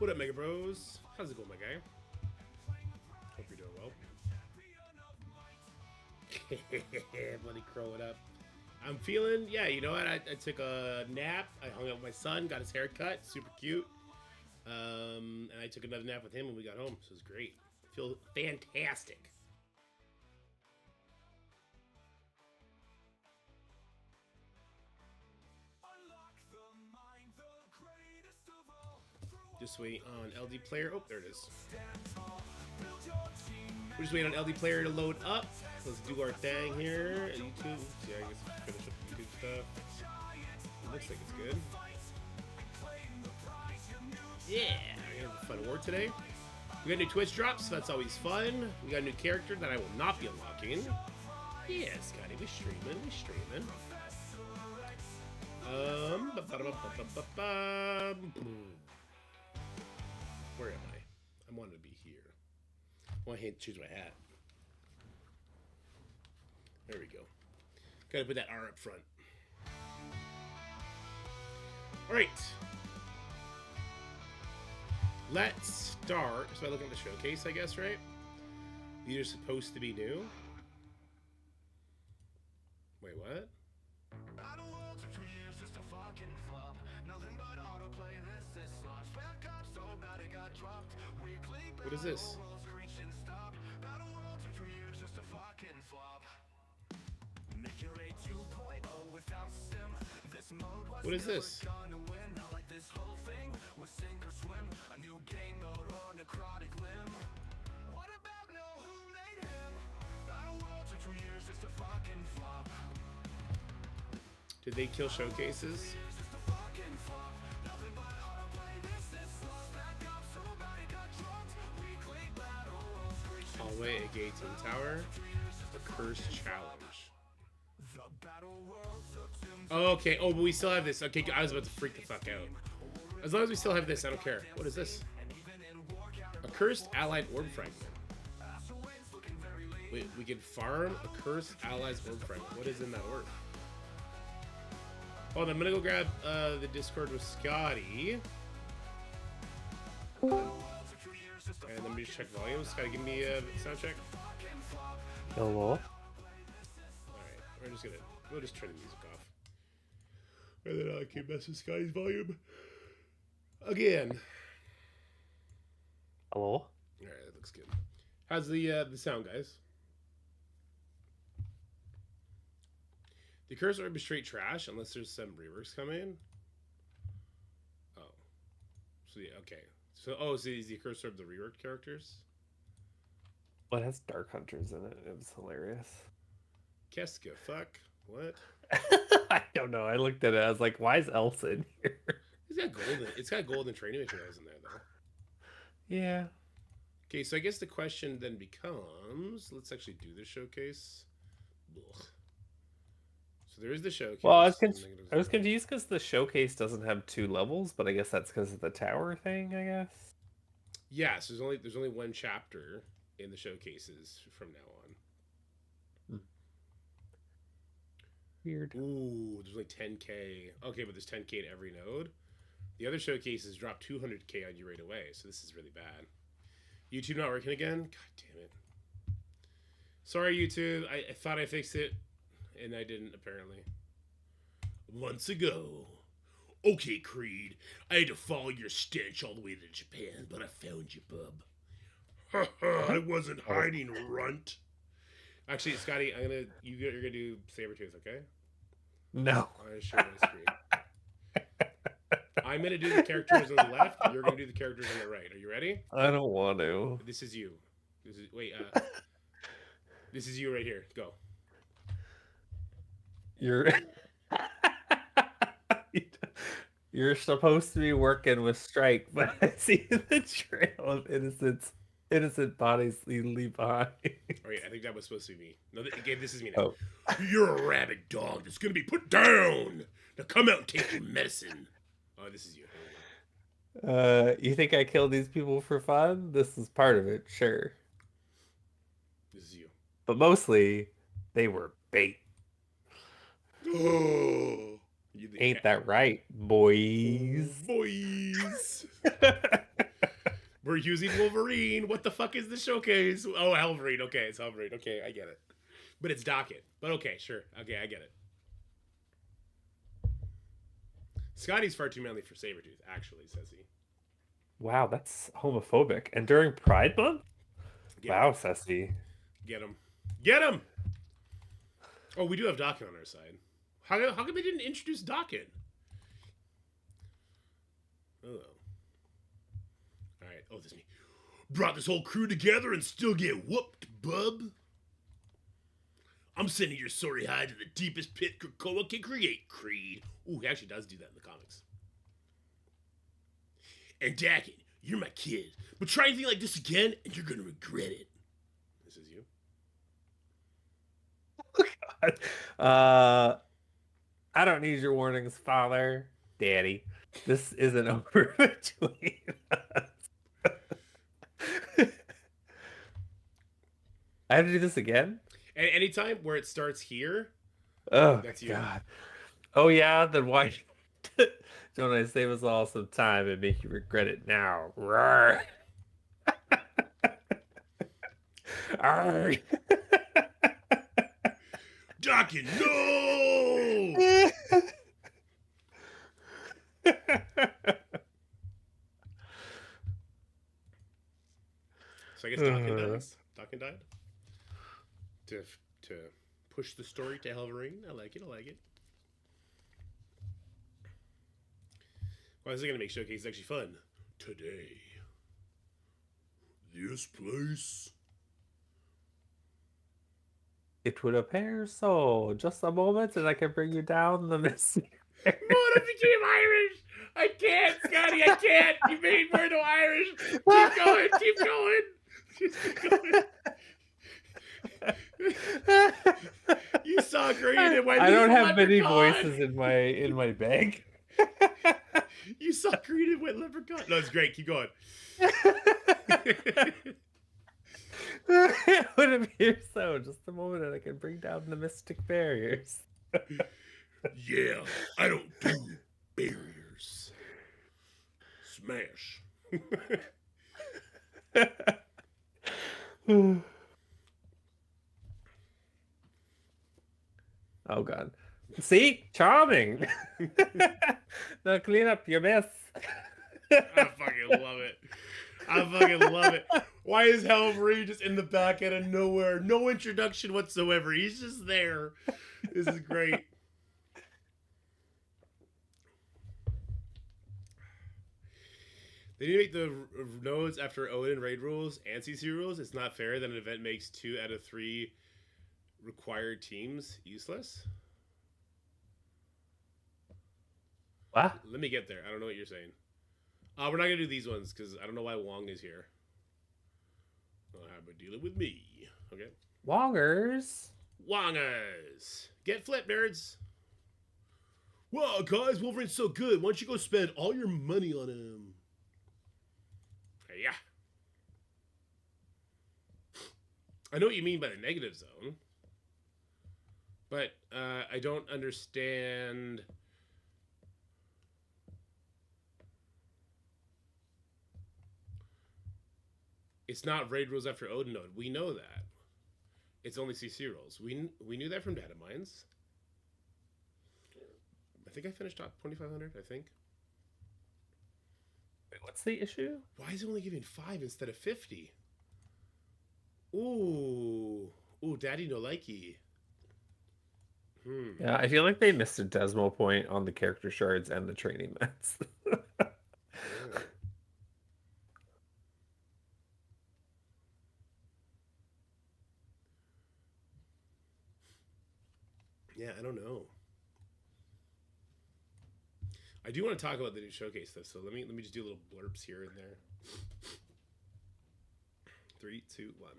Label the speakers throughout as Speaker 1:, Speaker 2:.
Speaker 1: What up, Mega Bros? How's it going, my guy? Hope you're doing well. Bloody crow it up. I'm feeling, yeah, you know what? I took a nap. I hung out with my son, got his hair cut, super cute. And I took another nap with him when we got home, so it was great. I feel fantastic. Just wait on LD player. Oh, there it is. We're just waiting on LD player to load up. Let's do our thing here. YouTube. Yeah, I guess finish up the YouTube stuff. It looks like it's good. Yeah, we're gonna have a fun war today. We got new Twitch drops, so that's always fun. We got a new character that I will not be unlocking. Yeah, Scotty, we streaming. Where am I? I wanted to be here. I want to choose my hat. There we go. Gotta put that R up front. Alright. Let's start. So I look at the showcase, I guess, right? These are supposed to be new. Wait, what? What is this? What is this? Did they kill showcases? Hallway, a gate in tower. The cursed challenge. Oh, okay. Oh, but we still have this. Okay, I was about to freak the fuck out. As long as we still have this, I don't care. What is this? A cursed allied orb fragment. Wait, we can farm a cursed allies orb fragment. What is in that orb? Hold on, I'm gonna go grab the Discord with Scotty. And let me just check volume. Scotty, give me a sound check.
Speaker 2: Hello.
Speaker 1: Alright, we'll just turn the music off. And then I can mess with Scotty's volume again.
Speaker 2: Hello.
Speaker 1: Alright, that looks good. How's the sound, guys? The cursor orb is straight trash unless there's some reworks coming. Oh. So yeah, okay. So so is the cursor of the reworked characters?
Speaker 2: Well, it has Dark Hunters in it. It was hilarious.
Speaker 1: Keska, fuck. What?
Speaker 2: I don't know. I looked at it. I was like, why is Elsa in here?
Speaker 1: It's got golden training materials in there though.
Speaker 2: Yeah.
Speaker 1: Okay, so I guess the question then becomes, let's actually do the showcase. Ugh. So there is the showcase.
Speaker 2: Well, I was confused because the showcase doesn't have 2 levels, but I guess that's because of the tower thing, I guess.
Speaker 1: Yeah, so there's only one chapter in the showcases from now on.
Speaker 2: Weird.
Speaker 1: Ooh, there's only 10k. Okay, but there's 10k at every node. The other showcases drop 200k on you right away, so this is really bad. YouTube not working again? God damn it. Sorry, YouTube. I thought I fixed it, and I didn't, apparently. Months ago. Okay, Creed. I had to follow your stench all the way to Japan, but I found you, bub. I wasn't hiding, runt. Actually, Scotty, you're gonna do Sabretooth, okay?
Speaker 2: No.
Speaker 1: I'm gonna share my screen. I'm gonna do the characters on the left. You're gonna do the characters on the right. Are you ready?
Speaker 2: I don't want to.
Speaker 1: This is you. This is you right here. Go.
Speaker 2: You're supposed to be working with Strike, but I see the trail of innocent bodies you leave behind.
Speaker 1: All right, I think that was supposed to be me. No, Gabe, this is me now.
Speaker 2: Oh.
Speaker 1: You're a rabid dog that's gonna be put down. Now come out and take your medicine. Oh, this is you.
Speaker 2: You think I killed these people for fun? This is part of it, sure.
Speaker 1: This is you.
Speaker 2: But mostly, they were bait. Ain't that right, boys?
Speaker 1: Boys. We're using Wolverine. What the fuck is the showcase? Oh, Wolverine. Okay, it's Wolverine. Okay, I get it. But it's Docket. But okay, sure. Okay, I get it. Scotty's far too manly for Sabretooth, actually, says he.
Speaker 2: Wow, that's homophobic. And during Pride Month?
Speaker 1: Get
Speaker 2: Wow,
Speaker 1: him.
Speaker 2: Ceci.
Speaker 1: Get him. Get him! Oh, we do have Docket on our side. How come they didn't introduce Docket? Oh. Alright. Oh, this is me. Brought this whole crew together and still get whooped, bub. I'm sending your sorry hide to the deepest pit Krakoa can create, Creed. Ooh, he actually does do that in the comics. And Dakin, you're my kid. But try anything like this again, and you're gonna regret it. This is you.
Speaker 2: Oh, I don't need your warnings, Father. Daddy. This isn't over between us. I have to do this again?
Speaker 1: And anytime where it starts here,
Speaker 2: Oh,
Speaker 1: that's you.
Speaker 2: God. Oh, yeah? Then why don't I save us all some time and make you regret it now? Roar.
Speaker 1: Dakin, no! So I guess Dakin dies. Dakin died. To push the story to Wolverine. I like it. I like it. Why is it gonna make showcase actually fun? Today. This place.
Speaker 2: It would appear so. Just a moment and I can bring you down the mist.
Speaker 1: Mona became Irish! I can't, Scotty, I can't! You made Murdo Irish! Keep going, keep going! Keep going. You saw green and went.
Speaker 2: I don't have many voices in my bag.
Speaker 1: You saw green and went leprechaun. No, it's great. Keep going.
Speaker 2: It would appear so. Just a moment and I can bring down the mystic barriers.
Speaker 1: Yeah, I don't do barriers. Smash.
Speaker 2: Oh, God. See? Charming. Now clean up your mess.
Speaker 1: I fucking love it. I fucking love it. Why is Wolverine just in the back out of nowhere? No introduction whatsoever. He's just there. This is great. They need to make the nodes after Odin raid rules and CC rules. It's not fair that an event makes 2 out of 3 required teams useless.
Speaker 2: What?
Speaker 1: Let me get there. I don't know what you're saying. We're not gonna do these ones because I don't know why Wong is here. I'll have a dealing with me. Okay.
Speaker 2: Wongers.
Speaker 1: Wongers. Get flipped, nerds. Wow, guys, Wolverine's so good. Why don't you go spend all your money on him? Yeah. I know what you mean by the negative zone. But I don't understand. It's not raid rules after Odin node. We know that. It's only CC rules. We knew that from data mines. I think I finished top 2500, I think.
Speaker 2: Wait, what's the issue?
Speaker 1: Why is it only giving 5 instead of 50? Ooh. Ooh, daddy no likey.
Speaker 2: Yeah, I feel like they missed a decimal point on the character shards and the training mats.
Speaker 1: Yeah, I don't know. I do want to talk about the new showcase though, so let me just do little blurbs here and there. 3, 2, 1.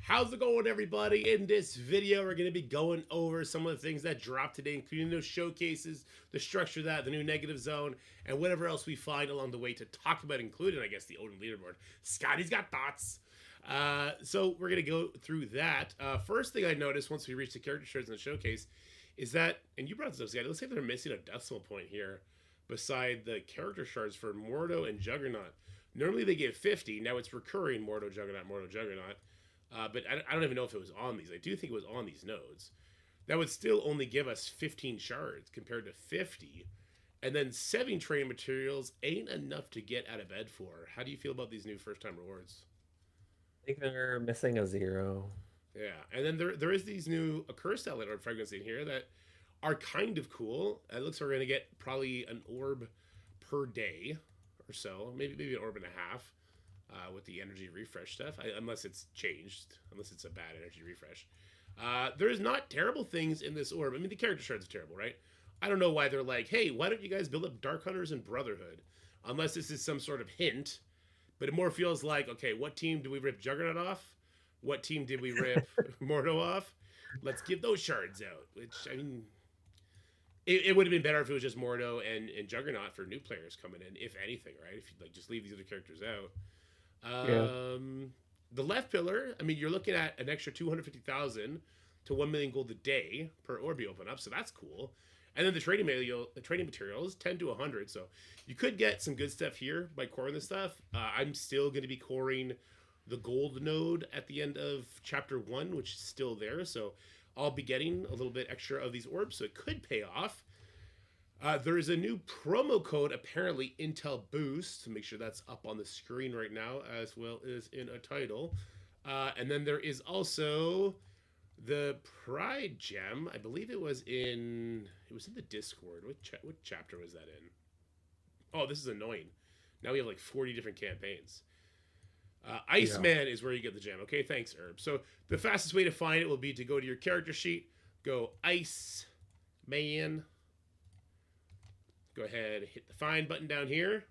Speaker 1: How's it going, everybody? In this video, we're going to be going over some of the things that dropped today, including those showcases, the structure of that, the new negative zone, and whatever else we find along the way to talk about, including, I guess, the Odin leaderboard. Scotty's got thoughts. So we're going to go through that. First thing I noticed once we reached the character shards in the showcase is that, and you brought this up, Scotty, it looks like they're missing a decimal point here beside the character shards for Mordo and Juggernaut. Normally they give 50. Now it's recurring Mordo Juggernaut, Mordo Juggernaut. But I don't even know if it was on these. I do think it was on these nodes. That would still only give us 15 shards compared to 50. And then 7 training materials ain't enough to get out of bed for. How do you feel about these new first time rewards?
Speaker 2: I think they're missing a 0.
Speaker 1: Yeah, and then there is these new Accursed Outlet Orb fragments in here that are kind of cool. It looks like we're gonna get probably an orb per day or so, maybe an orb and a half with the energy refresh stuff, unless it's changed, unless it's a bad energy refresh. There's not terrible things in this orb. I mean, the character shards are terrible, right? I don't know why they're like, hey, why don't you guys build up Dark Hunters and Brotherhood? Unless this is some sort of hint. But it more feels like, okay, what team do we rip Juggernaut off? What team did we rip Mordo off? Let's give those shards out. Which, I mean, it would have been better if it was just Mordo and Juggernaut for new players coming in, if anything, right? If you like just leave these other characters out.
Speaker 2: Yeah.
Speaker 1: The left pillar, I mean, you're looking at an extra 250,000 to 1 million gold a day per orb you open up, so that's cool. And then the trading materials 10 to 100, so you could get some good stuff here by coring this stuff. I'm still going to be coring the gold node at the end of chapter 1, which is still there, so I'll be getting a little bit extra of these orbs, so it could pay off. There is a new promo code, apparently Intel Boost. So make sure that's up on the screen right now, as well as in a title. And then there is also the Pride Gem. I believe it was in the Discord. What chapter was that in? Oh, this is annoying. Now we have like 40 different campaigns. Iceman is where you get the gem. Okay, thanks, Herb. So the fastest way to find it will be to go to your character sheet, go Iceman. Go ahead, hit the find button down here,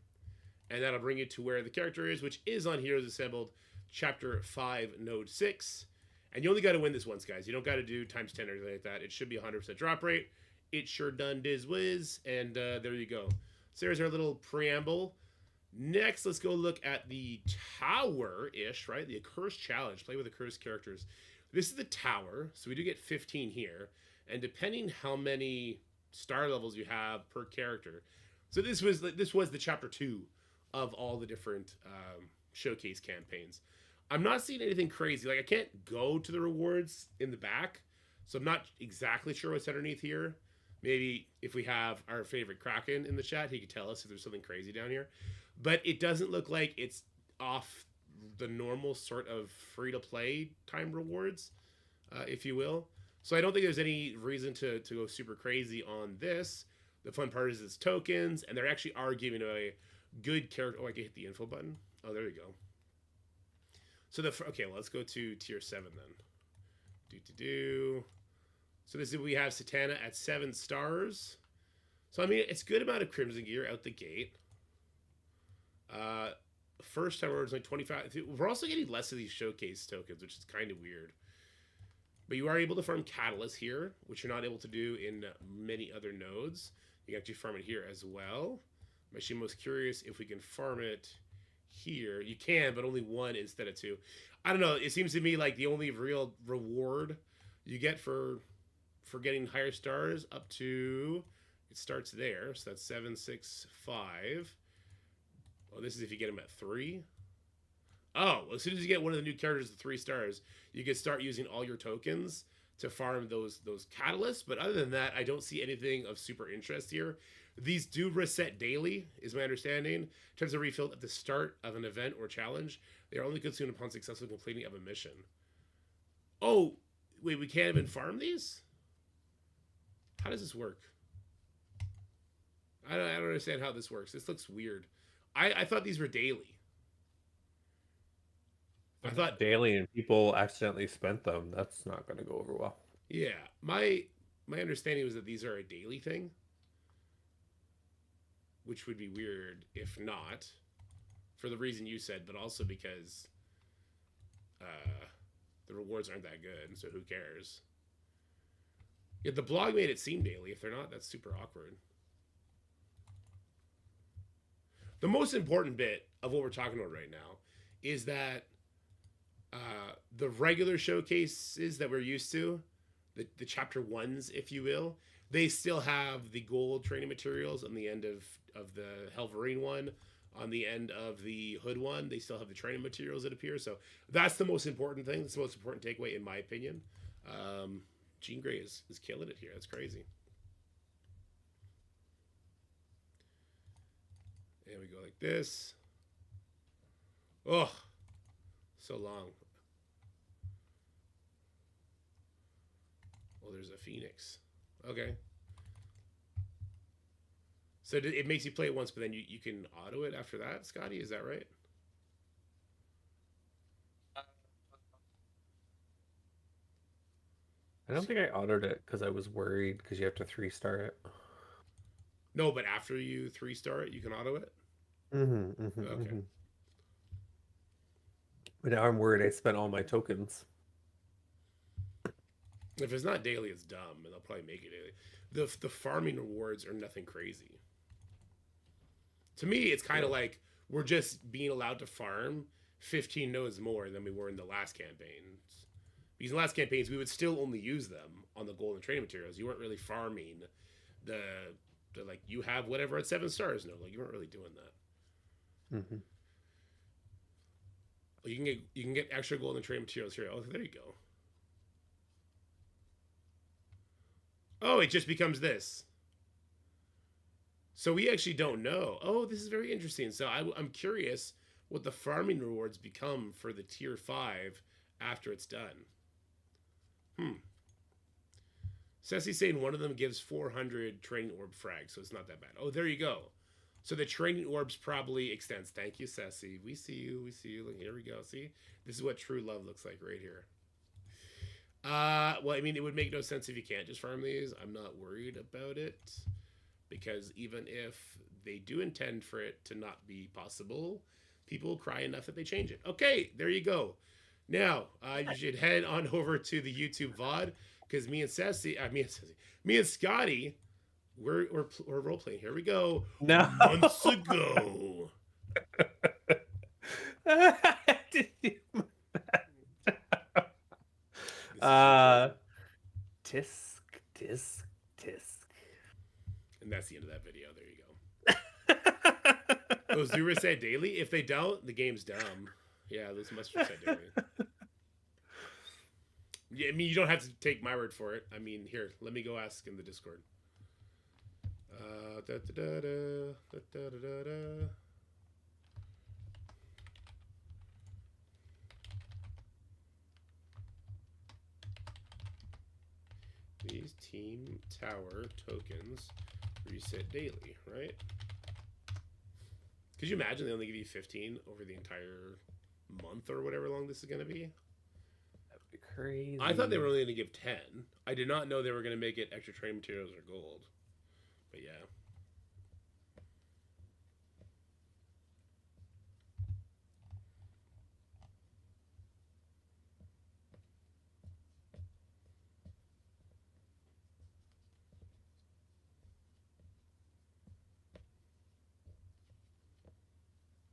Speaker 1: and that'll bring you to where the character is, which is on Heroes Assembled, Chapter 5, Node 6. And you only got to win this once, guys. You don't got to do times 10 or anything like that. It should be 100% drop rate. It sure done diz whiz, and there you go. So there's our little preamble. Next, let's go look at the tower-ish, right? The Accursed Challenge. Play with Accursed characters. This is the tower, so we do get 15 here. And depending how many star levels you have per character. So this was the chapter 2 of all the different showcase campaigns. I'm not seeing anything crazy. Like, I can't go to the rewards in the back, so I'm not exactly sure what's underneath here. Maybe if we have our favorite Kraken in the chat, he could tell us if there's something crazy down here. But it doesn't look like it's off the normal sort of free-to-play time rewards, if you will. So I don't think there's any reason to go super crazy on this. The fun part is it's tokens, and they actually are giving away good character. Oh, I can hit the info button. Oh, there we go. So okay, let's go to tier 7 then. So this is, we have Satana at 7 stars. So I mean, it's a good amount of Crimson gear out the gate. First time it's like 25. We're also getting less of these showcase tokens, which is kind of weird. But you are able to farm Catalyst here, which you're not able to do in many other nodes. You can actually farm it here as well. I'm actually most curious if we can farm it here. You can, but only 1 instead of 2. I don't know. It seems to me like the only real reward you get for getting higher stars up to, it starts there. So that's 7, 6, 5. Well, this is if you get them at 3. Oh, as soon as you get one of the new characters with 3 stars, you can start using all your tokens to farm those catalysts. But other than that, I don't see anything of super interest here. These do reset daily, is my understanding. In terms of refill at the start of an event or challenge, they are only consumed upon successful completing of a mission. Oh, wait, we can't even farm these? How does this work? I don't understand how this works. This looks weird. I thought these were daily. I thought
Speaker 2: daily and people accidentally spent them. That's not going to go over well.
Speaker 1: Yeah, my understanding was that these are a daily thing, which would be weird if not, for the reason you said, but also because the rewards aren't that good, so who cares? Yeah, the blog made it seem daily. If they're not, that's super awkward. The most important bit of what we're talking about right now is that the regular showcases that we're used to, the chapter 1s, if you will, they still have the gold training materials on the end of the Wolverine one, on the end of the hood one, they still have the training materials that appear. So that's the most important thing. That's the most important takeaway, in my opinion. Jean Grey is killing it here. That's crazy. And we go like this. Oh, so long. Well, there's a Phoenix. Okay. So it makes you play it once, but then you can auto it after that, Scotty? Is that right?
Speaker 2: I don't think I autoed it because I was worried because you have to 3-star it.
Speaker 1: No, but after you 3-star it, you can auto it? Okay.
Speaker 2: But now I'm worried I spent all my tokens.
Speaker 1: If it's not daily, it's dumb, and they'll probably make it daily. The farming rewards are nothing crazy. To me, it's kind of like we're just being allowed to farm 15 nodes more than we were in the last campaigns. Because in the last campaigns, we would still only use them on the gold and training materials. You weren't really farming the like, you have whatever at 7 stars node. Like, you weren't really doing that.
Speaker 2: Mm-hmm.
Speaker 1: Well, you can get extra gold and training materials here. Oh, there you go. Oh, it just becomes this. So we actually don't know. Oh, this is very interesting. So I'm curious what the farming rewards become for the tier 5 after it's done. Ceci's saying one of them gives 400 training orb frags, so it's not that bad. Oh, there you go. So the training orbs probably extends. Thank you, Ceci. We see you. We see you. Look, here we go. See? This is what true love looks like right here. Well, I mean, it would make no sense if you can't just farm these. I'm not worried about it. Because even if they do intend for it to not be possible, people cry enough that they change it. Okay, there you go. Now, you should head on over to the YouTube VOD, because me and Scotty, we're role playing. Here we go.
Speaker 2: No.
Speaker 1: Months ago.
Speaker 2: Tisk, tisk, tisk.
Speaker 1: And that's the end of that video. There you go. Those do reset daily. If they don't, the game's dumb. Yeah, those must reset daily. Yeah, I mean, you don't have to take my word for it. I mean, here, let me go ask in the Discord. These team tower tokens reset daily, right? Could you imagine they only give you 15 over the entire month or whatever long this is going to be?
Speaker 2: That would be crazy.
Speaker 1: I thought they were only going to give 10. I did not know they were going to make it extra training materials or gold. But yeah.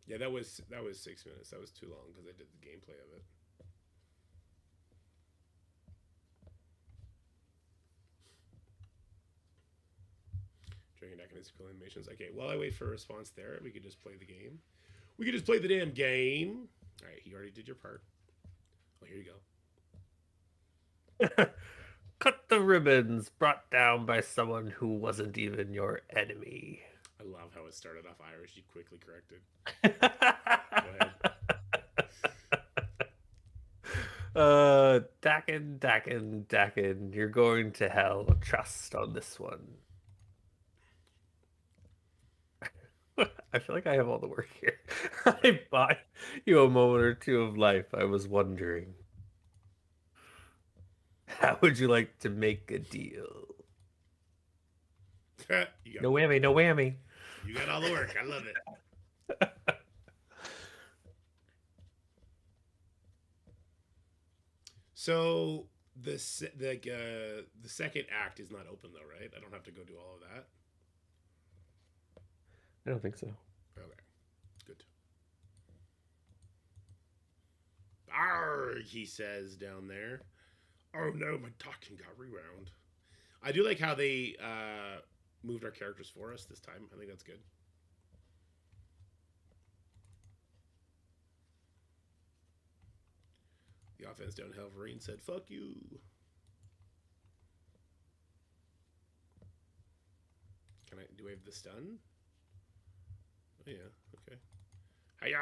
Speaker 1: Yeah, that was 6 minutes. That was too long because I did the gameplay of it. Dragon Deck and its animations. Okay, while I wait for a response there, we could just play the game. We could just play the damn game. All right, you already did your part. Oh, here you
Speaker 2: go. Cut the ribbons, brought down by someone who wasn't even your enemy.
Speaker 1: I love how it started off Irish. You quickly corrected. Go
Speaker 2: ahead. Dakin, you're going to hell. Trust on this one. I feel like I have all the work here. I bought you a moment or two of life. I was wondering, how would you like to make a deal? No whammy, no whammy.
Speaker 1: You got all the work. I love it. So the second act is not open though, right? I don't have to go do all of that.
Speaker 2: I don't think so.
Speaker 1: Okay, good. Arrgh, he says down there. Oh no, my talking got rewound. I do like how they moved our characters for us this time. I think that's good. The offense down. Wolverine said, "Fuck you." Can I? Do I have the stun? Oh yeah. Okay. Hiya!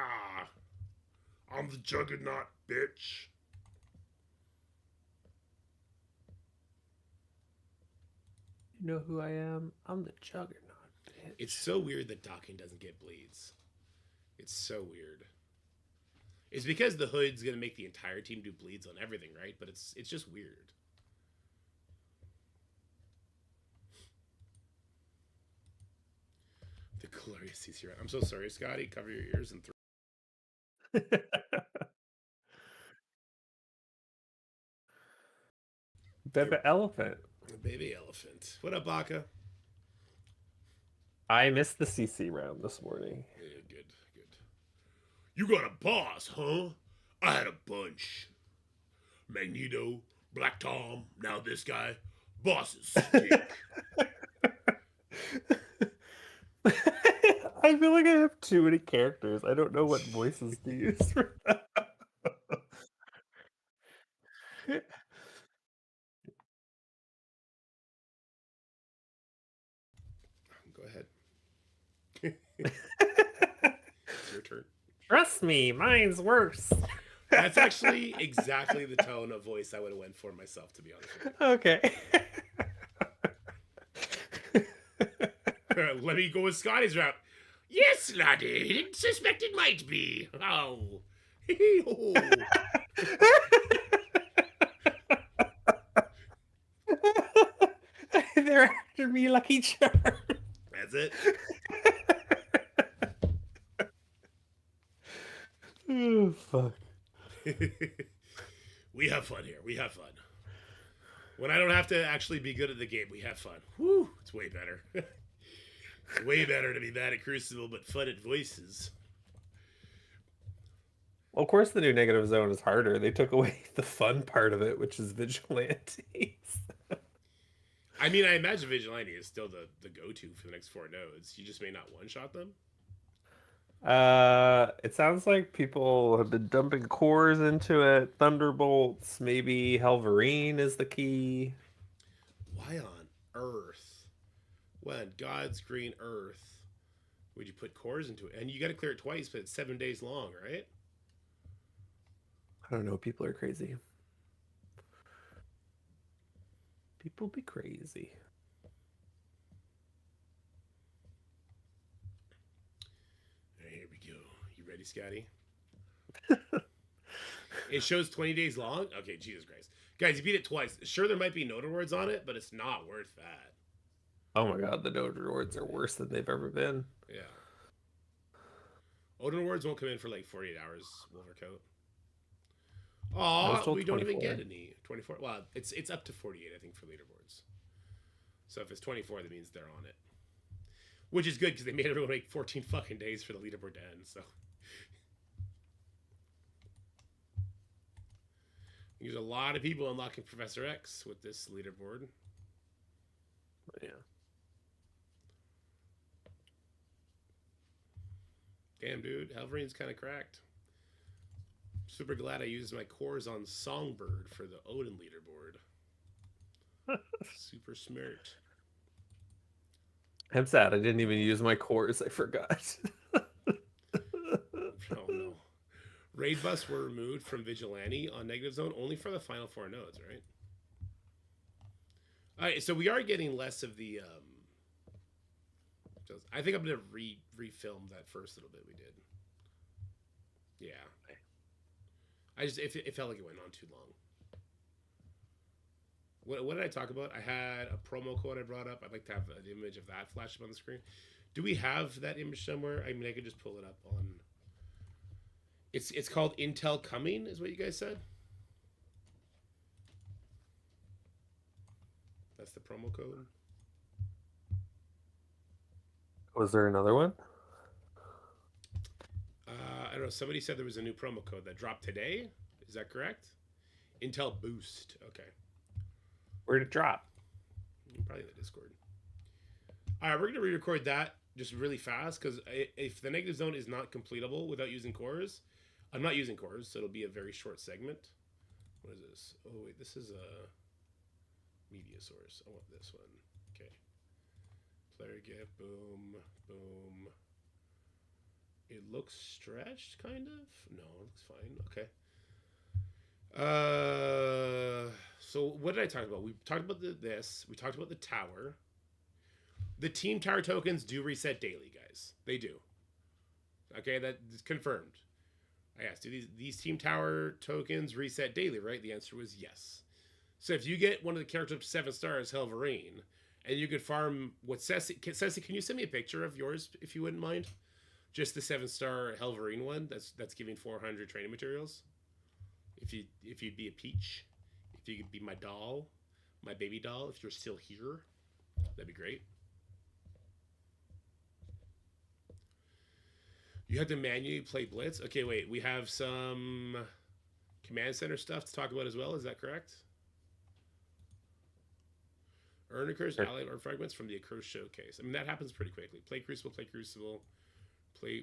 Speaker 1: I'm the Juggernaut, bitch.
Speaker 2: You know who I am? I'm the Juggernaut,
Speaker 1: It's
Speaker 2: bitch.
Speaker 1: so weird that Docking doesn't get bleeds. It's so weird. It's because the Hood's gonna make the entire team do bleeds on everything, right? But it's just weird. The glorious CC round. I'm so sorry, Scotty. Cover your ears and
Speaker 2: Bebe Elephant.
Speaker 1: baby elephant. What up, Baka?
Speaker 2: I missed the CC round this morning.
Speaker 1: Yeah, good, good. You got a boss, huh? I had a bunch. Magneto, Black Tom, now this guy. Bosses stink.
Speaker 2: I feel like I have too many characters. I don't know what voices to use for that.
Speaker 1: Go ahead. It's your turn.
Speaker 2: Trust me, mine's worse.
Speaker 1: That's actually exactly the tone of voice I would have went for myself, to be honest with
Speaker 2: Okay.
Speaker 1: you. Let me go with Scotty's route. Yes, laddie. Didn't suspect it might be. Oh.
Speaker 2: They're after me, Lucky Charm.
Speaker 1: That's it.
Speaker 2: Oh, fuck.
Speaker 1: We have fun here. We have fun. When I don't have to actually be good at the game, we have fun. Whew, it's way better. It's way better to be bad at Crucible, but fun at voices.
Speaker 2: Well, of course, the new negative zone is harder. They took away the fun part of it, which is vigilantes.
Speaker 1: I mean, I imagine Vigilante is still the go-to for the next 4 nodes. You just may not one-shot them.
Speaker 2: It sounds like people have been dumping cores into it. Thunderbolts, maybe Wolverine is the key.
Speaker 1: Why on earth, when God's green earth, would you put cores into it? And you got to clear it twice, but it's 7 days long, right?
Speaker 2: I don't know. People are crazy. People be crazy.
Speaker 1: Here we go. You ready, Scotty? It shows 20 days long? Okay, Jesus Christ. Guys, you beat it twice. Sure, there might be node rewards on it, but it's not worth that.
Speaker 2: Oh my god, the node rewards are worse than they've ever been.
Speaker 1: Yeah. Odin rewards won't come in for like 48 hours, Wolvercoat. Oh, we don't even get any. 24. Well, it's up to 48, I think, for leaderboards. So if it's 24, that means they're on it. Which is good because they made everyone wait 14 fucking days for the leaderboard to end, so. There's a lot of people unlocking Professor X with this leaderboard.
Speaker 2: Yeah.
Speaker 1: Damn, dude. Wolverine's kind of cracked. Super glad I used my cores on Songbird for the Odin leaderboard. Super smart.
Speaker 2: I'm sad I didn't even use my cores. I forgot.
Speaker 1: Oh no. Raid busts were removed from Vigilante on Negative Zone only for the final 4 nodes, right? Alright, so we are getting less of the I think I'm gonna refilm that first little bit we did. Yeah. It felt like it went on too long. What did I talk about? I had a promo code I brought up. I'd like to have an image of that flash up on the screen. Do we have that image somewhere? I mean, I could just pull it up on. It's called Intel Coming, is what you guys said. That's the promo code.
Speaker 2: Was there another one?
Speaker 1: I don't know. Somebody said there was a new promo code that dropped today. Is that correct? Intel Boost. Okay.
Speaker 2: Where'd it drop?
Speaker 1: Probably in the Discord. All right, we're gonna re-record that just really fast because if the negative zone is not completable without using cores, I'm not using cores, so it'll be a very short segment. What is this? Oh wait, this is a media source. I want this one. Okay. Player gift. Boom. Boom. It looks stretched, kind of. No, it looks fine. Okay. So what did I talk about? We talked about this. We talked about the tower. The team tower tokens do reset daily, guys. They do. Okay, that is confirmed. I asked, do these team tower tokens reset daily? Right. The answer was yes. So if you get one of the characters up to 7 stars, Wolverine, and you could farm what Ceci, can you send me a picture of yours if you wouldn't mind? Just the 7-star Wolverine one. That's giving 400 training materials. If you'd be a Peach, if you could be my doll, my baby doll, if you're still here, that'd be great. You have to manually play Blitz. Okay, wait. We have some command center stuff to talk about as well. Is that correct? Earn occurs allied or fragments from the Occur showcase. I mean, that happens pretty quickly. Play Crucible,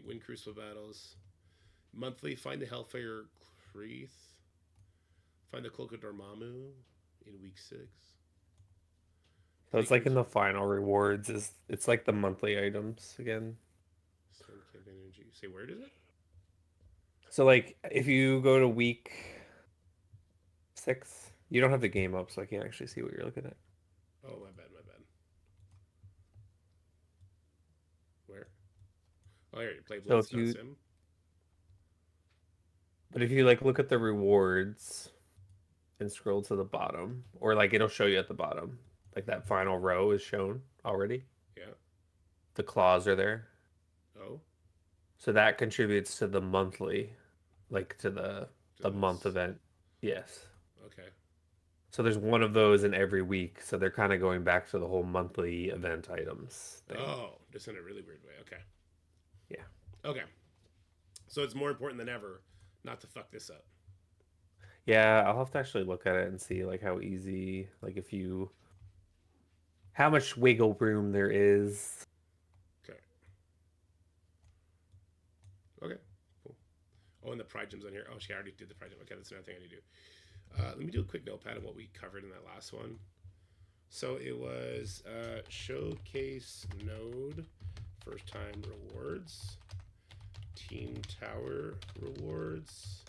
Speaker 1: win Crucible battles. Monthly, find the Hellfire Creeth. Find the Cloak of Dormammu in week 6.
Speaker 2: So it's like in the final rewards. It's like the monthly items again.
Speaker 1: Energy. Say, where is it?
Speaker 2: So like if you go to week 6, you don't have the game up, so I can't actually see what you're looking at.
Speaker 1: Oh, my bad. Where? Oh, here, you play Blitz.
Speaker 2: So but if you like look at the rewards and scroll to the bottom, or like it'll show you at the bottom, like that final row is shown already.
Speaker 1: Yeah.
Speaker 2: The claws are there.
Speaker 1: Oh.
Speaker 2: So that contributes to the monthly, like to the month event. Yes.
Speaker 1: Okay.
Speaker 2: So there's one of those in every week. So they're kind of going back to the whole monthly event items thing.
Speaker 1: Oh, just in a really weird way. Okay.
Speaker 2: Yeah.
Speaker 1: Okay. So it's more important than ever not to fuck this up.
Speaker 2: Yeah, I'll have to actually look at it and see like how easy, like how much wiggle room there is.
Speaker 1: Okay. Okay. Cool. Oh, and the pride gems on here. Oh, she already did the pride gem. Okay, that's another thing I need to do. Let me do a quick notepad of what we covered in that last one. So it was showcase node, first time rewards, team tower rewards,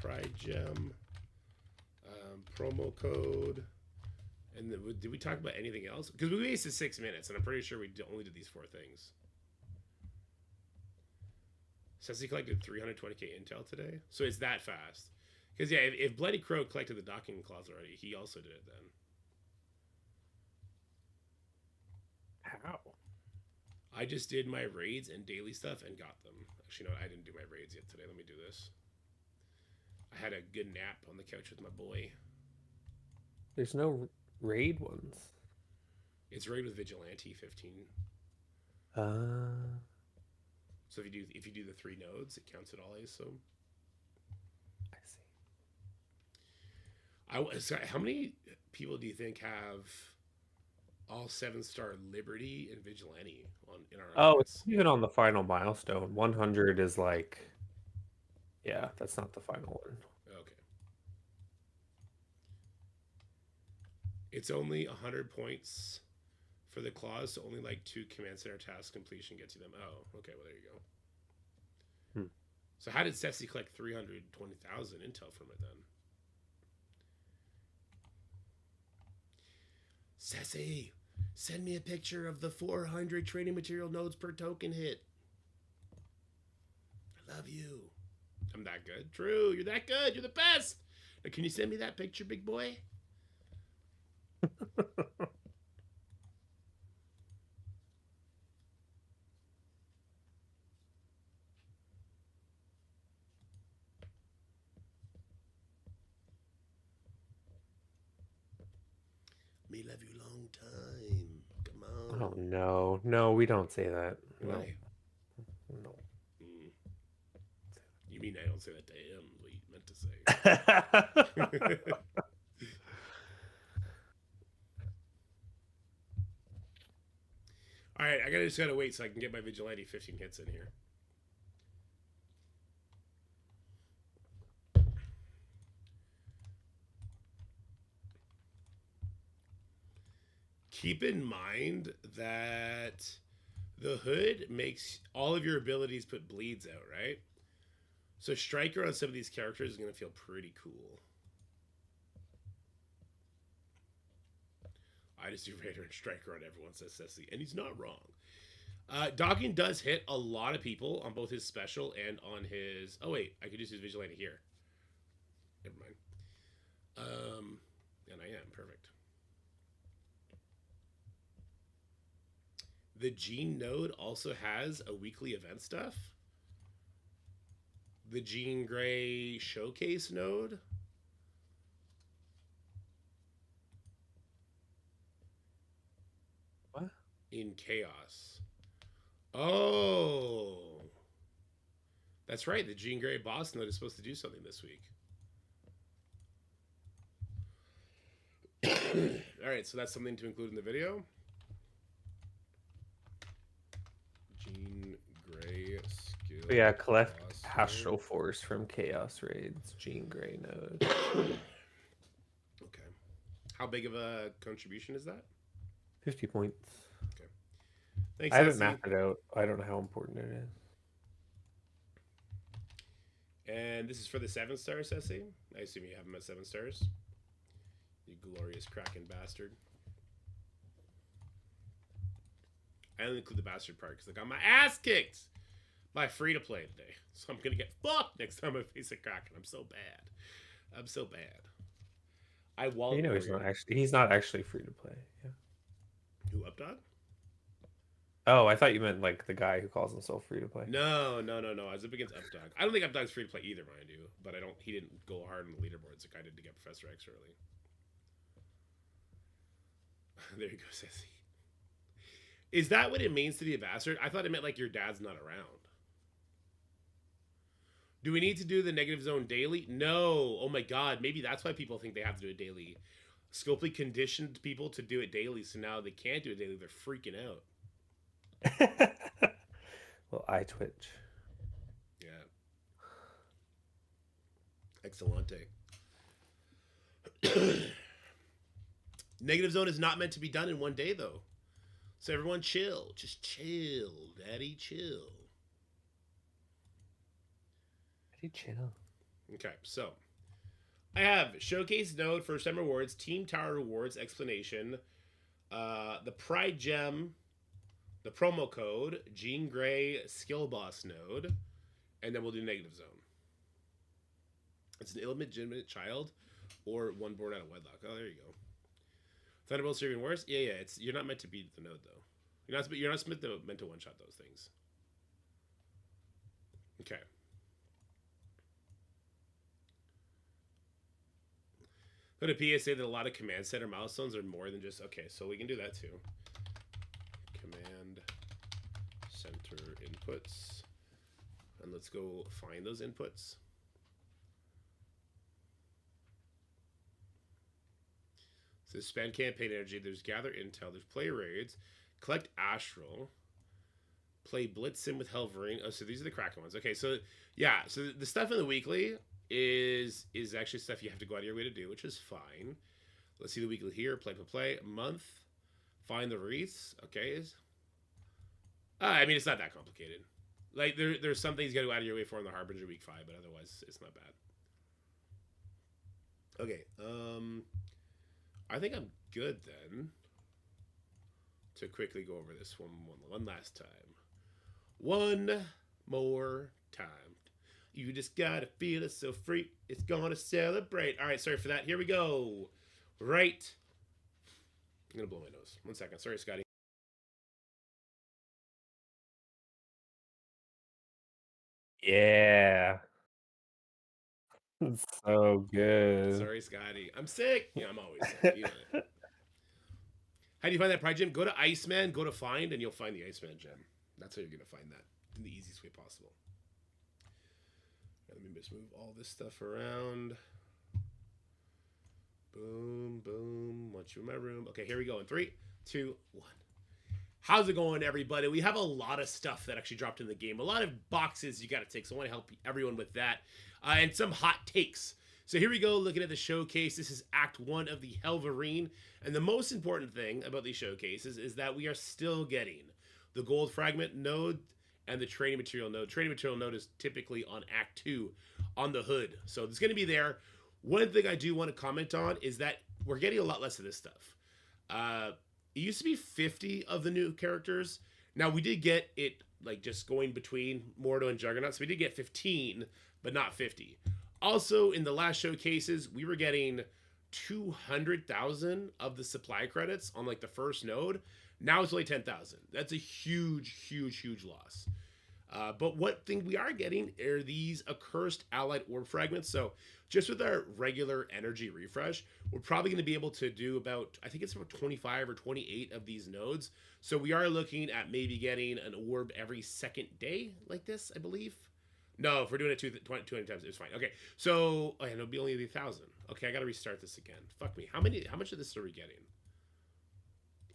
Speaker 1: pride gem, promo code, and then, did we talk about anything else? Because we wasted 6 minutes, and I'm pretty sure we only did these 4 things. Says he collected 320k intel today, so it's that fast. Because yeah, if Bloody Crow collected the docking clause already, he also did it then.
Speaker 2: How?
Speaker 1: I just did my raids and daily stuff and got them. Actually, no, I didn't do my raids yet today. Let me do this. I had a good nap on the couch with my boy.
Speaker 2: There's no raid ones.
Speaker 1: It's raid with Vigilante 15. So if you do the 3 nodes, it counts it all, I assume.
Speaker 2: I see.
Speaker 1: Sorry, how many people do you think have all 7-star Liberty and Vigilante in our audience?
Speaker 2: It's even on the final milestone. 100 is like, yeah, that's not the final one.
Speaker 1: Okay. It's only 100 points for the clause, so only like 2 command center task completion gets you them. Oh, okay, well there you go. So how did Ceci collect 320,000 intel from it then? Ceci, send me a picture of the 400 training material nodes per token hit. I love you. I'm that good. True, you're that good. You're the best. Now, can you send me that picture, big boy? Me love you long time. Come on.
Speaker 2: Oh no, no, we don't say that.
Speaker 1: Why?
Speaker 2: No.
Speaker 1: You mean I don't say that to him? What you meant to say? All right, I just gotta wait so I can get my Vigilante 15 hits in here. Keep in mind that the hood makes all of your abilities put bleeds out, right? So Striker on some of these characters is going to feel pretty cool. I just do Raider and Striker on everyone, says Ceci, and he's not wrong. Docking does hit a lot of people on both his special and on his... Oh, wait. I could just use Vigilante here. Never mind. And I am. Perfect. The Gene node also has a weekly event stuff. The Jean Grey Showcase node.
Speaker 2: What?
Speaker 1: In Chaos. Oh. That's right. The Jean Grey boss node is supposed to do something this week. All right, so that's something to include in the video. Jean Grey skill.
Speaker 2: Yeah, collect Astral Force from Chaos Raids. Jean Grey node.
Speaker 1: Okay. How big of a contribution is that?
Speaker 2: 50 points.
Speaker 1: Okay. Thanks,
Speaker 2: I haven't
Speaker 1: Ceci.
Speaker 2: mapped it out. I don't know how important it is.
Speaker 1: And this is for the 7 stars, Ceci. I assume you have them at 7 stars. You glorious Kraken bastard. I only include the bastard part because I got my ass kicked by free to play today. So I'm going to get fucked next time I face a Kraken. I'm so bad. I'm so bad. I walled.
Speaker 2: You know he's not actually free to play. Yeah.
Speaker 1: Who, Updog?
Speaker 2: Oh, I thought you meant like the guy who calls himself free to play.
Speaker 1: No. I was up against Updog. I don't think Updog's free to play either, mind you. But he didn't go hard on the leaderboards like I did to get Professor X early. There you go, Ceci. Is that what it means to be a bastard? I thought it meant like your dad's not around. Do we need to do the negative zone daily? No. Oh my god. Maybe that's why people think they have to do it daily. Scopely conditioned people to do it daily, so now they can't do it daily. They're freaking out.
Speaker 2: Well, I twitch.
Speaker 1: Yeah. Excellente. Negative zone is not meant to be done in one day, though. So everyone chill. Just chill, daddy, chill.
Speaker 2: Daddy, chill.
Speaker 1: Okay, so I have Showcase Node, First Time Rewards, Team Tower Rewards, Explanation, the Pride Gem, the promo code, Jean Grey Skill Boss Node, and then we'll do Negative Zone. It's an illegitimate child or one born out of wedlock. Oh, there you go. Thunderbolts are even worse. Yeah. You're not meant to beat the node though. You're not meant to one shot those things. Okay. Go to PSA that a lot of command center milestones are more than just okay. So we can do that too. Command center inputs, and let's go find those inputs. So spend campaign energy. There's gather intel. There's play raids, collect astral, play Blitzen with Wolverine. Oh, so these are the Kraken ones. Okay, so yeah, so the stuff in the weekly is actually stuff you have to go out of your way to do, which is fine. Let's see the weekly here. Play month. Find the wreaths. Okay. I mean, it's not that complicated. Like there's some things you got to go out of your way for in the Harbinger week 5, but otherwise it's not bad. Okay. I think I'm good then to quickly go over this one last time. One more time. You just gotta feel it so free. It's gonna celebrate. All right, sorry for that. Here we go. Right. I'm gonna blow my nose. 1 second. Sorry, Scotty.
Speaker 2: Yeah. It's so good.
Speaker 1: Sorry, Scotty. I'm sick. Yeah, I'm always sick. You know it. How do you find that Pride Gem? Go to Iceman, go to Find, and you'll find the Iceman Gem. That's how you're going to find that in the easiest way possible. Let me just move all this stuff around. Boom, boom. Want you in my room. Okay, here we go. In 3, 2, 1. How's it going, everybody? We have a lot of stuff that actually dropped in the game. A lot of boxes you got to take, so I want to help everyone with that. And some hot takes. So here we go, looking at the showcase. This is Act 1 of the Wolverine. And the most important thing about these showcases is that we are still getting the gold fragment node and the training material node. Training material node is typically on Act 2 on the hood. So it's going to be there. One thing I do want to comment on is that we're getting a lot less of this stuff. It used to be 50 of the new characters. Now, we did get it like just going between Mordo and Juggernaut. So we did get 15, but not 50. Also, in the last showcases, we were getting 200,000 of the supply credits on like the first node. Now it's only 10,000. That's a huge, huge, huge loss. But what thing we are getting are these accursed allied orb fragments. So just with our regular energy refresh, we're probably going to be able to do about, I think it's about 25 or 28 of these nodes. So we are looking at maybe getting an orb every second day like this, I believe. No, if we're doing it 200 times, it's fine. Okay, so and it'll be only 1,000. Okay, I got to restart this again. Fuck me. How much of this are we getting?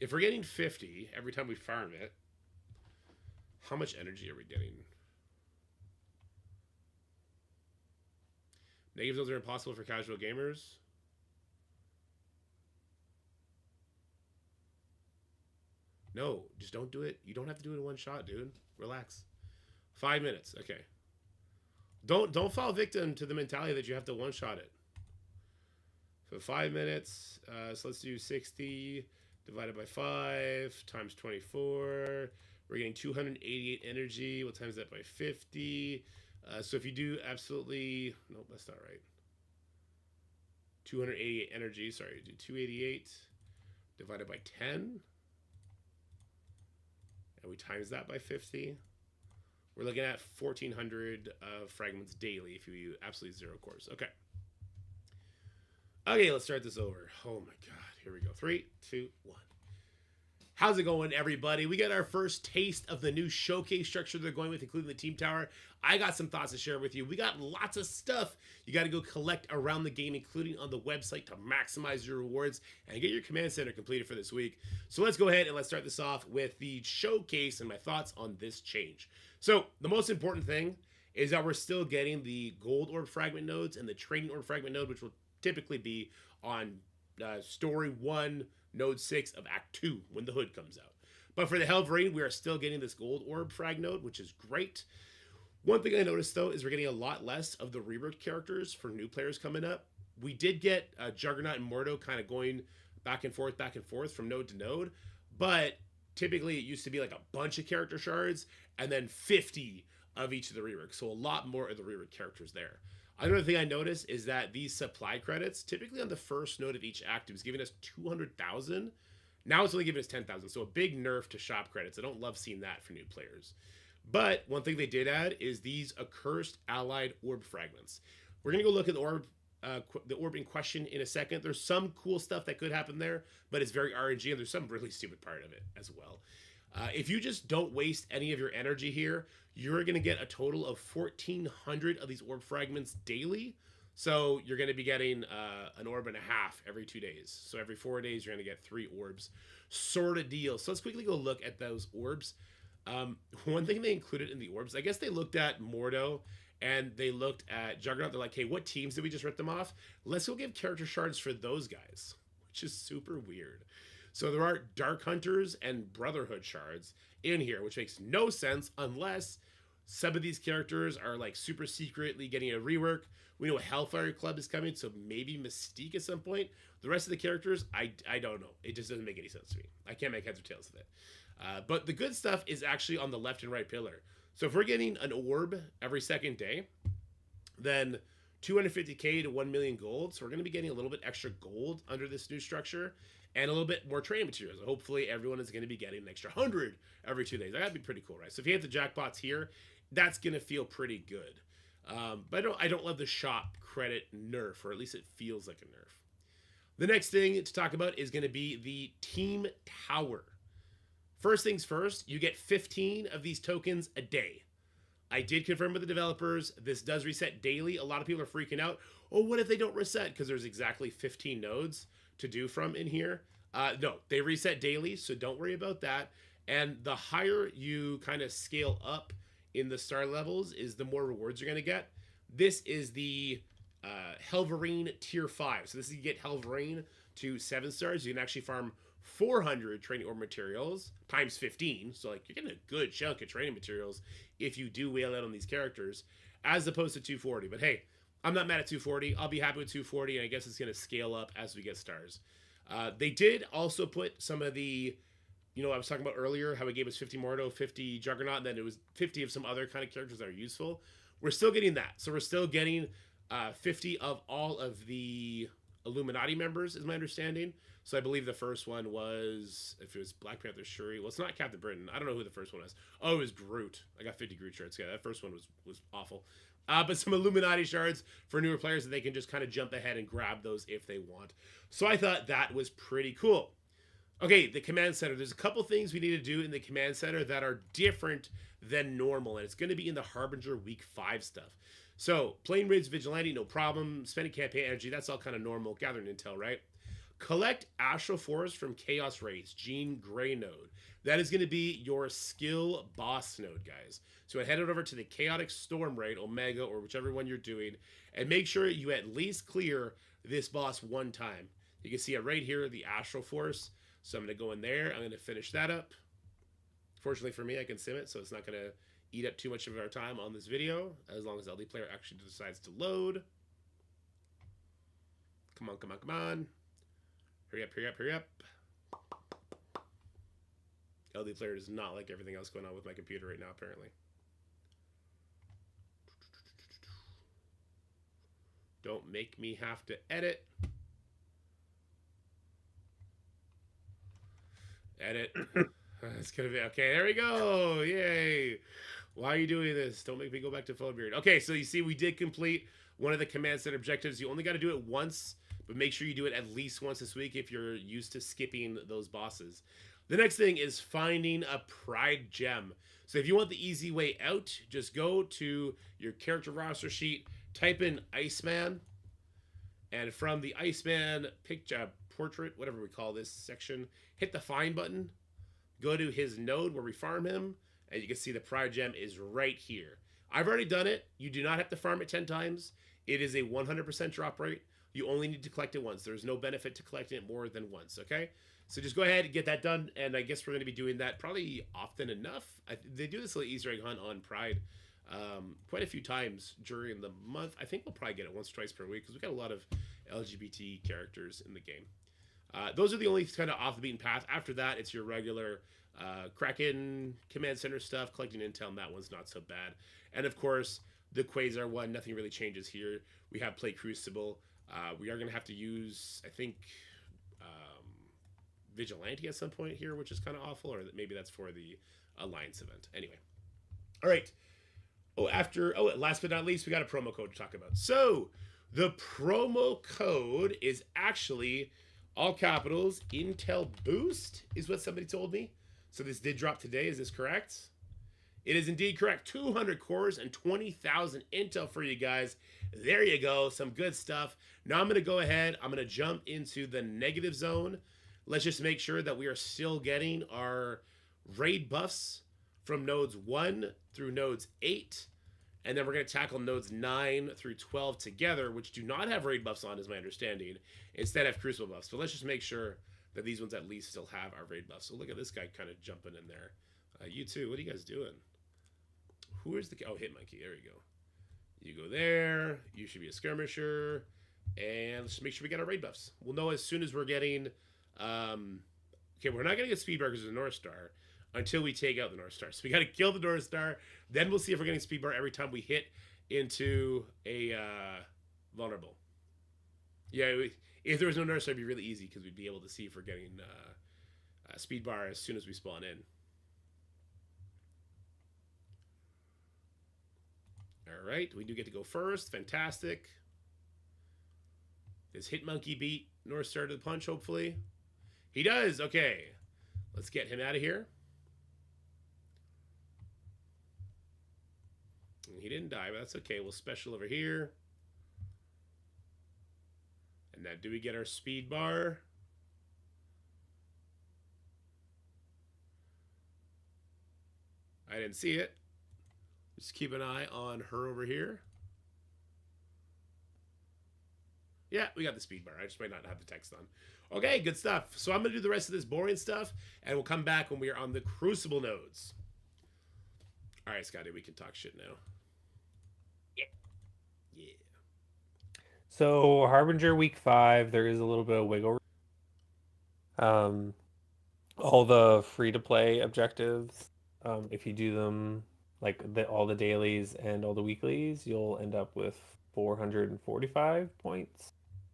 Speaker 1: If we're getting 50 every time we farm it, how much energy are we getting? Negative zones are impossible for casual gamers. No, just don't do it. You don't have to do it in one shot, dude. Relax. 5 minutes. Okay. Don't fall victim to the mentality that you have to one shot it. So 5 minutes. So let's do 60 divided by 5 times 24. We're getting 288 energy. We'll times that by 50. So if you do absolutely... Nope, that's not right. 288 energy. Sorry, do 288 divided by 10. And we times that by 50. We're looking at 1,400 fragments daily if you use absolutely zero cores. Okay. Okay, let's start this over. Oh my god. Here we go. 3, 2, 1. How's it going, everybody? We got our first taste of the new showcase structure they're going with, including the Team Tower. I got some thoughts to share with you. We got lots of stuff you got to go collect around the game, including on the website to maximize your rewards and get your command center completed for this week. So let's go ahead and let's start this off with the showcase and my thoughts on this change. So the most important thing is that we're still getting the gold orb fragment nodes and the training orb fragment node, which will typically be on story 1, node 6 of Act 2 when the hood comes out. But for the Wolverine, we are still getting this gold orb frag node, which is great. One thing I noticed, though, is we're getting a lot less of the reworked characters for new players coming up. We did get Juggernaut and Mordo kind of going back and forth from node to node, but typically it used to be like a bunch of character shards and then 50 of each of the reworks, so a lot more of the reworked characters there. Another thing I noticed is that these supply credits, typically on the first node of each act, it was giving us 200,000. Now it's only giving us 10,000, so a big nerf to shop credits. I don't love seeing that for new players. But one thing they did add is these accursed allied orb fragments. We're going to go look at the orb in question in a second. There's some cool stuff that could happen there, but it's very RNG, and there's some really stupid part of it as well. If you just don't waste any of your energy here, you're going to get a total of 1,400 of these orb fragments daily. So you're going to be getting an orb and a half every 2 days. So every 4 days, you're going to get 3 orbs. Sort of deal. So let's quickly go look at those orbs. One thing they included in the orbs, I guess they looked at Mordo and they looked at Juggernaut. They're like, hey, what teams did we just rip them off? Let's go give character shards for those guys, which is super weird. So there are Dark Hunters and Brotherhood shards in here, which makes no sense unless some of these characters are like super secretly getting a rework. We know Hellfire Club is coming, so maybe Mystique at some point. The rest of the characters, I don't know. It just doesn't make any sense to me. I can't make heads or tails of it. But the good stuff is actually on the left and right pillar. So if we're getting an orb every second day, then 250k to 1 million gold. So we're going to be getting a little bit extra gold under this new structure and a little bit more training materials. Hopefully everyone is going to be getting an extra 100 every 2 days. That'd be pretty cool, right? So if you hit the jackpots here, that's going to feel pretty good. But I don't love the shop credit nerf, or at least it feels like a nerf. The next thing to talk about is going to be the Team Tower. First things first, you get 15 of these tokens a day. I did confirm with the developers, this does reset daily. A lot of people are freaking out. Oh, what if they don't reset? Because there's exactly 15 nodes to do from in here. No, they reset daily, so don't worry about that. And the higher you kind of scale up in the star levels is the more rewards you're going to get. This is the Wolverine tier 5. So this is you get Wolverine to 7 stars. You can actually farm 400 training orb materials times 15. So like you're getting a good chunk of training materials if you do whale out on these characters, as opposed to 240. But hey, I'm not mad at 240. I'll be happy with 240, and I guess it's going to scale up as we get stars. They did also put some of the, I was talking about earlier how it gave us 50 Mordo, 50 Juggernaut, and then it was 50 of some other kind of characters that are useful. We're still getting that. So we're still getting 50 of all of the Illuminati members, is my understanding. So I believe the first one was, if it was Black Panther Shuri, well, it's not Captain Britain. I don't know who the first one was. Oh, it was Groot. I got 50 Groot shirts. Yeah, that first one was awful. But some Illuminati shards for newer players that they can just kind of jump ahead and grab those if they want. So I thought that was pretty cool. Okay, the command center. There's a couple things we need to do in the command center that are different than normal, and it's going to be in the Harbinger Week 5 stuff. So, plane raids, vigilante, no problem. Spending campaign energy, that's all kind of normal. Gathering intel, right? Collect Astral Force from Chaos Raids, Jean Grey node. That is going to be your skill boss node, guys. So head it over to the Chaotic Storm Raid, Omega, or whichever one you're doing, and make sure you at least clear this boss one time. You can see it right here, the Astral Force. So I'm going to go in there. I'm going to finish that up. Fortunately for me, I can sim it, so it's not going to eat up too much of our time on this video, as long as LD player actually decides to load. Come on, come on, come on. Hurry up, hurry up, hurry up. LD player does not like everything else going on with my computer right now, apparently. Don't make me have to edit. Edit. It's gonna be okay. There we go. Yay. Why are you doing this? Don't make me go back to Philbeard. Okay, so you see we did complete one of the command center objectives. You only got to do it once, but make sure you do it at least once this week if you're used to skipping those bosses. The next thing is finding a Pride Gem. So if you want the easy way out, just go to your character roster sheet, type in Iceman, and from the Iceman picture, portrait, whatever we call this section, hit the find button, go to his node where we farm him, and you can see the Pride Gem is right here. I've already done it. You do not have to farm it 10 times. It is a 100% drop rate. You only need to collect it once. There's no benefit to collecting it more than once, okay? So just go ahead and get that done, and I guess we're going to be doing that probably often enough. They do this little Easter egg hunt on Pride quite a few times during the month. I think we'll probably get it once or twice per week because we've got a lot of LGBT characters in the game. Those are the only kind of off the beaten path. After that, it's your regular Kraken command center stuff, collecting intel, and that one's not so bad. And of course, the Quasar one, nothing really changes here. We have play Crucible. We are going to have to use, I think, Vigilante at some point here, which is kind of awful, or maybe that's for the Alliance event. Anyway. All right. Last but not least, we got a promo code to talk about. So, the promo code is actually all capitals, Intel Boost, is what somebody told me. So this did drop today. Is this correct? It is indeed correct. 200 cores and 20,000 Intel for you guys. There you go. Some good stuff. Now I'm going to go ahead. I'm going to jump into the negative zone. Let's just make sure that we are still getting our raid buffs from nodes 1 through nodes 8. And then we're going to tackle nodes 9 through 12 together, which do not have raid buffs on, is my understanding. Instead have Crucible buffs. But let's just make sure that these ones at least still have our raid buffs. So look at this guy kind of jumping in there. You too. What are you guys doing? Who is the... Oh, Hit Monkey. There you go. You go there. You should be a skirmisher. And let's just make sure we get our raid buffs. We'll know as soon as we're getting... okay, we're not going to get Speed Bar because of the North Star until we take out the North Star. So we got to kill the North Star. Then we'll see if we're getting Speed Bar every time we hit into a vulnerable. Yeah, if there was no North Star, it'd be really easy because we'd be able to see if we're getting Speed Bar as soon as we spawn in. All right, we do get to go first. Fantastic. Does Hit Monkey beat North Star to the punch, hopefully? He does. Okay. Let's get him out of here. He didn't die, but that's okay. We'll special over here. And now, do we get our Speed Bar? I didn't see it. Just keep an eye on her over here. Yeah, we got the speed bar. I just might not have the text on. Okay, good stuff. So I'm going to do the rest of this boring stuff, and we'll come back when we are on the Crucible nodes. All right, Scotty, we can talk shit now. Yeah.
Speaker 2: So Harbinger week 5, there is a little bit of wiggle room. All the free to play objectives, if you do them like all the dailies and all the weeklies, you'll end up with 445 points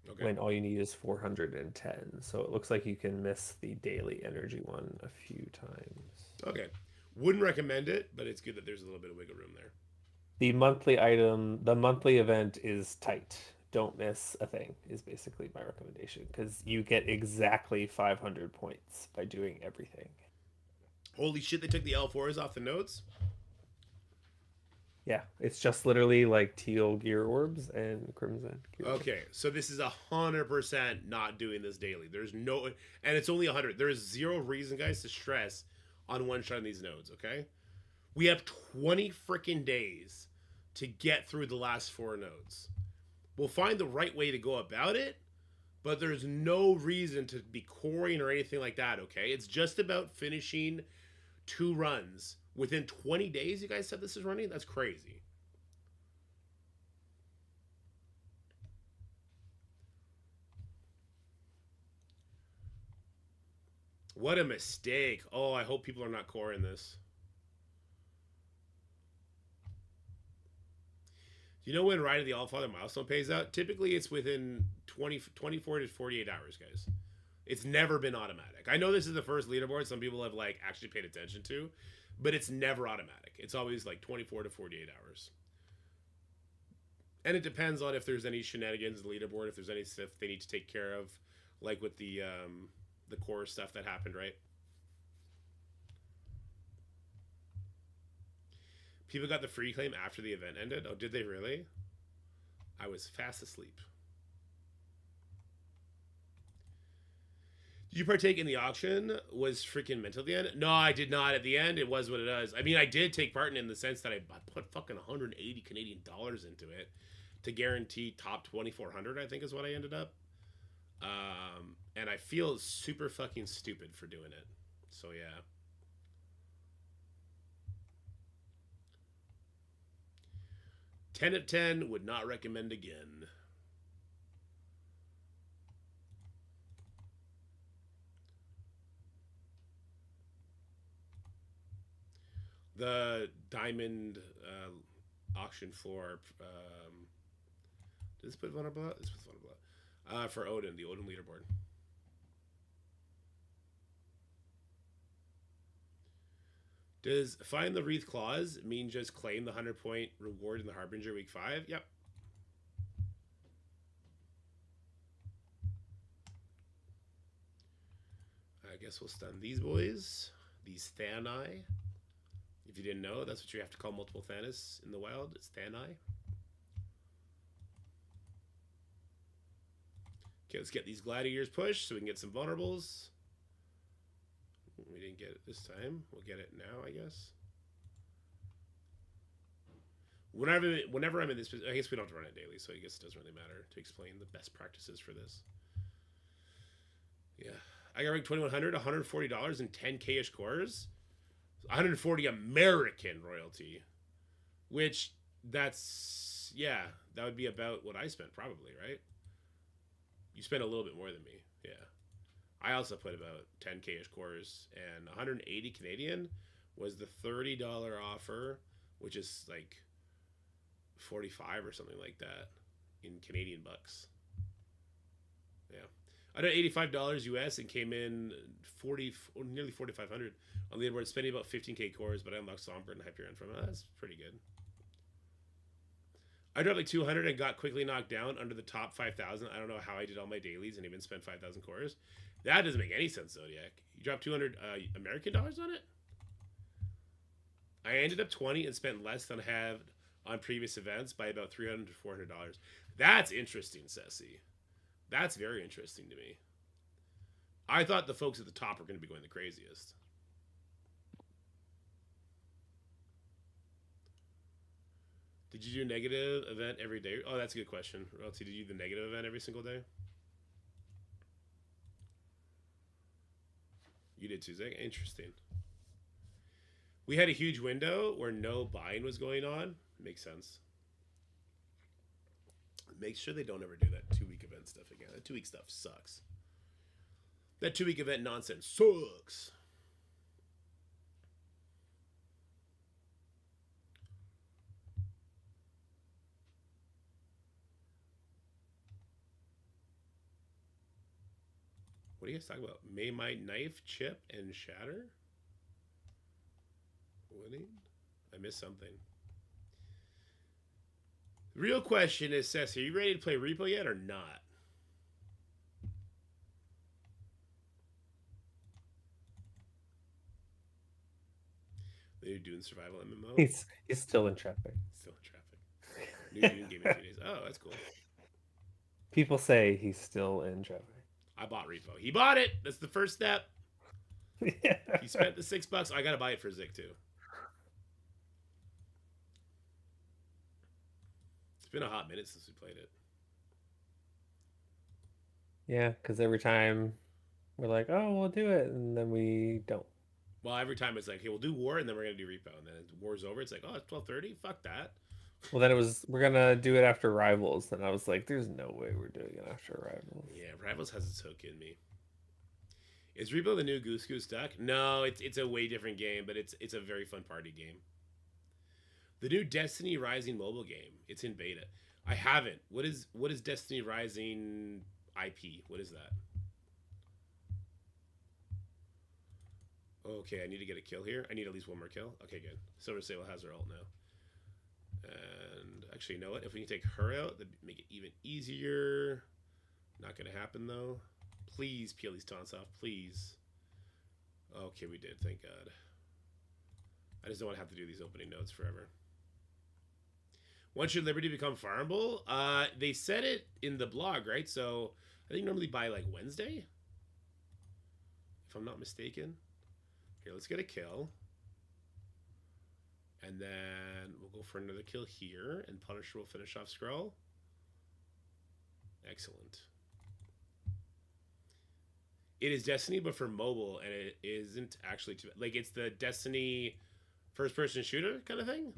Speaker 1: Okay.
Speaker 2: when all you need is 410. So it looks like you can miss the daily energy one a few times.
Speaker 1: Okay. Wouldn't recommend it, but it's good that there's a little bit of wiggle room there.
Speaker 2: The monthly event is tight. Don't miss a thing is basically my recommendation because you get exactly 500 points by doing everything.
Speaker 1: Holy shit, they took the L4s off the nodes?
Speaker 2: Yeah, it's just literally like teal gear orbs and crimson gear orbs.
Speaker 1: Okay, so this is 100% not doing this daily. There's no, and it's only 100. There is zero reason, guys, to stress on one shot on these nodes. Okay, we have 20 freaking days to get through the last 4 nodes. We'll find the right way to go about it, but there's no reason to be coring or anything like that. Okay, it's just about finishing 2 runs within 20 days. You guys said this is running. That's crazy. What a mistake. Oh, I hope people are not coring this. Do you know when Ride of the Allfather milestone pays out? Typically, it's within 24 to 48 hours, guys. It's never been automatic. I know this is the first leaderboard some people have like actually paid attention to, but it's never automatic. It's always like 24 to 48 hours. And it depends on if there's any shenanigans in the leaderboard, if there's any stuff they need to take care of, like with the core stuff that happened, right? People got the free claim after the event ended. Oh, did they really? I was fast asleep. Did you partake in the auction? Was freaking mental at the end? No, I did not. At the end, it was what it is. I mean, I did take part in the sense that I put fucking 180 Canadian dollars into it to guarantee top 2,400. I think is what I ended up. And I feel super fucking stupid for doing it. So yeah. Ten of 10 would not recommend again. The diamond auction floor. Does this put vulnerable out? This puts vulnerable out. For Odin, the Odin leaderboard. Does find the Wreath clause mean just claim the 100-point reward in the Harbinger week 5? Yep. I guess we'll stun these boys. These Thani. If you didn't know, that's what you have to call multiple Thanos in the wild. It's Thani. Okay, let's get these gladiators pushed so we can get some vulnerables. We didn't get it this time. We'll get it now, I guess. Whenever I'm in this, I guess we don't have to run it daily, so I guess it doesn't really matter to explain the best practices for this. Yeah, I got ranked 2100, $140 and 10k-ish cores, 140 American royalty, which that's that would be about what I spent probably, right? You spent a little bit more than me, yeah. I also put about 10k-ish cores, and 180 Canadian was the $30 offer, which is like 45 or something like that in Canadian bucks. Yeah, I did $85 US and came in 40 or nearly 4,500 on the leaderboard, spending about 15k cores, but I unlocked Sombra and Hyperion from it. That's pretty good. I dropped like 200 and got quickly knocked down under the top 5,000. I don't know how I did all my dailies and even spent 5,000 cores. That doesn't make any sense, Zodiac. You dropped 200 American dollars on it? I ended up 20 and spent less than I have on previous events by about $300 to $400. That's interesting, Ceci. That's very interesting to me. I thought the folks at the top were going to be going the craziest. Did you do negative event every day? Oh, that's a good question. Let's see. Did you do the negative event every single day? You did Tuesday. Interesting. We had a huge window where no buying was going on. Makes sense. Make sure they don't ever do that 2 week event stuff again. That 2 week stuff sucks. That 2 week event nonsense sucks. What are you guys talking about? May my knife chip and shatter? Winning? I missed something. The real question is, Seth, are you ready to play Repo yet or not? They're doing survival MMO.
Speaker 2: He's still in traffic.
Speaker 1: Still in traffic. New Dune game in 2 days. Oh, that's cool.
Speaker 2: People say he's still in traffic.
Speaker 1: I bought Repo. He bought it. That's the first step.
Speaker 2: Yeah.
Speaker 1: He spent the $6. I gotta buy it for Zik too. It's been a hot minute since we played it.
Speaker 2: Yeah, because every time we're like, oh, we'll do it, and then we don't.
Speaker 1: Well, every time it's like, hey, we'll do War, and then we're gonna do Repo, and then War's over. It's like, oh, it's 12:30. Fuck that.
Speaker 2: Well, then it was we're gonna do it after Rivals, and I was like, there's no way we're doing it after Rivals.
Speaker 1: Yeah, Rivals has its hook in me. Is Repo the new Goose Goose Duck? No, it's a way different game, but it's a very fun party game. The new Destiny Rising mobile game. It's in beta. I haven't. What is Destiny Rising IP? What is that? Okay, I need to get a kill here. I need at least one more kill. Okay, good. Silver Sable has her ult now. And actually, you know what? If we can take her out, that'd make it even easier. Not gonna happen though. Please peel these taunts off, please. Okay, we did. Thank God. I just don't want to have to do these opening notes forever. When should Liberty become farmable? They said it in the blog, right? So I think normally by like Wednesday, if I'm not mistaken. Here, let's get a kill. And then we'll go for another kill here, and Punisher will finish off Skrull. Excellent. It is Destiny, but for mobile, and it isn't actually too like it's the Destiny first-person shooter kind of thing.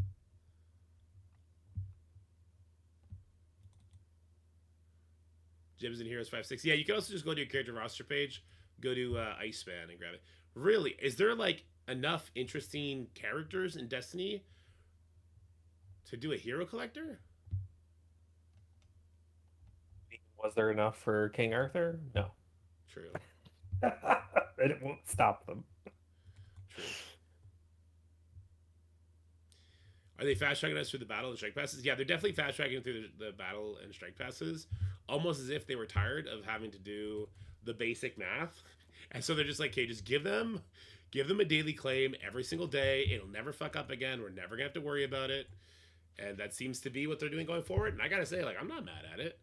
Speaker 1: Jibs and Heroes 5-6. Yeah, you can also just go to your character roster page, go to Iceman, and grab it. Really, is there like enough interesting characters in Destiny to do a hero collector?
Speaker 2: Was there enough for King Arthur? No.
Speaker 1: True.
Speaker 2: And it won't stop them.
Speaker 1: True. Are they fast tracking us through the battle and strike passes? Yeah, they're definitely fast tracking through the battle and strike passes, almost as if they were tired of having to do the basic math, and so they're just like, "Okay, just give them a daily claim every single day. It'll never fuck up again. We're never gonna have to worry about it." And that seems to be what they're doing going forward. And I gotta say, like, I'm not mad at it,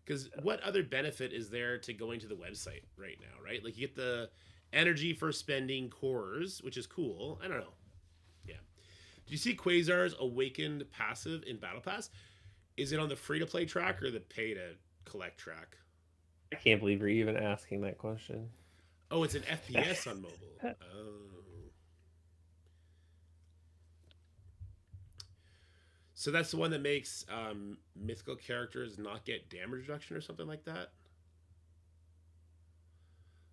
Speaker 1: because what other benefit is there to going to the website right now, right? Like, you get the energy for spending cores, which is cool. I don't know. Yeah. Do you see Quasar's Awakened passive in Battle Pass? Is it on the free-to-play track or the pay-to-collect track?
Speaker 2: I can't believe you're even asking that question.
Speaker 1: Oh, it's an FPS on mobile. Oh. So that's the one that makes mythical characters not get damage reduction or something like that?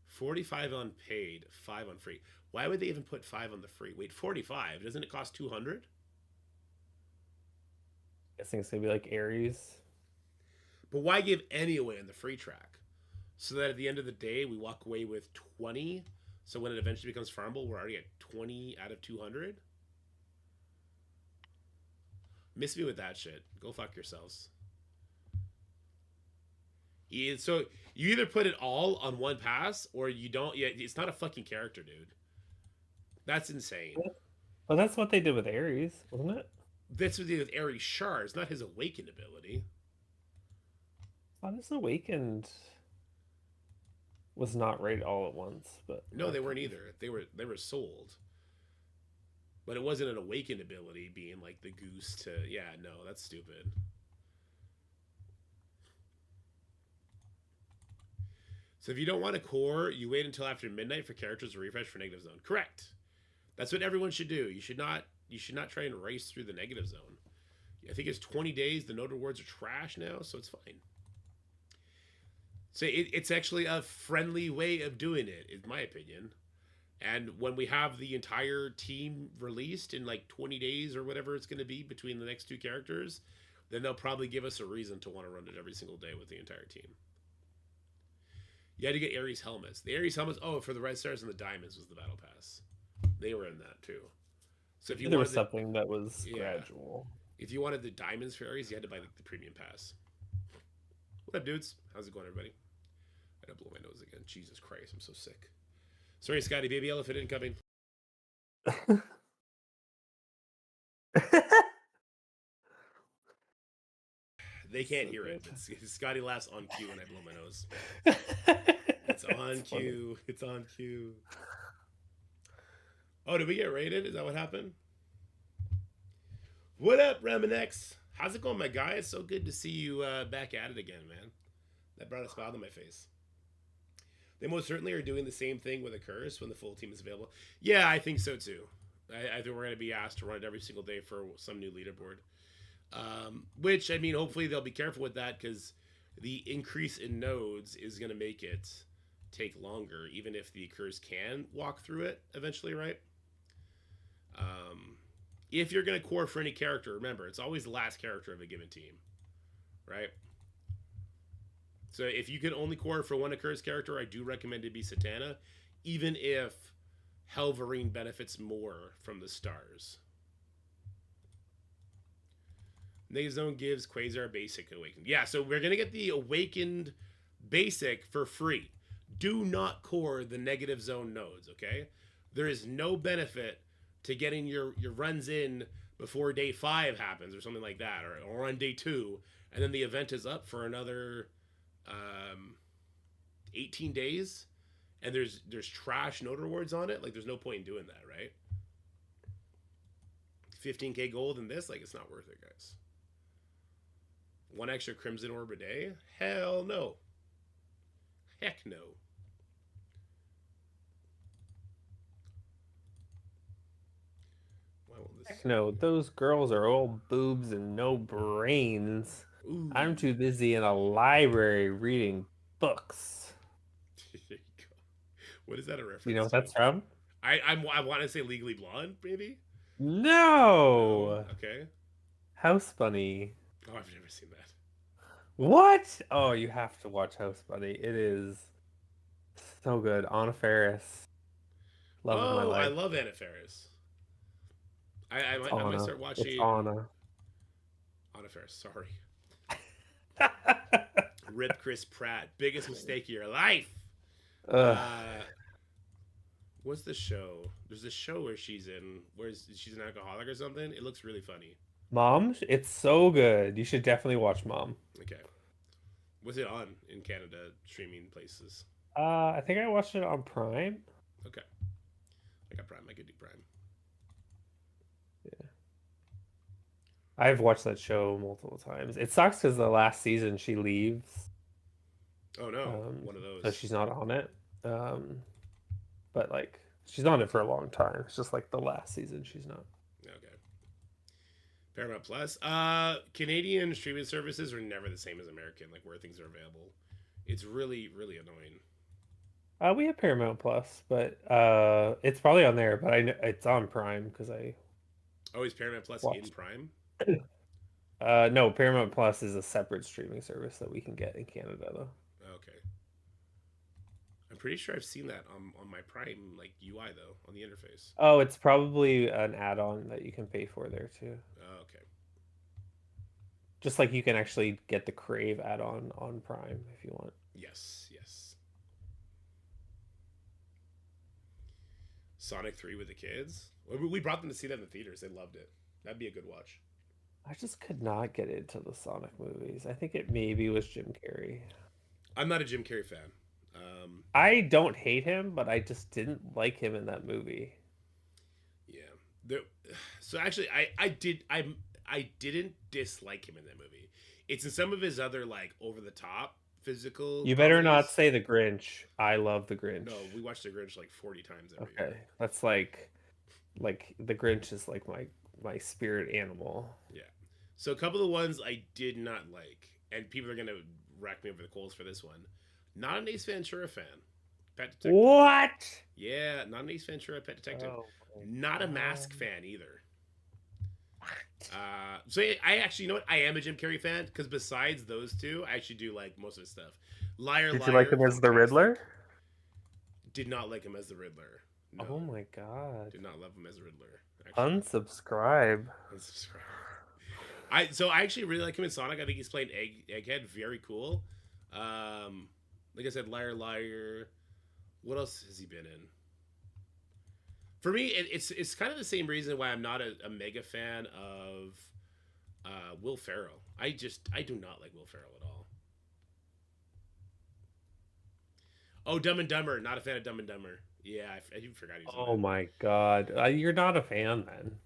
Speaker 1: 45 on paid, 5 on free. Why would they even put 5 on the free? Wait, 45? Doesn't it cost 200?
Speaker 2: I think it's gonna be like Ares.
Speaker 1: But why give any away on the free track? So that at the end of the day, we walk away with 20. So when it eventually becomes farmable, we're already at 20 out of 200. Miss me with that shit. Go fuck yourselves. So you either put it all on one pass or you don't. Yeah, it's not a fucking character, dude. That's insane.
Speaker 2: Well, that's what they did with Ares, wasn't it?
Speaker 1: That's what they did with Ares Shards, not his awakened ability.
Speaker 2: Oh, this Awakened was not right all at once, but
Speaker 1: no, they weren't either. They were sold. But it wasn't an awakened ability being like the goose to. Yeah, no, that's stupid. So if you don't want a core, you wait until after midnight for characters to refresh for negative zone. Correct. That's what everyone should do. You should not. You should not try and race through the negative zone. I think it's 20 days. The node rewards are trash now, so it's fine. So it's actually a friendly way of doing it, in my opinion. And when we have the entire team released in like 20 days or whatever it's going to be between the next two characters, then they'll probably give us a reason to want to run it every single day with the entire team. You had to get Ares helmets. The Ares helmets, oh, for the Red Stars and the Diamonds was the Battle Pass. They were in that too. So if you
Speaker 2: There
Speaker 1: wanted
Speaker 2: was something that was gradual.
Speaker 1: if you wanted the Diamonds for Ares, you had to buy the Premium Pass. What up, dudes? How's it going, everybody? I don't blow my nose again. Jesus Christ, I'm so sick. Sorry, Scotty, baby elephant incoming. They can't hear it. Scotty laughs on cue when I blow my nose. It's on cue. It's on cue. Oh, did we get raided? Is that what happened? What up, Reminex? How's it going, my guy? It's so good to see you back at it again, man. That brought a smile to my face. They most certainly are doing the same thing with a curse when the full team is available. Yeah, I think so too. I think we're going to be asked to run it every single day for some new leaderboard. Which, I mean, hopefully they'll be careful with that because the increase in nodes is going to make it take longer, even if the curse can walk through it eventually, right? If you're going to core for any character, remember, it's always the last character of a given team, right? So if you can only core for one accursed character, I do recommend it be Satana, even if Wolverine benefits more from the stars. Negative Zone gives Quasar Basic Awakened. Yeah, so we're going to get the Awakened Basic for free. Do not core the Negative Zone nodes, okay? There is no benefit to getting your runs in before day 5 happens or something like that, or on day 2, and then the event is up for another 18 days, and there's trash node rewards on it. Like, there's no point in doing that, right? 15k gold in this, like, it's not worth it, guys. One extra Crimson Orb a day? Hell no. Heck no.
Speaker 2: Heck no, those girls are all boobs and no brains. Ooh. I'm too busy in a library reading books.
Speaker 1: There you go. What is that a reference
Speaker 2: You know what that's from?
Speaker 1: I want to say Legally Blonde, maybe?
Speaker 2: No.
Speaker 1: Okay.
Speaker 2: House Bunny.
Speaker 1: Oh, I've never seen that.
Speaker 2: What? Oh, you have to watch House Bunny. It is so good. Anna Faris.
Speaker 1: Love of my life. I love Anna Faris. I might start watching.
Speaker 2: It's Anna.
Speaker 1: Anna Faris, sorry. Rip Chris Pratt. Biggest mistake of your life. What's the show? There's a show where she's she's an alcoholic or something. It looks really funny.
Speaker 2: Mom? It's so good. You should definitely watch Mom.
Speaker 1: Okay. What's it on in Canada streaming places?
Speaker 2: I think I watched it on Prime.
Speaker 1: Okay. I got Prime. I could do Prime.
Speaker 2: Yeah. I've watched that show multiple times. It sucks because the last season she leaves.
Speaker 1: Oh no, one of those.
Speaker 2: So she's not on it. But like she's on it for a long time. It's just like the last season she's not.
Speaker 1: Okay. Paramount Plus. Canadian streaming services are never the same as American, like where things are available. It's really, really annoying.
Speaker 2: We have Paramount Plus, but it's probably on there, but I know it's on Prime because I.
Speaker 1: Oh, is Paramount Plus in Prime?
Speaker 2: No, Paramount Plus is a separate streaming service that we can get in Canada, though.
Speaker 1: Okay. I'm pretty sure I've seen that on my Prime like UI though on the interface.
Speaker 2: Oh, it's probably an add-on that you can pay for there too.
Speaker 1: Oh, okay.
Speaker 2: Just like you can actually get the Crave add-on on Prime if you want.
Speaker 1: Yes. Sonic 3 with the kids. We brought them to see that in the theaters. They loved it. That'd be a good watch.
Speaker 2: I just could not get into the Sonic movies. I think it maybe was Jim Carrey.
Speaker 1: I'm not a Jim Carrey fan.
Speaker 2: I don't hate him, but I just didn't like him in that movie.
Speaker 1: Yeah. there, so actually, I didn't dislike him in that movie. It's in some of his other like over the top physical
Speaker 2: You better not
Speaker 1: comedies.
Speaker 2: say The Grinch. I love The Grinch.
Speaker 1: No, we watched The Grinch like 40 times every
Speaker 2: Okay,
Speaker 1: year.
Speaker 2: that's like The Grinch is like my spirit animal.
Speaker 1: Yeah. So a couple of the ones I did not like, and people are gonna rack me over the coals for this one. Not an Ace Ventura fan. Pet Detective.
Speaker 2: What?
Speaker 1: Yeah, not an Ace Ventura, Pet Detective.
Speaker 2: Oh my
Speaker 1: Not a Mask
Speaker 2: god.
Speaker 1: fan either. So I actually, you know what? I am a Jim Carrey fan because besides those two, I actually do like most of his stuff. Liar,
Speaker 2: Did you like
Speaker 1: Liar,
Speaker 2: him as the Riddler?
Speaker 1: fantastic. Did not like him as the Riddler. No,
Speaker 2: Oh my god.
Speaker 1: did not love him as the Riddler. Actually,
Speaker 2: Unsubscribe.
Speaker 1: unsubscribe. I actually really like him in Sonic. I think he's playing Egghead, very cool. Like I said, Liar, Liar. What else has he been in? For me, it's kind of the same reason why I'm not a mega fan of Will Ferrell. I do not like Will Ferrell at all. Oh, Dumb and Dumber. Not a fan of Dumb and Dumber. Yeah, I even forgot he was in
Speaker 2: Oh
Speaker 1: that.
Speaker 2: my god. You're not a fan then.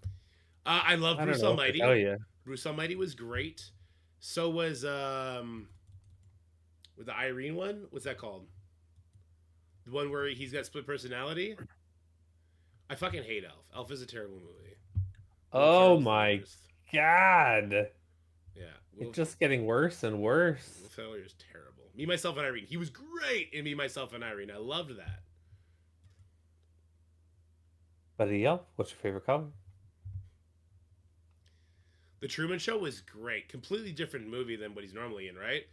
Speaker 1: I love
Speaker 2: I don't
Speaker 1: Bruce
Speaker 2: know what to tell
Speaker 1: Almighty.
Speaker 2: you.
Speaker 1: Bruce Almighty was great. So was with the Irene one. What's that called? The one where he's got split personality. I fucking hate Elf. Elf is a terrible movie. Will
Speaker 2: Oh
Speaker 1: Ferrell's the
Speaker 2: my
Speaker 1: worst.
Speaker 2: god.
Speaker 1: Yeah,
Speaker 2: It's just getting worse and worse.
Speaker 1: Will Ferrell is terrible. Me, Myself, and Irene. He was great in Me, Myself, and Irene. I loved that.
Speaker 2: Buddy Yelp, what's your favorite color?
Speaker 1: The Truman Show was great. Completely different movie than what he's normally in, right?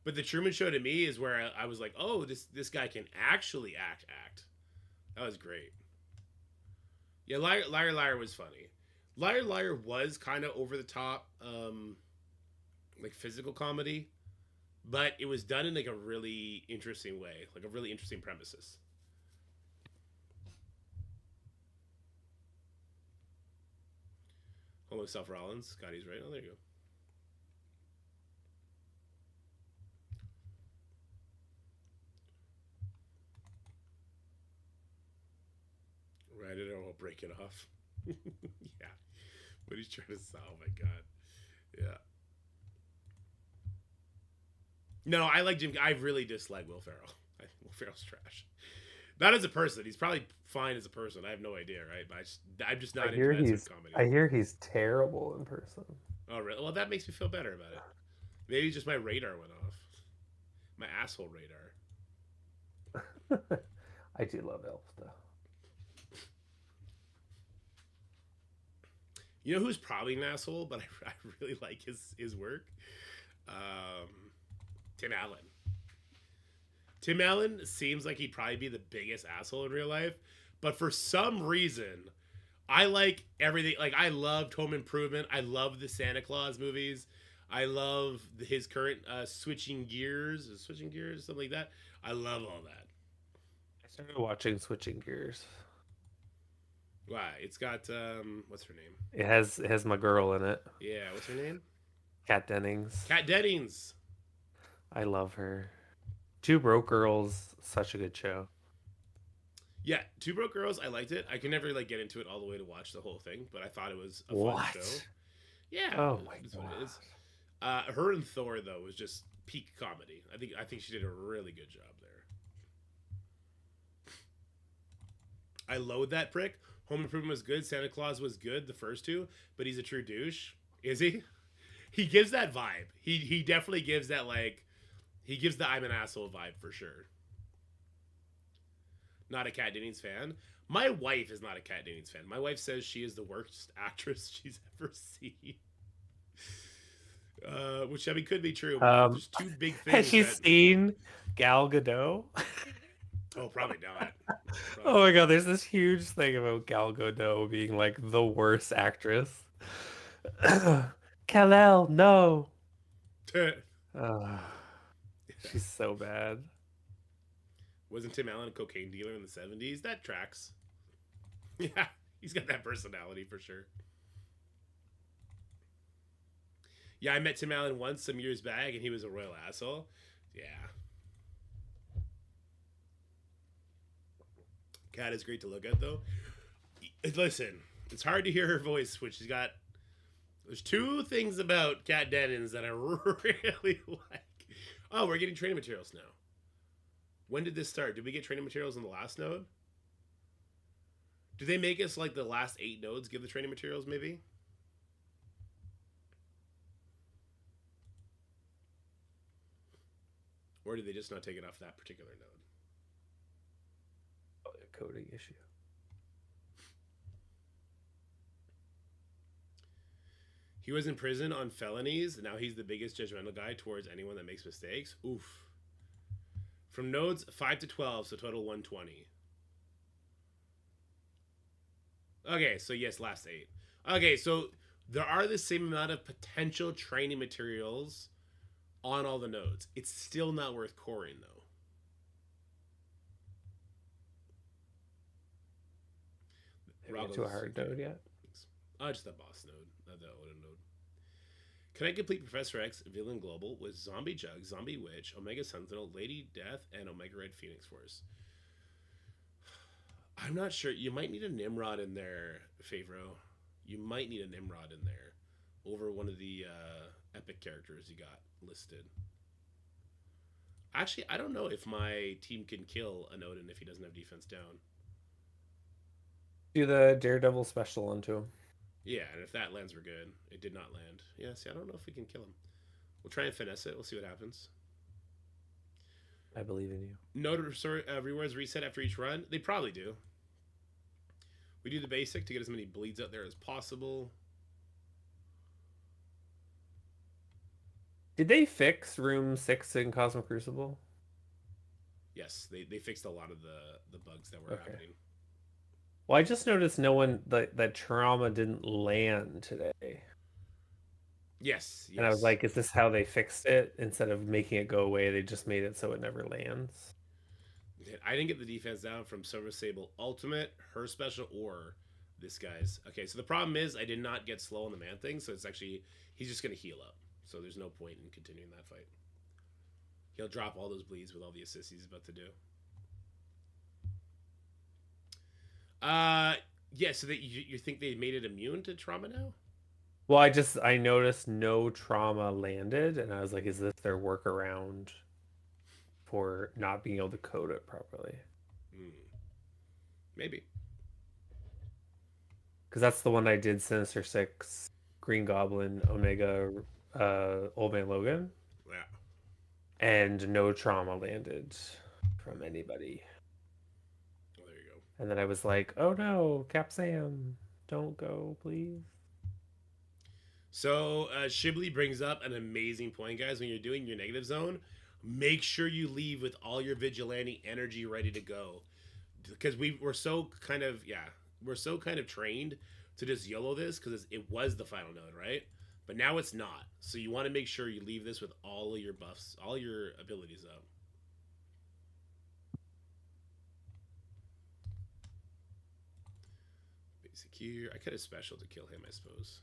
Speaker 1: But the Truman Show to me is where I was like, oh, this guy can actually act. That was great. Yeah, Liar Liar was funny. Liar Liar was kind of over the top, like physical comedy, but it was done in like a really interesting way, like a really interesting premises. Home of Seth Rollins, Scotty's right. Oh, there you go. Write it or I'll break it off. Yeah, but he's trying to sell. Oh my god. Yeah. No, I like Jim. I really dislike Will Ferrell. Will Ferrell's trash. Not as a person. He's probably fine as a person. I have no idea, right? But I'm just not into that sort of comedy.
Speaker 2: I hear he's terrible in person.
Speaker 1: Oh, really? Well, that makes me feel better about it. Maybe just my radar went off. My asshole radar.
Speaker 2: I do love Elf though.
Speaker 1: You know who's probably an asshole, but I really like his work? Um, Tim Allen. Tim Allen seems like he'd probably be the biggest asshole in real life, but for some reason, I like everything. Like I loved Home Improvement. I love the Santa Claus movies. I love his current Switching Gears, something like that. I love all that.
Speaker 2: I started watching Switching Gears.
Speaker 1: Why? It's got what's her name?
Speaker 2: It has my girl in it.
Speaker 1: Yeah, what's her name?
Speaker 2: Kat Dennings.
Speaker 1: Kat Dennings.
Speaker 2: I love her. Two Broke Girls, such a good show.
Speaker 1: Yeah, Two Broke Girls. I liked it. I can never like get into it all the way to watch the whole thing, but I thought it was a fun show. Yeah,
Speaker 2: Oh my
Speaker 1: that's what
Speaker 2: god.
Speaker 1: it is. Her and Thor though was just peak comedy. I think she did a really good job there. I loathe that prick. Home Improvement was good. Santa Claus was good. The first two, but he's a true douche. Is he? He gives that vibe. He definitely gives that like. He gives the I'm an asshole vibe for sure. Not a Kat Dennings fan. My wife is not a Kat Dennings fan. My wife says she is the worst actress she's ever seen. Which I mean could be true. But there's two big things.
Speaker 2: Has she seen Gal Gadot?
Speaker 1: Oh, probably not.
Speaker 2: Oh my god, there's this huge thing about Gal Gadot being like the worst actress. Kal-El, no. She's so bad.
Speaker 1: Wasn't Tim Allen a cocaine dealer in the 70s? That tracks. Yeah, he's got that personality for sure. Yeah, I met Tim Allen once some years back, and he was a royal asshole. Yeah. Cat is great to look at, though. Listen, It's hard to hear her voice when she's got. There's two things about Kat Dennings that I really like. Oh, we're getting training materials now. When did this start? Did we get training materials on the last node? Do they make us like the last 8 nodes give the training materials maybe? Or did they just not take it off that particular node?
Speaker 2: Probably a coding issue.
Speaker 1: He was in prison on felonies. Now he's the biggest judgmental guy towards anyone that makes mistakes. Oof. From nodes 5 to 12, so total 120. Okay, so yes, last 8. Okay, so there are the same amount of potential training materials on all the nodes. It's still not worth coring, though.
Speaker 2: Have you get to a hard node yet?
Speaker 1: Oh, just the boss node, not the Odin node. Can I complete Professor X, Villain Global with Zombie Jug, Zombie Witch, Omega Sentinel, Lady Death, and Omega Red Phoenix Force? I'm not sure. You might need a Nimrod in there, Favreau. You might need a Nimrod in there over one of the epic characters you got listed. Actually, I don't know if my team can kill an Odin if he doesn't have defense down.
Speaker 2: Do the Daredevil special onto him.
Speaker 1: Yeah, and if that lands, we're good. It did not land. Yeah, see, I don't know if we can kill him. We'll try and finesse it. We'll see what happens.
Speaker 2: I believe in you.
Speaker 1: Node rewards reset after each run. They probably do. We do the basic to get as many bleeds out there as possible.
Speaker 2: Did they fix Room 6 in Cosmic Crucible?
Speaker 1: Yes, they fixed a lot of the bugs that were happening.
Speaker 2: Well, I just noticed no one that trauma didn't land today.
Speaker 1: Yes.
Speaker 2: And I was like, is this how they fixed it? Instead of making it go away, they just made it so it never lands.
Speaker 1: I didn't get the defense down from Silver Sable Ultimate, her special, or this guy's. Okay, so the problem is I did not get slow on the man thing, so it's actually, he's just going to heal up. So there's no point in continuing that fight. He'll drop all those bleeds with all the assists he's about to do. Yeah, so that you think they made it immune to trauma now?
Speaker 2: Well, I noticed no trauma landed, and I was like, is this their workaround for not being able to code it properly?
Speaker 1: Maybe.
Speaker 2: Because that's the one I did, Sinister Six, Green Goblin, Omega, Old Man Logan.
Speaker 1: Yeah.
Speaker 2: And no trauma landed from anybody.
Speaker 1: Oh, there you go.
Speaker 2: And then I was like, oh no, Cap Sam, don't go, please.
Speaker 1: So Shibley brings up an amazing point, guys. When you're doing your negative zone, make sure you leave with all your vigilante energy ready to go, because we're so kind of trained to just YOLO this because it was the final node, right? But now it's not. So you want to make sure you leave this with all of your buffs, all your abilities up. Basic here. I could have special to kill him, I suppose.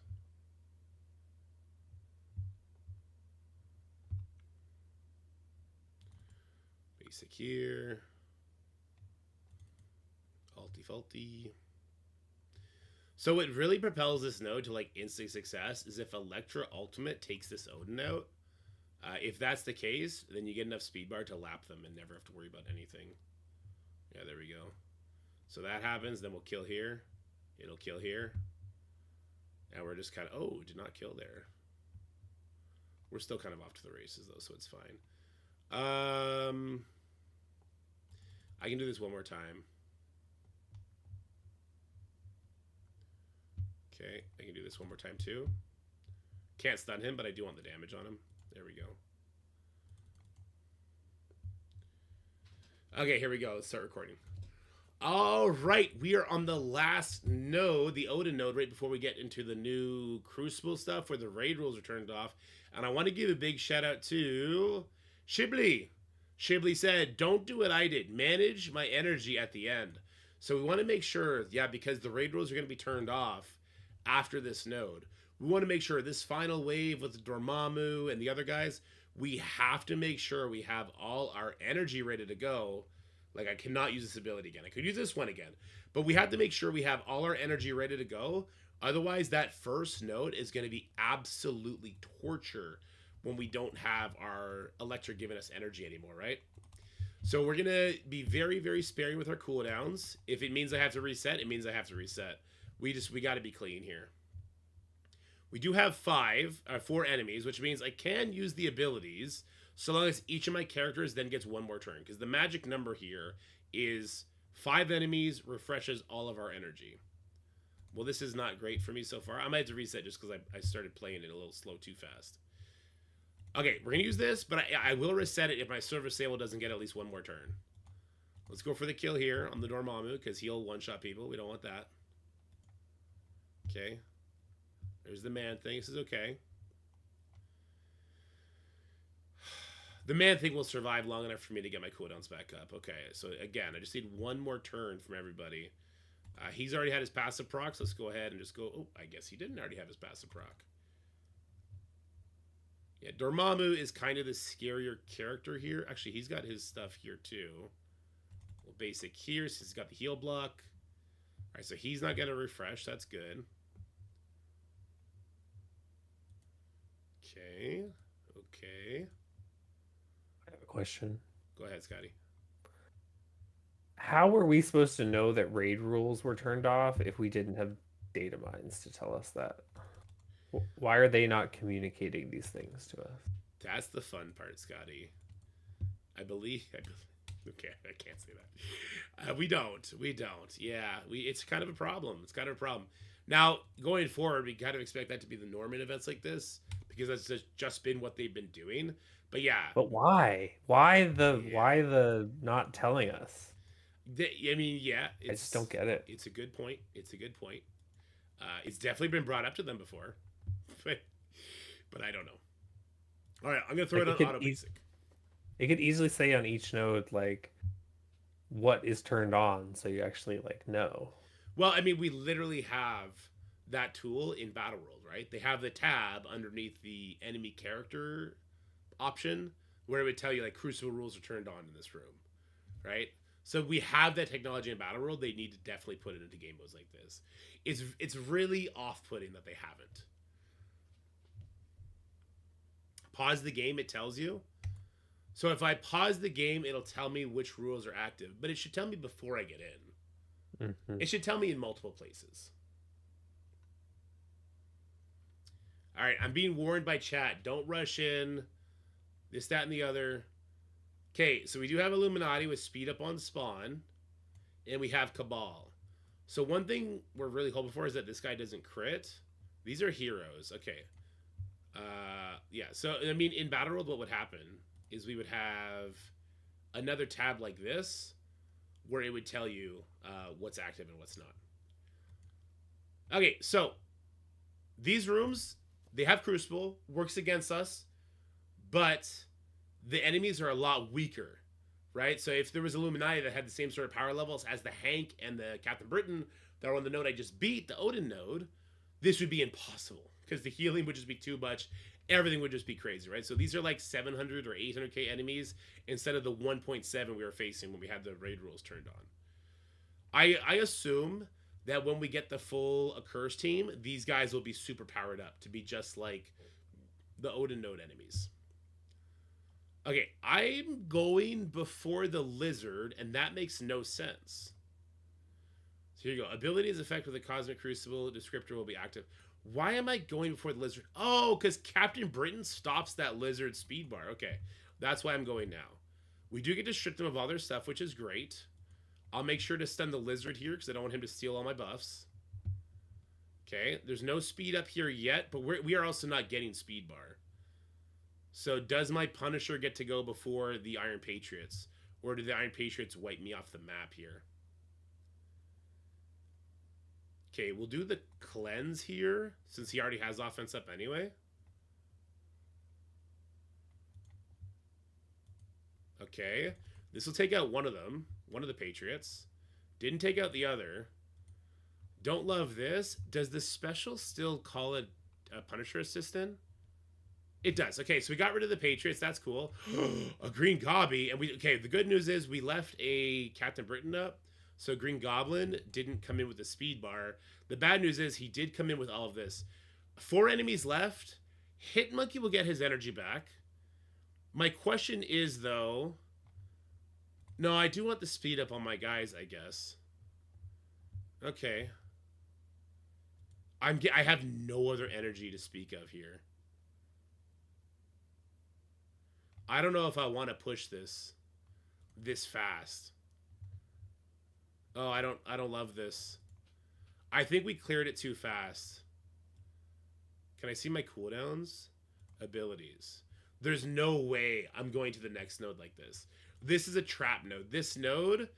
Speaker 1: Basic here. Alti faulty. So what really propels this node to like instant success is if Electra Ultimate takes this Odin out. If that's the case, then you get enough speed bar to lap them and never have to worry about anything. Yeah, there we go. So that happens, then we'll kill here. It'll kill here. And we're just kind of, oh, did not kill there. We're still kind of off to the races though, so it's fine. I can do this one more time. Okay, I can do this one more time too. Can't stun him, but I do want the damage on him. There we go. Okay, here we go. Let's start recording. All right, we are on the last node, the Odin node, right before we get into the new Crucible stuff where the raid rules are turned off. And I want to give a big shout out to Shibley. Shibley said, don't do what I did. Manage my energy at the end. So we want to make sure, yeah, because the raid rules are going to be turned off after this node. We want to make sure this final wave with Dormammu and the other guys, we have to make sure we have all our energy ready to go Like, I cannot use this ability again. I could use this one again. But we have to make sure we have all our energy ready to go. Otherwise, that first node is going to be absolutely torture when we don't have our electric giving us energy anymore, right? So we're going to be very, very sparing with our cooldowns. If it means I have to reset, it means I have to reset. We got to be clean here. We do have four enemies, which means I can use the abilities so long as each of my characters then gets one more turn. Because the magic number here is 5 enemies refreshes all of our energy. Well, this is not great for me so far. I might have to reset just because I started playing it a little slow too fast. Okay, we're going to use this, but I will reset it if my service sable doesn't get at least one more turn. Let's go for the kill here on the Dormammu because he'll one-shot people. We don't want that. Okay. There's the man thing. This is okay. The man thing will survive long enough for me to get my cooldowns back up. Okay, so again, I just need one more turn from everybody. He's already had his passive proc, so let's go ahead and just go... Oh, I guess he didn't already have his passive proc. Yeah, Dormammu is kind of the scarier character here. Actually, he's got his stuff here too. Well, basic here, so he's got the heal block. Alright, so he's not going to refresh. That's good. Okay. Okay.
Speaker 2: I have a question.
Speaker 1: Go ahead, Scotty.
Speaker 2: How were we supposed to know that raid rules were turned off if we didn't have data mines to tell us that? Why are they not communicating these things to us?
Speaker 1: That's the fun part, Scotty. I believe okay, I can't say that. We don't. Yeah, it's kind of a problem. It's kind of a problem. Now, going forward, we kind of expect that to be the norm in events like this because that's just been what they've been doing. But yeah.
Speaker 2: But why? Why the not telling us?
Speaker 1: I mean, yeah.
Speaker 2: I just don't get it.
Speaker 1: It's a good point. It's definitely been brought up to them before. But I don't know. All right, I'm going to throw it on auto basic.
Speaker 2: It could easily say on each node, like, what is turned on, so you actually, like, know.
Speaker 1: Well, I mean, we literally have that tool in Battle World, right? They have the tab underneath the enemy character option where it would tell you, like, Crucible rules are turned on in this room, right? So we have that technology in Battle World. They need to definitely put it into game modes like this. It's really off-putting that they haven't. Pause the game, it tells you. So if I pause the game, it'll tell me which rules are active. But it should tell me before I get in. Mm-hmm. It should tell me in multiple places. All right, I'm being warned by chat. Don't rush in. This, that, and the other. Okay, so we do have Illuminati with speed up on spawn. And we have Cabal. So one thing we're really hoping for is that this guy doesn't crit. These are heroes. Okay. Yeah, so, I mean, in Battle World, what would happen is we would have another tab like this where it would tell you what's active and what's not. Okay, so these rooms, they have Crucible, works against us, but the enemies are a lot weaker, right? So if there was Illuminati that had the same sort of power levels as the Hank and the Captain Britain that are on the node I just beat, the Odin node, this would be impossible because the healing would just be too much. Everything would just be crazy, right? So these are like 700 or 800k enemies instead of the 1.7 we were facing when we had the raid rules turned on. I assume that when we get the full Accursed team, these guys will be super powered up to be just like the Odin node enemies. Okay, I'm going before the Lizard, and that makes no sense. So here you go. Abilities effect with the Cosmic Crucible descriptor will be active. Why am I going before the Lizard? Oh, because Captain Britain stops that Lizard speed bar. Okay, that's why I'm going now. We do get to strip them of all their stuff, which is great. I'll make sure to stun the Lizard here because I don't want him to steal all my buffs. Okay, there's no speed up here yet, but we are also not getting speed bar. So does my Punisher get to go before the Iron Patriots? Or do the Iron Patriots wipe me off the map here? Okay, we'll do the cleanse here, since he already has offense up anyway. Okay, this will take out one of them, one of the Patriots. Didn't take out the other. Don't love this. Does the special still call it a Punisher assistant? It does. Okay, so we got rid of the Patriots. That's cool. A Green Gobby, and we okay. The good news is we left a Captain Britain up, so Green Goblin didn't come in with the speed bar. The bad news is he did come in with all of this. 4 enemies left. Hit Monkey will get his energy back. My question is though. No, I do want the speed up on my guys. I guess. Okay. I have no other energy to speak of here. I don't know if I want to push this fast. Oh, I don't love this. I think we cleared it too fast. Can I see my cooldowns? Abilities. There's no way I'm going to the next node like this. This is a trap node. This node,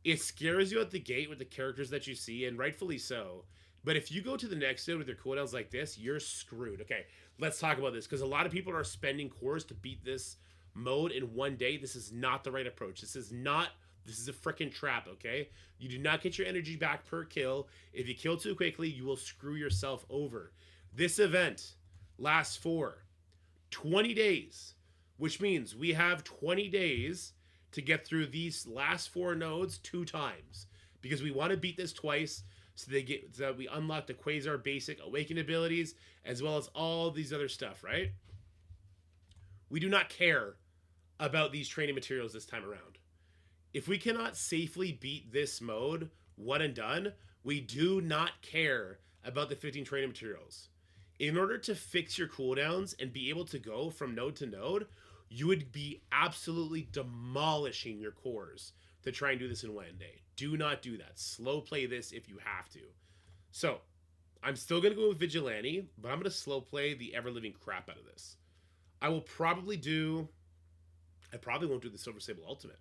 Speaker 1: it scares you at the gate with the characters that you see, and rightfully so. But if you go to the next node with your cooldowns like this, you're screwed. Okay, let's talk about this, because a lot of people are spending cores to beat this mode in one day. This is not the right approach. This is a freaking trap, okay? You do not get your energy back per kill. If you kill too quickly, you will screw yourself over. This event lasts for 20 days, which means we have 20 days to get through these last 4 nodes 2 times, because we want to beat this twice so that we unlock the Quasar basic awaken abilities as well as all these other stuff, right? We do not care about these training materials this time around. If we cannot safely beat this mode one and done, we do not care about the 15 training materials. In order to fix your cooldowns and be able to go from node to node, you would be absolutely demolishing your cores to try and do this in one day. Do not do that. Slow play this if you have to. So, I'm still going to go with Vigilante, but I'm going to slow play the ever-living crap out of this. I probably won't do the Silver Sable Ultimate.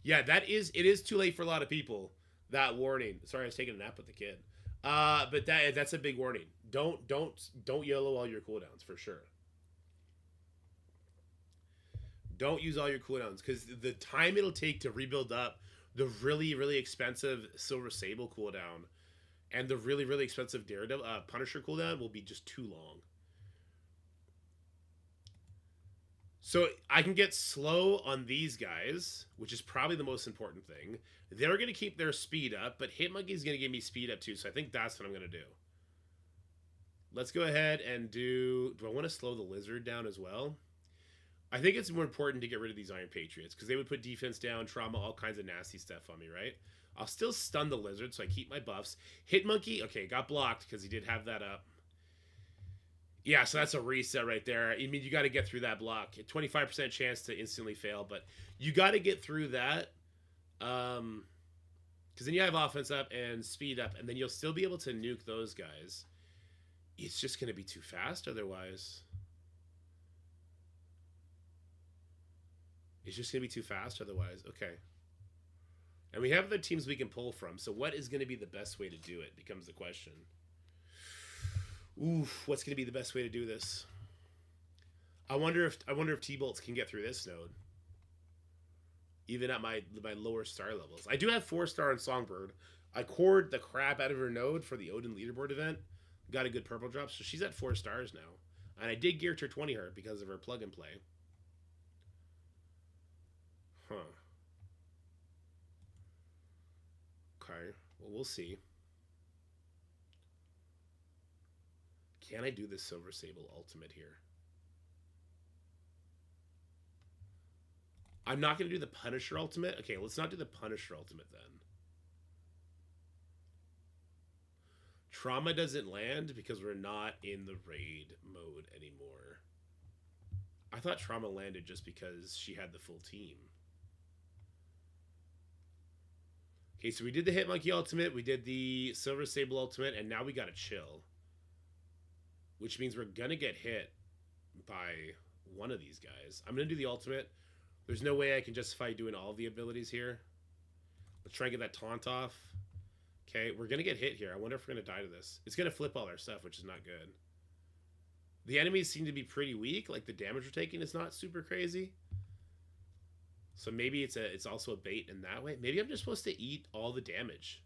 Speaker 1: Yeah, it is too late for a lot of people. That warning. Sorry, I was taking a nap with the kid. But that's a big warning. Don't yellow all your cooldowns for sure. Don't use all your cooldowns, because the time it'll take to rebuild up the really, really expensive Silver Sable cooldown and the really, really expensive Daredevil Punisher cooldown will be just too long. So I can get slow on these guys, which is probably the most important thing. They're going to keep their speed up, but Hitmonkey's going to give me speed up too, so I think that's what I'm going to do. Let's go ahead and do I want to slow the Lizard down as well? I think it's more important to get rid of these Iron Patriots, because they would put defense down, trauma, all kinds of nasty stuff on me, right? I'll still stun the Lizard, so I keep my buffs. Hitmonkey, okay, got blocked because he did have that up. Yeah, so that's a reset right there. I mean, you got to get through that block. A 25% chance to instantly fail, but you got to get through that. Because then you have offense up and speed up, and then you'll still be able to nuke those guys. It's just going to be too fast otherwise. It's just going to be too fast otherwise. Okay. And we have other teams we can pull from, so what is going to be the best way to do it becomes the question. Oof, what's going to be the best way to do this? I wonder if T-Bolts can get through this node. Even at my lower star levels. I do have 4-star in Songbird. I cored the crap out of her node for the Odin leaderboard event. Got a good purple drop, so she's at 4 stars now. And I did gear to 20 her because of her plug and play. Huh. Okay, well, we'll see. Can I do this Silver Sable Ultimate here? I'm not going to do the Punisher Ultimate. Okay, let's not do the Punisher Ultimate then. Trauma doesn't land because we're not in the raid mode anymore. I thought Trauma landed just because she had the full team. Okay, so we did the Hitmonkey Ultimate, we did the Silver Sable Ultimate, and now we gotta chill. Which means we're gonna get hit by one of these guys. I'm gonna do the Ultimate. There's no way I can justify doing all of the abilities here. Let's try and get that taunt off. Okay, we're gonna get hit here. I wonder if we're gonna die to this. It's gonna flip all our stuff, which is not good. The enemies seem to be pretty weak. Like, the damage we're taking is not super crazy. So maybe it's also a bait in that way. Maybe I'm just supposed to eat all the damage.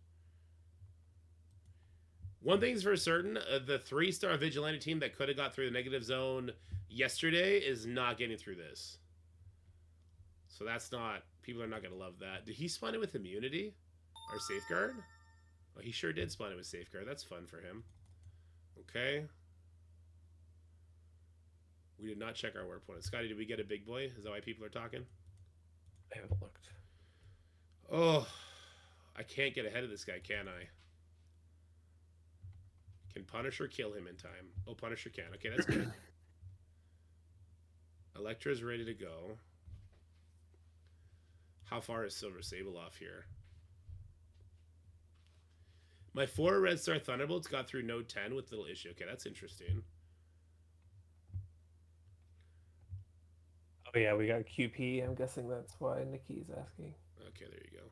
Speaker 1: One thing's for certain, the 3-star Vigilante team that could have got through the negative zone, yesterday is not getting through this. So that's not... People are not going to love that. Did he spawn it with immunity? Or safeguard? Oh, he sure did spawn it with safeguard. That's fun for him. Okay. We did not check our warp point. Scotty, did we get a big boy? Is that why people are talking?
Speaker 2: I haven't looked.
Speaker 1: Oh, I can't get ahead of this guy, can I? Can Punisher kill him in time? Oh, Punisher can. Okay, that's good. Elektra's ready to go. How far is Silver Sable off here? My 4 Red Star Thunderbolts got through Node 10 with little issue. Okay, that's interesting.
Speaker 2: Oh yeah, we got QP. I'm guessing that's why Nikki's asking.
Speaker 1: Okay, there you go.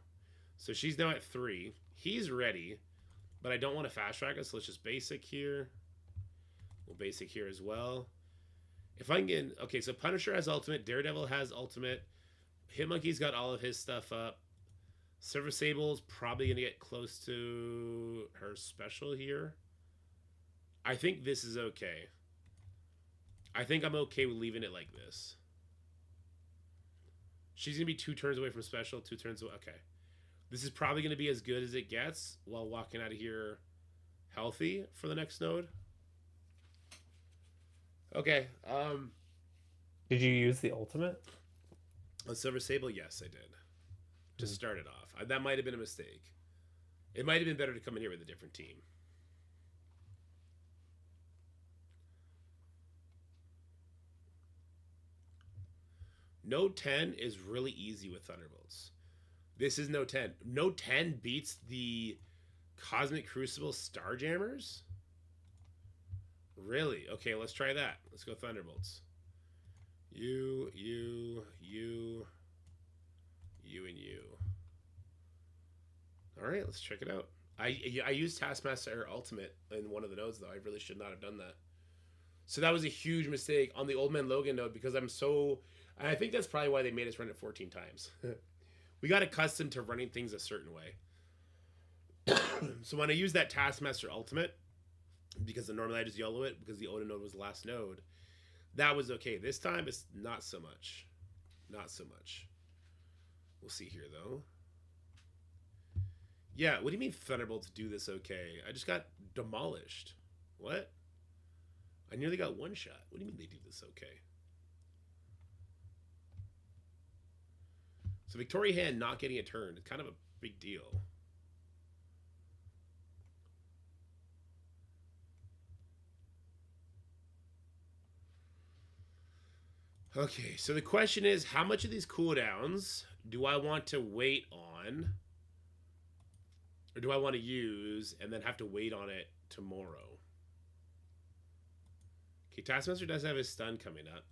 Speaker 1: So she's now at 3. He's ready, but I don't want to fast track us, so let's just basic here. We'll basic here as well. If I can get... Okay, so Punisher has ultimate. Daredevil has ultimate. Hitmonkey's got all of his stuff up. Silver Sable's probably going to get close to her special here. I think this is okay. I think I'm okay with leaving it like this. She's going to be 2 turns away from special, 2 turns away. Okay. This is probably going to be as good as it gets while walking out of here healthy for the next node. Okay.
Speaker 2: Did you use the ultimate?
Speaker 1: On Silver Sable, yes, I did. To start it off. That might have been a mistake. It might have been better to come in here with a different team. Node 10 is really easy with Thunderbolts. This is Node 10. Node 10 beats the Cosmic Crucible Starjammers? Really? Okay, let's try that. Let's go Thunderbolts. You, and you. Alright, let's check it out. I used Taskmaster Ultimate in one of the nodes, though. I really should not have done that. So that was a huge mistake on the Old Man Logan node because I'm so... And I think that's probably why they made us run it 14 times. We got accustomed to running things a certain way. So when I used that Taskmaster Ultimate, because normally I just YOLO it because the Odin node was the last node, that was okay. This time, it's not so much. Not so much. We'll see here, though. Yeah, what do you mean Thunderbolts do this okay? I just got demolished. What? I nearly got one shot. What do you mean they do this okay? So Victoria Hand not getting a turn is kind of a big deal. Okay, so the question is, how much of these cooldowns do I want to wait on? Or do I want to use and then have to wait on it tomorrow? Okay, Taskmaster does have his stun coming up.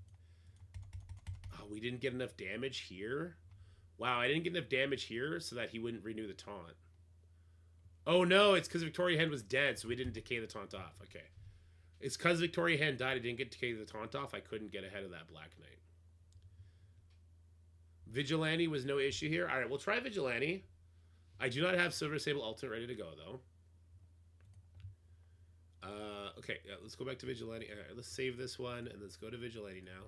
Speaker 1: Oh, we didn't get enough damage here? Wow, I didn't get enough damage here so that he wouldn't renew the taunt. Oh no, it's because Victoria Hand was dead, so we didn't decay the taunt off. Okay. It's because Victoria Hand died, I didn't get decay the taunt off. I couldn't get ahead of that Black Knight. Vigilante was no issue here. Alright, we'll try Vigilante. I do not have Silver Sable Ultimate ready to go, though. Okay, let's go back to Vigilante. All right, let's save this one, and let's go to Vigilante now.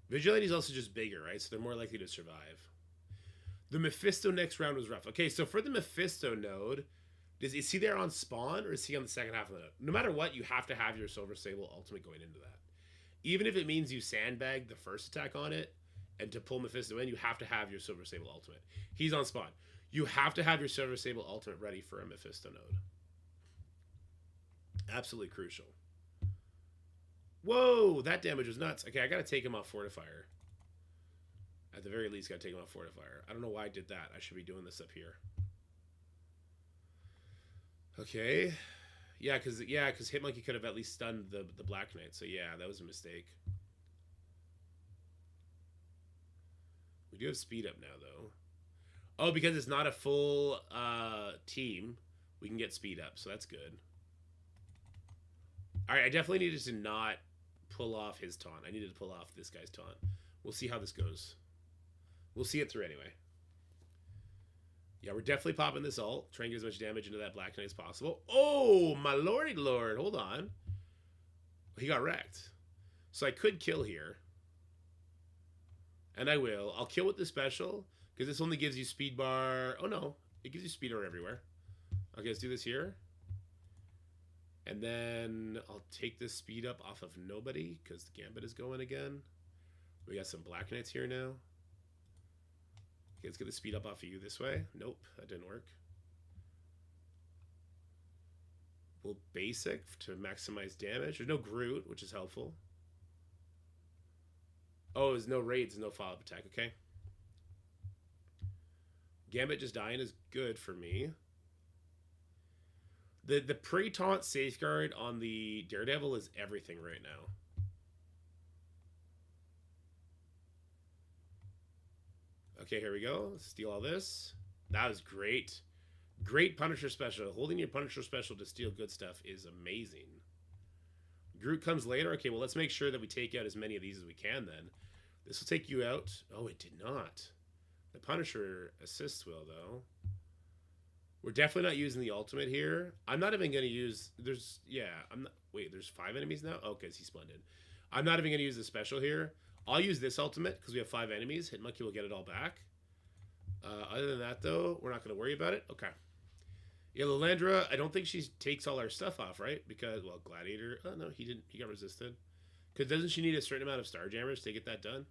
Speaker 1: Vigilante's also just bigger, right? So they're more likely to survive. The Mephisto next round was rough. Okay, so for the Mephisto node, is he there on spawn, or is he on the second half of the node? No matter what, you have to have your Silver Sable Ultimate going into that. Even if it means you sandbag the first attack on it, and to pull Mephisto in, you have to have your Silver Sable Ultimate. He's on spawn. You have to have your Silver Sable Ultimate ready for a Mephisto node. Absolutely crucial. Whoa, that damage was nuts. Okay, I gotta take him off Fortifier. At the very least, gotta take him off Fortifier. I don't know why I did that. I should be doing this up here. Okay. Yeah, because Hitmonkey could have at least stunned the Black Knight. So yeah, that was a mistake. We do have speed up now, though. Oh, because it's not a full team, we can get speed up, so that's good. Alright, I definitely needed to not pull off his taunt. I needed to pull off this guy's taunt. We'll see how this goes. We'll see it through anyway. Yeah, we're definitely popping this ult. Trying to get as much damage into that Black Knight as possible. Oh, my lordy lord. Hold on. He got wrecked. So I could kill here. And I will. I'll kill with the special, because this only gives you speed bar. Oh no, it gives you speed bar everywhere. Okay, let's do this here. And then I'll take this speed up off of nobody, because the Gambit is going again. We got some Black Knights here now. Okay, let's get the speed up off of you this way. Nope, that didn't work. We'll basic to maximize damage. There's no Groot, which is helpful. Oh, there's no raids, no follow-up attack. Okay. Gambit just dying is good for me. The pre-taunt safeguard on the Daredevil is everything right now. Okay, here we go. Let's steal all this. That was great. Great Punisher special. Holding your Punisher special to steal good stuff is amazing. Groot comes later. Okay, well, let's make sure that we take out as many of these as we can then. This will take you out. Oh, it did not. The Punisher assists will, though. We're definitely not using the ultimate here. I'm not even going to use... There's... Yeah, I'm not... Wait, there's 5 enemies now? Okay, he's splendid. I'm not even going to use the special here. I'll use this ultimate because we have 5 enemies. Hit Monkey will get it all back. Other than that, though, we're not going to worry about it. Okay. Yeah, Lilandra, I don't think she takes all our stuff off, right? Because, well, Gladiator... Oh, no, he didn't. He got resisted. Because doesn't she need a certain amount of Starjammers to get that done?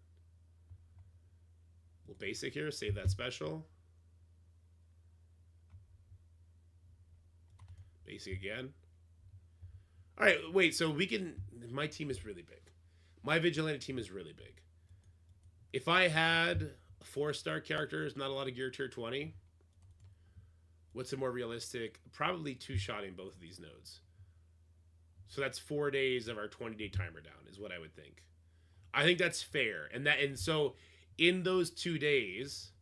Speaker 1: We'll basic here. Save that special. Basic again. All right, wait. So we can... My team is really big. My Vigilante team is really big. If I had 4-star characters, not a lot of gear tier 20... What's a more realistic? Probably 2-shotting both of these nodes. So that's 4 days of our 20-day timer down is what I would think. I think that's fair. And so in those 2 days,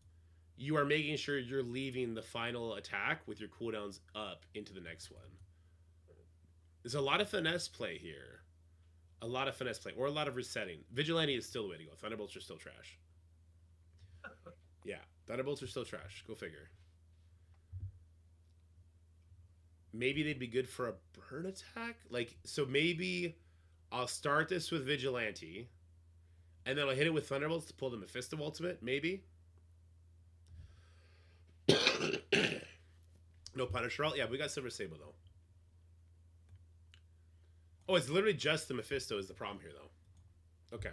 Speaker 1: you are making sure you're leaving the final attack with your cooldowns up into the next one. There's a lot of finesse play here. A lot of finesse play. Or a lot of resetting. Vigilante is still the way to go. Thunderbolts are still trash. Yeah, Thunderbolts are still trash. Go figure. Maybe they'd be good for a burn attack? Like, so maybe I'll start this with Vigilante, and then I'll hit it with Thunderbolts to pull the Mephisto ultimate, maybe? No Punisher ult? Yeah, we got Silver Sable, though. Oh, it's literally just the Mephisto is the problem here, though. Okay.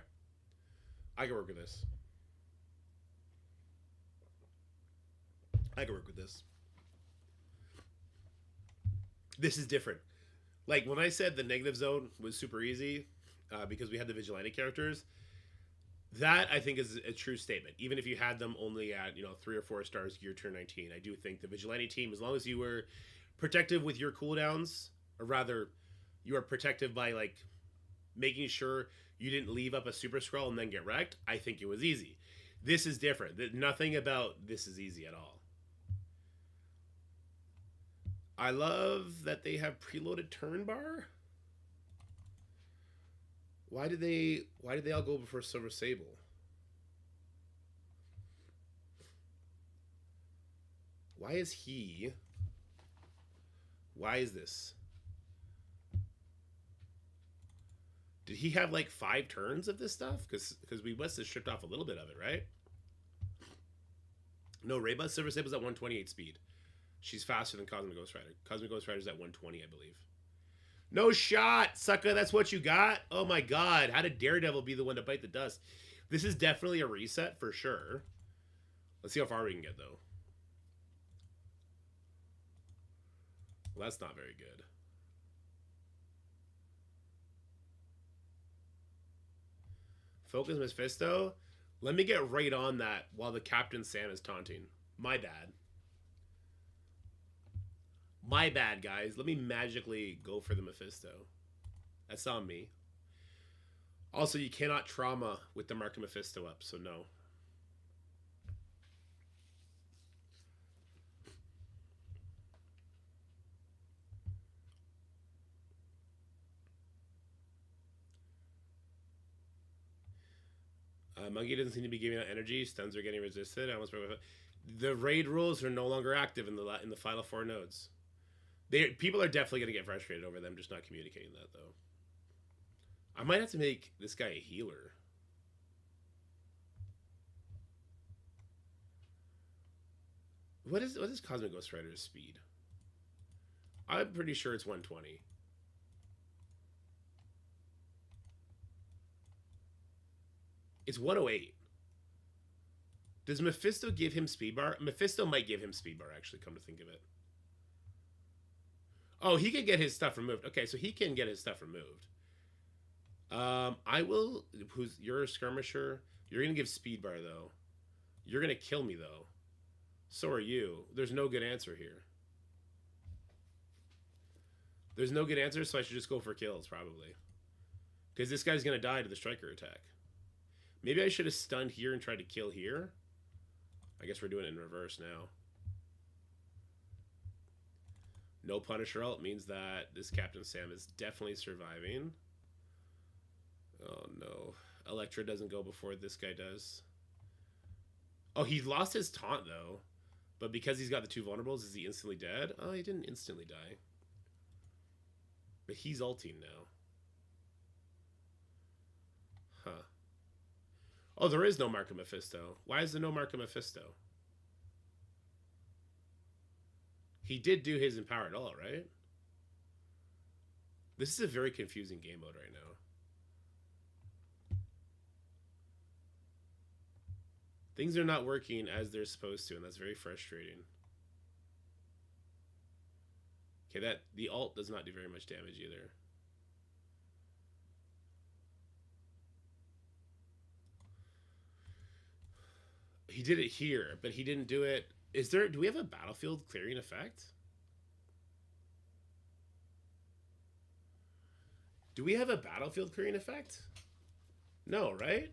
Speaker 1: I can work with this. I can work with this. This is different. Like, when I said the negative zone was super easy because we had the Vigilante characters, that, I think, is a true statement. Even if you had them only at, 3 or 4 stars gear turn 19, I do think the Vigilante team, as long as you were protective with your cooldowns, or rather, you are protective by, like, making sure you didn't leave up a Super Scroll and then get wrecked, I think it was easy. This is different. Nothing about this is easy at all. I love that they have preloaded turn bar. Why did they all go before Silver Sable? Why is this? Did he have like 5 turns of this stuff? Because we must have stripped off a little bit of it, right? No, Rayba, Silver Sable's at 128 speed. She's faster than Cosmic Ghost Rider. Cosmic Ghost Rider's at 120, I believe. No shot, sucker. That's what you got? Oh my god. How did Daredevil be the one to bite the dust? This is definitely a reset for sure. Let's see how far we can get, though. Well, that's not very good. Focus Mephisto. Let me get right on that while the Captain Sam is taunting. My bad. My bad, guys. Let me magically go for the Mephisto. That's on me. Also, you cannot trauma with the Mark of Mephisto up, so no. Monkey doesn't seem to be giving out energy. Stuns are getting resisted. The raid rules are no longer active in the final 4 nodes. People are definitely going to get frustrated over them just not communicating that, though. I might have to make this guy a healer. What is Cosmic Ghost Rider's speed? I'm pretty sure it's 120. It's 108. Does Mephisto give him speed bar? Mephisto might give him speed bar, actually, come to think of it. Oh, he can get his stuff removed. Okay, so he can get his stuff removed. I will... You're a skirmisher. You're going to give speed bar, though. You're going to kill me, though. So are you. There's no good answer here. There's no good answer, so I should just go for kills, probably. Because this guy's going to die to the striker attack. Maybe I should have stunned here and tried to kill here. I guess we're doing it in reverse now. No Punisher ult means that this Captain Sam is definitely surviving. Oh no. Elektra doesn't go before this guy does. Oh, he lost his taunt though. But because he's got the 2 vulnerables, is he instantly dead? Oh, he didn't instantly die. But he's ulting now. Huh. Oh, there is no Mark of Mephisto. Why is there no Mark of Mephisto? He did do his empowered ult, right? This is a very confusing game mode right now. Things are not working as they're supposed to, and that's very frustrating. Okay, the ult does not do very much damage either. He did it here, but he didn't do it. Do we have a battlefield clearing effect? Do we have a battlefield clearing effect? No, right?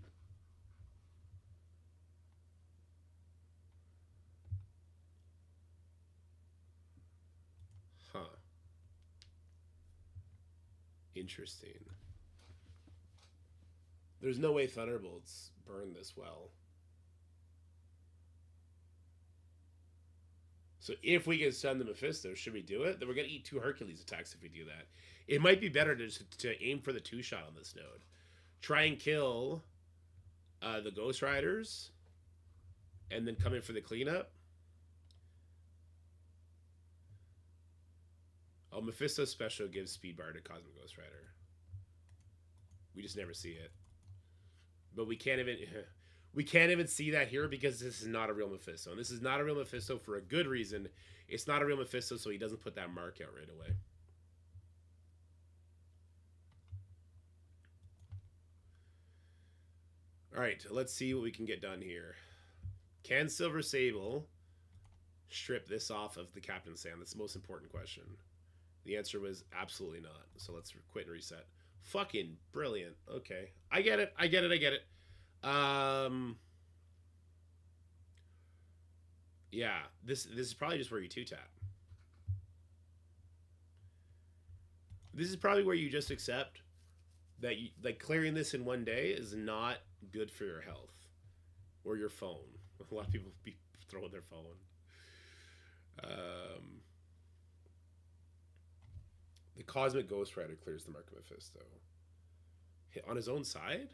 Speaker 1: Huh. Interesting. There's no way Thunderbolts burn this well. So if we can stun the Mephisto, should we do it? Then we're going to eat 2 Hercules attacks if we do that. It might be better to aim for the 2-shot on this node. Try and kill the Ghost Riders, and then come in for the cleanup. Oh, Mephisto's special gives speed bar to Cosmic Ghost Rider. We just never see it. But we can't even... We can't even see that here because this is not a real Mephisto. And this is not a real Mephisto for a good reason. It's not a real Mephisto, so he doesn't put that mark out right away. Alright, let's see what we can get done here. Can Silver Sable strip this off of the Captain Sam? That's the most important question. The answer was absolutely not. So let's quit and reset. Fucking brilliant. Okay. I get it. I get it. I get it. Yeah, this is probably just where you 2-tap. This is probably where you just accept that like clearing this in one day is not good for your health or your phone. A lot of people be throwing their phone. The Cosmic Ghost Rider clears the Mark of Mephisto. Hit on his own side?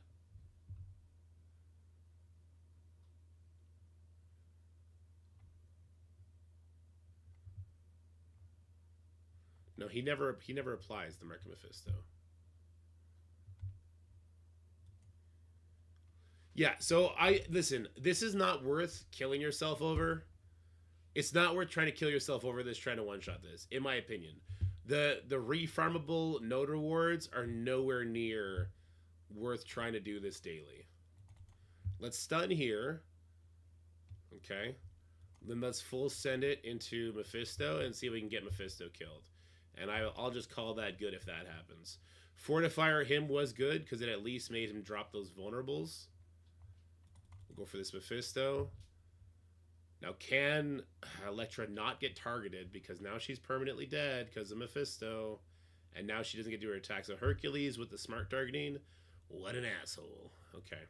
Speaker 1: No, he never applies the Mark of Mephisto. Yeah, so listen, this is not worth killing yourself over. It's not worth trying to kill yourself over this, trying to one-shot this, in my opinion. The refarmable node rewards are nowhere near worth trying to do this daily. Let's stun here. Okay. Then let's full send it into Mephisto and see if we can get Mephisto killed. And I'll just call that good if that happens. Fortifier him was good because it at least made him drop those vulnerables. We'll go for this Mephisto. Now, can Elektra not get targeted because now she's permanently dead because of Mephisto, and now she doesn't get to do her attack. So Hercules with the smart targeting. What an asshole. Okay.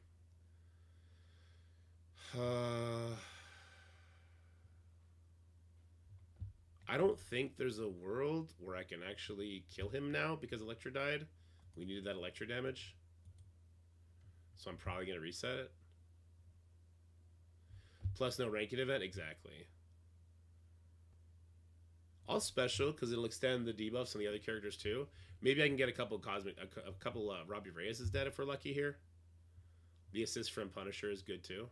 Speaker 1: I don't think there's a world where I can actually kill him now because Elektra died. We needed that electro damage. So I'm probably going to reset it. Plus no ranking event, exactly. All special because it'll extend the debuffs on the other characters too. Maybe I can get a couple a couple Robbie Reyes is dead if we're lucky here. The assist from Punisher is good too.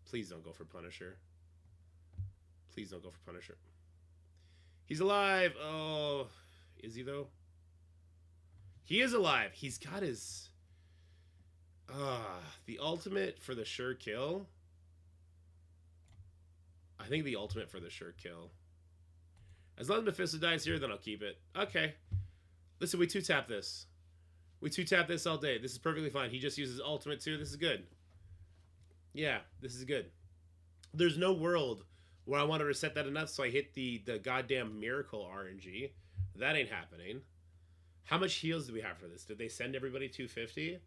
Speaker 1: Please don't go for Punisher. Please don't go for Punisher. He's alive. Oh, is he though? He is alive. He's got his the ultimate for the sure kill. I think the ultimate for the sure kill. As long as Mephisto dies here, then I'll keep it. Okay. Listen, we 2-tap this. We 2-tap this all day. This is perfectly fine. He just uses ultimate too. This is good. Yeah, this is good. There's no world where I want to reset that enough so I hit the goddamn miracle RNG. That ain't happening. How much heals do we have for this? Did they send everybody 250?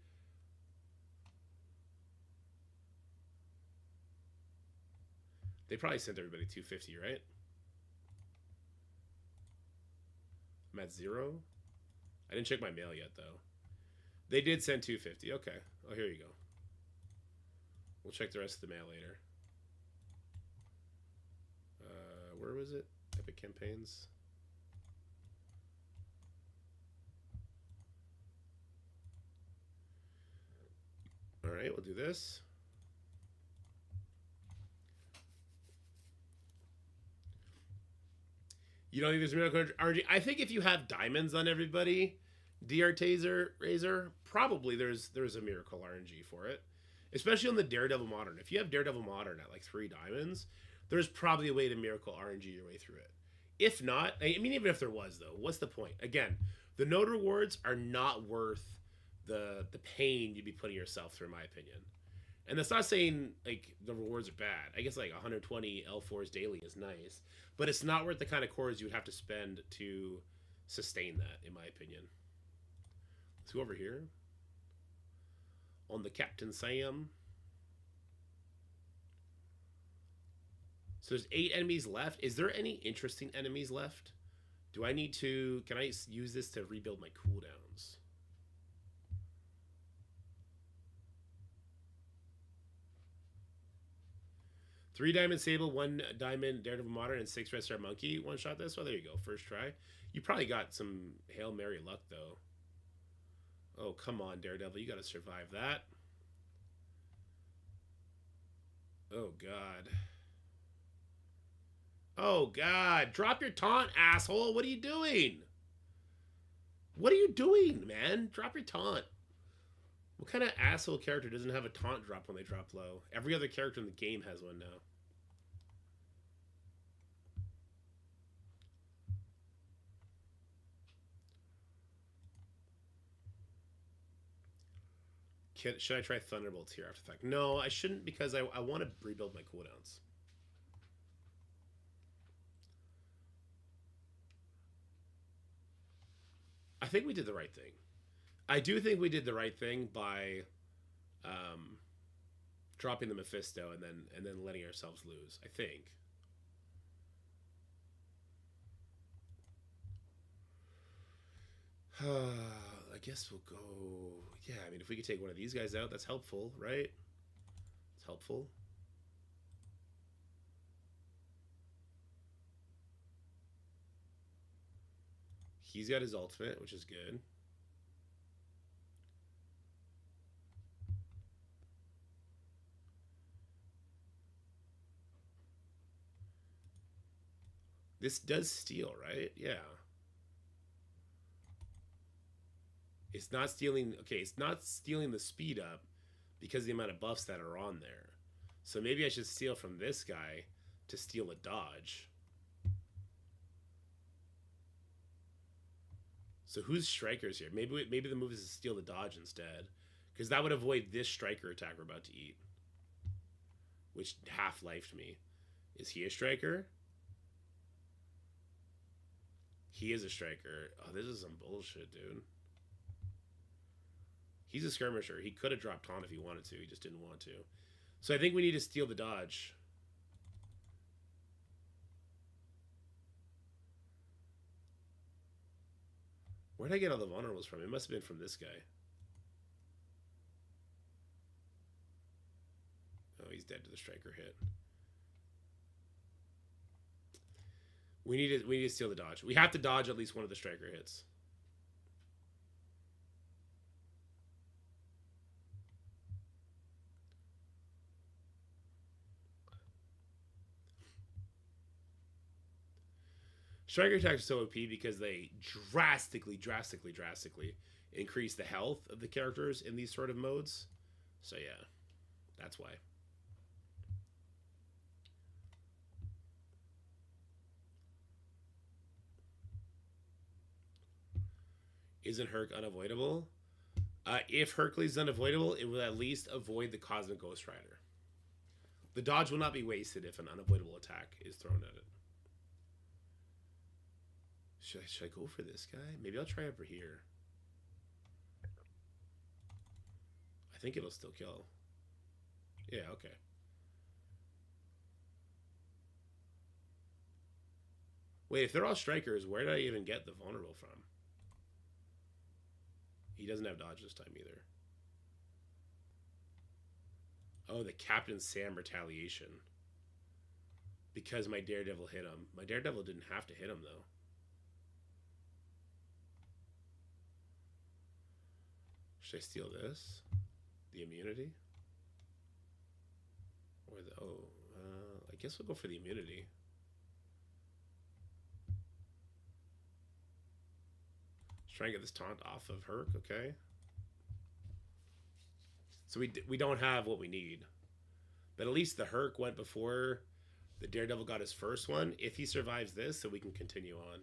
Speaker 1: They probably sent everybody 250, right? I'm at 0. I didn't check my mail yet, though. They did send 250. Okay. Oh, here you go. We'll check the rest of the mail later. Where was it? Epic Campaigns. All right, we'll do this. You don't think there's miracle RNG? I think if you have diamonds on everybody, DR Taser Razor, probably there's a miracle RNG for it. Especially on the Daredevil Modern. If you have Daredevil Modern at like 3 diamonds, there's probably a way to miracle RNG your way through it. If not, I mean, even if there was though, what's the point? Again, the node rewards are not worth the pain you'd be putting yourself through, in my opinion. And that's not saying like the rewards are bad. I guess like 120 L4s daily is nice, but it's not worth the kind of cores you would have to spend to sustain that, in my opinion. Let's go over here on the Captain Sam. So there's 8 enemies left. Is there any interesting enemies left? Do I need to... Can I use this to rebuild my cooldowns? Three Diamond Sable, 1 Diamond Daredevil Modern, and 6 Red Star Monkey. One shot this. Well, there you go. First try. You probably got some Hail Mary luck, though. Oh, come on, Daredevil. You got to survive that. Oh, God. Oh, God. Drop your taunt, asshole. What are you doing? What are you doing, man? Drop your taunt. What kind of asshole character doesn't have a taunt drop when they drop low? Every other character in the game has one now. Should I try Thunderbolts here after the fact? No, I shouldn't because I want to rebuild my cooldowns. I think we did the right thing. I do think we did the right thing by dropping the Mephisto and then letting ourselves lose. I think. I guess we'll go... Yeah, I mean, if we could take one of these guys out, that's helpful, right? It's helpful. He's got his ultimate, which is good. This does steal, right? Yeah. It's not stealing... Okay, it's not stealing the speed up because of the amount of buffs that are on there. So maybe I should steal from this guy to steal a dodge. So who's strikers here? Maybe the move is to steal the dodge instead. Because that would avoid this striker attack we're about to eat. Which half-lifed me. Is he a striker? He is a striker. Oh, this is some bullshit, dude. He's a skirmisher. He could have dropped taunt if he wanted to. He just didn't want to. So I think we need to steal the dodge. Where'd I get all the vulnerables from? It must have been from this guy. Oh, he's dead to the striker hit. We need to steal the dodge. We have to dodge at least one of the striker hits. Striker attacks are so OP because they drastically increase the health of the characters in these sort of modes. So yeah, that's why. Isn't Herc unavoidable? If Hercules is unavoidable, it will at least avoid the Cosmic Ghost Rider. The dodge will not be wasted if an unavoidable attack is thrown at it. Should I go for this guy? Maybe I'll try over here. I think it'll still kill. Yeah, okay. Wait, if they're all strikers, where did I even get the vulnerable from? He doesn't have dodge this time either. Oh, the Captain Sam retaliation. Because my Daredevil hit him. My Daredevil didn't have to hit him, though. Should I steal this? The immunity? Or the... Oh, I guess we'll go for the immunity. Let's try and get this taunt off of Herc, okay? So we don't have what we need. But at least the Herc went before the Daredevil got his first one. If he survives this, so we can continue on.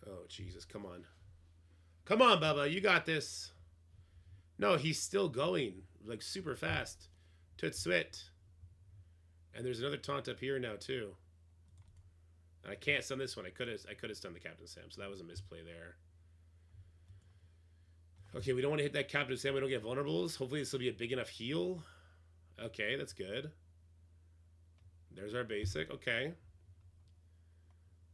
Speaker 1: Oh, Jesus, come on. Come on, Bubba, you got this. No, he's still going, like, super fast. Toot sweat. And there's another taunt up here now, too. And I can't stun this one. I could have stunned the Captain Sam, so that was a misplay there. Okay, we don't want to hit that Captain Sam. We don't get vulnerables. Hopefully this will be a big enough heal. Okay, that's good. There's our basic. Okay.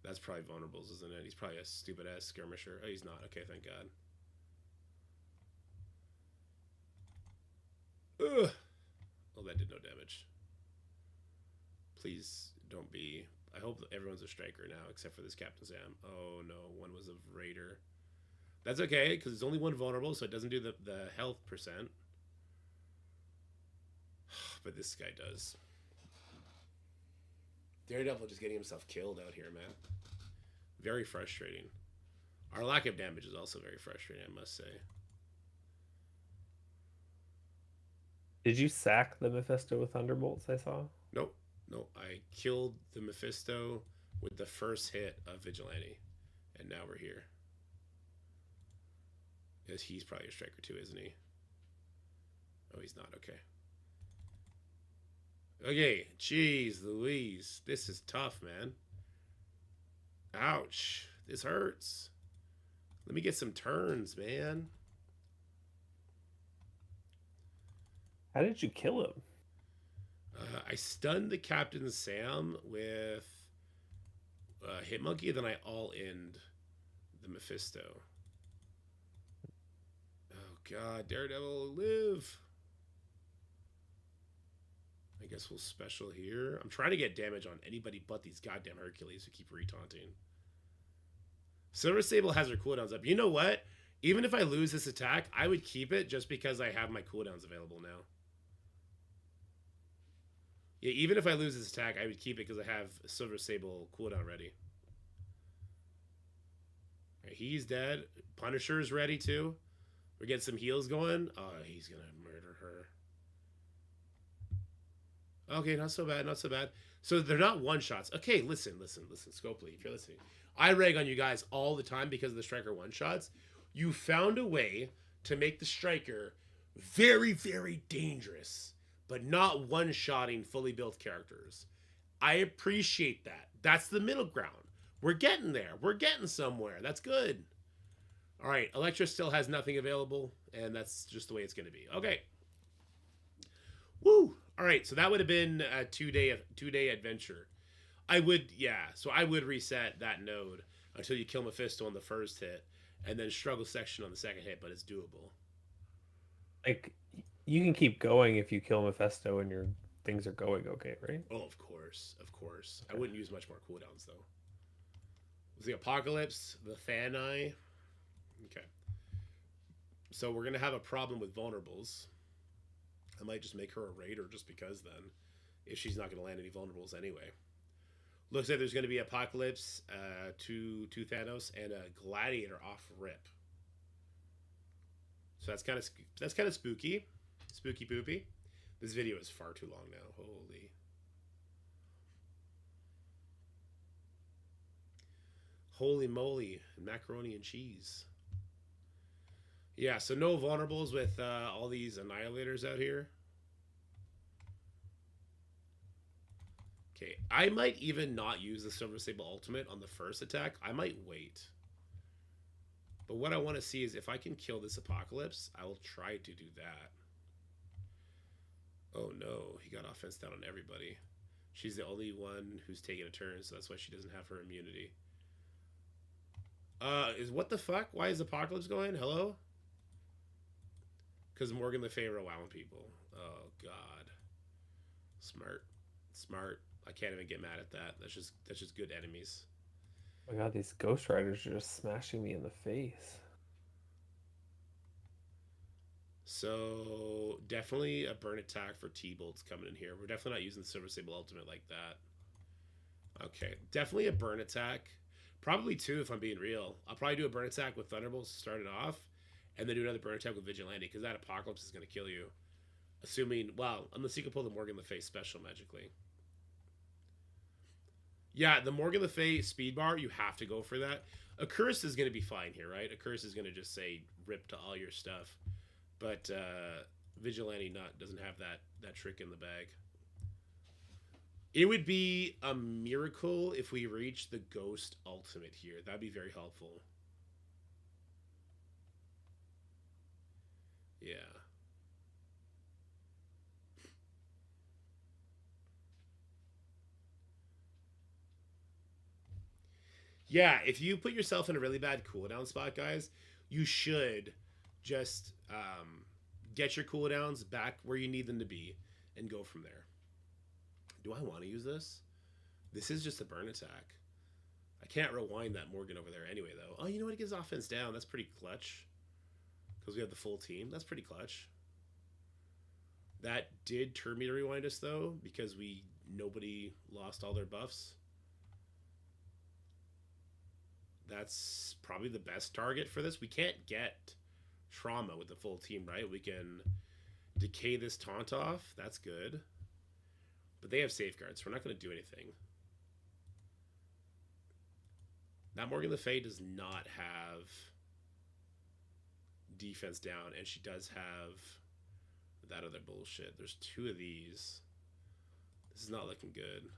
Speaker 1: That's probably vulnerables, isn't it? He's probably a stupid-ass skirmisher. Oh, he's not. Okay, thank God. Ugh. Oh, that did no damage. Please don't be... I hope everyone's a striker now, except for this Captain Sam. Oh, no. One was a raider. That's okay, because it's only one vulnerable, so it doesn't do the health percent. But this guy does. Daredevil just getting himself killed out here, man. Very frustrating. Our lack of damage is also very frustrating, I must say.
Speaker 2: Did you sack the Mephisto with Thunderbolts, I saw?
Speaker 1: Nope. No, I killed the Mephisto with the first hit of Vigilante. And now we're here. Because he's probably a striker too, isn't he? Oh, he's not. Okay. Okay. Jeez Louise. This is tough, man. Ouch. This hurts. Let me get some turns, man.
Speaker 2: How did you kill him?
Speaker 1: I stunned the Captain Sam with Hit Monkey, then I all-inned the Mephisto. Oh, God. Daredevil, live. I guess we'll special here. I'm trying to get damage on anybody but these goddamn Hercules who keep retaunting. Silver Sable has her cooldowns up. You know what? Even if I lose this attack, I would keep it just because I have my cooldowns available now. Yeah, even if I lose this attack, I would keep it because I have Silver Sable cooldown ready. Right, he's dead. Punisher's ready too. We're getting some heals going. Oh, he's going to murder her. Okay, not so bad, not so bad. So they're not one-shots. Okay, listen, Scopely, if you're listening. I rag on you guys all the time because of the Striker one-shots. You found a way to make the Striker very, very dangerous, but not one-shotting fully built characters. I appreciate that. That's the middle ground. We're getting there. We're getting somewhere. That's good. All right, Elektra still has nothing available, and that's just the way it's going to be. Okay. Woo! All right, so that would have been a two-day adventure. I would reset that node. until you kill Mephisto on the first hit, and then struggle section on the second hit, but it's doable.
Speaker 2: Like you can keep going if you kill Mephisto and your things are going okay, right?
Speaker 1: Oh, of course, of course. I
Speaker 2: Okay.
Speaker 1: wouldn't use much more cooldowns though. Was the Apocalypse, the Thani? Okay. So we're gonna have a problem with vulnerables. I might just make her a raider just because then, if she's not gonna land any vulnerables anyway. Looks like there's gonna be Apocalypse, two Thanos, and a Gladiator off rip. So that's kind of spooky, spooky poopy. This video is far too long now. Holy moly, macaroni and cheese. Yeah, so no vulnerables with all these annihilators out here. Okay, I might even not use the Silver Sable ultimate on the first attack. I might wait. But what I want to see is if I can kill this Apocalypse, I will try to do that. Oh no, he got offense down on everybody. She's the only one who's taking a turn, so that's why she doesn't have her immunity. Is what the fuck? Why is Apocalypse going? Hello? Because Morgan Le Fay are wowing people. Oh god. Smart. Smart. I can't even get mad at that. That's just good enemies.
Speaker 2: Oh my god, these Ghost Riders are just smashing me in the face.
Speaker 1: So definitely a burn attack for T-Bolts coming in here. We're definitely not using the Silver Sable ultimate like that. Okay, definitely a burn attack. Probably two if I'm being real. I'll probably do a burn attack with Thunderbolts to start it off, and then do another burn attack with Vigilante because that Apocalypse is going to kill you. Assuming, well, unless you can pull the Morgan Le Fay special magically. Yeah, the Morgan Le Fay speed bar, you have to go for that. A Curse is going to be fine here, right? A Curse is going to just say rip to all your stuff. But Vigilante doesn't have that trick in the bag. It would be a miracle if we reach the Ghost Ultimate here. That'd be very helpful. Yeah. Yeah, if you put yourself in a really bad cooldown spot, guys, you should just get your cooldowns back where you need them to be and go from there. Do I want to use this? This is just a burn attack. I can't rewind that Morgan over there anyway, though. Oh, you know what? It gives offense down. That's pretty clutch. Because we have the full team. That's pretty clutch. That did turn me to rewind us, though, because nobody lost all their buffs. That's probably the best target for this. We can't get trauma with the full team, right? We can decay this taunt off. That's good. But they have safeguards, so we're not going to do anything. That Morgan Le Fay does not have defense down, and she does have that other bullshit. There's two of these. This is not looking good.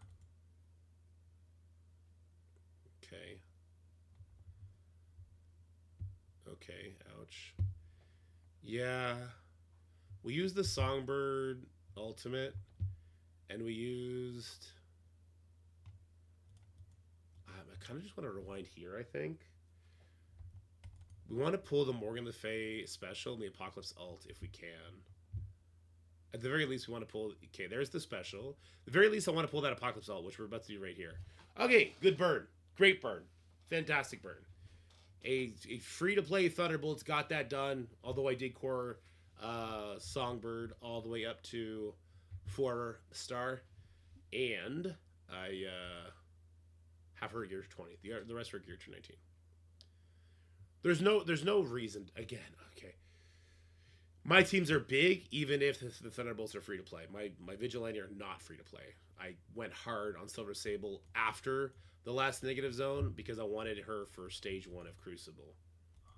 Speaker 1: Okay. Okay, ouch. Yeah. We used the Songbird ultimate, and we used... I kind of just want to rewind here, I think. We want to pull the Morgan Le Fay special and the Apocalypse ult if we can. At the very least, we want to pull... Okay, there's the special. At the very least, I want to pull that Apocalypse ult, which we're about to do right here. Okay, good burn. Great burn. Fantastic burn. A free-to-play Thunderbolts got that done, although I did core Songbird all the way up to 4-star. And I have her gear to 20. The rest of her gear to 19. There's no reason. Again, okay. My teams are big, even if the Thunderbolts are free to play. My Vigilante are not free to play. I went hard on Silver Sable after the last negative zone because I wanted her for stage 1 of Crucible.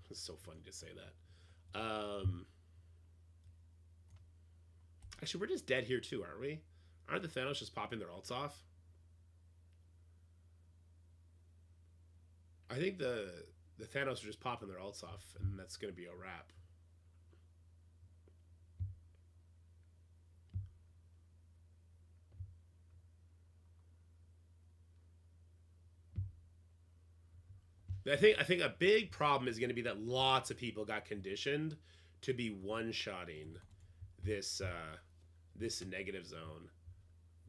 Speaker 1: It's so funny to say that. Actually, we're just dead here too, aren't we? Aren't the Thanos just popping their ults off? I think the Thanos are just popping their ults off, and that's going to be a wrap. I think a big problem is going to be that lots of people got conditioned to be one-shotting this this negative zone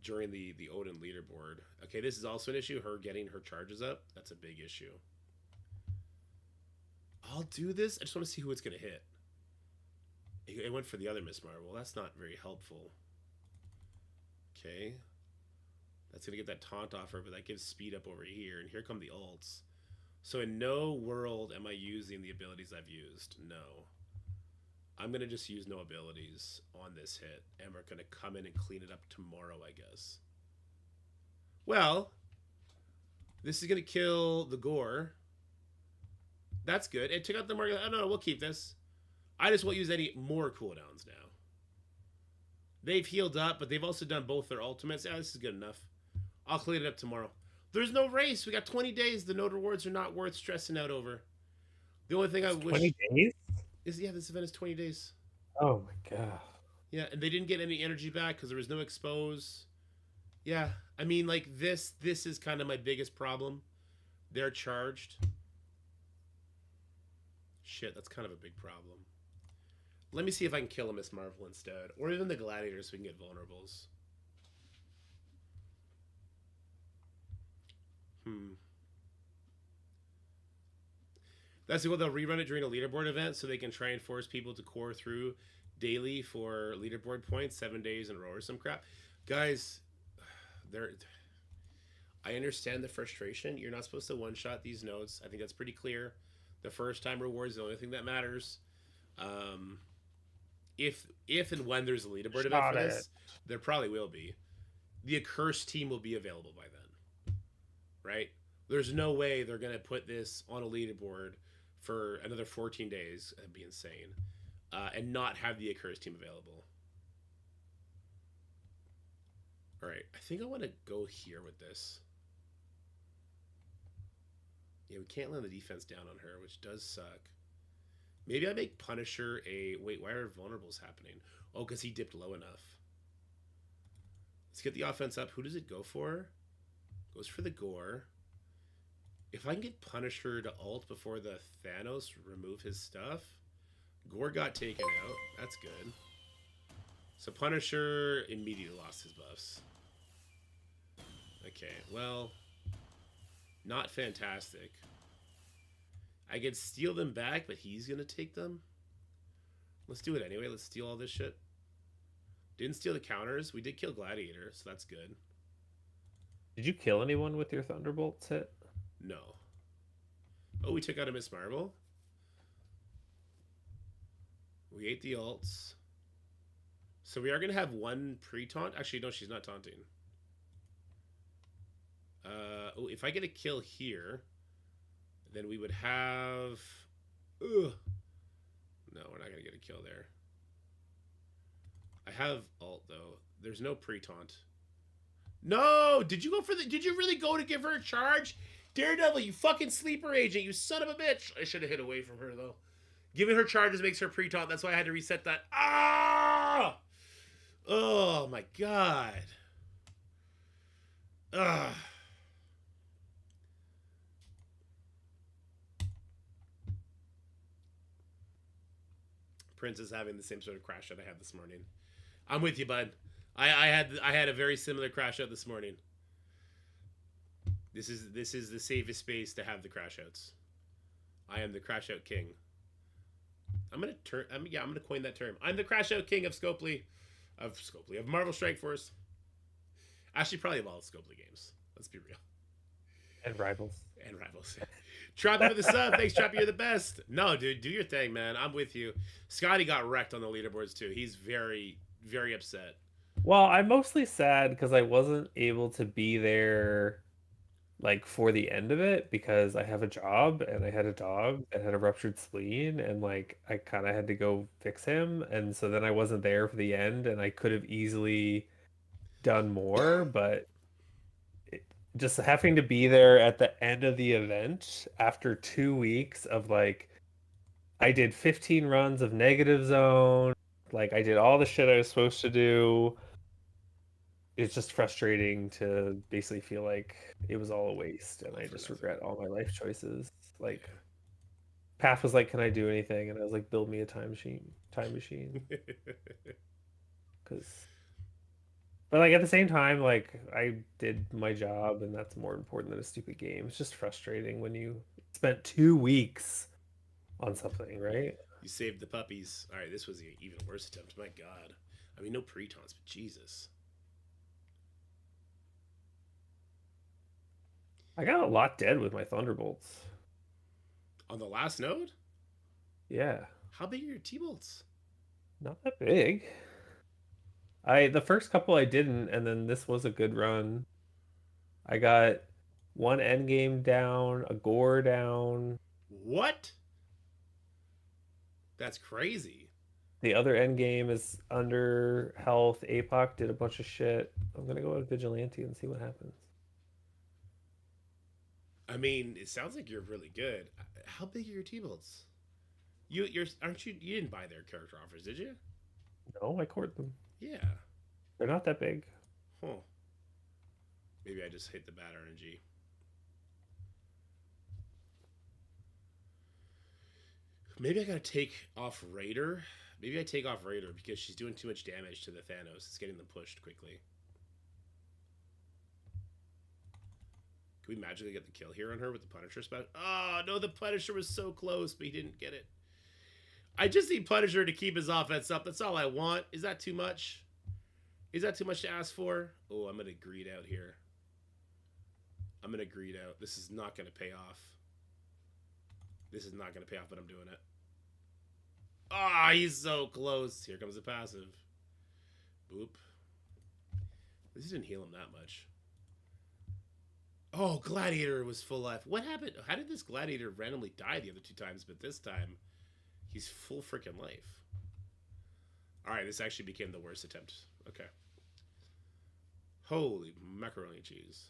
Speaker 1: during the Odin leaderboard. Okay, this is also an issue. Her getting her charges up. That's a big issue. I'll do this. I just want to see who it's going to hit. It went for the other Miss Marvel. That's not very helpful. Okay. That's going to get that taunt off her, but that gives speed up over here. And here come the ults. So in no world am I using the abilities I've used. No. I'm going to just use no abilities on this hit. And we're going to come in and clean it up tomorrow, I guess. Well, this is going to kill the gore. That's good. It took out the market. Oh, no, we'll keep this. I just won't use any more cooldowns now. They've healed up, but they've also done both their ultimates. Yeah, this is good enough. I'll clean it up tomorrow. There's no race. We got 20 days. The node rewards are not worth stressing out over. The only thing I wish
Speaker 2: 20 days?
Speaker 1: is, yeah, this event is 20 days.
Speaker 2: Oh my god.
Speaker 1: Yeah, and they didn't get any energy back because there was no expose. Yeah, I mean, like, this is kind of my biggest problem. They're charged. Shit, that's kind of a big problem. Let me see if I can kill a Miss Marvel instead. Or even the Gladiators so we can get vulnerables. That's the goal. They'll rerun it during a leaderboard event so they can try and force people to core through daily for leaderboard points 7 days in a row or some crap. Guys, they're... I understand the frustration. You're not supposed to one-shot these nodes. I think that's pretty clear. The first time reward is the only thing that matters. If and when there's a leaderboard event for this, there probably will be. The accursed team will be available by then, right? There's no way they're gonna put this on a leaderboard for another 14 days. That'd be insane, and not have the accursed team available. All right, I think I want to go here with this. Yeah, we can't land the defense down on her, which does suck. Maybe I make Punisher a... Wait, why are vulnerables happening? Oh, because he dipped low enough. Let's get the offense up. Who does it go for? Goes for the gore. If I can get Punisher to ult before the Thanos remove his stuff... Gore got taken out. That's good. So Punisher immediately lost his buffs. Okay, well... Not fantastic. I could steal them back, but he's going to take them. Let's do it anyway. Let's steal all this shit. Didn't steal the counters. We did kill Gladiator, so that's good.
Speaker 2: Did you kill anyone with your Thunderbolts hit?
Speaker 1: No. Oh, we took out a Miss Marvel. We ate the ults. So we are going to have one pre-taunt. Actually, no, she's not taunting. Oh, if I get a kill here, then we would have... Ugh. No, we're not going to get a kill there. I have ult, though. There's no pre-taunt. No! Did you go for the... Did you really go to give her a charge? Daredevil, you fucking sleeper agent, you son of a bitch! I should have hit away from her, though. Giving her charges makes her pre-taunt. That's why I had to reset that. Ah! Oh, my God. Ugh. Prince is having the same sort of crash that I had this morning. I'm with you, bud. I had a very similar crash out this morning. This is the safest space to have the crash outs. I am the crash out king. I'm gonna coin that term. I'm the crash out king of Scopely, of Marvel Strike Force. Actually, probably of all Scopely games. Let's be real.
Speaker 2: And Rivals.
Speaker 1: And Rivals. Trappy for the sub. Thanks, Trappy. You're the best. No, dude, do your thing, man. I'm with you. Scotty got wrecked on the leaderboards too. He's very, very upset.
Speaker 2: Well, I'm mostly sad because I wasn't able to be there like for the end of it because I have a job and I had a dog that had a ruptured spleen and like I kind of had to go fix him, and so then I wasn't there for the end and I could have easily done more, but just having to be there at the end of the event after 2 weeks of like I did 15 runs of negative zone, like I did all the shit I was supposed to do. it's just frustrating to basically feel like it was all a waste, and
Speaker 1: All
Speaker 2: I
Speaker 1: for
Speaker 2: just
Speaker 1: nothing.
Speaker 2: regret all my life choices. Like
Speaker 1: Yeah.
Speaker 2: Path was like, "Can I do anything?" And I was like, "Build me a time machine." Because, but like at the same time, like I did my job, and that's more important than a stupid game. It's just frustrating when you spent 2 weeks on something, right?
Speaker 1: You saved the puppies. All right, this was an even worse attempt. My God. I mean, no pre-taunts, but Jesus.
Speaker 2: I got a lot dead with my Thunderbolts.
Speaker 1: On the last node?
Speaker 2: Yeah,
Speaker 1: How big are your T-bolts?
Speaker 2: not that big. The first couple I didn't, and then this was a good run. I got one end game down, a gore down.
Speaker 1: What? That's crazy.
Speaker 2: The other end game is under health. APOC did a bunch of shit. I'm gonna go with Vigilante and see what happens.
Speaker 1: I mean, it sounds like you're really good. How big are your T-bolts? You're aren't you? You didn't buy their character offers, did you?
Speaker 2: No, I court them.
Speaker 1: Yeah.
Speaker 2: They're not that big.
Speaker 1: Huh. Maybe I just hit the bad RNG. Maybe I gotta take off Raider. Maybe I take off Raider because she's doing too much damage to the Thanos. It's getting them pushed quickly. Can we magically get the kill here on her with the Punisher spell? Oh, no, the Punisher was so close, but he didn't get it. I just need Punisher to keep his offense up. That's all I want. Is that too much? Is that too much to ask for? Oh, I'm going to greed out here. I'm going to greed out. This is not going to pay off. This is not going to pay off, but I'm doing it. Ah, oh, he's so close. Here comes the passive. Boop. This didn't heal him that much. Oh, Gladiator was full life. What happened? How did this Gladiator randomly die the other two times, but this time he's full freaking life? All right, this actually became the worst attempt. Okay. Holy macaroni and cheese.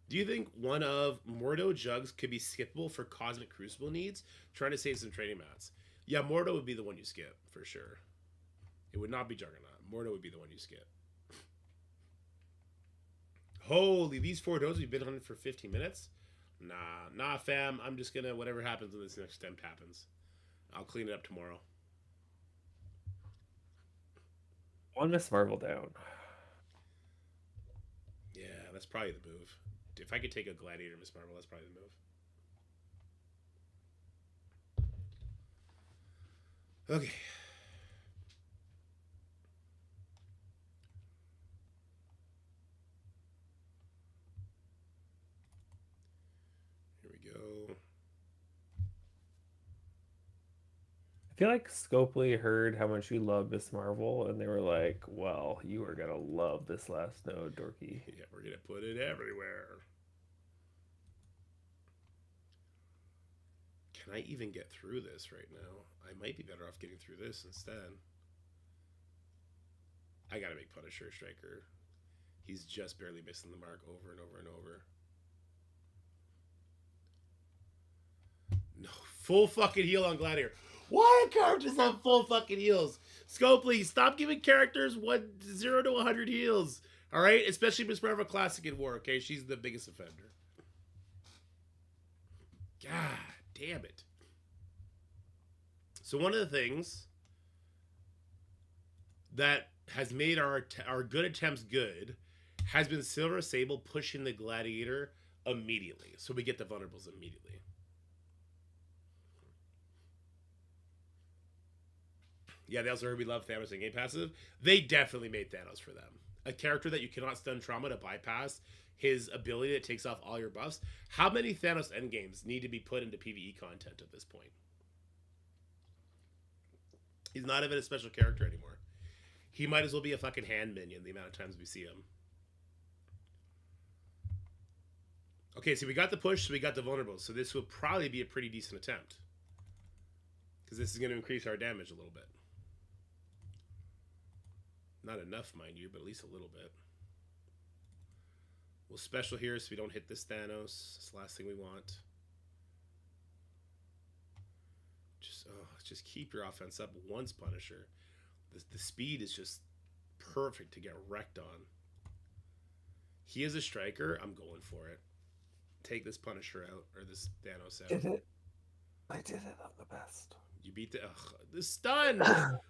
Speaker 1: Do you think one of Mordo Jugs could be skippable for Cosmic Crucible needs? Trying to save some training mats. Yeah, Mordo would be the one you skip, for sure. It would not be Juggernaut. Mordo would be the one you skip. Holy, these 4 nodes we've been on for 15 minutes? Nah, fam. I'm just gonna, whatever happens when this next attempt happens. I'll clean it up tomorrow.
Speaker 2: One Miss Marvel down.
Speaker 1: Yeah, that's probably the move. If I could take a Gladiator Miss Marvel, that's probably the move. Okay. Here we go.
Speaker 2: I feel like Scopely heard how much you love Miss Marvel, and they were like, "Well, you are gonna love this last node, Dorky."
Speaker 1: Yeah, we're gonna put it everywhere. Can I even get through this right now? I might be better off getting through this instead. I gotta make Punisher Striker. He's just barely missing the mark over and over and over. No, full fucking heal on Gladiator. Why do characters have full fucking heals? Scopely, stop giving characters 0 to 100 heals. All right, especially Miss Marvel Classic in War. Okay, she's the biggest offender. God damn it. So one of the things that has made our good attempts good has been Silver Sable pushing the Gladiator immediately. So we get the vulnerables immediately. Yeah, they also heard we love Thanos in game passive. They definitely made Thanos for them. A character that you cannot stun trauma to bypass his ability that takes off all your buffs. How many Thanos endgames need to be put into PvE content at this point? He's not even a special character anymore. He might as well be a fucking hand minion the amount of times we see him. Okay, so we got the push, so we got the vulnerable. So this will probably be a pretty decent attempt. Because this is going to increase our damage a little bit. Not enough, mind you, but at least a little bit. We'll special here so we don't hit this Thanos. It's the last thing we want. Just keep your offense up once, Punisher. The speed is just perfect to get wrecked on. He is a striker. I'm going for it. Take this Punisher out, or this Thanos out.
Speaker 2: Did it. I did it. I'm the best.
Speaker 1: You beat the stun.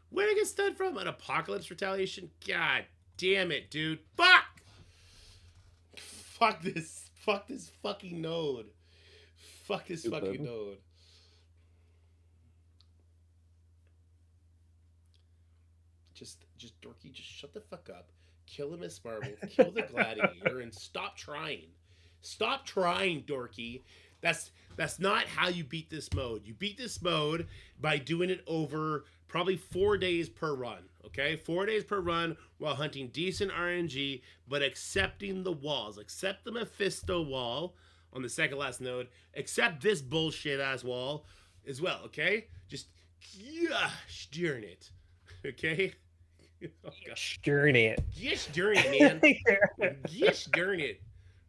Speaker 1: Where did I get stunned from? An Apocalypse retaliation? God damn it, dude. Fuck! Fuck this. Fuck this fucking node. Fuck this
Speaker 2: Stupid.
Speaker 1: fucking node. Just dorky, just shut the fuck up. Kill the Miss Marvel, kill the Gladiator, and stop trying. Stop trying, dorky. That's not how you beat this mode. You beat this mode by doing it over probably 4 days per run. Okay, 4 days per run while hunting decent RNG, but accepting the walls. Accept the Mephisto wall on the second last node. Accept this bullshit ass wall as well. Okay, just darn it. Okay.
Speaker 2: Oh, darn it.
Speaker 1: Yes, darn it, man. Yes, darn it.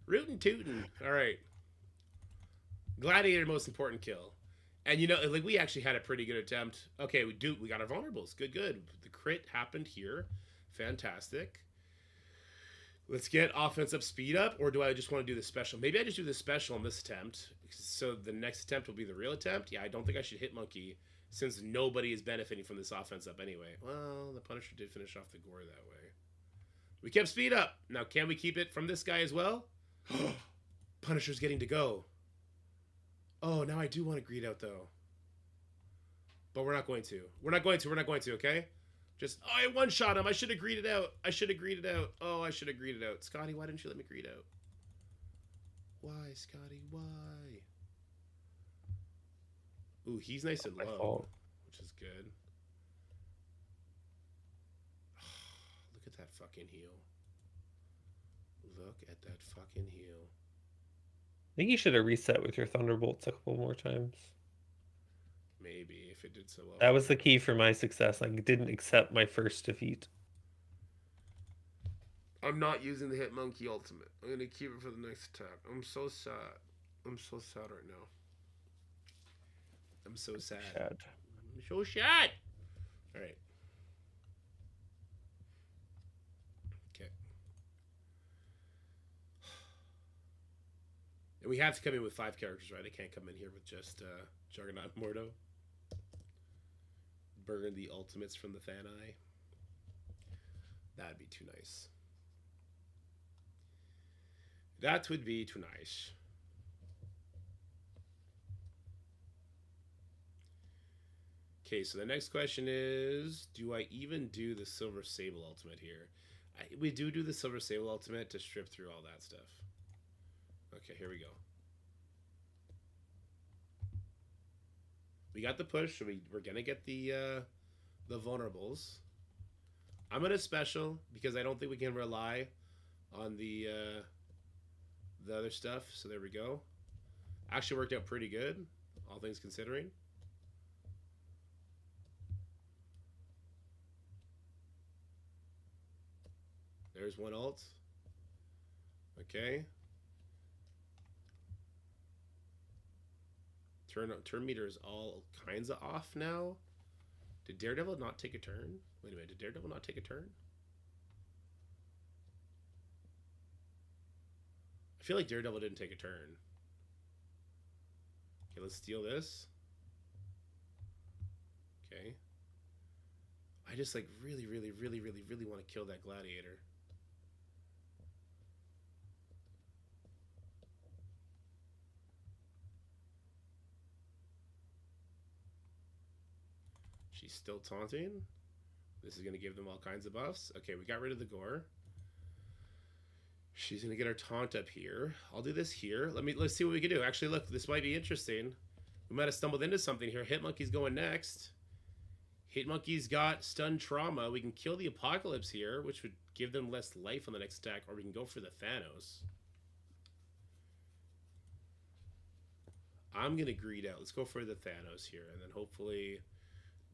Speaker 1: Rootin' tootin'. All right. Gladiator, most important kill. And you know, like we actually had a pretty good attempt. Okay, we got our vulnerables. Good. The crit happened here. Fantastic. Let's get offense up, speed up, or do I just want to do the special? Maybe I just do the special on this attempt. So the next attempt will be the real attempt. Yeah, I don't think I should hit monkey since nobody is benefiting from this offense up anyway. Well, the Punisher did finish off the gore that way. We kept speed up. Now, can we keep it from this guy as well? Punisher's getting to go. Oh, now I do want to greed out, though. But we're not going to. We're not going to, okay? Just, oh, I one-shot him. I should have greeted out. Oh, I should have greeted out. Scotty, why didn't you let me greed out? Why, Scotty? Why? Ooh, he's nice and low, which is good. Look at that fucking heal. Look at that fucking heal.
Speaker 2: I think you should have reset with your Thunderbolts a couple more times.
Speaker 1: Maybe, if it did so well.
Speaker 2: That was the key for my success. I didn't accept my first defeat.
Speaker 1: I'm not using the Hit Monkey ultimate. I'm going to keep it for the next attack. I'm so sad. I'm so sad right now. I'm so sad. I'm so sad. All right. Okay. And we have to come in with 5 characters, right? I can't come in here with just Juggernaut and Mordo. Burn the ultimates from the Fan Eye. That'd be too nice. That would be too nice. Okay, so the next question is, do I even do the Silver Sable ultimate here? We do the Silver Sable ultimate to strip through all that stuff. Okay, here we go. We got the push, so we're gonna get the vulnerables. I'm gonna special because I don't think we can rely on the other stuff. So there we go. Actually worked out pretty good, all things considering. There's one ult. Okay. Turn meter is all kinds of off now. Did Daredevil not take a turn? Wait a minute, did Daredevil not take a turn? I feel like Daredevil didn't take a turn. Okay, let's steal this. Okay. I just like really want to kill that Gladiator. She's still taunting. This is going to give them all kinds of buffs. Okay, we got rid of the gore. She's going to get her taunt up here. I'll do this here. Let's see what we can do. Actually, look, this might be interesting. We might have stumbled into something here. Hitmonkey's going next. Hitmonkey's got stun trauma. We can kill the Apocalypse here, which would give them less life on the next attack, or we can go for the Thanos. I'm going to greed out. Let's go for the Thanos here, and then hopefully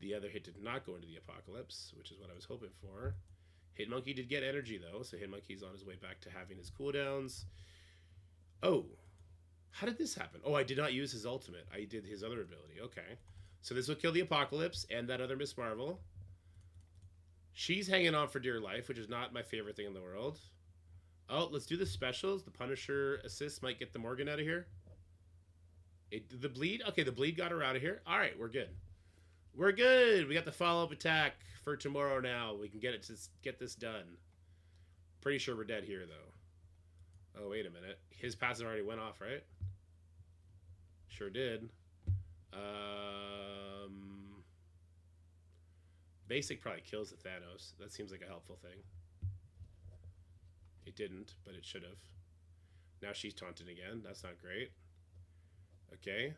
Speaker 1: the other hit did not go into the Apocalypse, which is what I was hoping for. Hitmonkey did get energy, though, so Hitmonkey's on his way back to having his cooldowns. Oh, how did this happen? Oh, I did not use his ultimate. I did his other ability. Okay. So this will kill the Apocalypse and that other Miss Marvel. She's hanging on for dear life, which is not my favorite thing in the world. Oh, let's do the specials. The Punisher assist might get the Morgan out of here. The bleed? Okay, the bleed got her out of here. All right, we're good. We're good. We got the follow-up attack for tomorrow now. We can get this done. Pretty sure we're dead here, though. Oh, wait a minute. His passive already went off, right? Sure did. Basic probably kills the Thanos. That seems like a helpful thing. It didn't, but it should have. Now she's taunted again. That's not great. Okay.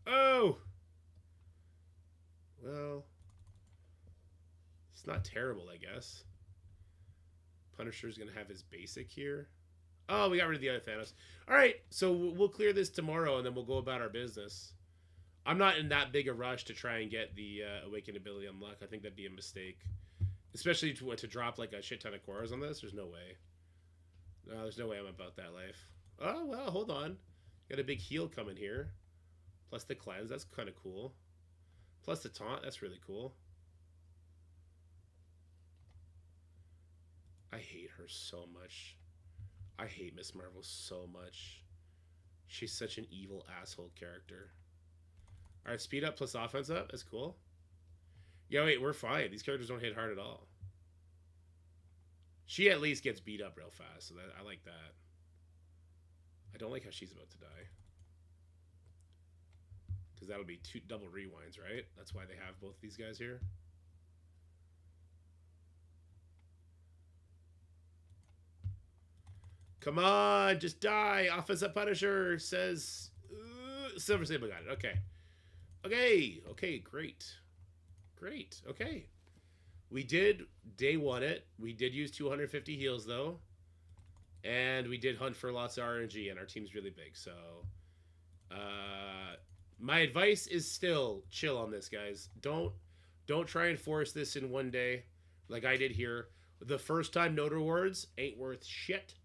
Speaker 1: Oh! Well, it's not terrible, I guess. Punisher's going to have his basic here. Oh, we got rid of the other Thanos. All right, so we'll clear this tomorrow, and then we'll go about our business. I'm not in that big a rush to try and get the Awakened ability unlocked. I think that'd be a mistake. Especially to drop like a shit ton of cores on this. There's no way. No, there's no way I'm about that life. Oh, well, hold on. Got a big heal coming here. Plus the cleanse. That's kind of cool. Plus the taunt. That's really cool. I hate her so much. I hate Miss Marvel so much. She's such an evil asshole character. Alright, speed up plus offense up. That's cool. Yeah, wait, we're fine. These characters don't hit hard at all. She at least gets beat up real fast, so I like that. I don't like how she's about to die. Because that'll be two double rewinds, right? That's why they have both these guys here. Come on, just die. Offense up Punisher says... Silver Sable got it. Okay. Okay, great. Great, okay. We did day one it. We did use 250 heals, though. And we did hunt for lots of RNG, and our team's really big, so... my advice is still chill on this, guys. Don't try and force this in one day, like I did here. The first time node rewards ain't worth shit.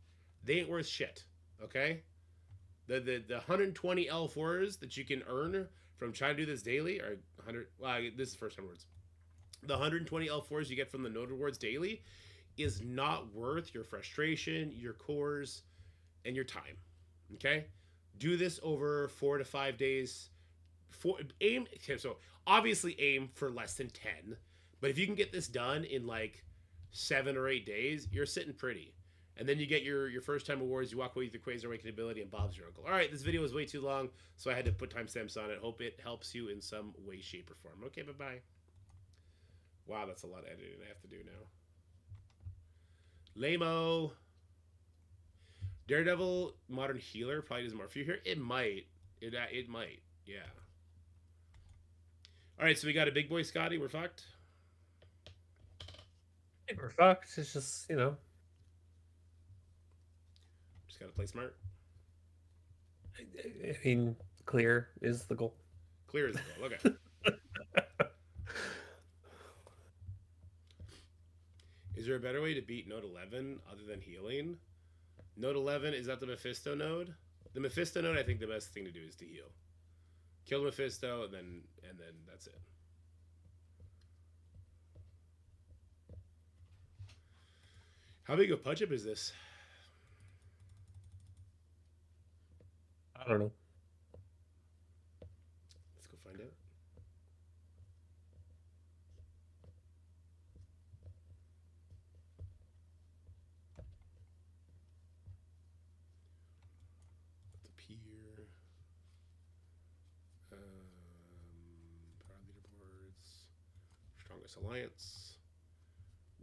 Speaker 1: They ain't worth shit, okay? The 120 L4s that you can earn from trying to do this daily are 100. Well, this is first time words. The 120 L4s you get from the node rewards daily is not worth your frustration, your cores, and your time. Okay, do this over 4 to 5 days. So obviously aim for less than 10, but if you can get this done in like 7 or 8 days, you're sitting pretty. And then you get your first time awards, you walk away with your Quasar Awakening ability, and Bob's your uncle. All right, this video was way too long, so I had to put timestamps on it. Hope it helps you in some way, shape, or form. Okay, bye-bye. Wow, that's a lot of editing I have to do now. Lame-o. Daredevil Modern Healer probably does more for you here. It might. It might, yeah. All right, so we got a big boy Scotty. We're fucked.
Speaker 2: I think we're fucked. It's just, you know.
Speaker 1: Just gotta play smart.
Speaker 2: I mean, clear is the goal.
Speaker 1: Clear is the goal. Okay. Is there a better way to beat Node 11 other than healing? Node 11, is that the Mephisto node? The Mephisto node, I think the best thing to do is to heal. Kill Mephisto, and then that's it. How big a punch-up is this?
Speaker 2: I don't know.
Speaker 1: Let's go find out. The peer. Power leaderboards. Strongest alliance.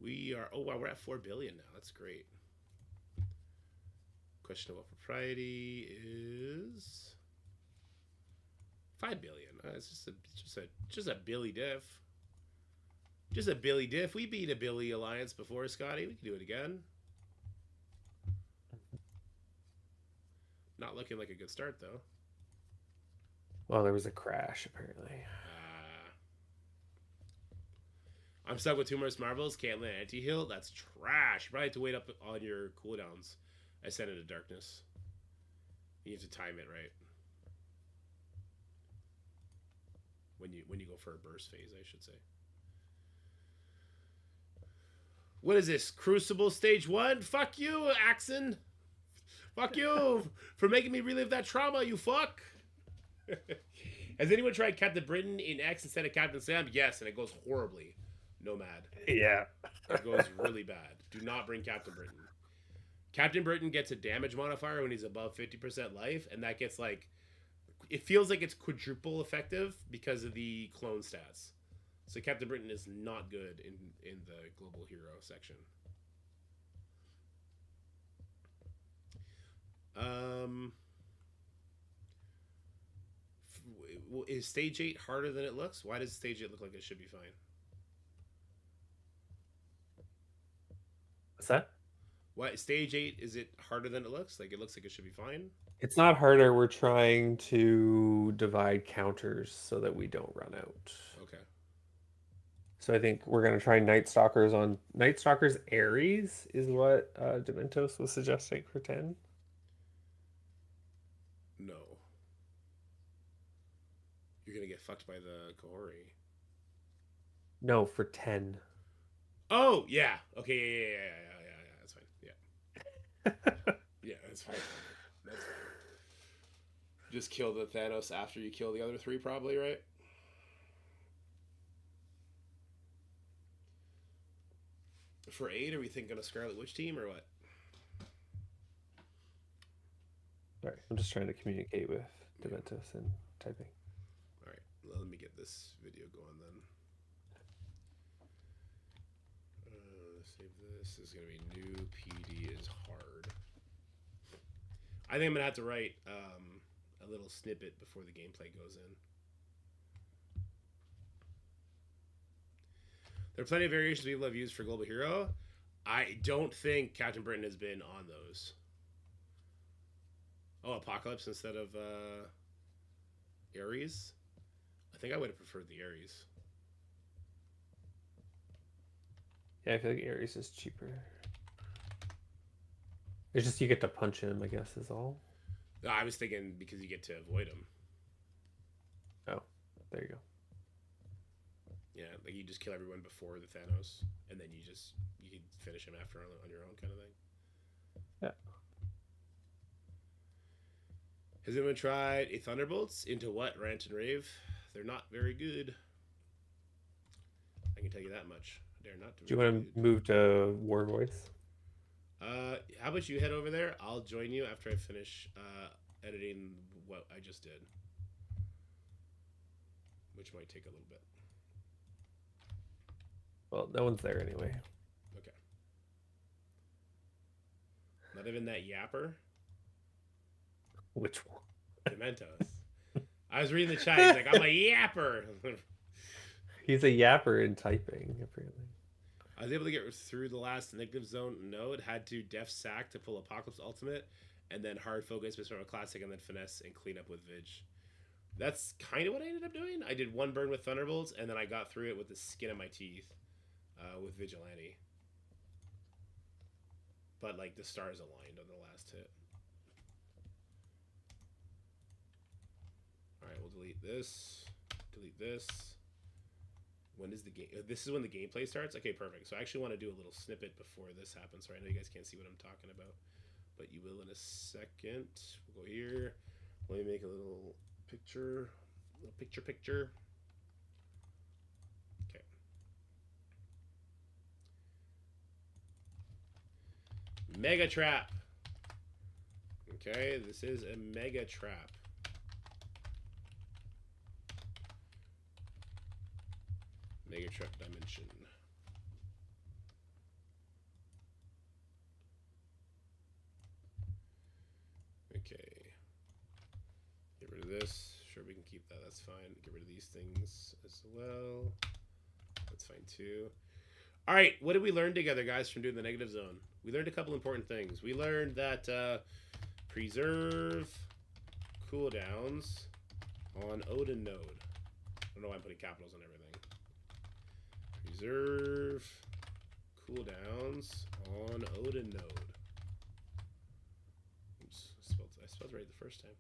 Speaker 1: We are... Oh, wow, we're at 4 billion now. That's great. Questionable propriety is 5 billion. It's just a Billy diff. Just a Billy diff. We beat a Billy alliance before, Scotty. We can do it again. Not looking like a good start though.
Speaker 2: Well, there was a crash apparently.
Speaker 1: I'm stuck with 2 more Marvels. Can't land anti-heal. That's trash. You probably have to wait up on your cooldowns. I sent it to darkness. You have to time it right. When you go for a burst phase, I should say. What is this? Crucible stage 1? Fuck you, Axon. Fuck you for making me relive that trauma, you fuck. Has anyone tried Captain Britain in X instead of Captain Sam? Yes, and it goes horribly. Nomad.
Speaker 2: Yeah.
Speaker 1: It goes really bad. Do not bring Captain Britain. Captain Britain gets a damage modifier when he's above 50% life, and that gets like... It feels like it's quadruple effective because of the clone stats. So Captain Britain is not good in the global hero section. Is stage 8 harder than it looks? Why does stage 8 look like it should be fine?
Speaker 2: What's that?
Speaker 1: What stage 8 is it harder than it looks? Like it looks like it should be fine.
Speaker 2: It's not harder. We're trying to divide counters so that we don't run out.
Speaker 1: Okay.
Speaker 2: So I think we're gonna try Night Stalkers on Night Stalkers Ares is what Dementos was suggesting for 10.
Speaker 1: No. You're gonna get fucked by the Kahori.
Speaker 2: No, for 10.
Speaker 1: Oh yeah. Okay. Yeah. That's fine. Yeah. Yeah, that's fine. That's fine. Just kill the Thanos after you kill the other 3, probably, right? For 8, are we thinking a Scarlet Witch team or what?
Speaker 2: Sorry, I'm just trying to communicate with Dementos and typing.
Speaker 1: All right, let me get this video going then. Save this. This is gonna be new PD is hard. I think I'm gonna have to write a little snippet before the gameplay goes in. There are plenty of variations people have used for Global Hero. I don't think Captain Britain has been on those. Oh, Apocalypse instead of Ares? I think I would have preferred the Ares.
Speaker 2: Yeah, I feel like Ares is cheaper. It's just you get to punch him, I guess, is all.
Speaker 1: No, I was thinking because you get to avoid him.
Speaker 2: Oh, there you go.
Speaker 1: Yeah, like you just kill everyone before the Thanos, and then you can finish him after on your own kind of thing.
Speaker 2: Yeah.
Speaker 1: Has anyone tried a Thunderbolts? Into what? Rant and rave? They're not very good. I can tell you that much. They're not.
Speaker 2: Do you want to move to War Voice?
Speaker 1: How about you head over there? I'll join you after I finish editing what I just did, which might take a little bit.
Speaker 2: Well, no one's there anyway.
Speaker 1: Okay. Not even that yapper?
Speaker 2: Which one?
Speaker 1: Dementos. I was reading the chat. He's like, I'm a yapper.
Speaker 2: He's a yapper in typing, apparently.
Speaker 1: I was able to get through the last negative zone node. Had to def sack to pull Apocalypse Ultimate, and then hard focus, Mr. Classic, and then finesse and clean up with Vig. That's kind of what I ended up doing. I did one burn with Thunderbolts, and then I got through it with the skin of my teeth with Vigilante. But, like, the stars aligned on the last hit. Alright, we'll delete this. Delete this. When is the game? This is when the gameplay starts? Okay, perfect. So I actually want to do a little snippet before this happens. So I know you guys can't see what I'm talking about, but you will in a second. We'll go here. Let me make a little picture. Picture. Okay. Mega Trap. Okay, this is a Mega Trap. Mega Trap Dimension. Okay. Get rid of this. Sure, we can keep that. That's fine. Get rid of these things as well. That's fine too. All right. What did we learn together, guys, from doing the negative zone? We learned a couple important things. We learned that preserve cooldowns on Odin node. I don't know why I'm putting capitals on everything. Preserve cooldowns on Odin node. Oops, I spelled right the first time.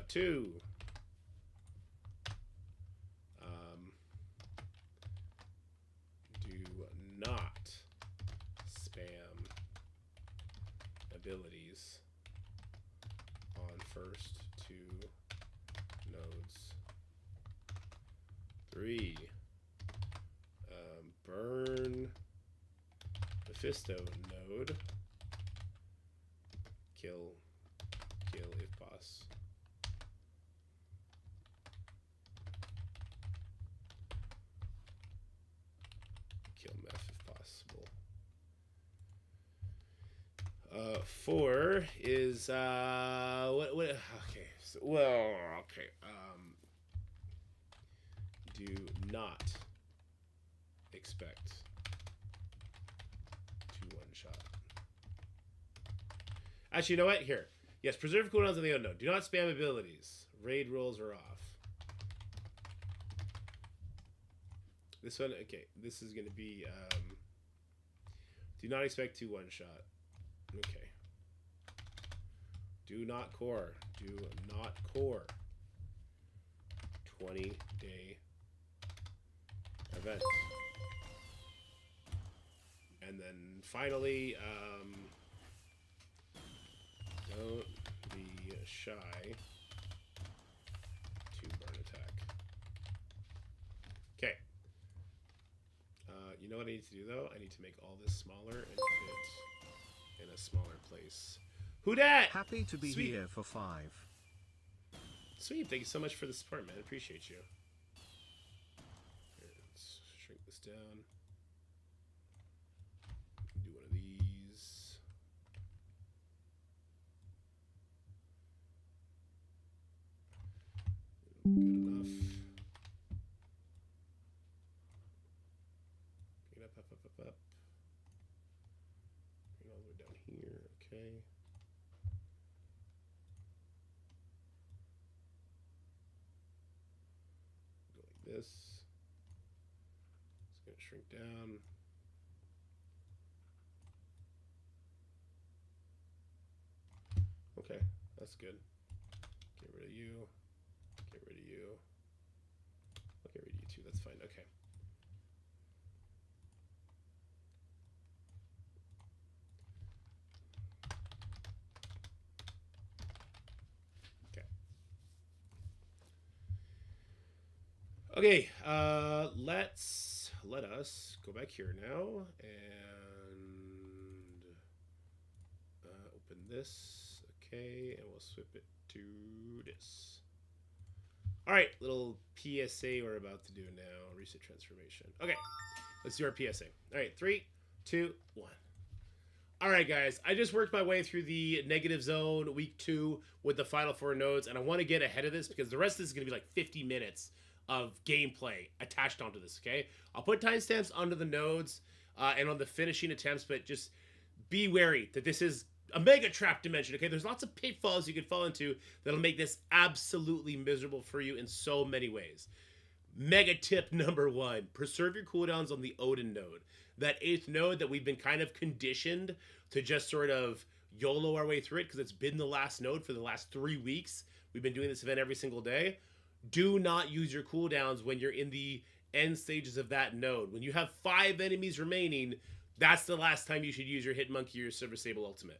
Speaker 1: 2. Do not 3. Burn Mephisto node. Kill if boss. Kill Meph if possible. 4 is what okay. So, well, okay. Do not expect to one-shot. Actually, you know what? Here. Yes, preserve cooldowns on the unknown. Do not spam abilities. Raid rolls are off. This one, okay. This is going to be, do not expect to one-shot. Okay. Do not core. Do not core. 20-day event. And then finally, don't be shy to burn attack. Okay. You know what I need to do though? I need to make all this smaller and fit in a smaller place. Who dat?
Speaker 3: Happy to be
Speaker 1: Sweet.
Speaker 3: here for 5.
Speaker 1: Sweet, thank you so much for the support, man. Appreciate you. Here, let's shrink this down. Do one of these. Good enough. Bring it up. Bring it all the way down here. Okay. This. It's going to shrink down. Okay, that's good. Get rid of you. Get rid of you. I'll get rid of you too. That's fine. Okay. Okay, let us go back here now and open this. Okay, and we'll swip it to this. All right, little PSA we're about to do now. Reset transformation. Okay, let's do our PSA. All right, 3, 2, 1. All right, guys, I just worked my way through the negative zone week 2 with the final 4 nodes, and I want to get ahead of this because the rest of this is going to be like 50 minutes of gameplay attached onto this, okay? I'll put timestamps onto the nodes and on the finishing attempts, but just be wary that this is a mega trap dimension, okay? There's lots of pitfalls you could fall into that'll make this absolutely miserable for you in so many ways. Mega tip number 1, preserve your cooldowns on the Odin node. That 8th node that we've been kind of conditioned to just sort of YOLO our way through it because it's been the last node for the last 3 weeks. We've been doing this event every single day. Do not use your cooldowns when you're in the end stages of that node. When you have 5 enemies remaining, that's the last time you should use your Hit Monkey or your Silver Sable ultimate.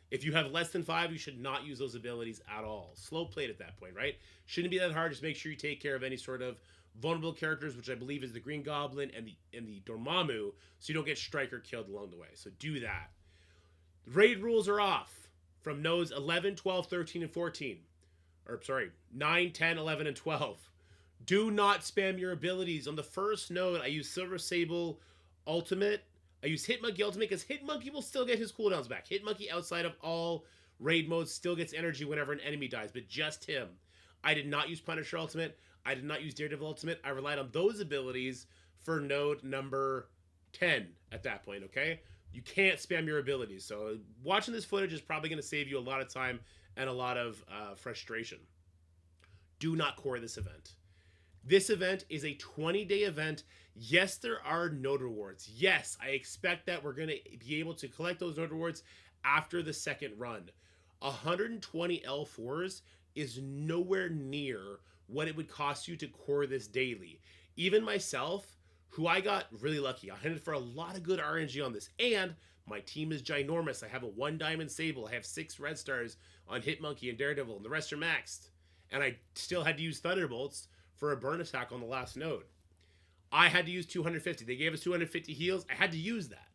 Speaker 1: If you have less than 5, you should not use those abilities at all. Slow played at that point, right? Shouldn't be that hard. Just make sure you take care of any sort of vulnerable characters, which I believe is the Green Goblin and the Dormammu, so you don't get Striker killed along the way. So do that. Raid rules are off from nodes 11, 12, 13, and 14. Or, sorry, 9, 10, 11, and 12. Do not spam your abilities. On the first node, I use Silver Sable Ultimate. I use Hit Monkey Ultimate because Hit Monkey will still get his cooldowns back. Hit Monkey outside of all raid modes still gets energy whenever an enemy dies, but just him. I did not use Punisher Ultimate. I did not use Daredevil Ultimate. I relied on those abilities for node number 10 at that point, okay? You can't spam your abilities. So watching this footage is probably going to save you a lot of time and a lot of frustration. Do not core this event. This event is a 20-day event. Yes, there are node rewards. Yes, I expect that we're going to be able to collect those node rewards after the second run. 120 L4s is nowhere near what it would cost you to core this daily. Even myself, who I got really lucky. I hunted for a lot of good RNG on this. And my team is ginormous. I have a 1 Diamond Sable. I have 6 red stars on Hitmonkey and Daredevil, and the rest are maxed. And I still had to use Thunderbolts for a burn attack on the last node. I had to use 250. They gave us 250 heals. I had to use that.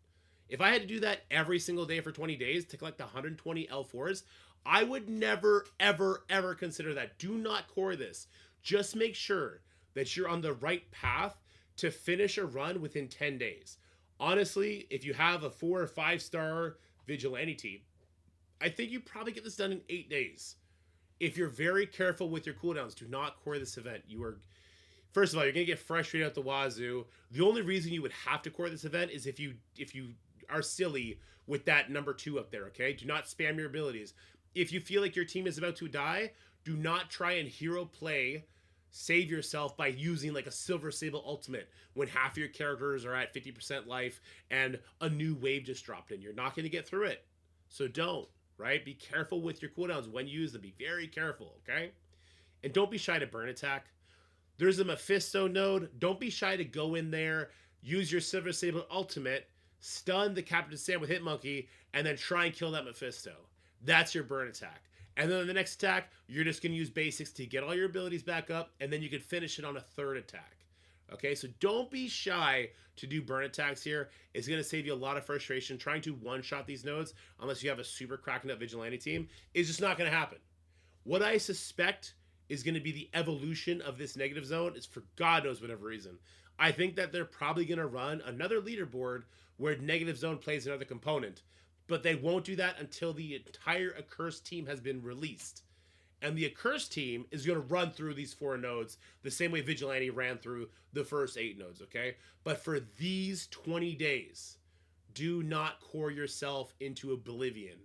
Speaker 1: If I had to do that every single day for 20 days to collect 120 L4s, I would never, ever, ever consider that. Do not core this. Just make sure that you're on the right path to finish a run within 10 days. Honestly, if you have a 4 or 5 star vigilante team, I think you probably get this done in 8 days. If you're very careful with your cooldowns, do not core this event. You are, first of all, you're gonna get frustrated at the wazoo. The only reason you would have to core this event is if you are silly with that number 2 up there. Okay, do not spam your abilities. If you feel like your team is about to die, do not try and hero play save yourself by using like a Silver Sable ultimate when half your characters are at 50% life and a new wave just dropped in. You're not going to get through it. So don't, right? Be careful with your cooldowns when you use them. Be very careful, okay? And don't be shy to burn attack. There's a Mephisto node. Don't be shy to go in there, use your Silver Sable ultimate, stun the Captain Sam with Hitmonkey, and then try and kill that Mephisto. That's your burn attack. And then the next attack, you're just going to use basics to get all your abilities back up, and then you can finish it on a third attack. Okay, so don't be shy to do burn attacks here. It's going to save you a lot of frustration. Trying to one-shot these nodes, unless you have a super cracking up vigilante team, is just not going to happen. What I suspect is going to be the evolution of this negative zone is for God knows whatever reason. I think that they're probably going to run another leaderboard where negative zone plays another component, but they won't do that until the entire accursed team has been released. And the accursed team is going to run through these 4 nodes the same way Vigilante ran through the first 8 nodes, okay? But for these 20 days, do not core yourself into oblivion,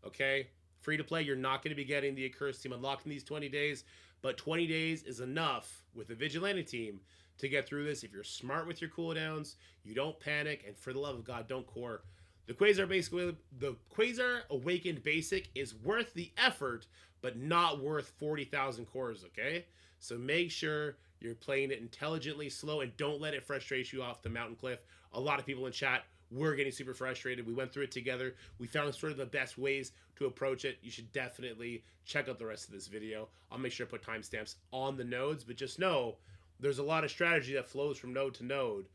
Speaker 1: okay? Free to play, you're not going to be getting the accursed team unlocked in these 20 days, but 20 days is enough with the Vigilante team to get through this. If you're smart with your cooldowns, you don't panic, and for the love of God, don't core. The Quasar Awakened Basic is worth the effort, but not worth 40,000 cores, okay? So make sure you're playing it intelligently, slow, and don't let it frustrate you off the mountain cliff. A lot of people in chat were getting super frustrated. We went through it together. We found sort of the best ways to approach it. You should definitely check out the rest of this video. I'll make sure to put timestamps on the nodes, but just know there's a lot of strategy that flows from node to node,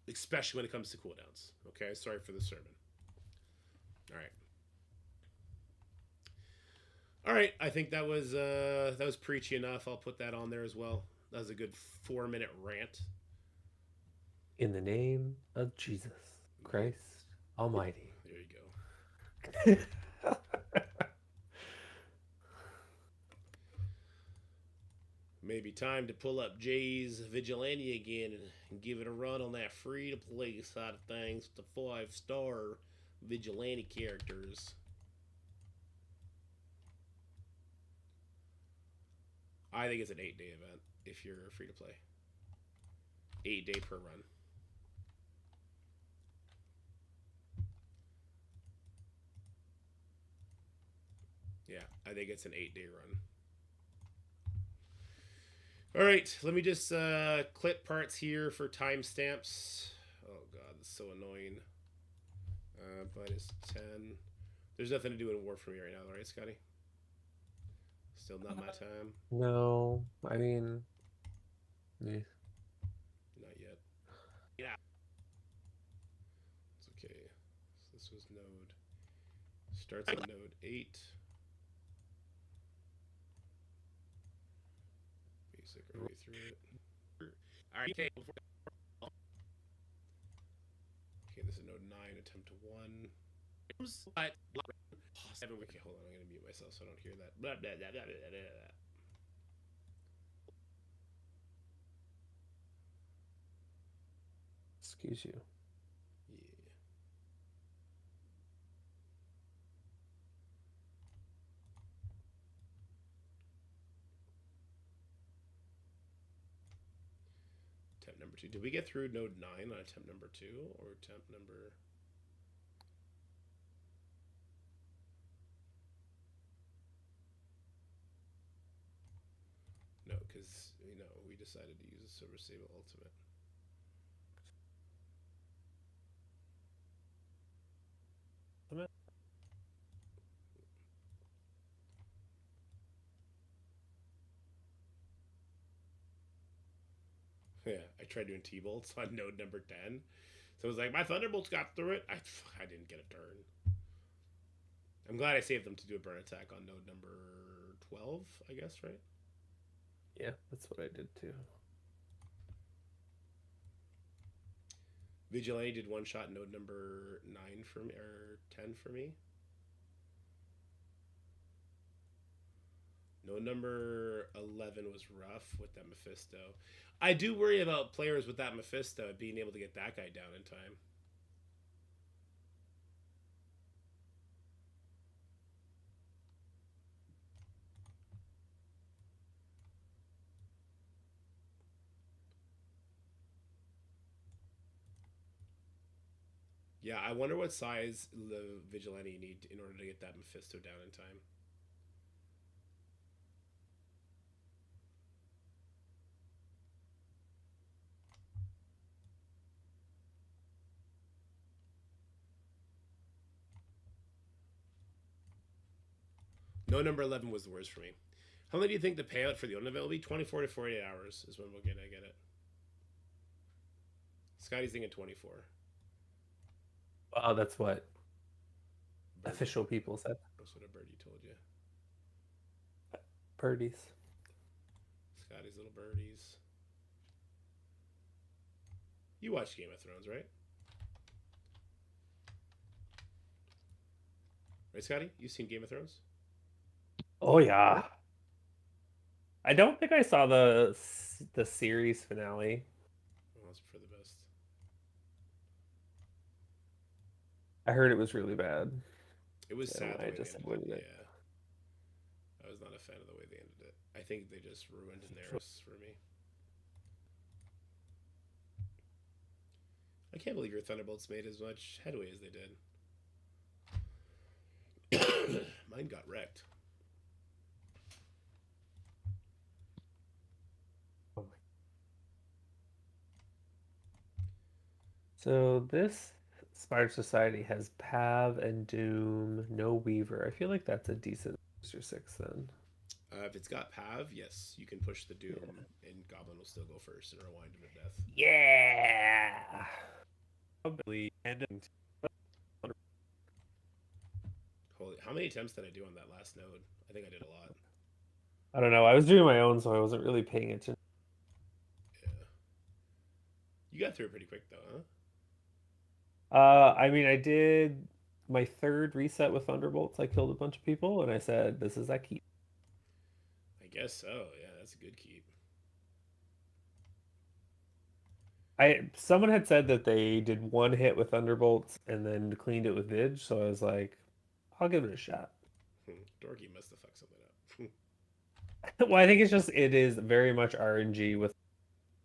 Speaker 1: especially when it comes to cooldowns, okay? Sorry for the sermon. All right. I think that was preachy enough. I'll put that on there as well. That was a good 4-minute rant.
Speaker 2: In the name of Jesus Christ Almighty.
Speaker 1: There you go. Maybe time to pull up Jay's Vigilante again and give it a run on that free-to-play side of things with the 5-star Vigilante characters. I think it's an 8-day event if you're free to play. 8-day per run. Yeah, I think it's an 8-day run. All right, let me just clip parts here for timestamps. Oh god, that's so annoying. -10. There's nothing to do in war for me right now, right, Scotty? Still not my time.
Speaker 2: No, I mean, yeah.
Speaker 1: Not yet. Yeah. It's okay. So this was node. Starts on node 8. Basic our way through it. Alright, okay. Okay, this is node 9, attempt 1. But 7. Okay, hold on. I'm gonna mute myself so I don't hear that. Blah, blah, blah, blah, blah, blah.
Speaker 2: Excuse you.
Speaker 1: Yeah. Attempt number 2. Did we get through node 9 on attempt number 2 or attempt number? No, because we decided to use a Silver Sable ultimate. Yeah, I tried doing T-bolts on node number 10. So it was like, my Thunderbolts got through it. I didn't get a turn. I'm glad I saved them to do a burn attack on node number 12, I guess, right?
Speaker 2: Yeah, that's what I did too.
Speaker 1: Vigilante did one shot node number 9 for me, or 10 for me. Node number 11 was rough with that Mephisto. I do worry about players with that Mephisto being able to get that guy down in time. Yeah, I wonder what size the Vigilante need in order to get that Mephisto down in time. No, number 11 was the worst for me. How many do you think the payout for the unavail will be? 24 to 48 hours is when we'll get it. Scotty's thinking 24.
Speaker 2: Wow, that's what
Speaker 1: Birdie.
Speaker 2: official people said.
Speaker 1: That's what a birdie told you.
Speaker 2: Birdies.
Speaker 1: Scotty's little birdies. You watch Game of Thrones, right? Right, Scotty? You seen Game of Thrones?
Speaker 2: Oh yeah. I don't think I saw the series finale.
Speaker 1: Oh, that's for the best.
Speaker 2: I heard it was really bad.
Speaker 1: It was
Speaker 2: So
Speaker 1: sad the
Speaker 2: I
Speaker 1: way
Speaker 2: just
Speaker 1: they ended
Speaker 2: avoided
Speaker 1: it.
Speaker 2: it.
Speaker 1: Yeah. I was not a fan of the way they ended it. I think they just ruined Daenerys for me. I can't believe your Thunderbolts made as much headway as they did. Mine got wrecked.
Speaker 2: Oh my. So this Spider Society has Pav and Doom, no Weaver. I feel like that's a decent booster 6 then.
Speaker 1: If it's got Pav, yes, you can push the Doom,
Speaker 2: Yeah.
Speaker 1: and Goblin will still go first and rewind him to death.
Speaker 2: Yeah. Probably ending.
Speaker 1: Holy, how many attempts did I do on that last node? I think I did a lot.
Speaker 2: I don't know. I was doing my own, so I wasn't really paying attention.
Speaker 1: Yeah. You got through it pretty quick though, huh?
Speaker 2: I mean, I did my third reset with Thunderbolts. I killed a bunch of people, and I said, "This is that keep."
Speaker 1: I guess so. Yeah, that's a good keep.
Speaker 2: Someone had said that they did one hit with Thunderbolts and then cleaned it with Vidge, so I was like, I'll give it a shot.
Speaker 1: Dorky must have fucked something up.
Speaker 2: Well, I think it is very much RNG with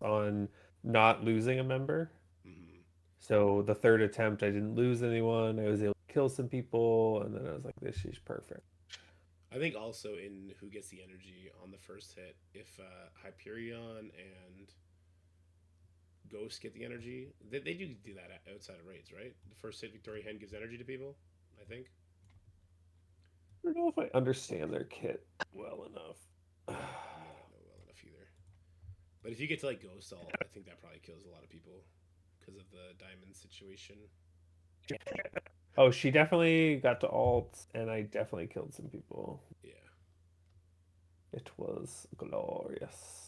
Speaker 2: on not losing a member.
Speaker 1: Mm-hmm.
Speaker 2: So the third attempt, I didn't lose anyone. I was able to kill some people, and then I was like, this is perfect.
Speaker 1: I think also in who gets the energy on the first hit, if Hyperion and Ghost get the energy, they do that outside of raids, right? The first hit Victoria Hen gives energy to people, I think.
Speaker 2: I don't know if I understand their kit well enough.
Speaker 1: I may not know well enough either. But if you get to like Ghost Alt, I think that probably kills a lot of people because of the diamond situation.
Speaker 2: Oh, she definitely got to alt, and I definitely killed some people.
Speaker 1: Yeah.
Speaker 2: It was glorious.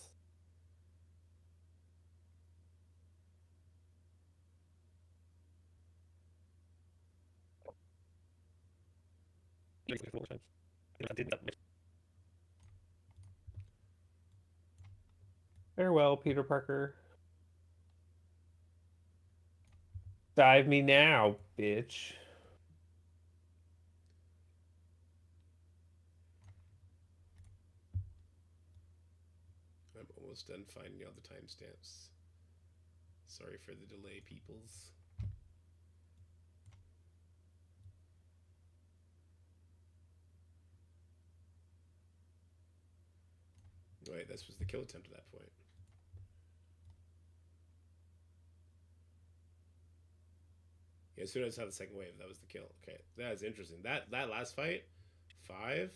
Speaker 2: Farewell, Peter Parker. Dive me now, bitch.
Speaker 1: I'm almost done finding all the timestamps. Sorry for the delay, peoples. Wait, this was the kill attempt at that point. Yeah, as soon as I saw the second wave, that was the kill. Okay, that is interesting. That last fight, 5, it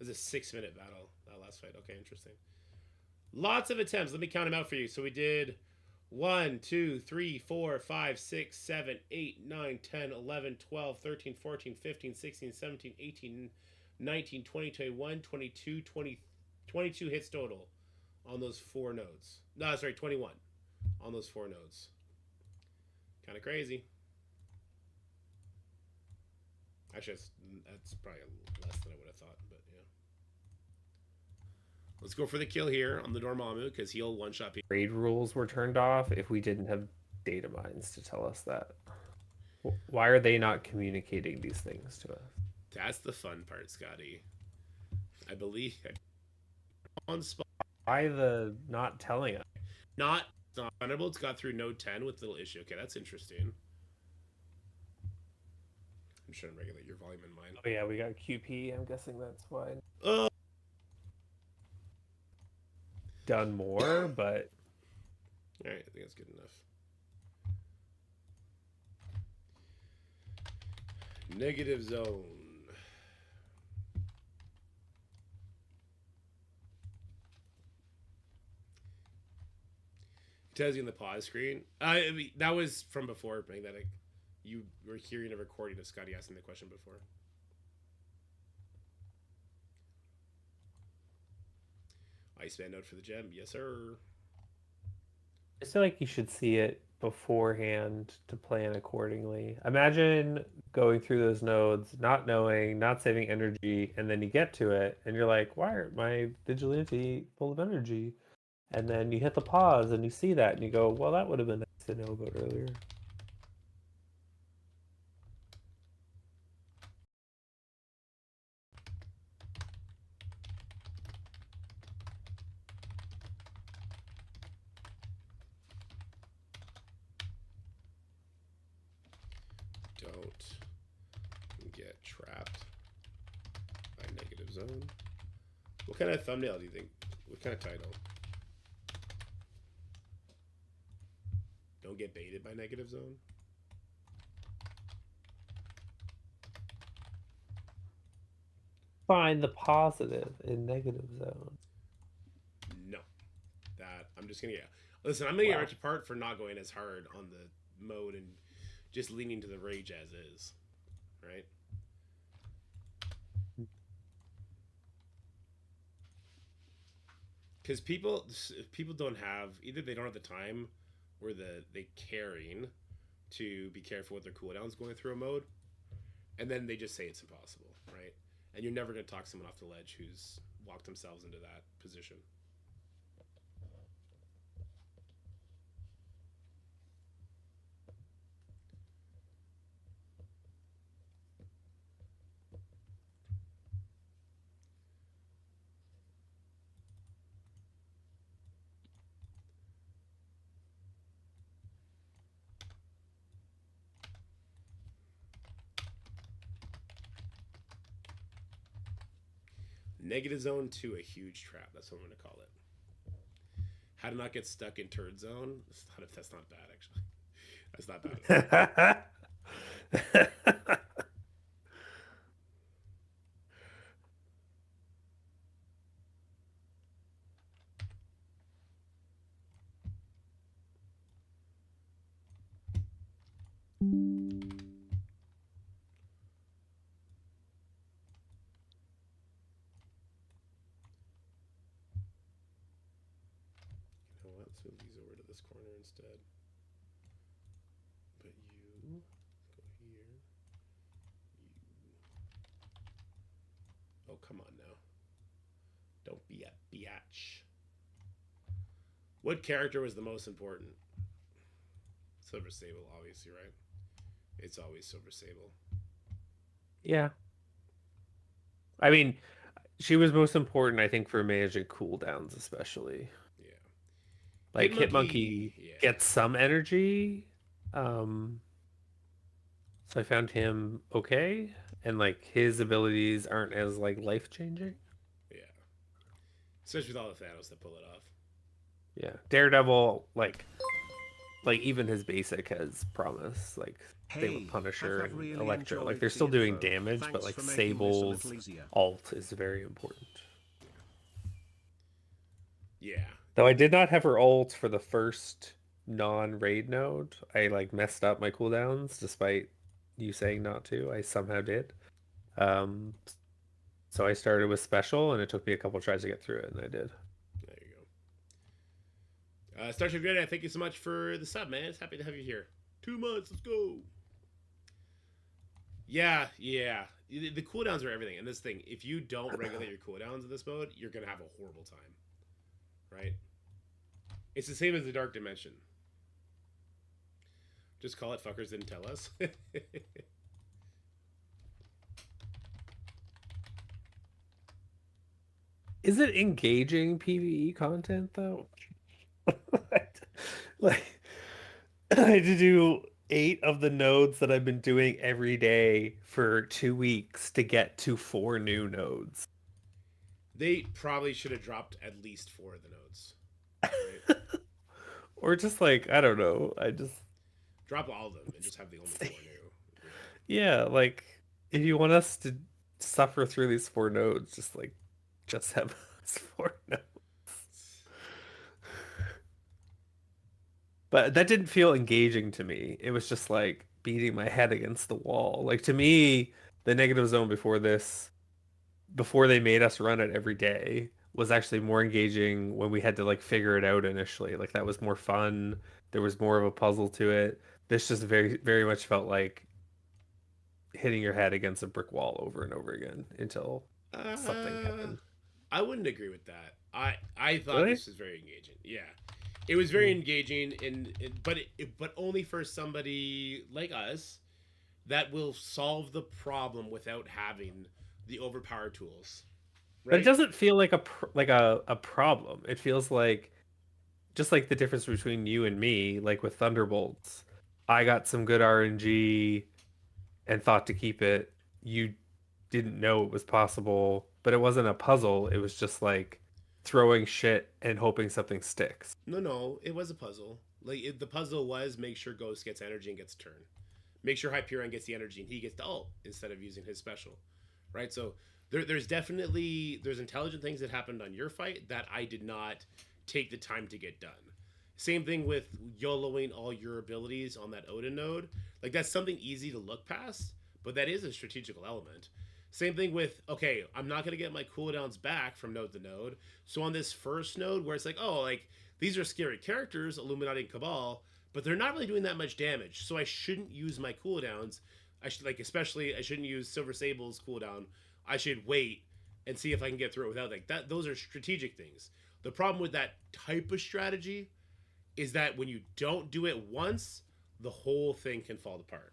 Speaker 1: was a 6-minute battle. That last fight. Okay, interesting. Lots of attempts. Let me count them out for you. So we did 1, 2, 3, 4, 5, 6, 7, 8, 9, 10, 11, 12, 13, 14, 15, 16, 17, 18, 19, 20, 21, 22, 20, 22 hits total on those 4 nodes. No, sorry, 21 on those 4 nodes. Kind of crazy. Actually, that's probably less than I would have thought, but yeah. Let's go for the kill here on the Dormammu because he'll one-shot people.
Speaker 2: Raid rules were turned off if we didn't have data mines to tell us that. Why are they not communicating these things to us?
Speaker 1: That's the fun part, Scotty. I believe on spot.
Speaker 2: Why the not telling us?
Speaker 1: Not Thunderbolts got through node 10 with little issue. Okay, that's interesting. I'm just trying to regulate your volume in mine.
Speaker 2: Oh yeah, we got QP. I'm guessing that's why. Done more, but
Speaker 1: all right, I think that's good enough. Negative zone. It tells you in the pause screen. I mean, that was from before, Magnetic. You were hearing a recording of Scotty asking the question before. Iceman note for the gem. Yes, sir.
Speaker 2: I feel like you should see it beforehand to plan accordingly. Imagine going through those nodes, not knowing, not saving energy, and then you get to it, and you're like, why aren't my vigilante full of energy? And then you hit the pause, and you see that, and you go, well, that would have been nice to know about earlier.
Speaker 1: Don't get trapped by negative zone. What kind of thumbnail do you think? What kind of title? Don't get baited by negative zone?
Speaker 2: Find the positive in negative zone.
Speaker 1: No. That, I'm just going to get... Listen, I'm going to get ripped apart for not going as hard on the mode and just leaning to the rage as is. Right? Because people don't have... Either they don't have the time or they caring to be careful with their cooldowns going through a mode. And then they just say it's impossible, right? And you're never going to talk someone off the ledge who's walked themselves into that position. Negative zone to a huge trap. That's what I'm going to call it. How to not get stuck in turd zone. That's not bad, actually. That's not bad. Let's move these over to this corner instead. But you go here. Oh, come on now. Don't be a biatch. What character was the most important? Silver Sable, obviously, right? It's always Silver Sable.
Speaker 2: Yeah. I mean, she was most important, I think, for managing cooldowns, especially. Like Hitmonkey gets some energy, so I found him okay, and like his abilities aren't as like life changing.
Speaker 1: Yeah, especially with all the Thanos that pull it off.
Speaker 2: Yeah, Daredevil, like even his basic has promise. Like they were Punisher and really Electro, like they're still doing damage, but like Sable's ult is very important.
Speaker 1: Yeah.
Speaker 2: Though I did not have her ult for the first non-raid node. I like messed up my cooldowns despite you saying not to. I somehow did. Um, so I started with special and it took me a couple tries to get through it and I did.
Speaker 1: There you go. Starship Jedi, thank you so much for the sub, man. It's happy to have you here. 2 months, let's go. Yeah, yeah. The cooldowns are everything. And this thing, if you don't regulate your cooldowns in this mode, you're gonna have a horrible time. Right? It's the same as the Dark Dimension. Just call it fuckers didn't tell us.
Speaker 2: Is it engaging PvE content though? Like I had to do 8 of the nodes that I've been doing every day for 2 weeks to get to 4 new nodes.
Speaker 1: They probably should have dropped at least 4 of the nodes. Right?
Speaker 2: Or just like, I don't know. I just
Speaker 1: Drop all of them and just have the only 4 new.
Speaker 2: yeah, like if you want us to suffer through these 4 nodes, just have us 4 nodes. But that didn't feel engaging to me. It was just like beating my head against the wall. Like to me, the negative zone before this, before they made us run it every day, was actually more engaging when we had to like figure it out initially. Like that was more fun. There was more of a puzzle to it. This just very, very much felt like hitting your head against a brick wall over and over again until something
Speaker 1: Uh,
Speaker 2: happened.
Speaker 1: I wouldn't agree with that. I thought
Speaker 2: Really?
Speaker 1: this was very engaging. Yeah, it was very engaging, but only for somebody like us that will solve the problem without having the overpowered tools,
Speaker 2: But it
Speaker 1: right?
Speaker 2: doesn't feel like a problem. It feels like just like the difference between you and me, like with Thunderbolts. I got some good RNG and thought to keep it. You didn't know it was possible, but it wasn't a puzzle. It was just like throwing shit and hoping something sticks.
Speaker 1: No, no, it was a puzzle. The puzzle was make sure Ghost gets energy and gets a turn. Make sure Hyperion gets the energy and he gets the ult instead of using his special, right? So there's definitely there's intelligent things that happened on your fight that I did not take the time to get done. Same thing with YOLOing all your abilities on that Odin node. Like that's something easy to look past, but that is a strategical element. Same thing with okay, I'm not gonna get my cooldowns back from node to node. So on this first node where it's like, oh, like these are scary characters, Illuminati and Cabal, but they're not really doing that much damage. So I shouldn't use my cooldowns. I should like especially I shouldn't use Silver Sable's cooldown. I should wait and see if I can get through it without like that. Those are strategic things. The problem with that type of strategy is that when you don't do it once, the whole thing can fall apart.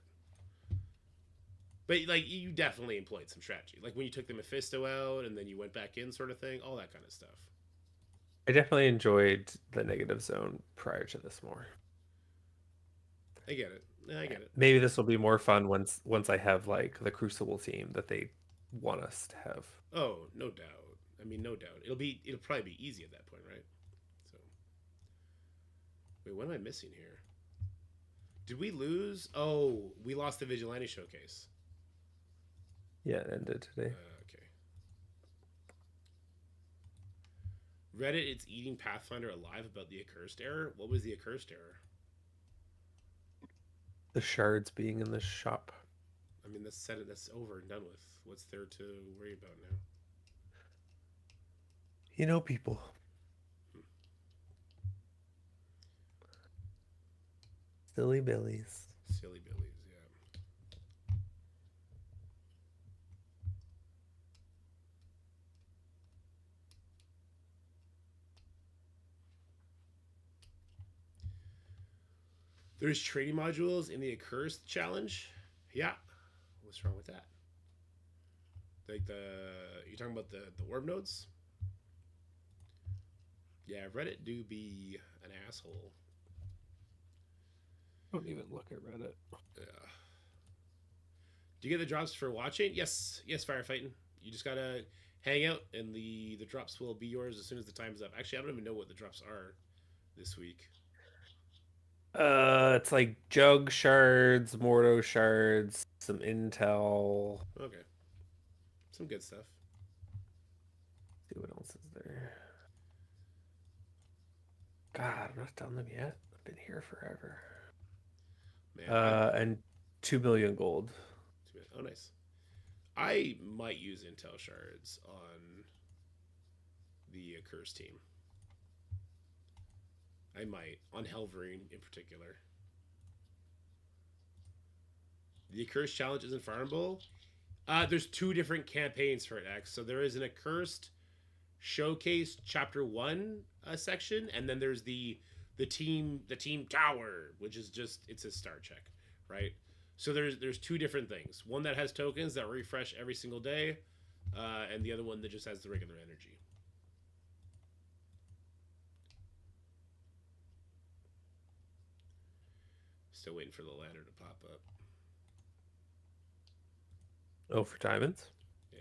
Speaker 1: But like you definitely employed some strategy, like when you took the Mephisto out and then you went back in, sort of thing, all that kind of stuff.
Speaker 2: I definitely enjoyed the negative zone prior to this more.
Speaker 1: I get it. Yeah, I get it.
Speaker 2: Maybe this will be more fun once I have like the Crucible team that they want us to have.
Speaker 1: Oh, no doubt. I mean, no doubt. It'll probably be easy at that point, right? So wait, what am I missing here? Did we lose? Oh, we lost the Vigilante showcase.
Speaker 2: Yeah, it ended today.
Speaker 1: Okay. Reddit, it's eating Pathfinder alive about the accursed error. What was the accursed error?
Speaker 2: The shards being in the shop.
Speaker 1: I mean, that's said it. That's over and done with. What's there to worry about now?
Speaker 2: You know, people. Silly Billies.
Speaker 1: Silly Billies, yeah. There's trading modules in the accursed challenge. Yeah. What's wrong with that? Like you're talking about the orb nodes? Yeah, Reddit do be an asshole.
Speaker 2: Don't even look at Reddit.
Speaker 1: Yeah. Do you get the drops for watching? Yes, yes, firefighting. You just gotta hang out, and the drops will be yours as soon as the time's up. Actually, I don't even know what the drops are this week.
Speaker 2: It's like Jug shards, Mordo shards, some intel.
Speaker 1: Okay, some good stuff.
Speaker 2: See what else is there. God, I'm not done them yet. I've been here forever.
Speaker 1: Man, I
Speaker 2: And 2 million gold.
Speaker 1: oh nice. I might use intel shards on the curse team. I might on Wolverine in particular. The accursed challenge isn't farmable. There's two different campaigns for it, X. So there is an accursed showcase chapter 1 section, and then there's the team tower, which is just it's a star check, right? So there's two different things. One that has tokens that refresh every single day, and the other one that just has the regular energy. Still waiting for the ladder to pop up.
Speaker 2: Oh, for diamonds?
Speaker 1: Yeah.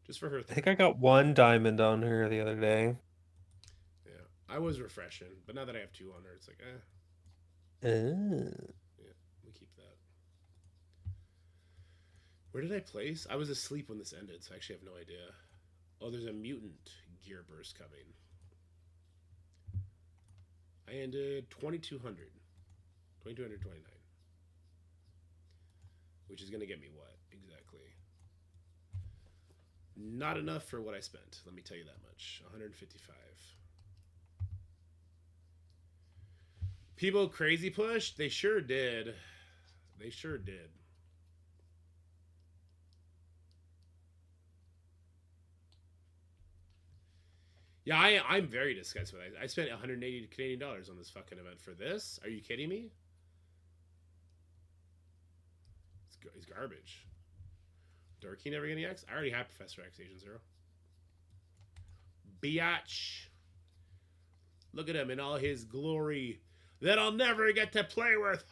Speaker 1: Just for her.
Speaker 2: I think I got 1 diamond on her the other day.
Speaker 1: Yeah. I was refreshing, but now that I have 2 on her, it's like,
Speaker 2: Oh.
Speaker 1: Yeah, we keep that. Where did I place? I was asleep when this ended, so I actually have no idea. Oh, there's a mutant gear burst coming. I ended 2200. 2229. Which is going to get me what? Exactly. Not enough for what I spent. Let me tell you that much. 155. People crazy push? They sure did. They sure did. Yeah, I'm very disgusted with it. I spent 180 Canadian dollars on this fucking event for this. Are you kidding me? It's garbage. Dorky never getting X? I already have Professor X Agent Zero. Biatch. Look at him in all his glory that I'll never get to play with.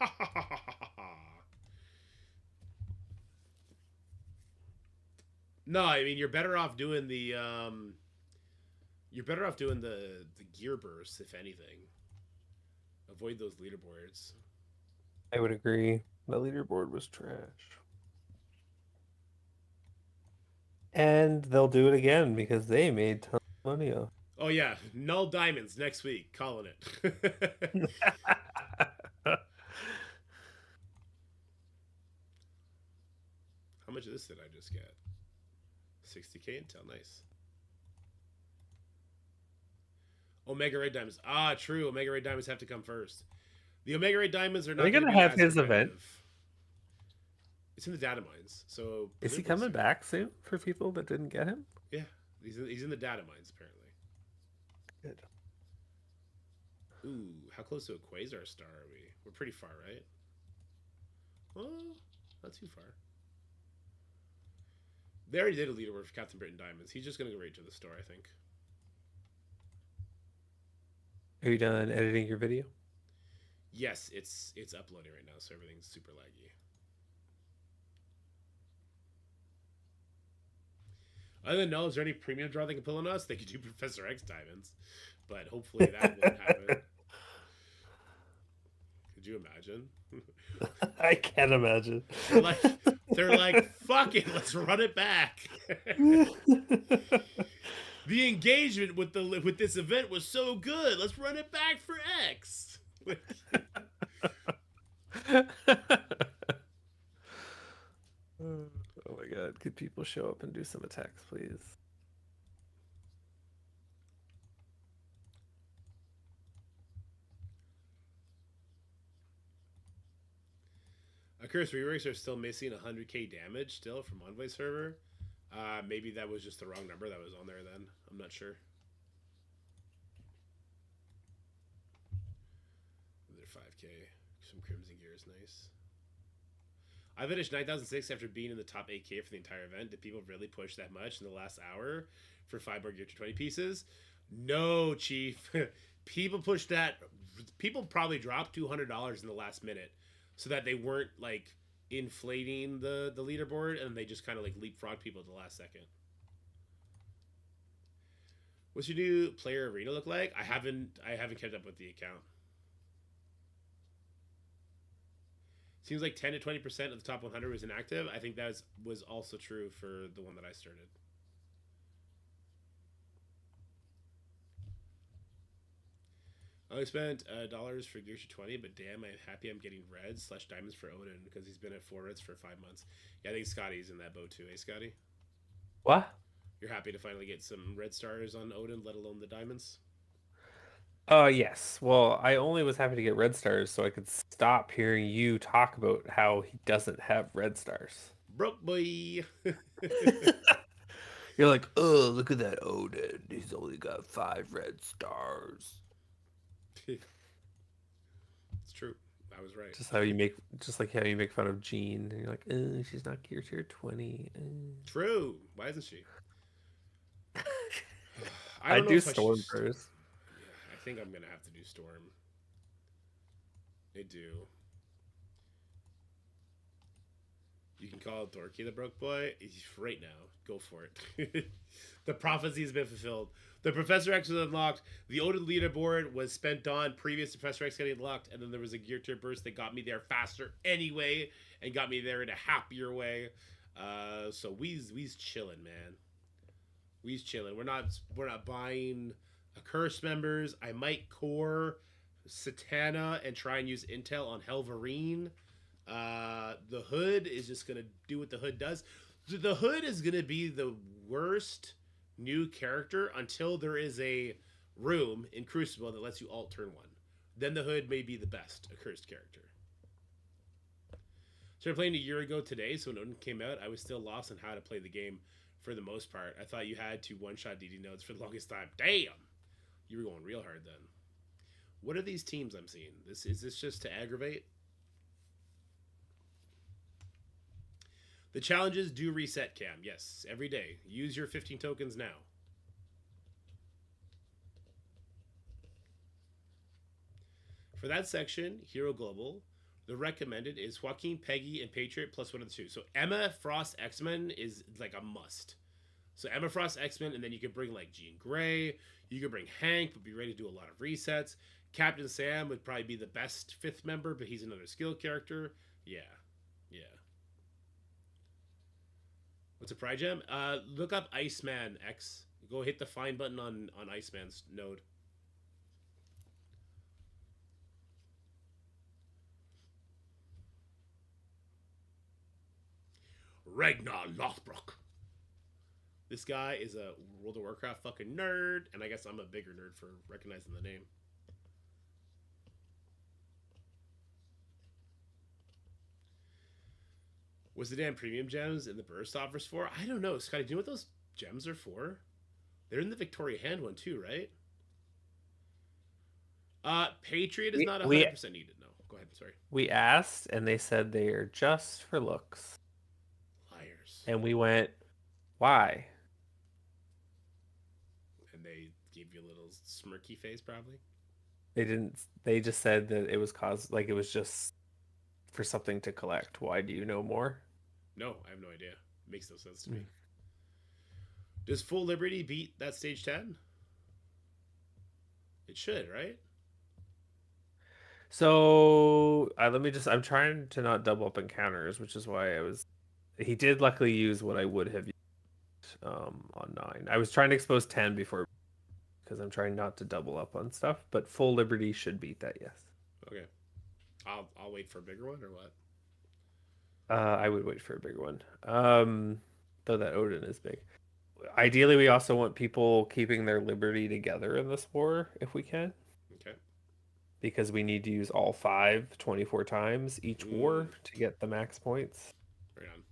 Speaker 1: No, I mean you're better off doing the gear bursts, if anything. Avoid those leaderboards.
Speaker 2: I would agree. The leaderboard was trash. And they'll do it again because they made tons of money off.
Speaker 1: Oh yeah, null diamonds next week. Calling it. How much of this did I just get? 60k intel, nice. Omega Ray Diamonds. Ah, true. Omega Ray Diamonds have to come first. The Omega Ray Diamonds are not
Speaker 2: they
Speaker 1: going
Speaker 2: gonna
Speaker 1: to be
Speaker 2: have
Speaker 1: as
Speaker 2: his event?
Speaker 1: It's in the data mines. So
Speaker 2: is he coming back soon for people that didn't get him?
Speaker 1: Yeah, he's in the data mines apparently.
Speaker 2: Good.
Speaker 1: Ooh, how close to a quasar star are we? We're pretty far, right? Well, not too far. They already did a leaderboard for Captain Britain Diamonds. He's just gonna go right to the store, I think.
Speaker 2: Are you done editing your video?
Speaker 1: Yes, it's uploading right now, so everything's super laggy. Other than no, is there any premium draw they can pull on us? They could do Professor X Diamonds, but hopefully that won't happen. Could you imagine?
Speaker 2: I can't imagine.
Speaker 1: They're like, fuck it, let's run it back. The engagement with this event was so good. Let's run it back for X.
Speaker 2: Oh my god, could people show up and do some attacks, please?
Speaker 1: Curse reworks are still missing 100k damage still from Envoy server. Maybe that was just the wrong number that was on there then. I'm not sure. Another 5k. Some Crimson gear is nice. I finished 9006 after being in the top 8k for the entire event. Did people really push that much in the last hour for 5 more gear to 20 pieces? No, Chief. People pushed that. People probably dropped $200 in the last minute so that they weren't like inflating the leaderboard, and they just kind of like leapfrog people at the last second. What's your new player arena look like? I haven't kept up with the account. Seems like 10 to 20% of the top 100 was inactive. I think that was also true for the one that I started. I spent dollars for Gear 20, but damn, I'm happy I'm getting reds slash diamonds for Odin because he's been at 4 reds for 5 months. Yeah, I think Scotty's in that boat too, eh, Scotty?
Speaker 2: What?
Speaker 1: You're happy to finally get some red stars on Odin, let alone the diamonds?
Speaker 2: Yes. Well, I only was happy to get red stars so I could stop hearing you talk about how he doesn't have red stars.
Speaker 1: Broke boy.
Speaker 2: You're like, oh, look at that Odin. He's only got 5 red stars.
Speaker 1: It's true. I was right.
Speaker 2: Just like how you make fun of Jean, and you're like, oh, she's not tier 20.
Speaker 1: True. Why isn't she? I
Speaker 2: I
Speaker 1: don't know
Speaker 2: do
Speaker 1: if I should.
Speaker 2: Storm first.
Speaker 1: Yeah, I think I'm gonna have to do Storm. I do. You can call it Dorky the broke boy right now. Go for it. The prophecy has been fulfilled. The Professor X was unlocked. The Odin leaderboard was spent on previous to Professor X getting unlocked, and then there was a gear tier burst that got me there faster anyway, and got me there in a happier way. So we's chilling, man. We's chilling. We're not buying a curse members. I might core Satana and try and use intel on Wolverine. The hood is just gonna do what the hood does. The hood is gonna be the worst new character until there is a room in Crucible that lets you alt turn one. Then the hood may be the best accursed character. Started playing a year ago today, so when Odin came out, I was still lost on how to play the game for the most part. I thought you had to one-shot DD nodes for the longest time. Damn! You were going real hard then. What are these teams I'm seeing? Is this just to aggravate? The challenges do reset, Cam. Yes, every day. Use your 15 tokens now. For that section, Hero Global, the recommended is Joaquin, Peggy, and Patriot plus one of the two. So Emma Frost X-Men is like a must. So Emma Frost X-Men, and then you could bring like Jean Grey. You could bring Hank, but be ready to do a lot of resets. Captain Sam would probably be the best 5th member, but he's another skill character. Yeah. Yeah. What's a Pride Gem? Look up Iceman X. Go hit the find button on Iceman's node. Ragnar Lothbrok. This guy is a World of Warcraft fucking nerd, and I guess I'm a bigger nerd for recognizing the name. Was the damn premium gems in the burst offers for? I don't know, Scotty. Do you know what those gems are for? They're in the Victoria Hand one too, right? Patriot is
Speaker 2: We
Speaker 1: not
Speaker 2: we
Speaker 1: 100% needed. No, go ahead. Sorry,
Speaker 2: we asked, and they said they are just for looks.
Speaker 1: liars.
Speaker 2: And we went, why?
Speaker 1: And they gave you a little smirky face, probably.
Speaker 2: They didn't. They just said that it was it was just for something to collect. Why do you know more?
Speaker 1: No, I have no idea. Makes no sense to me. Does Full Liberty beat that stage 10? It should, right?
Speaker 2: So let me just. I'm trying to not double up encounters, which is why I was. He did luckily use what I would have used on 9. I was trying to expose 10 before because I'm trying not to double up on stuff. But Full Liberty should beat that. Yes.
Speaker 1: Okay. I'll wait for a bigger one or what?
Speaker 2: I would wait for a bigger one. Though that Odin is big. Ideally, we also want people keeping their liberty together in this war if we can.
Speaker 1: Okay.
Speaker 2: Because we need to use all 5 24 times each war to get the max points.
Speaker 1: Right on.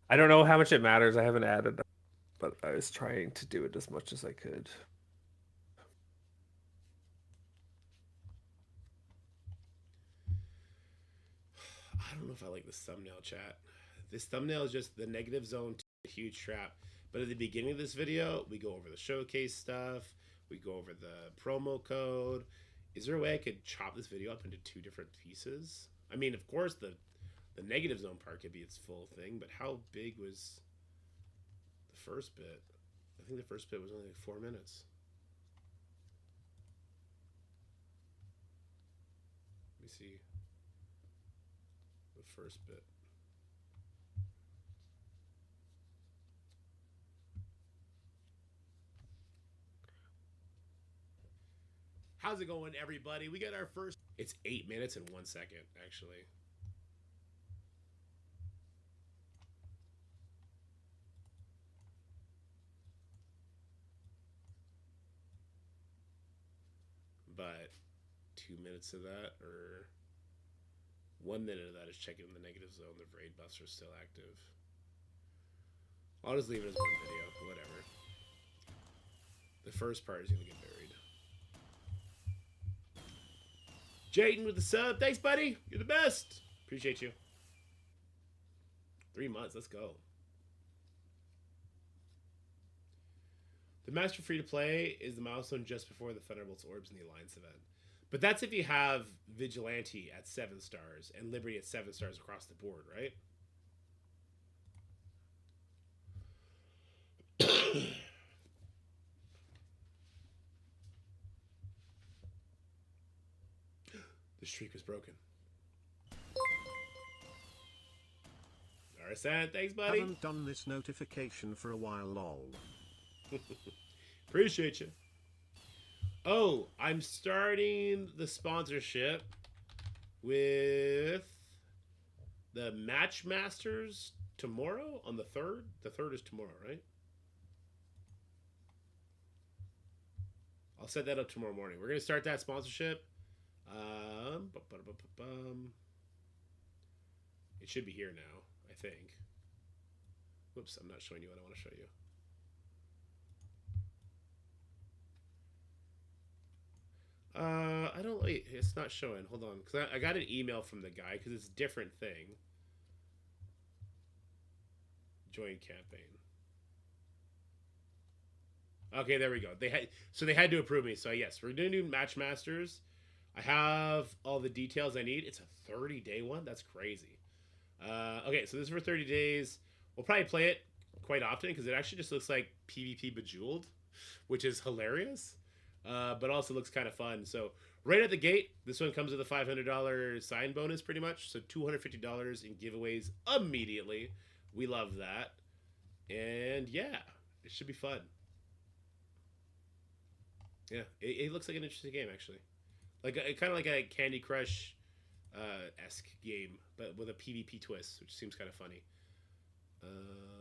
Speaker 2: I don't know how much it matters. I haven't added, but I was trying to do it as much as I could.
Speaker 1: I don't know if I like this thumbnail, chat. This thumbnail is just the negative zone to a huge trap. But at the beginning of this video, we go over the showcase stuff. We go over the promo code. Is there a way I could chop this video up into 2 different pieces? I mean, of course, the negative zone part could be its full thing, but how big was the first bit? I think the first bit was only like 4 minutes. Let me see. The first bit. How's it going, everybody? We got our first. It's 8 minutes and 1 second, actually. But 2 minutes of that, or 1 minute of that, is checking the negative zone. The raid buffs are still active. I'll just leave it as one video, whatever. The first part is gonna get buried. Jaden with the sub. Thanks, buddy. You're the best. Appreciate you. 3 months. Let's go. The Master Free to Play is the milestone just before the Thunderbolts Orbs in the Alliance event. But that's if you have Vigilante at 7 stars and Liberty at 7 stars across the board, right? The streak was broken. Arasan, thanks, buddy.
Speaker 3: Haven't done this notification for a while, lol.
Speaker 1: Appreciate you. Oh, I'm starting the sponsorship with the Matchmasters tomorrow on the 3rd. The 3rd is tomorrow, right? I'll set that up tomorrow morning. We're going to start that sponsorship. It should be here now, I think. Whoops, I'm not showing you what I want to show you. I don't. Wait, it's not showing. Hold on, because I got an email from the guy because it's a different thing. Join campaign. Okay, there we go. They had to approve me. So yes, we're gonna do Matchmasters. I have all the details I need. It's a 30-day one. That's crazy. Okay, so this is for 30 days. We'll probably play it quite often because it actually just looks like PvP Bejeweled, which is hilarious. But also looks kind of fun. So right at the gate, this one comes with a $500 sign bonus pretty much. So $250 in giveaways immediately. We love that. And yeah, it should be fun. Yeah, it looks like an interesting game actually. Like kind of like a Candy Crush esque game, but with a PvP twist, which seems kind of funny.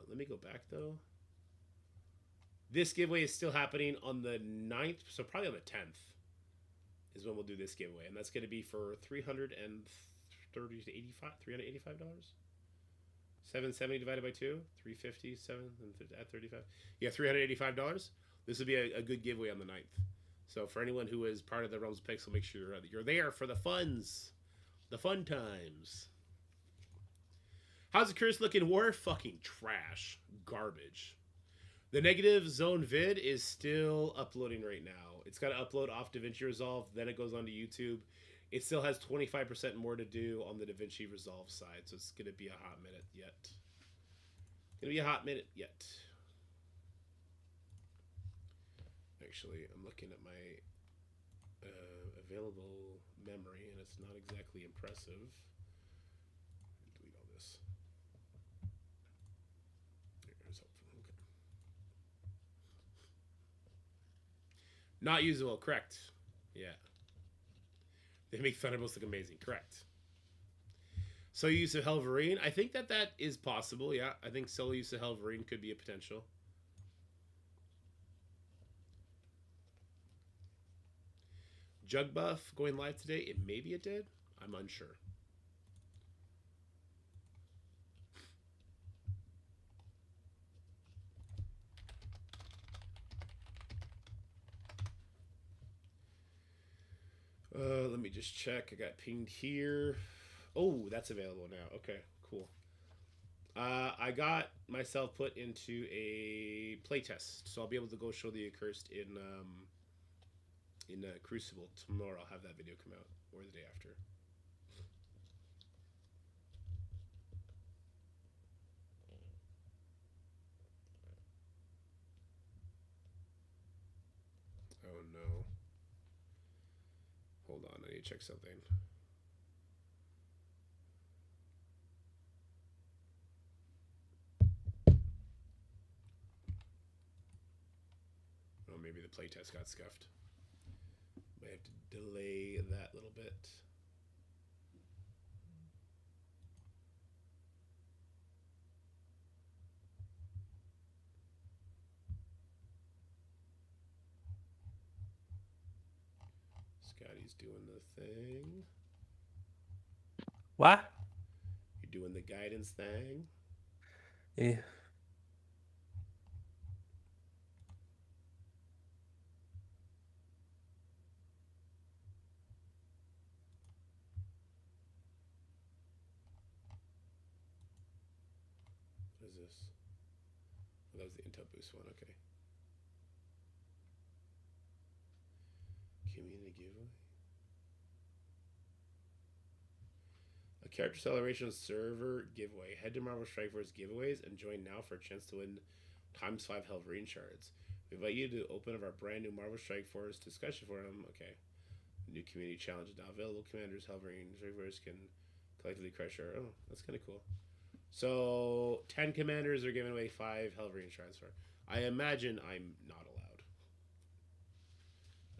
Speaker 1: Let me go back though. This giveaway is still happening on the 9th, so probably on the 10th is when we'll do this giveaway, and that's going to be for $385. $770 divided by 2, 350, 7 and at 35. Yeah, $385. This would be a good giveaway on the 9th. So for anyone who is part of the Realms of Pixel, make sure you're there for the funds, the fun times. How's the Curse looking? War fucking trash, garbage. The Negative Zone vid is still uploading right now. It's got to upload off DaVinci Resolve, then it goes onto YouTube. It still has 25% more to do on the DaVinci Resolve side, so it's going to be a hot minute yet. Actually, I'm looking at my available memory, and it's not exactly impressive. Delete all this. There's hopeful. Okay. Not usable, correct. Yeah. They make Thunderbolts look amazing, correct. So use of Wolverine, I think that is possible, yeah. I think solo use of Wolverine could be a potential. Jug buff going live today, maybe it did. I'm unsure. Let me just check. I got pinged here. Oh, that's available now. Okay, cool. I got myself put into a playtest, so I'll be able to go show the Accursed in Crucible tomorrow. I'll have that video come out, or the day after. Oh no. Hold on, I need to check something. Oh, maybe the playtest got scuffed. My have to delay that little bit. Scotty's doing the thing.
Speaker 2: What?
Speaker 1: You're doing the guidance thing.
Speaker 2: Yeah.
Speaker 1: What is this? Oh, that was the Intel Boost one. Okay. Community giveaway. A character celebration server giveaway. Head to Marvel Strike Force giveaways and join now for a chance to win ×5 Wolverine shards. We invite you to open up our brand new Marvel Strike Force discussion forum. Okay. New community challenge is now available. Commanders, Wolverine, Strike Force can collectively crush our. Oh, that's kind of cool. So 10 commanders are giving away 5 Wolverine shards for. I imagine I'm not allowed.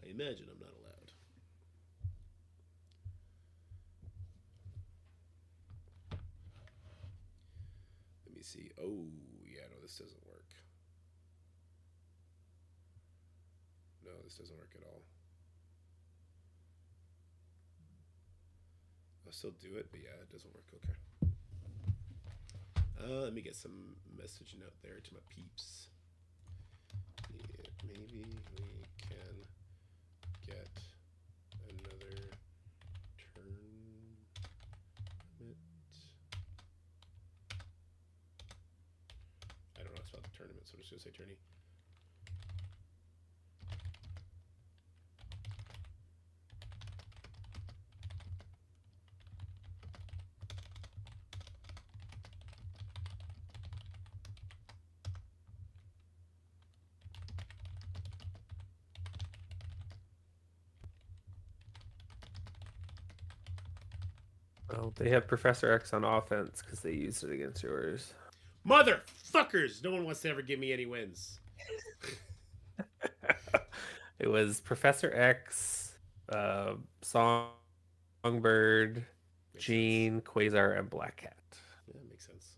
Speaker 1: I imagine I'm not allowed. Let me see. Oh, yeah, no, this doesn't work. No, this doesn't work at all. I'll still do it, but yeah, it doesn't work. Okay. Let me get some message note there to my peeps. Yeah, maybe we can get another tournament. I don't know how to spell the tournament, so I'm just gonna say tourney.
Speaker 2: Well, they have Professor X on offense because they used it against yours.
Speaker 1: Motherfuckers! No one wants to ever give me any wins.
Speaker 2: It was Professor X, Songbird, Jean, Quasar, and Black Cat.
Speaker 1: Yeah, that makes sense.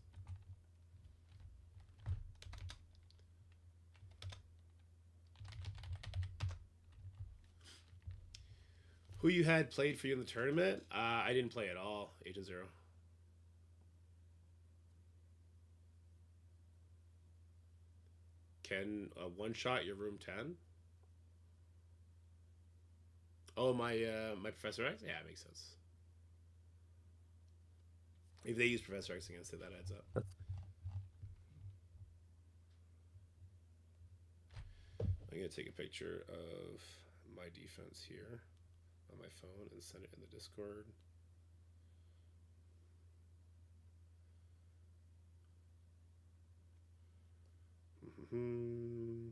Speaker 1: Who you had played for you in the tournament? I didn't play at all. Agent Zero. Can one shot your room 10? Oh, my Professor X? Yeah, it makes sense. If they use Professor X against it, that adds up. I'm going to take a picture of my defense here on my phone and send it in the Discord. Mm-hmm.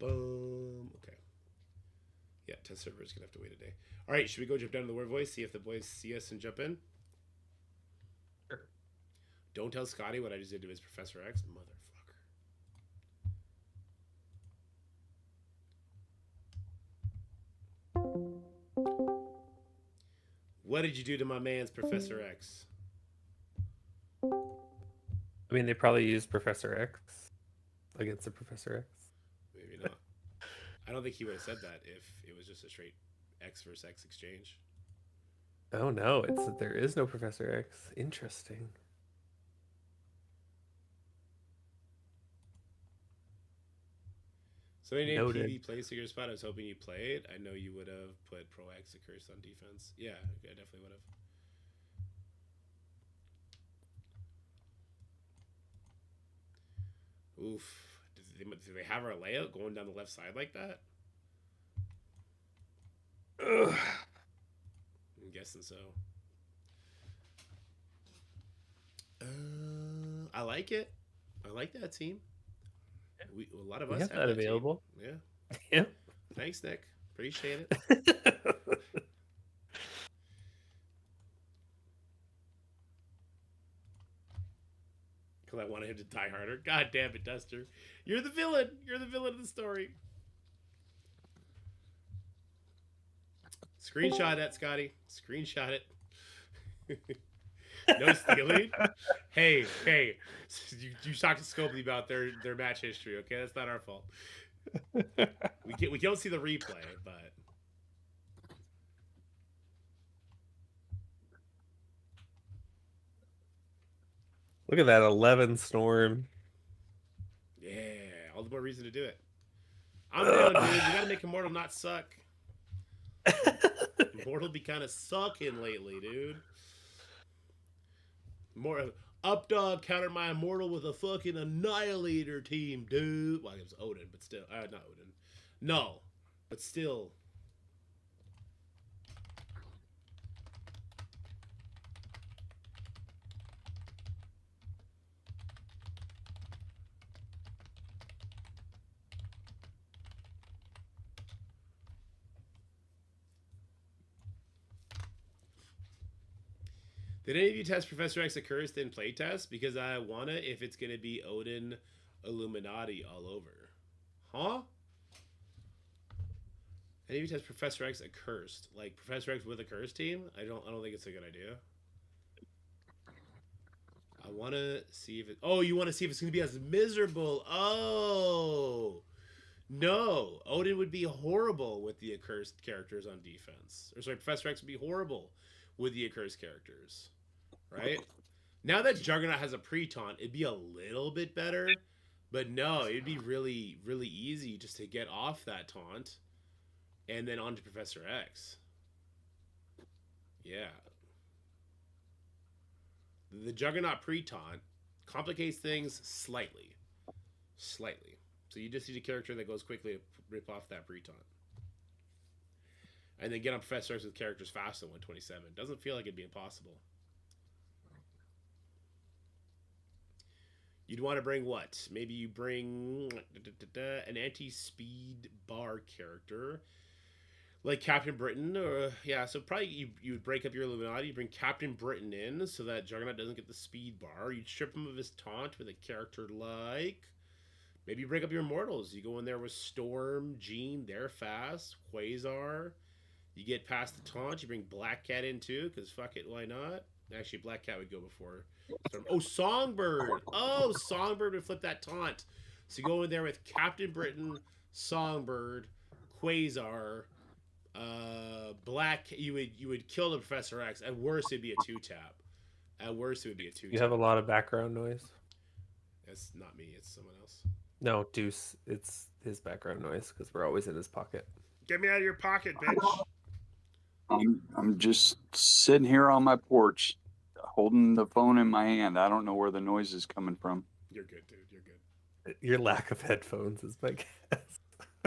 Speaker 1: Okay. Yeah, test server is gonna have to wait a day. All right, should we go jump down to the word voice, see if the boys see us and jump in?
Speaker 2: Sure.
Speaker 1: Don't tell Scotty what I just did to his Professor X, motherfucker. What did you do to my man's Professor X?
Speaker 2: I mean, they probably used Professor X against the Professor X.
Speaker 1: Maybe not. I don't think he would have said that if it was just a straight X versus X exchange.
Speaker 2: Oh no, it's that there is no Professor X. Interesting.
Speaker 1: So any name
Speaker 2: Noted.
Speaker 1: PV plays to your spot, I was hoping you played. I know you would have put Pro X a curse on defense. Yeah, I definitely would have. Oof. Do they have our layout going down the left side like that?
Speaker 2: Ugh.
Speaker 1: guessing so. I like it. I like that team. A lot of
Speaker 2: We
Speaker 1: us
Speaker 2: have
Speaker 1: have
Speaker 2: that
Speaker 1: that
Speaker 2: available.
Speaker 1: team. Yeah.
Speaker 2: Yeah.
Speaker 1: Thanks, Nick. Appreciate it. Because I wanted him to die harder. God damn it, Duster. You're the villain. You're the villain of the story. Screenshot that, Scotty. Screenshot it. No stealing. Hey, you talked to Scopely about their match history. Okay, that's not our fault. We don't see the replay, but
Speaker 2: Look at that 11 storm.
Speaker 1: yeah, all the more reason to do it. I'm down, dude. We gotta make Immortal not suck. Immortal be kind of sucking lately, dude. More up dog countered my Immortal with a fucking Annihilator team, dude. Well, it was Odin, but still, not Odin. No, but still. Did any of you test Professor X Accursed in playtest? Because I wanna if it's gonna be Odin Illuminati all over. Huh? Any of you test Professor X Accursed? Like Professor X with a cursed team? I don't think it's a good idea. I wanna see if it you wanna see if it's gonna be as miserable. Oh no. Odin would be horrible with the accursed characters on defense. Or sorry, Professor X would be horrible with the accursed characters. Right? Now that Juggernaut has a pre-taunt, it'd be a little bit better. But no, it'd be really, really easy just to get off that taunt and then on to Professor X. Yeah. The Juggernaut pre-taunt complicates things slightly. Slightly. So you just need a character that goes quickly to rip off that pre-taunt. And then get on Professor X with characters fast at 127. Doesn't feel like it'd be impossible. You'd want to bring what? Maybe you bring an anti-speed bar character. Like Captain Britain, or yeah, so probably you would break up your Illuminati, you bring Captain Britain in so that Juggernaut doesn't get the speed bar. You'd strip him of his taunt with a character like maybe you break up your Immortals. You go in there with Storm, Jean, they're fast, Quasar. You get past the taunt, you bring Black Cat in too, because fuck it, why not? Actually, Black Cat would go before Storm. Oh, Songbird! Oh, Songbird would flip that taunt. So you go in there with Captain Britain, Songbird, Quasar, Black. You would kill the Professor X. At worst, it'd be a 2-tap. At worst, it would be a 2-tap.
Speaker 2: You have a lot of background noise.
Speaker 1: It's not me. It's someone else.
Speaker 2: No, Deuce. It's his background noise because we're always in his pocket.
Speaker 1: Get me out of your pocket, bitch.
Speaker 4: I'm just sitting here on my porch, holding the phone in my hand. I don't know where the noise is coming from.
Speaker 1: You're good, dude. You're good.
Speaker 2: Your lack of headphones is my guess.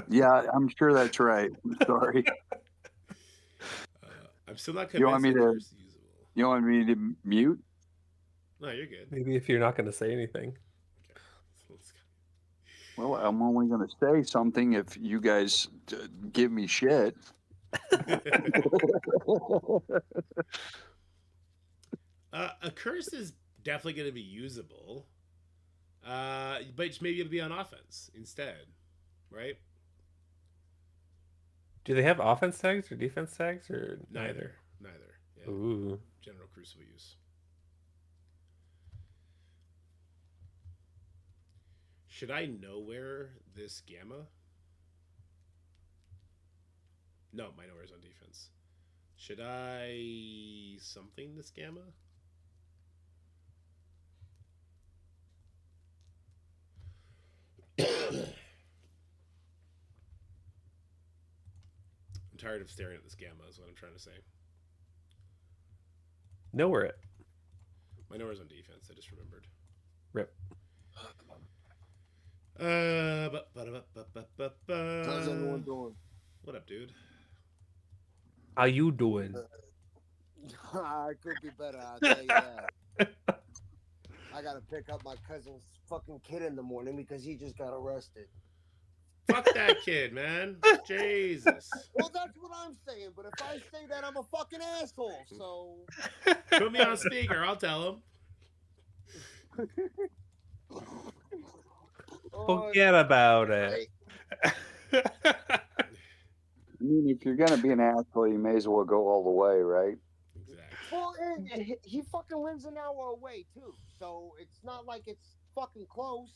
Speaker 4: Yeah, I'm sure that's right. I'm sorry.
Speaker 1: I'm still not convinced.
Speaker 4: You want me to?
Speaker 1: Usable.
Speaker 4: You want me to mute?
Speaker 1: No, you're good.
Speaker 2: Maybe if you're not going to say anything.
Speaker 1: Okay.
Speaker 4: Well, I'm only going to say something if you guys give me shit.
Speaker 1: A curse is definitely going to be usable, but maybe it'll be on offense instead, right?
Speaker 2: Do they have offense tags or defense tags or
Speaker 1: Neither. Yeah.
Speaker 2: Ooh.
Speaker 1: General Crucible use. Should I nowhere this Gamma? No, my nowhere's on defense. Should I something this Gamma? I'm tired of staring at this Gamma is what I'm trying to say.
Speaker 2: Nowhere it.
Speaker 1: My nowhere's on defense, I just remembered.
Speaker 2: Rip.
Speaker 5: How's everyone doing?
Speaker 1: What up, dude?
Speaker 2: How you doing?
Speaker 5: It could be better, I'll tell you that. I gotta pick up my cousin's fucking kid in the morning because he just got arrested.
Speaker 1: Fuck that kid, man. Jesus.
Speaker 5: Well, that's what I'm saying, but if I say that, I'm a fucking asshole, so...
Speaker 1: Put me on speaker. I'll tell him.
Speaker 2: Forget about it.
Speaker 4: I mean, if you're gonna be an asshole, you may as well go all the way, right?
Speaker 1: Exactly.
Speaker 5: Well, and he fucking lives an hour away, too, so it's not like it's fucking close.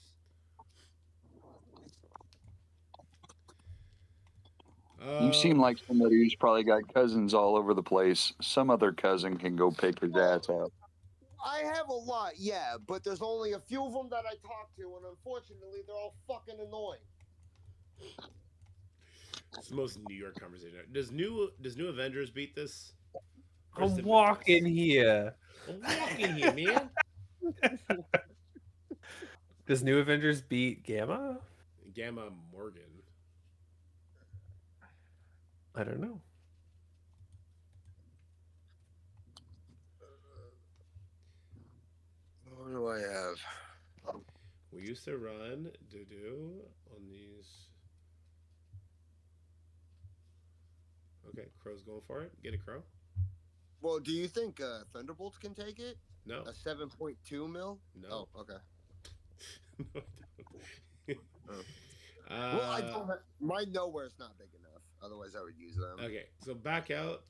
Speaker 4: You seem like somebody who's probably got cousins all over the place. Some other cousin can go pick his ass up.
Speaker 5: I have a lot, yeah, but there's only a few of them that I talk to, and unfortunately, they're all fucking annoying.
Speaker 1: It's the most New York conversation. Does New Avengers beat this? Or
Speaker 2: I'm
Speaker 1: is it
Speaker 2: walking
Speaker 1: Avengers?
Speaker 2: here.
Speaker 1: I'm walking here, man.
Speaker 2: Does New Avengers beat Gamma?
Speaker 1: Gamma Morgan.
Speaker 2: I don't know.
Speaker 5: What do I have?
Speaker 1: We used to run doo-doo on these. Okay, Crow's going for it. Get it, Crow.
Speaker 5: Well, do you think Thunderbolts can take it?
Speaker 1: No.
Speaker 5: A 7.2 mil?
Speaker 1: No.
Speaker 5: Oh, okay.
Speaker 1: No, I don't.
Speaker 5: Well, I don't have, my nowhere's not big enough. Otherwise, I would use them.
Speaker 1: Okay, so back out.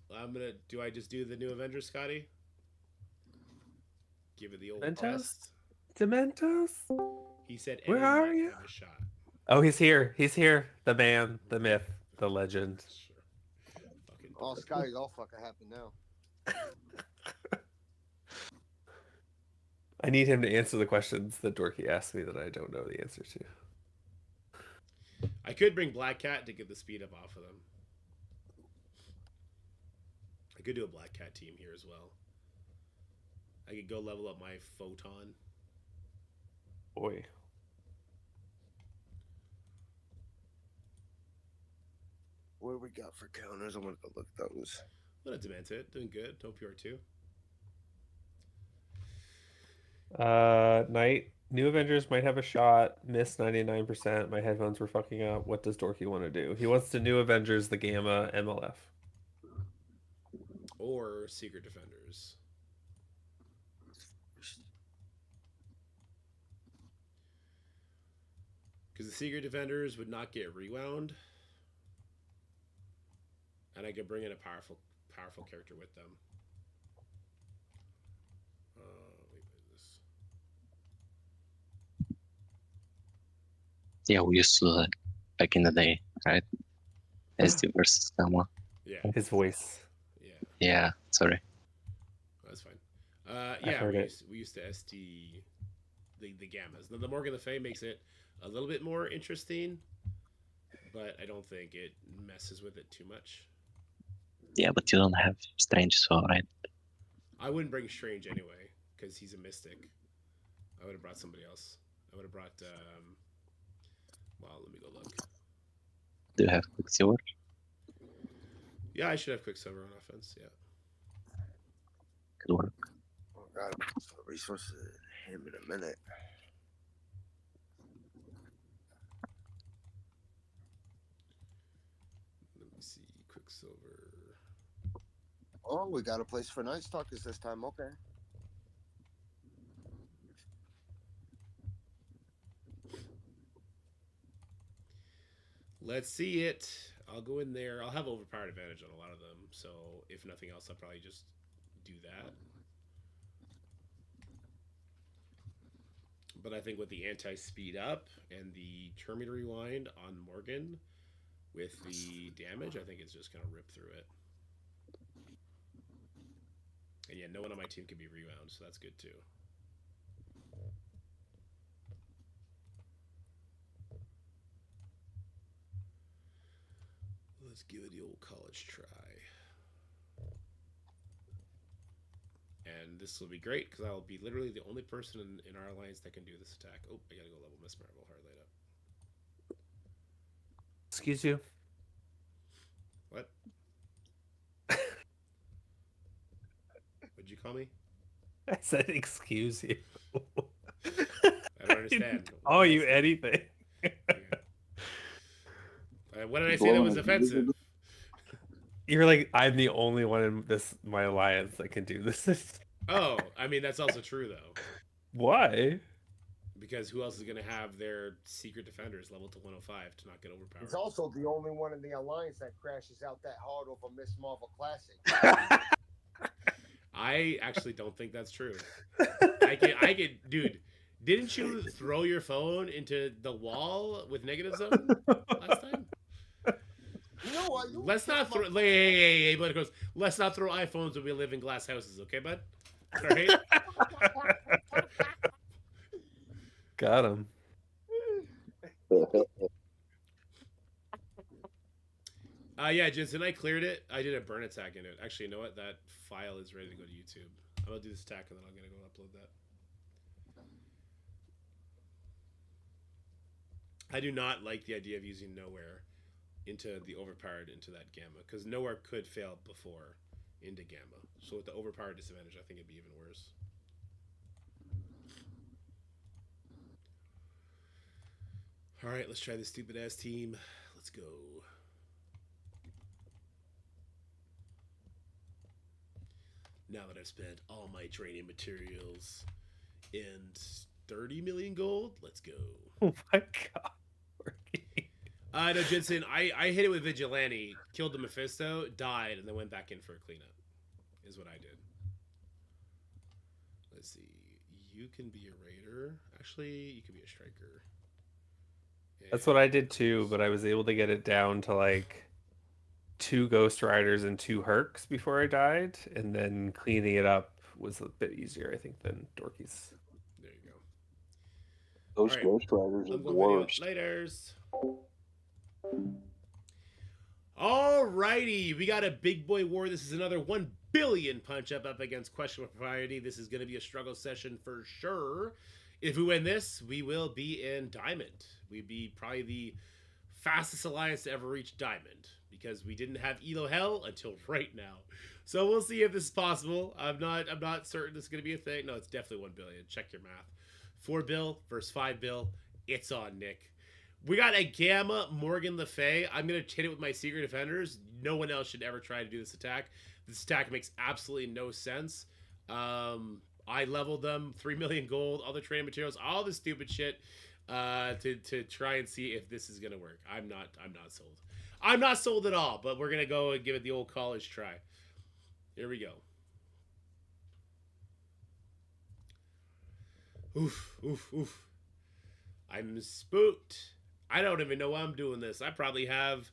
Speaker 1: Do I just do the New Avengers, Scotty? Give it the old
Speaker 2: Dementos?
Speaker 1: test.
Speaker 2: Dementos?
Speaker 1: He said,
Speaker 2: Where
Speaker 1: "Anyone
Speaker 2: are
Speaker 1: might
Speaker 2: you?"
Speaker 1: have a shot."
Speaker 2: Oh, he's here. He's here. The man, the myth, the legend.
Speaker 1: Sure. Fucking
Speaker 5: Oh,
Speaker 1: dork.
Speaker 5: Scotty's all fucking happy now.
Speaker 2: I need him to answer the questions that Dorky asked me that I don't know the answer to.
Speaker 1: I could bring Black Cat to get the speed up off of them. I could do a Black Cat team here as well. I could go level up my Photon.
Speaker 2: Boy.
Speaker 5: What do we got for counters? I'm gonna go look at those.
Speaker 1: What a Demented. Doing good. Hope you are too.
Speaker 2: Night. New Avengers might have a shot. Miss 99%. My headphones were fucking up. What does Dorky want to do? He wants to New Avengers, the Gamma, MLF.
Speaker 1: Or Secret Defenders. Because the Secret Defenders would not get rewound. And I could bring in a powerful character with them. Wait, what is this?
Speaker 6: Yeah, we used to do that back in the day, right? SD versus Gamma.
Speaker 1: Yeah.
Speaker 2: His voice.
Speaker 1: Yeah.
Speaker 6: Yeah, sorry.
Speaker 1: That's fine. Yeah,
Speaker 2: heard it.
Speaker 1: we used to SD the Gammas. The Morgan Le Fay makes it a little bit more interesting, but I don't think it messes with it too much.
Speaker 6: Yeah, but you don't have Strange, so right?
Speaker 1: I wouldn't bring Strange anyway, because he's a mystic. I would have brought somebody else. I would have brought, well, let me go look.
Speaker 6: Do you have Quicksilver?
Speaker 1: Yeah, I should have Quicksilver on offense, yeah.
Speaker 6: Could work.
Speaker 5: Oh god, resources him in a minute.
Speaker 1: Let me see, Quicksilver.
Speaker 5: Oh, we got a place for Night Stalkers this time. Okay.
Speaker 1: Let's see it. I'll go in there. I'll have overpowered advantage on a lot of them, so if nothing else, I'll probably just do that. But I think with the anti-speed up and the Terminator Rewind on Morgan with the damage, I think it's just going to rip through it. And yeah, no one on my team can be rewound, so that's good too. Let's give it the old college try. And this will be great because I'll be literally the only person in our alliance that can do this attack. Oh, I gotta go level Miss Marvel hard laid up.
Speaker 2: Excuse you.
Speaker 1: What? did you call me?
Speaker 2: I said, excuse you.
Speaker 1: I don't understand.
Speaker 2: Oh, you anything.
Speaker 1: What did I say that was offensive?
Speaker 2: You're like, I'm the only one in my alliance that can do this.
Speaker 1: Oh, I mean, that's also true, though.
Speaker 2: Why?
Speaker 1: Because who else is going to have their secret defenders level to 105 to not get overpowered?
Speaker 5: It's also the only one in the alliance that crashes out that hard over Miss Marvel Classic.
Speaker 1: I actually don't think that's true. I get, dude. Didn't you throw your phone into the wall with negative zone last time?
Speaker 5: You know what?
Speaker 1: Let's not throw. Hey, but it goes. Let's not throw iPhones when we live in glass houses, okay, bud? All right.
Speaker 2: Got him.
Speaker 1: Yeah, Jensen, I cleared it. I did a burn attack in it. Actually, you know what? That file is ready to go to YouTube. I'm gonna do this attack and then I'm gonna go upload that. I do not like the idea of using nowhere into the overpowered into that gamma, because nowhere could fail before into gamma. So with the overpowered disadvantage, I think it'd be even worse. All right, let's try this stupid ass team. Let's go. Now that I've spent all my training materials and 30 million gold, let's go.
Speaker 2: Oh my god.
Speaker 1: No, Jensen, I hit it with Vigilante, killed the Mephisto, died, and then went back in for a cleanup. Is what I did. Let's see. You can be a raider. Actually, you can be a striker.
Speaker 2: That's what I did too, but I was able to get it down to like 2 Ghost Riders and 2 Hercs before I died, and then cleaning it up was a bit easier, I think, than Dorky's.
Speaker 1: There you go.
Speaker 4: Those
Speaker 1: All right.
Speaker 4: Ghost Riders are the worst.
Speaker 1: Laters. Alrighty, we got a big boy war. This is another 1 billion punch up against questionable propriety. This is going to be a struggle session for sure. If we win this, we will be in Diamond. We'd be probably the fastest alliance to ever reach Diamond, because we didn't have Elo Hell until right now. So we'll see if this is possible. I'm not certain this is going to be a thing. No, it's definitely 1 billion. Check your math. 4 bill versus 5 bill. It's on Nick. We got a Gamma Morgan Le Fay. I'm going to hit it with my Secret Defenders. No one else should ever try to do this attack. This attack makes absolutely no sense. I leveled them, 3 million gold, all the training materials, all the stupid shit to try and see if this is going to work. I'm not sold. I'm not sold at all, but we're going to go and give it the old college try. Here we go. Oof, oof, oof. I'm spooked. I don't even know why I'm doing this. I probably have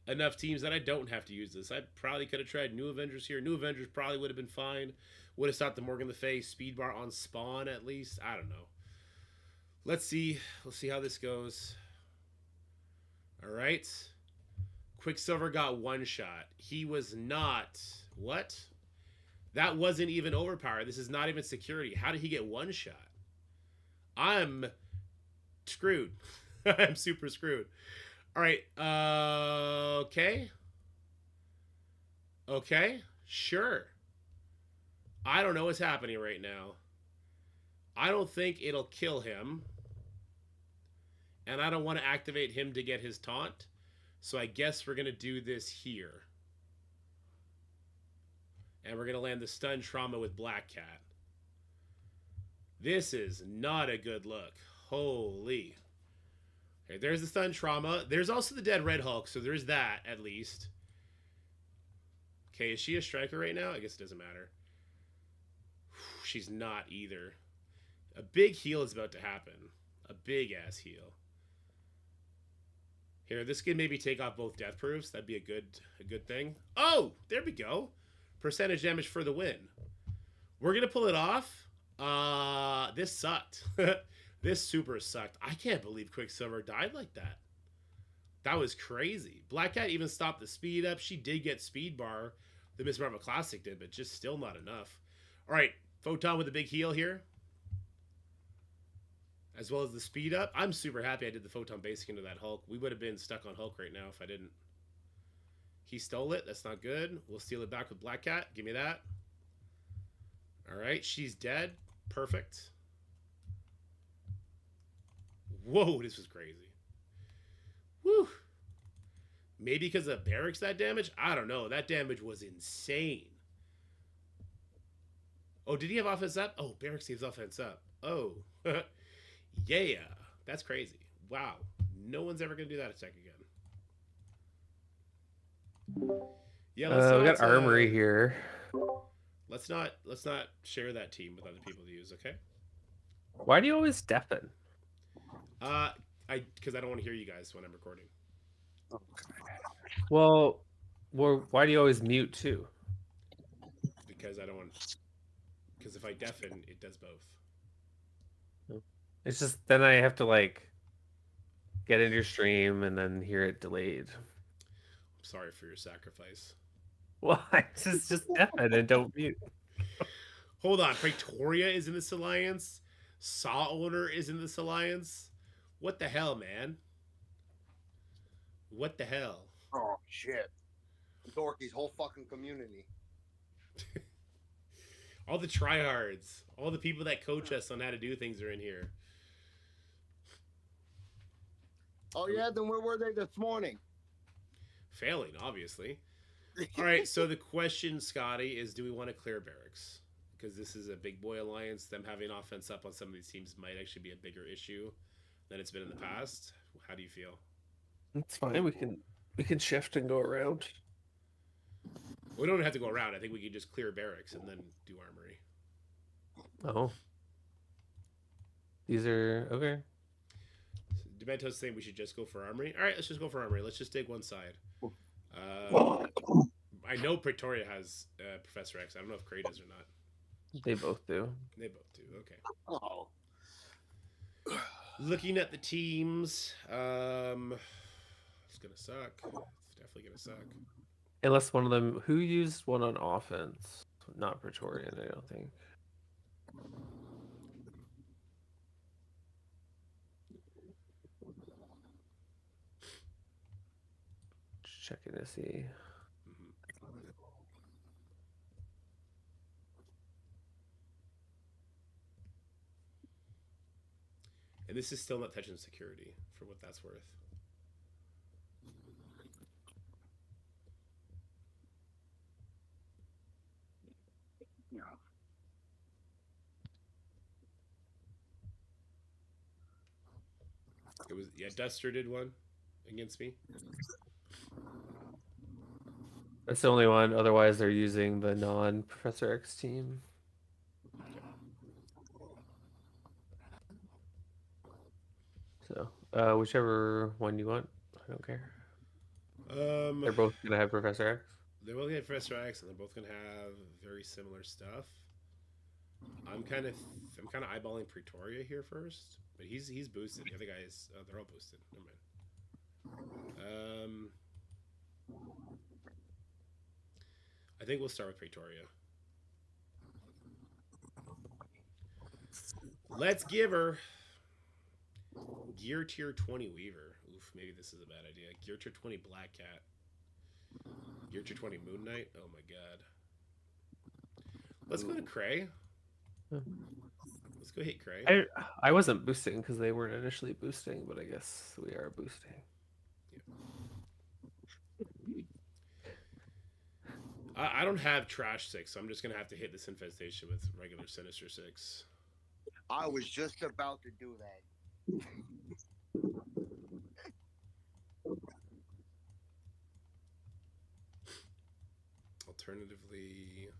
Speaker 1: enough teams that I don't have to use this. I probably could have tried New Avengers here. New Avengers probably would have been fine. Would have stopped the Morgan Le Fay speed bar on spawn at least. I don't know. Let's see. Let's see how this goes. All right. Quicksilver got 1 shot. He was not... What? That wasn't even overpowered. This is not even security. How did he get 1 shot? I'm screwed. I'm super screwed. All right. Okay. Okay. Sure. I don't know what's happening right now. I don't think it'll kill him. And I don't want to activate him to get his taunt. So I guess we're going to do this here. And we're going to land the stun trauma with Black Cat. This is not a good look. Holy. Okay, there's the stun trauma. There's also the dead Red Hulk, so there's that at least. Okay, is she a striker right now? I guess it doesn't matter. She's not either. A big heal is about to happen. A big ass heal. Here, this could maybe take off both death proofs. That'd be a good thing. Oh, there we go. Percentage damage for the win. We're gonna pull it off. This sucked. This super sucked. I can't believe Quicksilver died like that. That was crazy. Black Cat even stopped the speed up. She did get speed bar. The Miss Marvel Classic did, but just still not enough. All right, Photon with a big heal here. As well as the speed up. I'm super happy I did the Photon basic into that Hulk. We would have been stuck on Hulk right now if I didn't. He stole it. That's not good. We'll steal it back with Black Cat. Give me that. All right, she's dead. Perfect. Whoa, this was crazy. Woo. Maybe because of barracks that damage? I don't know. That damage was insane. Oh, did he have offense up? Oh, barracks gives offense up. Oh. Yeah. That's crazy. Wow. No one's ever going to do that attack again. Yeah, let's
Speaker 2: we
Speaker 1: not,
Speaker 2: got armory here.
Speaker 1: Let's not share that team with other people to use, okay?
Speaker 2: Why do you always deafen?
Speaker 1: Because I don't want to hear you guys when I'm recording.
Speaker 2: Well, why do you always mute too?
Speaker 1: Because I don't want. Because if I deafen, it does both.
Speaker 2: It's just then I have to like get into your stream and then hear it delayed.
Speaker 1: I'm sorry for your sacrifice.
Speaker 2: Why? Just deafen and don't mute.
Speaker 1: Hold on, Pretoria is in this alliance. Saw Owner is in this alliance. What the hell, man? What the hell?
Speaker 5: Oh shit! Dorky's whole fucking community.
Speaker 1: All the tryhards, all the people that coach us on how to do things are in here.
Speaker 5: Oh yeah, then where were they this morning?
Speaker 1: Failing, obviously. All right, so the question, Scotty, is do we want to clear barracks? Because this is a big boy alliance. Them having offense up on some of these teams might actually be a bigger issue than it's been in the past. How do you feel?
Speaker 2: It's fine. We can shift and go around.
Speaker 1: We don't have to go around. I think we can just clear barracks and then do armory.
Speaker 2: Oh. These are okay.
Speaker 1: Demento's saying we should just go for armory. All right, let's just go for armory. Let's just take one side. I know Pretoria has Professor X. I don't know if Cray does or not.
Speaker 2: They both do.
Speaker 1: They both do. Okay.
Speaker 5: Oh.
Speaker 1: Looking at the teams, it's gonna suck. It's definitely gonna suck.
Speaker 2: Unless one of them who used one on offense, not Praetorian, I don't think. Just checking to see.
Speaker 1: And this is still not touching security, for what that's worth.
Speaker 4: Yeah.
Speaker 1: It was Duster did one against me.
Speaker 2: That's the only one. Otherwise, they're using the non-Professor X team. So, whichever one you want, I don't care. They're both gonna have Professor X.
Speaker 1: They're both gonna have Professor X, and they're both gonna have very similar stuff. I'm kind of eyeballing Pretoria here first, but he's boosted. The other guys, they're all boosted. Never mind. I think we'll start with Pretoria. Let's give her Gear Tier 20 Weaver. Oof, maybe this is a bad idea. Gear Tier 20 Black Cat. Gear Tier 20 Moon Knight. Oh my god. Let's go to Cray. Let's go hit Cray.
Speaker 2: I wasn't boosting because they weren't initially boosting, but I guess we are boosting.
Speaker 1: I don't have Trash 6, so I'm just going to have to hit this infestation with regular Sinister 6.
Speaker 5: I was just about to do that.
Speaker 1: Alternatively,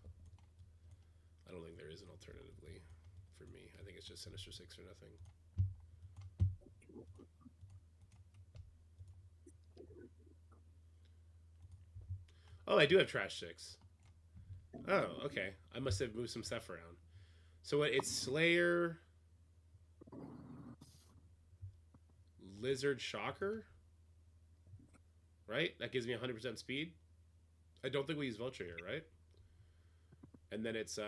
Speaker 1: I don't think there is an alternatively for me. I think it's just Sinister 6 or nothing. Oh, I do have Trash 6. Oh, okay. I must have moved some stuff around. So what? It's Slayer, Lizard, Shocker, right? That gives me 100% speed. I don't think we use Vulture here, right? And then it's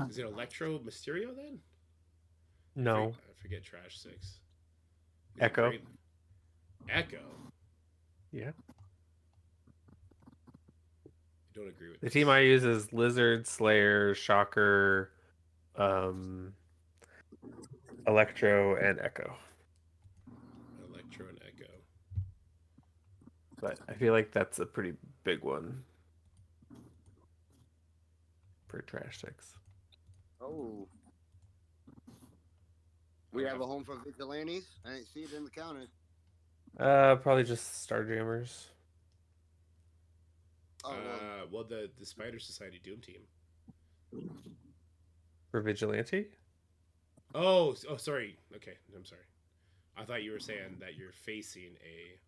Speaker 1: is it Electro Mysterio then?
Speaker 2: No.
Speaker 1: I forget Trash 6. Is
Speaker 2: Echo.
Speaker 1: Echo.
Speaker 2: Yeah.
Speaker 1: don't agree with
Speaker 2: The
Speaker 1: this.
Speaker 2: team I use is Lizard, Slayer, Shocker, Electro, and Echo.
Speaker 1: Electro and Echo.
Speaker 2: But I feel like that's a pretty big one for Trash 6.
Speaker 5: Oh. We have a home for vigilantes. I didn't see it in the counter.
Speaker 2: Probably just Starjammers.
Speaker 5: Oh,
Speaker 1: well, the Spider Society Doom team.
Speaker 2: For Vigilante?
Speaker 1: Oh, sorry. Okay, I'm sorry. I thought you were saying that you're facing a.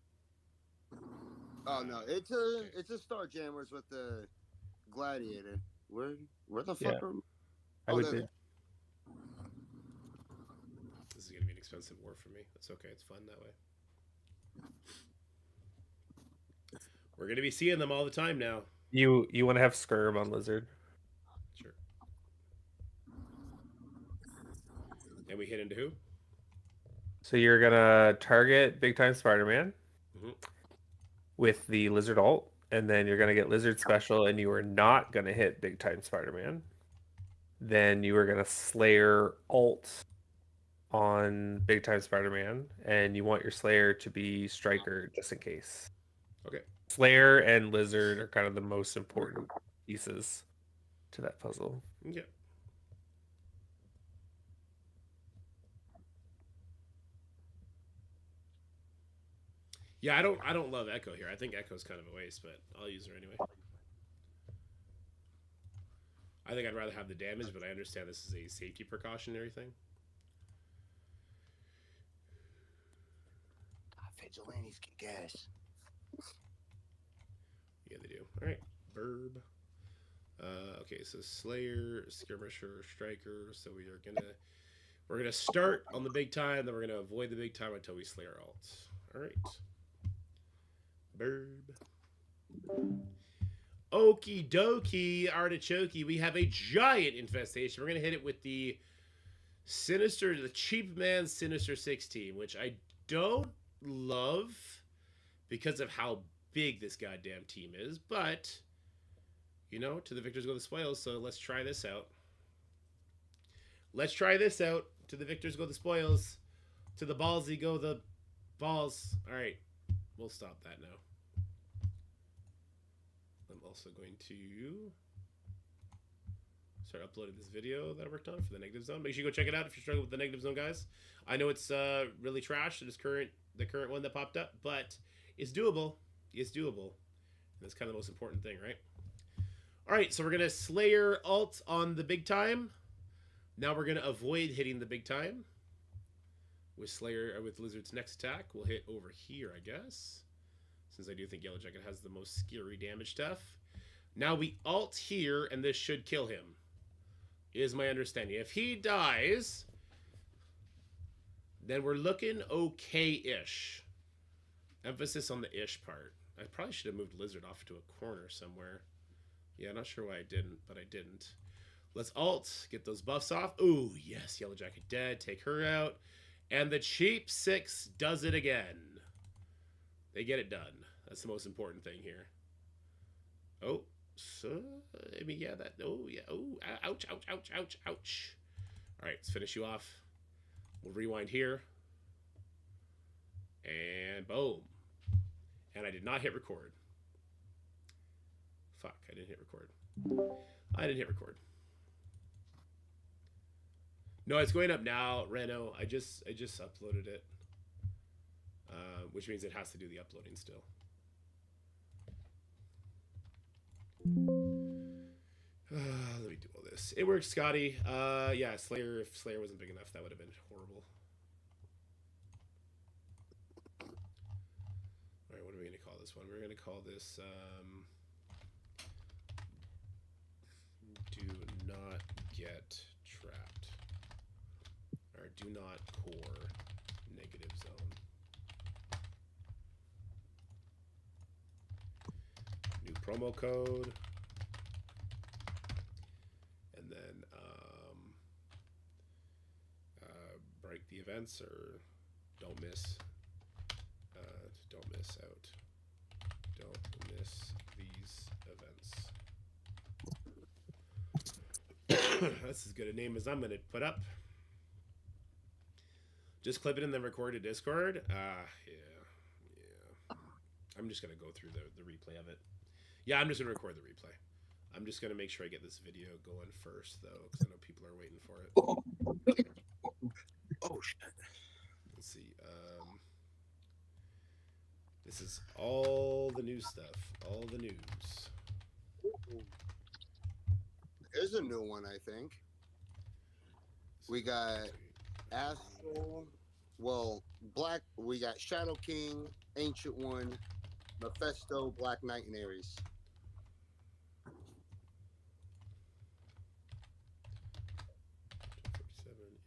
Speaker 5: oh no, it's a Starjammers with the Gladiator. Where the fuck
Speaker 2: Yeah.
Speaker 5: are?
Speaker 2: I
Speaker 5: Oh,
Speaker 2: would
Speaker 5: they're
Speaker 2: do.
Speaker 5: there.
Speaker 1: This is gonna be an expensive war for me. That's okay. It's fun that way. We're gonna be seeing them all the time now.
Speaker 2: You want to have Scurb on Lizard?
Speaker 1: Sure. And we hit into who?
Speaker 2: So you're gonna target Big Time Spider-Man
Speaker 1: Mhm.
Speaker 2: with the Lizard ult, and then you're gonna get Lizard special, and you are not gonna hit Big Time Spider-Man. Then you are gonna Slayer ult on Big Time Spider-Man, and you want your Slayer to be Striker just in case.
Speaker 1: Okay.
Speaker 2: Slayer and Lizard are kind of the most important pieces to that puzzle.
Speaker 1: Yeah. Yeah, I don't love Echo here. I think Echo's kind of a waste, but I'll use her anyway. I think I'd rather have the damage, but I understand this is a safety precautionary thing.
Speaker 5: Vigilantes can gas.
Speaker 1: Yeah, they do. All right, Burb. Okay, so Slayer, Skirmisher, Striker. So we're gonna start on the big time, then we're gonna avoid the big time until we slay our alts. All right, Burb. Okie dokie, artichoke. We have a giant infestation. We're gonna hit it with the Cheap Man Sinister 6 team, which I don't love because of how big this goddamn team is, but you know, to the victors go the spoils, so let's try this out. Let's try this out. To the victors go the spoils. To the ballsy go the balls. Alright, we'll stop that now. I'm also going to start uploading this video that I worked on for the negative zone. Make sure you go check it out if you're struggling with the negative zone, guys. I know it's really trash. It is the current one that popped up, but it's doable. It's doable. And that's kind of the most important thing, right? All right, so we're gonna Slayer ult on the big time. Now we're gonna avoid hitting the big time with Slayer with Lizard's next attack. We'll hit over here, I guess, since I do think Yellow Jacket has the most scary damage stuff. Now we ult here, and this should kill him. Is my understanding. If he dies, then we're looking okay-ish. Emphasis on the ish part. I probably should have moved Lizard off to a corner somewhere. Yeah, not sure why I didn't, but I didn't. Let's ult, get those buffs off. Ooh, yes, Yellow Jacket dead. Take her out. And the cheap 6 does it again. They get it done. That's the most important thing here. Oh, so, I mean, yeah, that, oh, yeah, oh, ouch, ouch, ouch, ouch, ouch. All right, let's finish you off. We'll rewind here. And boom. And I did not hit record. Fuck, I didn't hit record. I didn't hit record. No, it's going up now, Reno. I just uploaded it. Which means it has to do the uploading still. Let me do all this. It works, Scotty. Yeah, Slayer, if Slayer wasn't big enough, that would have been horrible. Alright, what are we going to call this one? We're going to call this, do not get trapped. Or do not core negative zone. New promo code. And then break the events or don't miss out. don't miss these events. That's as good a name as I'm going to put up. Just clip it and then record to Discord. Yeah. I'm just going to go through the replay of it. Yeah, I'm just going to record the replay. I'm just going to make sure I get this video going first, though, because I know people are waiting for it.
Speaker 5: Oh, shit.
Speaker 1: Let's see. This is all the new stuff. All the news.
Speaker 5: There's a new one, I think. We got Astral. Well, Black. We got Shadow King, Ancient One, Mephisto, Black Knight, and Ares.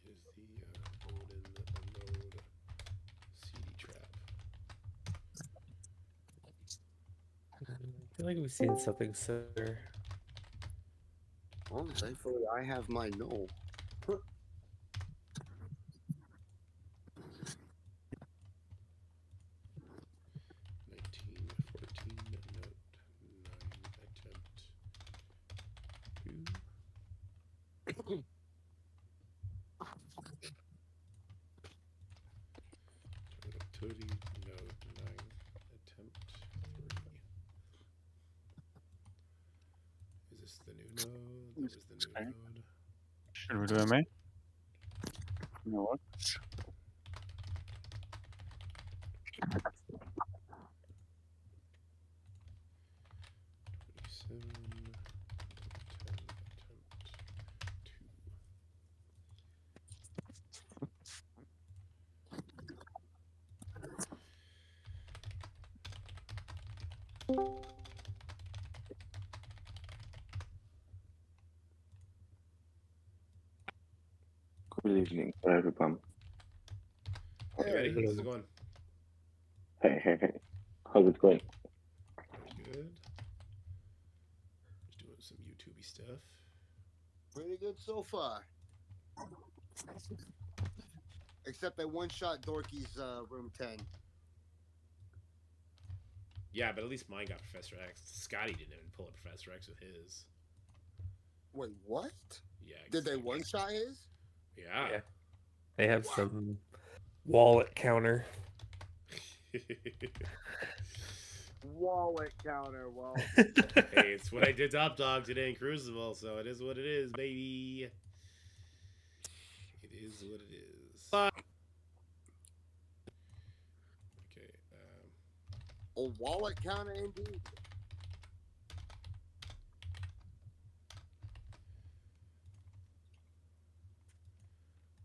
Speaker 1: Is the Odin node CD trap.
Speaker 2: I feel like we've seen something similar.
Speaker 5: Well, thankfully, I have my no.
Speaker 1: 1914 note 9 attempt 2. Tootie note 9 attempt 3. Is this the new node? That was the new node.
Speaker 7: Should we do MA? You know what?
Speaker 1: 27 10 attempt 2.
Speaker 8: Good evening, everyone.
Speaker 1: Hey, Eddie, how's it going?
Speaker 8: Hey. How's it going?
Speaker 1: Good. Just doing some YouTubey stuff.
Speaker 5: Pretty good so far. Except I one-shot Dorky's room 10.
Speaker 1: Yeah, but at least mine got Professor X. Scotty didn't even pull up Professor X with his.
Speaker 5: Wait, what?
Speaker 1: Yeah.
Speaker 5: Did they
Speaker 1: exactly.
Speaker 5: one-shot his?
Speaker 1: Yeah.
Speaker 2: Yeah. They have some wallet counter.
Speaker 5: Wallet counter, well.
Speaker 1: Hey, it's what I did Top Dog today in Crucible, so it is what it is, baby. It is what it is. Okay.
Speaker 5: A wallet counter, indeed.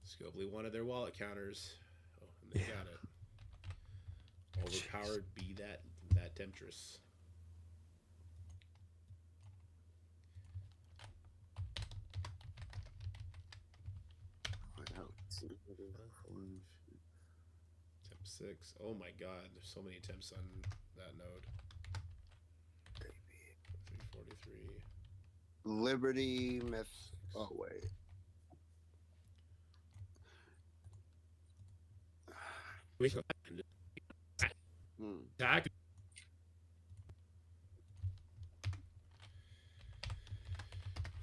Speaker 1: Scopely wanted their wallet counters. Oh, and they got it. Overpowered, be that temptress. Temp 6. Oh my god, there's so many attempts on that node. 343.
Speaker 5: Liberty, Myth. Oh, wait.
Speaker 1: Attack.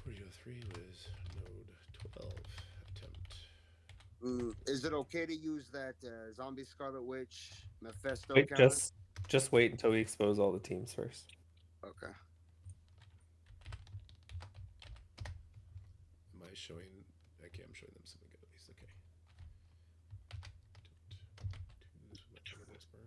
Speaker 1: 4003 was node 12 attempt.
Speaker 5: Is it okay to use that Zombie Scarlet Witch Mephisto
Speaker 2: Wait,
Speaker 5: counter?
Speaker 2: just wait until we expose all the teams first.
Speaker 5: Okay.
Speaker 1: Am I showing? Okay, I'm showing them something good at least. Okay. This was my this burn.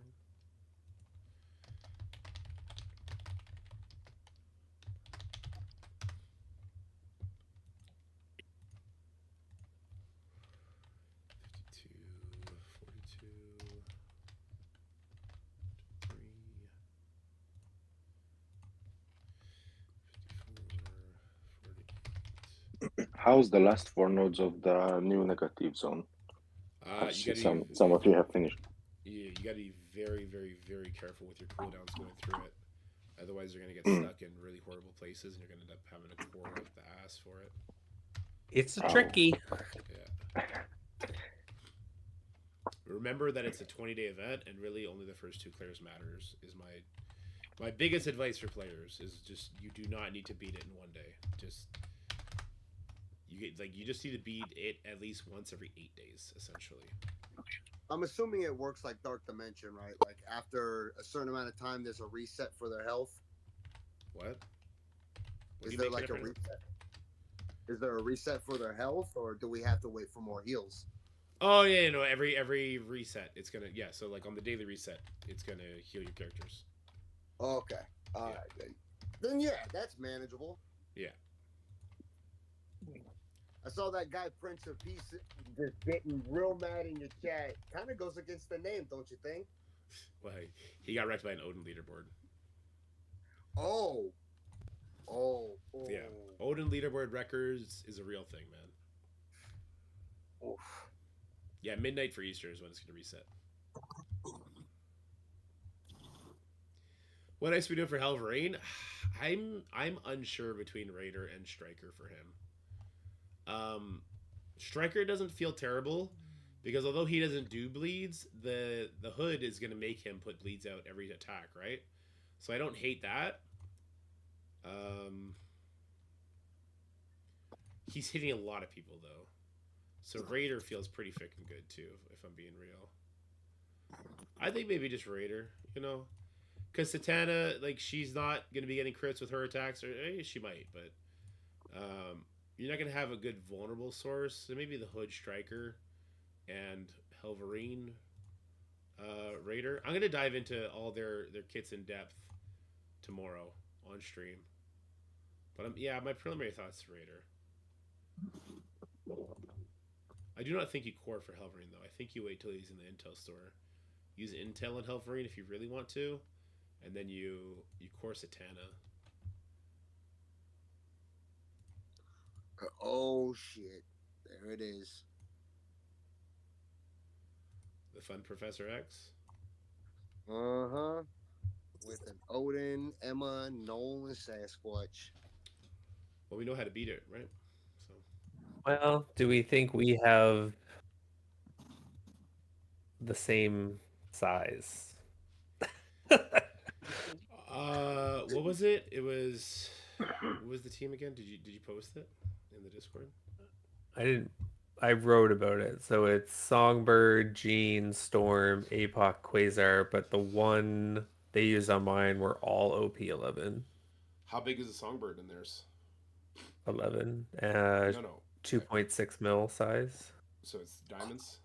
Speaker 8: How's the last 4 nodes of the new negative zone? I see some of you have finished.
Speaker 1: Yeah, you gotta be very, very, very careful with your cooldowns going through it. Otherwise, you're gonna get stuck in really horrible places, and you're gonna end up having to core up the ass for it.
Speaker 2: It's tricky.
Speaker 1: Yeah. Remember that it's a 20-day event, and really only the first 2 clears matters. Is my My biggest advice for players is just you do not need to beat it in one day. Just you just need to beat it at least once every 8 days, essentially.
Speaker 5: I'm assuming it works like Dark Dimension, right? Like after a certain amount of time, there's a reset for their health.
Speaker 1: What?
Speaker 5: Is there like a reset? Is there a reset for their health, or do we have to wait for more heals?
Speaker 1: Oh yeah, no. Every reset, it's gonna So like on the daily reset, it's gonna heal your characters.
Speaker 5: Okay. All right. Then yeah, that's manageable.
Speaker 1: Yeah.
Speaker 5: I saw that guy Prince of Peace just getting real mad in your chat. Kind of goes against the name, don't you think?
Speaker 1: Well, he got wrecked by an Odin leaderboard.
Speaker 5: Oh.
Speaker 1: Yeah. Odin leaderboard wreckers is a real thing, man.
Speaker 5: Oof.
Speaker 1: Yeah, midnight for Easter is when it's gonna reset. What else we doing for Wolverine? I'm unsure between Raider and Striker for him. Striker doesn't feel terrible because although he doesn't do bleeds, the hood is gonna make him put bleeds out every attack, right? So I don't hate that. He's hitting a lot of people though, so Raider feels pretty freaking good too. If I'm being real, I think maybe just Raider, because Satana, like, she's not gonna be getting crits with her attacks, or she might, but you're not gonna have a good vulnerable source. So maybe the Hood Striker and Wolverine Raider. I'm gonna dive into all their kits in depth tomorrow on stream. But yeah, my preliminary thoughts Raider. I do not think you core for Wolverine though. I think you wait till he's in the Intel store. Use Intel and Wolverine if you really want to, and then you core Satana.
Speaker 5: Oh shit! There it is.
Speaker 1: The fun Professor X.
Speaker 5: Uh-huh. With an Odin, Emma, Nolan, and Sasquatch.
Speaker 1: Well, we know how to beat it, right? So.
Speaker 2: Well, do we think we have the same size?
Speaker 1: What was it? It was. What was the team again? Did you post it in the Discord?
Speaker 2: I didn't. I wrote about it. So it's Songbird, Jean, Storm, Apoc, Quasar, but the one they used on mine were all OP11.
Speaker 1: How big is the Songbird in theirs?
Speaker 2: 11.
Speaker 1: No.
Speaker 2: 2.6 mil size.
Speaker 1: So it's diamonds?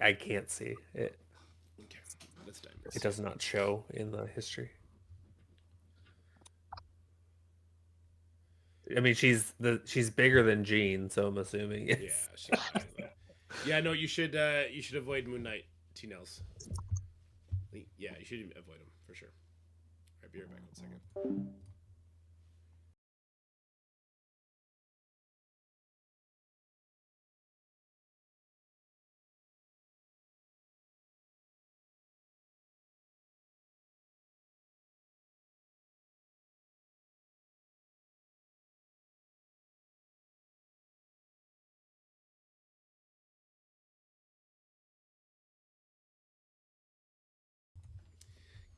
Speaker 2: I can't see it.
Speaker 1: Okay, that's diamonds.
Speaker 2: It does not show in the history. I mean, she's bigger than Jean, so I'm assuming.
Speaker 1: Yeah, no, you should avoid Moon Knight T-Nels. Yeah, you should avoid them for sure. All right, be right back 1 second.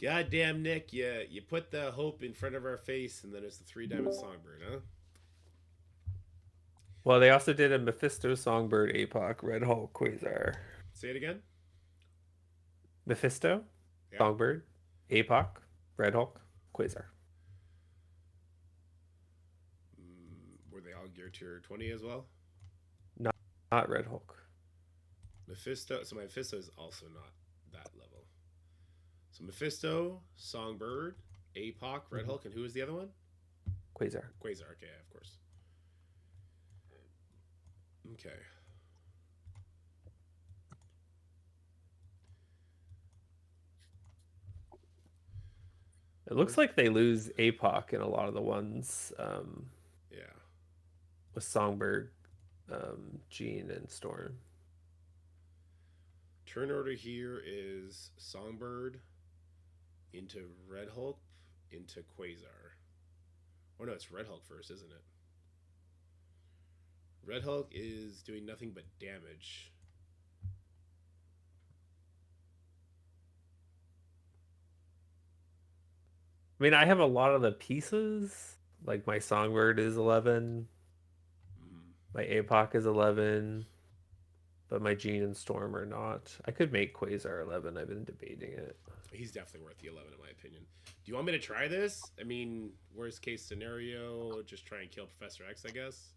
Speaker 1: Goddamn, Nick, you put the hope in front of our face, and then it's the 3-diamond Songbird, huh?
Speaker 2: Well, they also did a Mephisto, Songbird, Apoc, Red Hulk, Quasar.
Speaker 1: Say it again.
Speaker 2: Mephisto, Songbird, Apoc, Red Hulk, Quasar.
Speaker 1: Were they all geared tier 20 as well?
Speaker 2: Not Red Hulk.
Speaker 1: Mephisto. So Mephisto is also not that level. So Mephisto, Songbird, Apoc, Red Hulk, and who is the other one?
Speaker 2: Quasar.
Speaker 1: Quasar, okay, of course. Okay.
Speaker 2: It looks like they lose Apoc in a lot of the ones. With Songbird, Jean, and Storm.
Speaker 1: Turn order here is Songbird into Red Hulk into Quasar. Oh no, it's Red Hulk first, isn't it? Red Hulk is doing nothing but damage.
Speaker 2: I mean, I have a lot of the pieces. Like my Songbird is 11. My APOC is 11. But my Gene and Storm are not. I could make Quasar 11. I've been debating it.
Speaker 1: He's definitely worth the 11 in my opinion. Do you want me to try this? I mean, worst case scenario, just try and kill Professor X, I guess.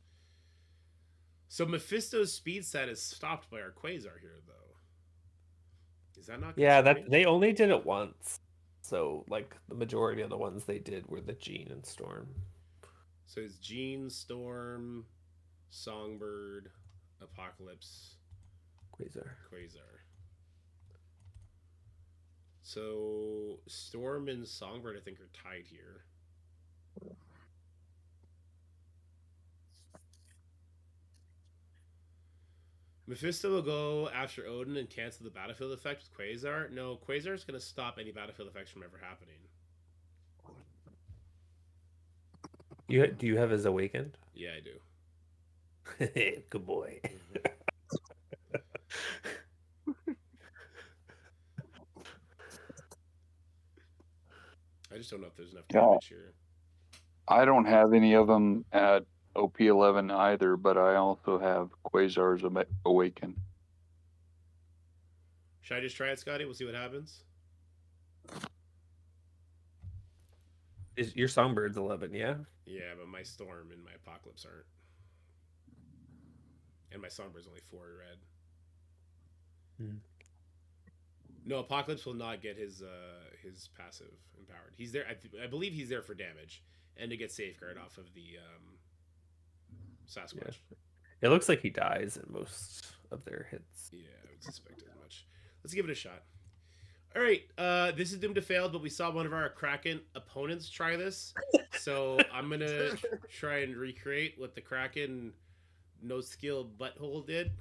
Speaker 1: So Mephisto's speed set is stopped by our Quasar here, though. Is that not?
Speaker 2: Yeah, that they only did it once. So, like, the majority of the ones they did were the Gene and Storm.
Speaker 1: So it's Gene, Storm, Songbird, Apocalypse,
Speaker 2: Quasar.
Speaker 1: So Storm and Songbird, I think, are tied here. Mephisto will go after Odin and cancel the battlefield effect with Quasar. No, Quasar is going to stop any battlefield effects from ever happening.
Speaker 2: Do you have his Awakened?
Speaker 1: Yeah, I do.
Speaker 2: Good boy.
Speaker 1: I just don't know if there's enough damage here.
Speaker 4: I don't have any of them at OP11 either, but I also have Quasar's Awaken.
Speaker 1: Should I just try it, Scotty? We'll see what happens.
Speaker 2: Is your Songbird's 11, yeah?
Speaker 1: Yeah, but my Storm and my Apocalypse aren't. And my Songbird's only 4 red. No, Apocalypse will not get his passive empowered. He's there. I believe he's there for damage and to get safeguard off of the Sasquatch.
Speaker 2: Yeah. It looks like he dies in most of their hits.
Speaker 1: Yeah, I would suspect as much. Let's give it a shot. All right, this is doomed to fail, but we saw one of our Kraken opponents try this, so I'm gonna try and recreate what the Kraken no skill butthole did.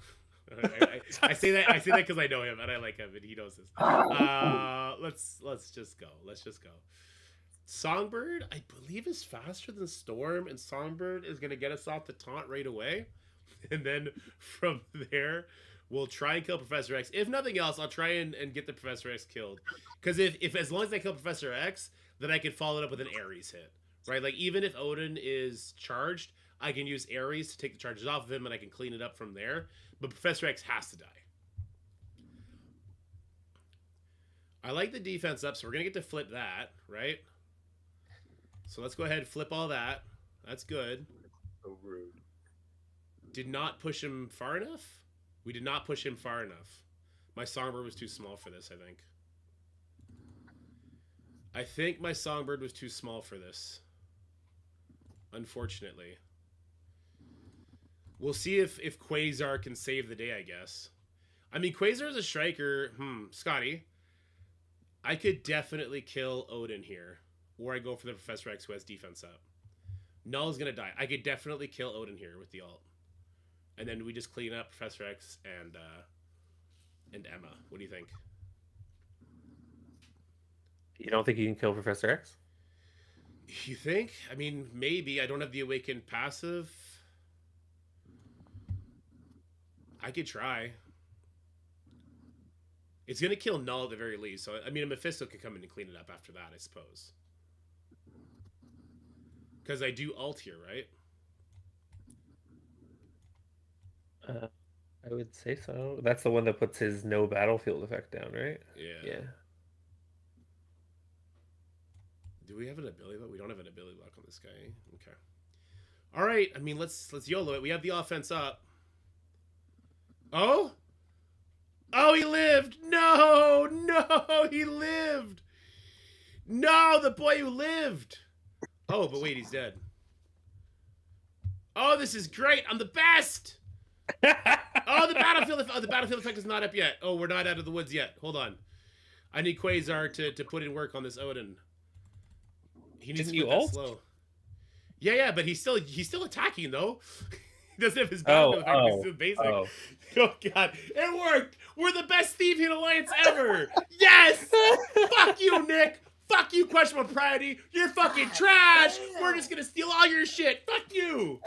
Speaker 1: I say that because I know him and I like him and he knows this. Let's just go. Songbird, I believe, is faster than Storm, and Songbird is gonna get us off the taunt right away, and then from there we'll try and kill Professor X. If nothing else, I'll try and get the Professor X killed, because if as long as I kill Professor X, then I can follow it up with an Ares hit, right? Like even if Odin is charged, I can use Ares to take the charges off of him, and I can clean it up from there. But Professor X has to die. I like the defense up, so we're going to get to flip that, right? So let's go ahead and flip all that. That's good.
Speaker 5: So rude.
Speaker 1: Did not push him far enough? We did not push him far enough. My Songbird was too small for this, I think. I think my Songbird was too small for this. Unfortunately. We'll see if Quasar can save the day, I guess. I mean, Quasar is a striker. Scotty. I could definitely kill Odin here. Or I go for the Professor X who has defense up. Null's going to die. I could definitely kill Odin here with the ult. And then we just clean up Professor X and Emma. What do you think?
Speaker 2: You don't think you can kill Professor X?
Speaker 1: You think? I mean, maybe. I don't have the Awakened passive. I could try. It's going to kill Null at the very least. So, I mean, a Mephisto could come in and clean it up after that, I suppose. Because I do ult here, right?
Speaker 2: I would say so. That's the one that puts his no battlefield effect down, right?
Speaker 1: Yeah. Do we have an ability block? We don't have an ability block on this guy. Okay. All right. I mean, let's YOLO it. We have the offense up. Oh? Oh, he lived. No, he lived. No, the boy who lived. Oh, but wait, he's dead. Oh, this is great. I'm the best. Oh, the battlefield effect is not up yet. Oh, we're not out of the woods yet. Hold on. I need Quasar to put in work on this Odin. He needs to be that slow. Yeah, but he's still attacking though. He doesn't have his battlefield effect. He's still basic. Oh god, it worked. We're the best Thief Hit Alliance ever. Yes. Fuck you, Nick. Fuck you, Questionable Propriety. You're fucking trash. We're just gonna steal all your shit. Fuck you.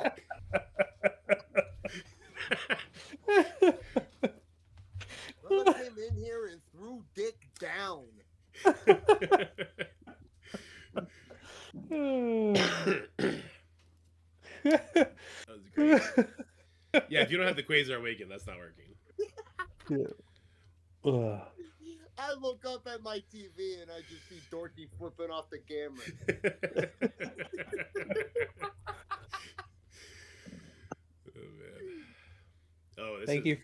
Speaker 5: Brother came in here and threw Dick down.
Speaker 1: That was great. Yeah, if you don't have the Quasar Awaken, that's not working.
Speaker 2: Ugh.
Speaker 5: I look up at my TV and I just see Dorothy flipping off the camera.
Speaker 1: Oh man. Oh, this
Speaker 2: Thank
Speaker 1: is...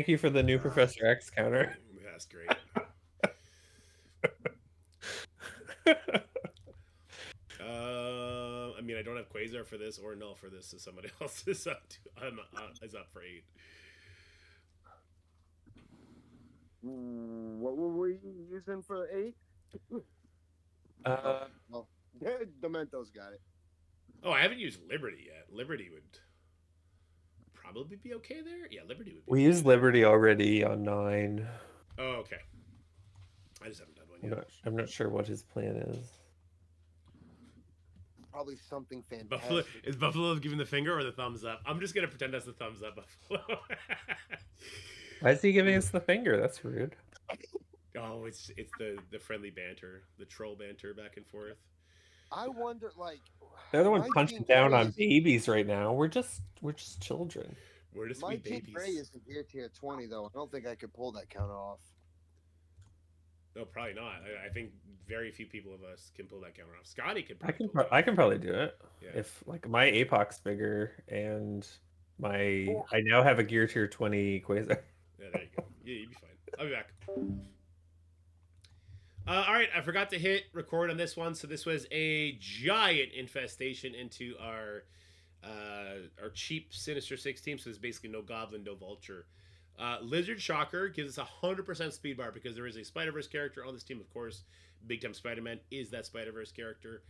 Speaker 2: you for the new Professor X counter.
Speaker 1: That's great. I mean, I don't have Quasar for this or Null for this, so somebody else is up. Is up for 8.
Speaker 5: What were we using for 8? Well, Demento's got it.
Speaker 1: Oh, I haven't used Liberty yet. Liberty would probably be okay there. Yeah, Liberty would be.
Speaker 2: We used Liberty already on 9.
Speaker 1: Oh, okay. I just haven't done one yet.
Speaker 2: I'm not sure what his plan is.
Speaker 5: Probably something fantastic.
Speaker 1: Buffalo, is Buffalo giving the finger or the thumbs up? I'm just gonna pretend that's the thumbs up, Buffalo.
Speaker 2: Why is he giving us the finger? That's rude.
Speaker 1: Oh, it's the friendly banter, the troll banter back and forth.
Speaker 5: I wonder, like,
Speaker 2: they're the one punching down on babies right now. We're just children.
Speaker 1: We're just
Speaker 5: my
Speaker 1: babies.
Speaker 5: King Gray isn't gear tier 20 though. I don't think I could pull that counter off.
Speaker 1: No, probably not. I think very few people of us can pull that counter off. Scotty could.
Speaker 2: I can probably do it.
Speaker 1: Yeah.
Speaker 2: If like my APOC's bigger and I now have a gear tier 20 Quasar.
Speaker 1: Yeah, there you go. Yeah, you'd be fine. I'll be back. All right, I forgot to hit record on this one, so this was a giant infestation into our cheap Sinister 6 team. So there's basically no Goblin, no Vulture. Lizard Shocker gives us 100% speed bar because there is a Spider-Verse character on this team, of course. Big Time Spider-Man is that Spider-Verse character.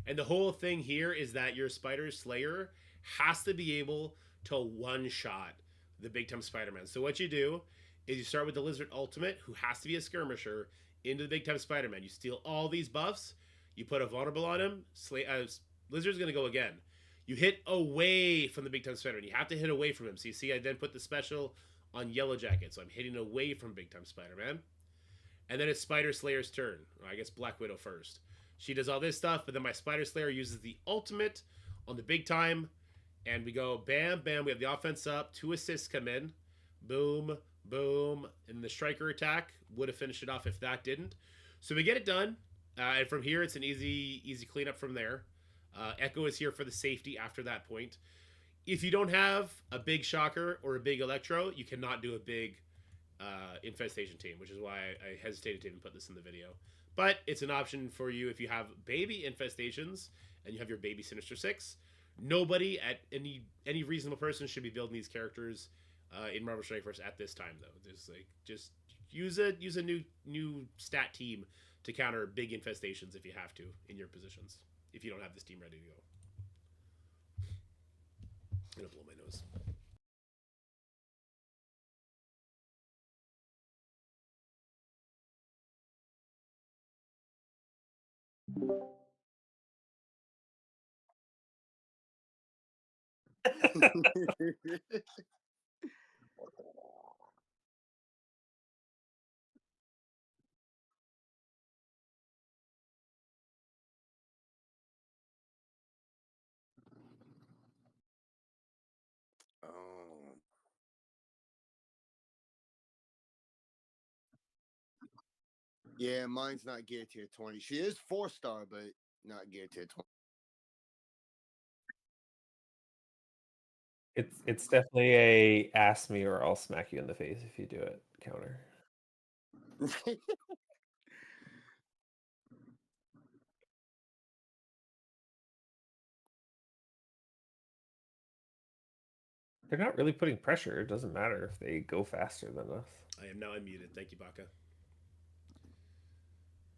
Speaker 1: And the whole thing here is that your Spider Slayer has to be able to one-shot the Big Time Spider-Man. So what you do is you start with the Lizard Ultimate, who has to be a skirmisher, into the Big Time Spider-Man. You steal all these buffs, you put a vulnerable on him, Lizard's going to go again. You hit away from the Big Time Spider-Man. You have to hit away from him. So you see I then put the special on Yellow Jacket, so I'm hitting away from Big Time Spider-Man. And then it's Spider Slayer's turn. Or I guess Black Widow first. She does all this stuff, but then my Spider Slayer uses the ultimate on the Big Time, and we go bam, bam. We have the offense up. 2 assists come in. Boom, boom. And the Striker attack would have finished it off if that didn't. So we get it done. And from here, it's an easy cleanup from there. Echo is here for the safety after that point. If you don't have a big Shocker or a big Electro, you cannot do a big infestation team, which is why I hesitated to even put this in the video. But it's an option for you if you have baby infestations and you have your baby Sinister 6. Nobody at any reasonable person should be building these characters in Marvel Strike Force at this time, though. There's like just use a new stat team to counter big infestations if you have to in your positions. If you don't have this team ready to go. I'm gonna blow my nose.
Speaker 5: Oh. Yeah, mine's not gear tier 20. She is 4-star, but not gear tier 20.
Speaker 2: It's definitely a ask me or I'll smack you in the face if you do it counter. They're not really putting pressure. It doesn't matter if they go faster than us.
Speaker 1: I am now unmuted. Thank you, Baka.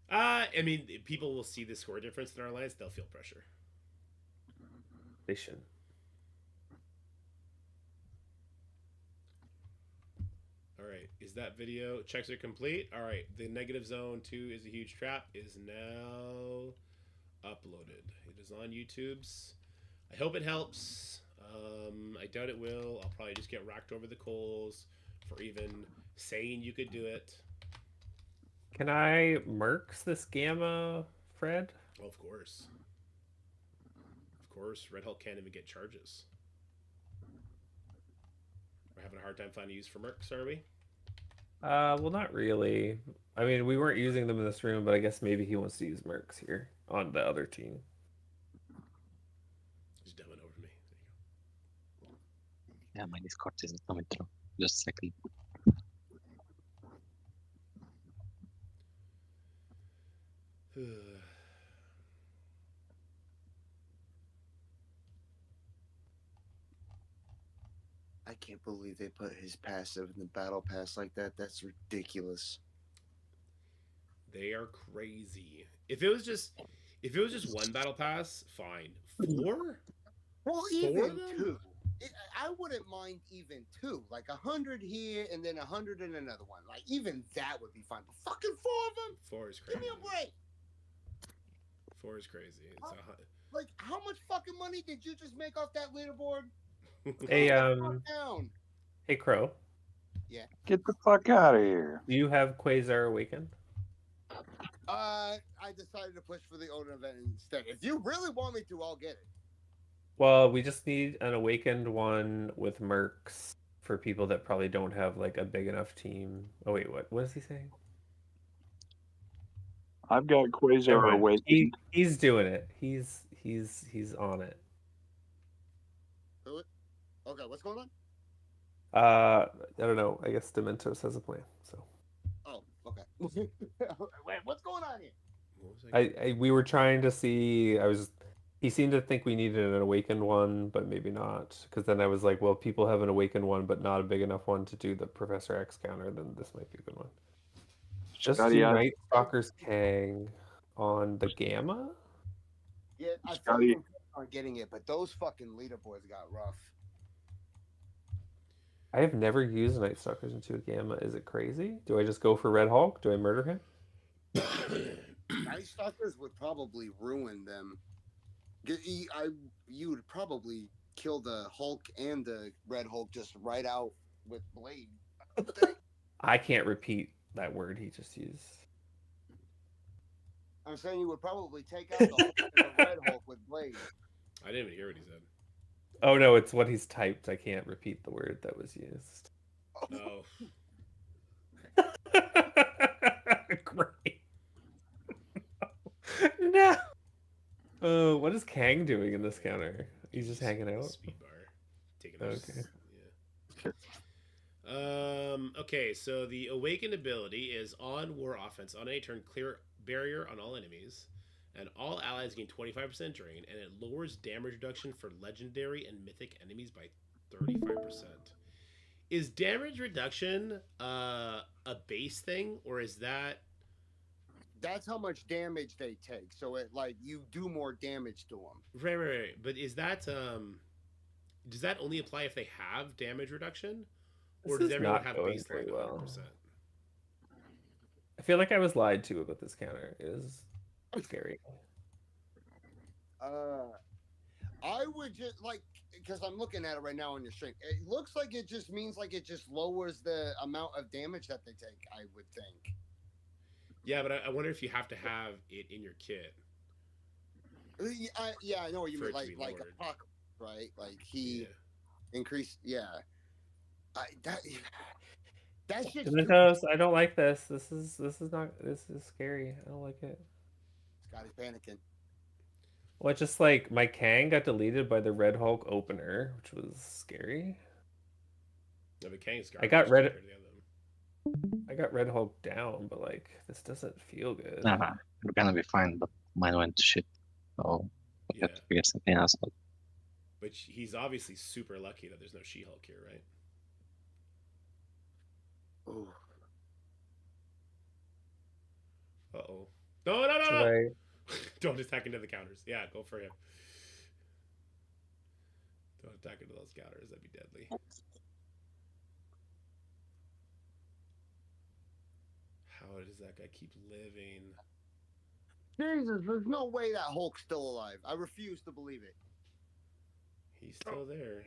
Speaker 1: I mean, people will see the score difference in our lines. They'll feel pressure.
Speaker 2: They should.
Speaker 1: All right. Is that video? Checks are complete. All right. The negative zone 2 is a huge trap is now uploaded. It is on YouTube's. I hope it helps. I doubt it will. I'll probably just get racked over the coals for even saying you could do it.
Speaker 2: Can I Mercs this Gamma, Fred?
Speaker 1: Oh, of course. Of course. Red Hulk can't even get charges. having a hard time finding use for mercs, are we?
Speaker 2: Well, not really. I mean, we weren't using them in this room, but I guess maybe he wants to use mercs here on the other team.
Speaker 1: Just dumbing over me. There you
Speaker 6: Yeah, my Discord isn't coming through. Just a second.
Speaker 1: go.
Speaker 5: I can't believe they put his passive in the battle pass like that. That's ridiculous.
Speaker 1: They are crazy. If it was just one battle pass, fine. 4?
Speaker 5: Well,
Speaker 1: 4
Speaker 5: even
Speaker 1: of them?
Speaker 5: 2. I wouldn't mind even 2. Like 100 here and then 100 in another one. Like even that would be fine. But fucking 4 of them?
Speaker 1: 4 is crazy.
Speaker 5: Give me a break.
Speaker 1: 4 is crazy. It's
Speaker 5: Like how much fucking money did you just make off that leaderboard?
Speaker 2: Hey,
Speaker 5: Calm down.
Speaker 2: hey, Crow.
Speaker 4: Get the fuck out of here.
Speaker 2: Do you have Quasar Awakened?
Speaker 5: I decided to push for the Odin event instead. If you really want me to, I'll get it.
Speaker 2: Well, we just need an Awakened one with mercs for people that probably don't have like a big enough team. Oh wait, what is he saying?
Speaker 4: I've got Quasar Awakened.
Speaker 2: He's doing it. He's on it.
Speaker 5: Do it. Okay, what's going on?
Speaker 2: I don't know. I guess Dementos has a plan. So
Speaker 5: Oh, okay. Wait, what's going on here?
Speaker 1: What was I
Speaker 2: we were trying to see. He seemed to think we needed an Awakened one, but maybe not. Because then I was like, well, people have an Awakened one, but not a big enough one to do the Professor X counter. Then this might be a good one. Just
Speaker 4: Scotty,
Speaker 2: do Night Stalker's Kang on the Gamma.
Speaker 5: Yeah, I
Speaker 4: Scotty.
Speaker 5: thought on getting it, but those fucking leaderboards got rough.
Speaker 2: I have never used Night Stalkers into a Gamma. Is it crazy? Do I just go for Red Hulk? Do I murder him?
Speaker 5: Night Stalkers would probably ruin them. You would probably kill the Hulk and the Red Hulk just right out with Blade.
Speaker 2: I can't repeat that word he just used.
Speaker 5: I'm saying you would probably take out the Hulk and the Red Hulk with Blade.
Speaker 1: I didn't even hear what he said.
Speaker 2: Oh no, it's what he's typed. I can't repeat the word that was used.
Speaker 1: Oh.
Speaker 2: Great. No. Oh, what is Kang doing in this counter? He's just hanging out.
Speaker 1: Speed bar. Taking
Speaker 2: Okay.
Speaker 1: Yeah. Okay, so the Awakened ability is on War Offense. On a turn, clear barrier on all enemies, and all allies gain 25% drain, and it lowers damage reduction for legendary and mythic enemies by 35%. Is damage reduction a base thing, or is that...
Speaker 5: That's how much damage they take. So it like you do more damage to them.
Speaker 1: Right. But is that does that only apply if they have damage reduction, or does everyone have baseline 100%?
Speaker 2: I feel like I was lied to about this counter. It is scary.
Speaker 5: I would just like, because I'm looking at it right now on your stream. It looks like it just means like it just lowers the amount of damage that they take. I would think.
Speaker 1: Yeah, but I wonder if you have to have it in your kit.
Speaker 5: Yeah, I know what you mean.
Speaker 1: For it to
Speaker 5: Like
Speaker 1: be lowered.
Speaker 5: Apocalypse, right? Like he increased. Yeah, that shit's
Speaker 2: Dementos, I don't like this. This is scary. I don't like it.
Speaker 5: Scotty's panicking.
Speaker 2: Well, it's just like my Kang got deleted by the Red Hulk opener, which was scary.
Speaker 1: No, but Kang's
Speaker 2: I got Red
Speaker 1: Red
Speaker 2: Hulk down, but like this doesn't feel good.
Speaker 6: We're gonna be fine, but mine went to shit. So we have to figure something else out.
Speaker 1: But he's obviously super lucky that there's no She-Hulk here, right?
Speaker 5: Oh.
Speaker 1: Uh-oh. No! Don't attack into the counters. Yeah, go for him. Don't attack into those counters. That'd be deadly. How does that guy keep living?
Speaker 5: Jesus, there's no way that Hulk's still alive. I refuse to believe it.
Speaker 1: He's still there.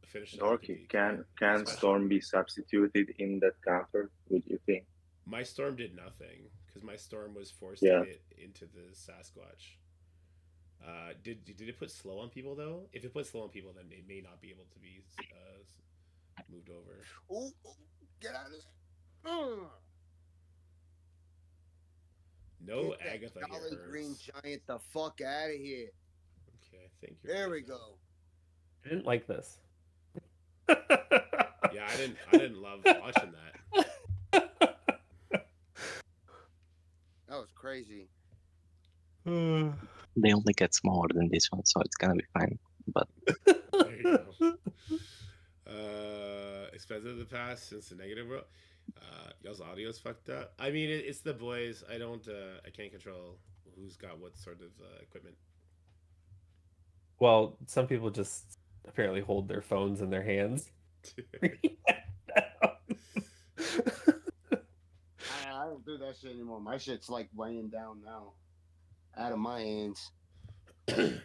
Speaker 1: Finish it.
Speaker 8: Dorky, can Storm be substituted in that counter? Would you think?
Speaker 1: My Storm did nothing because my Storm was forced
Speaker 8: Yeah.
Speaker 1: to get into the Sasquatch. Did it put slow on people though? If it puts slow on people, then it may not be able to be moved over.
Speaker 5: Ooh, get out of there.
Speaker 1: No
Speaker 5: Get that
Speaker 1: Agatha here
Speaker 5: Jolly
Speaker 1: hurts.
Speaker 5: Green Giant the fuck out of here.
Speaker 1: Okay, I think you're
Speaker 5: There
Speaker 1: right
Speaker 5: we
Speaker 1: now.
Speaker 5: go.
Speaker 2: I didn't like this.
Speaker 1: Yeah, I didn't love watching that.
Speaker 5: That was crazy.
Speaker 6: They only get smaller than this one, so it's gonna be fine. But
Speaker 1: There you go. Expensive to pass since the negative row. Y'all's audio's fucked up. I mean, it's the boys. I can't control who's got what sort of equipment.
Speaker 2: Well, some people just apparently hold their phones in their hands.
Speaker 5: I don't do that shit anymore. My shit's like laying down now. Out of my hands.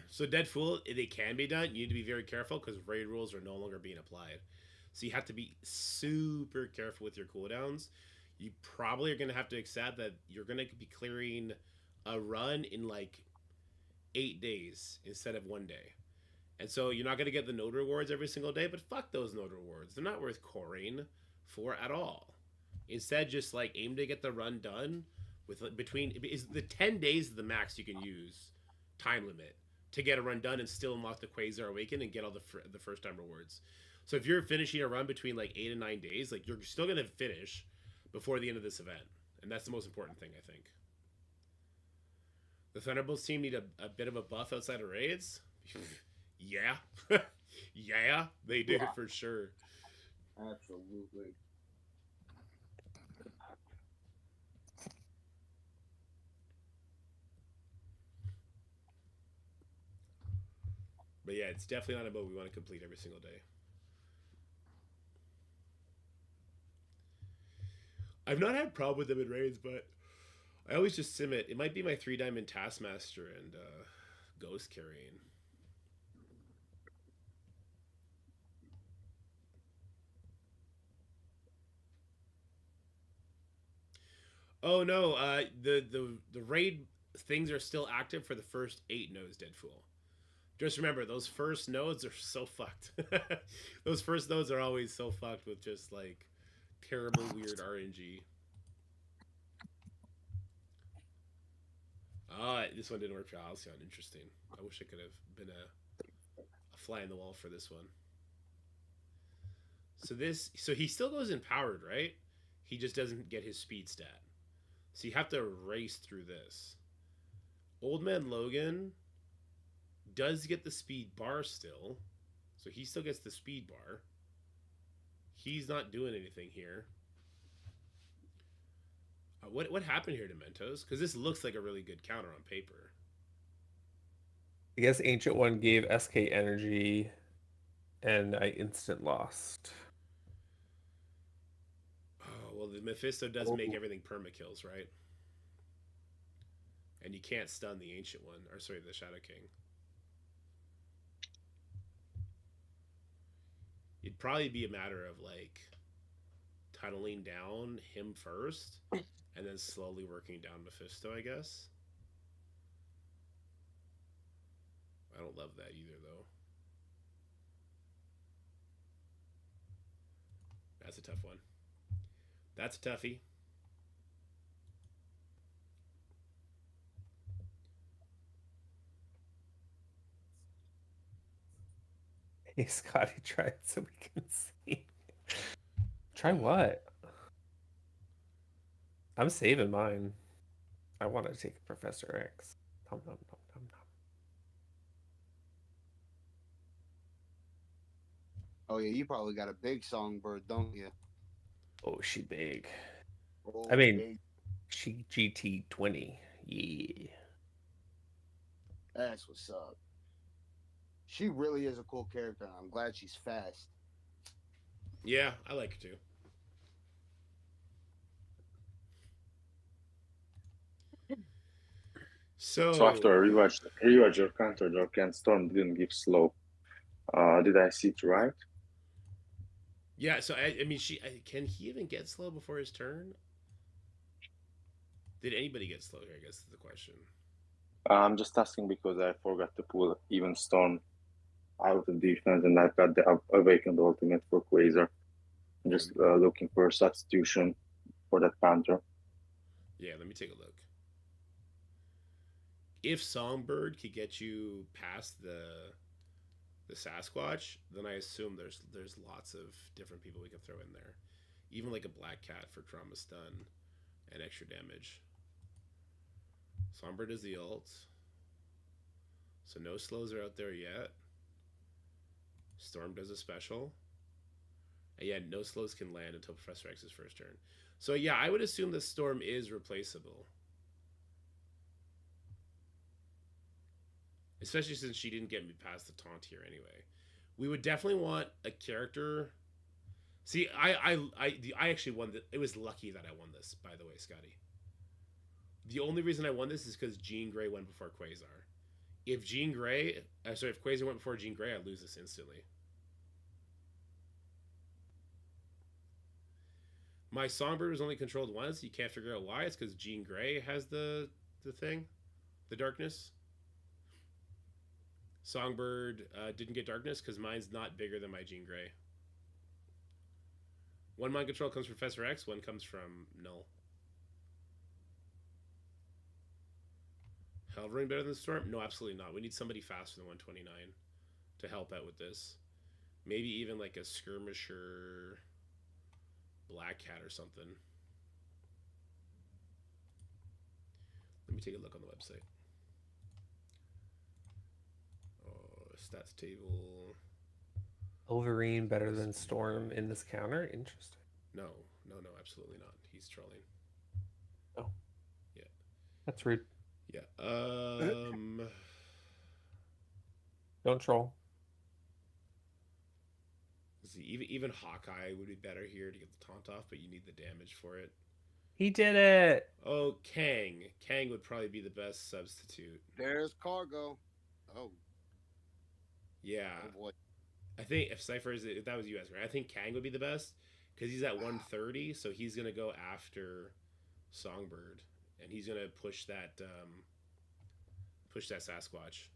Speaker 1: So Dead Fool, they can be done. You need to be very careful because raid rules are no longer being applied. So you have to be super careful with your cooldowns. You probably are going to have to accept that you're going to be clearing a run in like 8 days instead of 1 day. And so you're not going to get the node rewards every single day, but fuck those node rewards. They're not worth coring for at all. Instead, just like aim to get the run done with between is the 10 days is the max you can use time limit to get a run done and still unlock the Quasar Awaken and get all the first time rewards. So if you're finishing a run between like 8 and 9 days, like you're still gonna finish before the end of this event, and that's the most important thing, I think. The Thunderbolts team need a bit of a buff outside of raids. Yeah, yeah, they do for sure.
Speaker 5: Absolutely.
Speaker 1: But yeah, it's definitely not a mode we want to complete every single day. I've not had a problem with them in raids, but I always just sim it. It might be my 3 diamond Taskmaster and Ghost carrying. Oh no, the raid things are still active for the first 8 nodes, Deadpool. Just remember, those first nodes are so fucked. Those first nodes are always so fucked with just like terrible weird RNG. This one didn't work for Alcyon. Interesting. I wish I could have been a fly in the wall for this one. So he still goes empowered, right? He just doesn't get his speed stat. So you have to race through this. Old Man Logan does get the speed bar still. So he still gets the speed bar. He's not doing anything here. What happened here to Mentos? Because this looks like a really good counter on paper.
Speaker 2: I guess Ancient One gave SK energy, and I instant lost.
Speaker 1: Oh, well, the Mephisto does make everything perma-kills, right? And you can't stun the Ancient One. Or, sorry, the Shadow King. It'd probably be a matter of, like, tunneling down him first, and then slowly working down Mephisto, I guess. I don't love that either, though. That's a tough one. That's a toughie.
Speaker 2: Hey, Scotty, try it so we can see. Try what? I'm saving mine. I want to take Professor X. Nom, nom, nom, nom, nom.
Speaker 5: Oh yeah, you probably got a big songbird, don't you?
Speaker 2: Oh, she big.
Speaker 5: Oh,
Speaker 2: I mean,
Speaker 5: big.
Speaker 2: she GT20. Yeah.
Speaker 5: That's what's up. She really is a cool character. I'm glad she's fast.
Speaker 1: Yeah, I like her too.
Speaker 8: So after I rewatched your counter, Jock and Storm didn't give slow. Did I see it right?
Speaker 1: Yeah, so I mean, can he even get slow before his turn? Did anybody get slow here? I guess is the question.
Speaker 8: I'm just asking because I forgot to pull even Storm out of defense, and I've got the Awakened Ultimate for Quasar. I'm just looking for a substitution for that Panther.
Speaker 1: Yeah, let me take a look. If Songbird could get you past the Sasquatch, then I assume there's lots of different people we can throw in there. Even like a Black Cat for trauma stun and extra damage. Songbird is the ult. So no slows are out there yet. Storm does a special. And yeah, no slows can land until Professor X's first turn. So yeah, I would assume the Storm is replaceable. Especially since she didn't get me past the taunt here anyway. We would definitely want a character. See, I actually won. It was lucky that I won this, by the way, Scotty. The only reason I won this is because Jean Grey went before Quasar. If if Quasar went before Jean Grey, I'd lose this instantly. My Songbird was only controlled once. You can't figure out why. It's because Jean Grey has the thing, the darkness. Songbird didn't get darkness because mine's not bigger than my Jean Grey. One mind control comes from Professor X, one comes from Null. Wolverine better than Storm? No, absolutely not. We need somebody faster than 129 to help out with this. Maybe even like a Skirmisher Black Cat or something. Let me take a look on the website. Stats table.
Speaker 2: Wolverine better than Storm in this counter? Interesting.
Speaker 1: No, absolutely not. He's trolling.
Speaker 2: Oh.
Speaker 1: Yeah.
Speaker 2: That's rude.
Speaker 1: Yeah.
Speaker 2: Don't troll.
Speaker 1: See, even Hawkeye would be better here to get the taunt off, but you need the damage for it.
Speaker 2: He did it.
Speaker 1: Oh, Kang. Kang would probably be the best substitute.
Speaker 5: There's Cargo. Oh.
Speaker 1: Yeah.
Speaker 5: Oh boy.
Speaker 1: I think if that was US, right? I think Kang would be the best because he's at 130, so he's gonna go after Songbird, and he's gonna push that Sasquatch.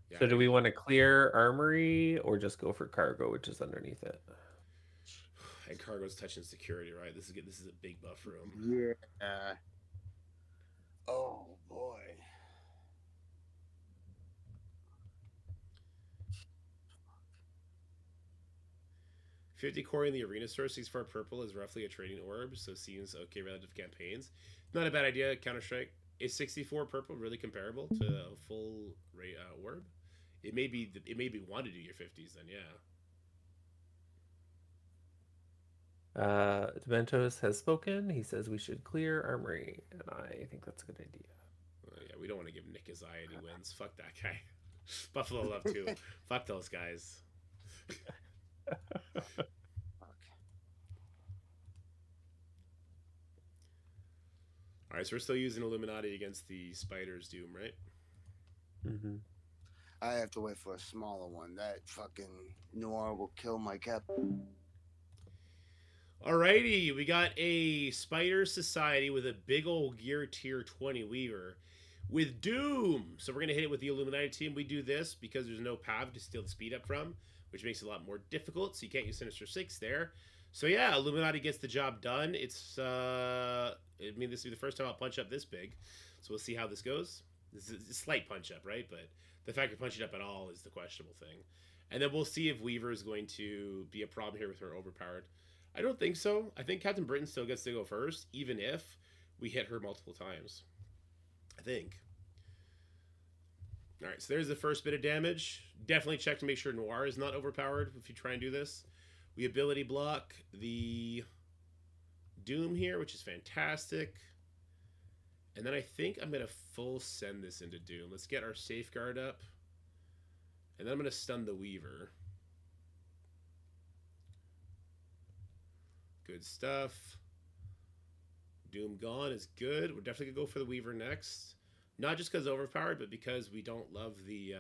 Speaker 2: Yeah, so do we want to clear Armory or just go for Cargo, which is underneath it?
Speaker 1: And Cargo's touching security, right? This is a big buff room.
Speaker 5: Yeah. Oh boy.
Speaker 1: 50 core in the arena store, 64 purple is roughly a trading orb, so seems okay relative campaigns. Not a bad idea. Counter-Strike. Is 64 purple really comparable to a full orb? It may be one to do your 50s then, yeah.
Speaker 2: Dementos has spoken. He says we should clear Armory, and I think that's a good idea.
Speaker 1: Yeah, we don't want to give Nick his eye any wins. Fuck that guy. Buffalo love too. Fuck those guys. All right, so we're still using Illuminati against the Spider's Doom, right?
Speaker 2: Mm-hmm.
Speaker 5: I have to wait for a smaller one. That fucking Noir will kill my cap.
Speaker 1: Alrighty, we got a Spider Society with a big old Gear Tier 20 Weaver with Doom. So we're going to hit it with the Illuminati team. We do this because there's no Pav to steal the speed up from, which makes it a lot more difficult, so you can't use Sinister 6 there. So yeah, Illuminati gets the job done. It's, I mean, this will be the first time I'll punch up this big, so we'll see how this goes. This is a slight punch up, right? But the fact of punching up at all is the questionable thing. And then we'll see if Weaver is going to be a problem here with her overpowered. I don't think so. I think Captain Britain still gets to go first, even if we hit her multiple times. I think. All right, so there's the first bit of damage. Definitely check to make sure Noir is not overpowered if you try and do this. We ability block the Doom here, which is fantastic. And then I think I'm going to full send this into Doom. Let's get our safeguard up. And then I'm going to stun the Weaver. Good stuff. Doom gone is good. We're definitely going to go for the Weaver next. Not just because overpowered, but because we don't love the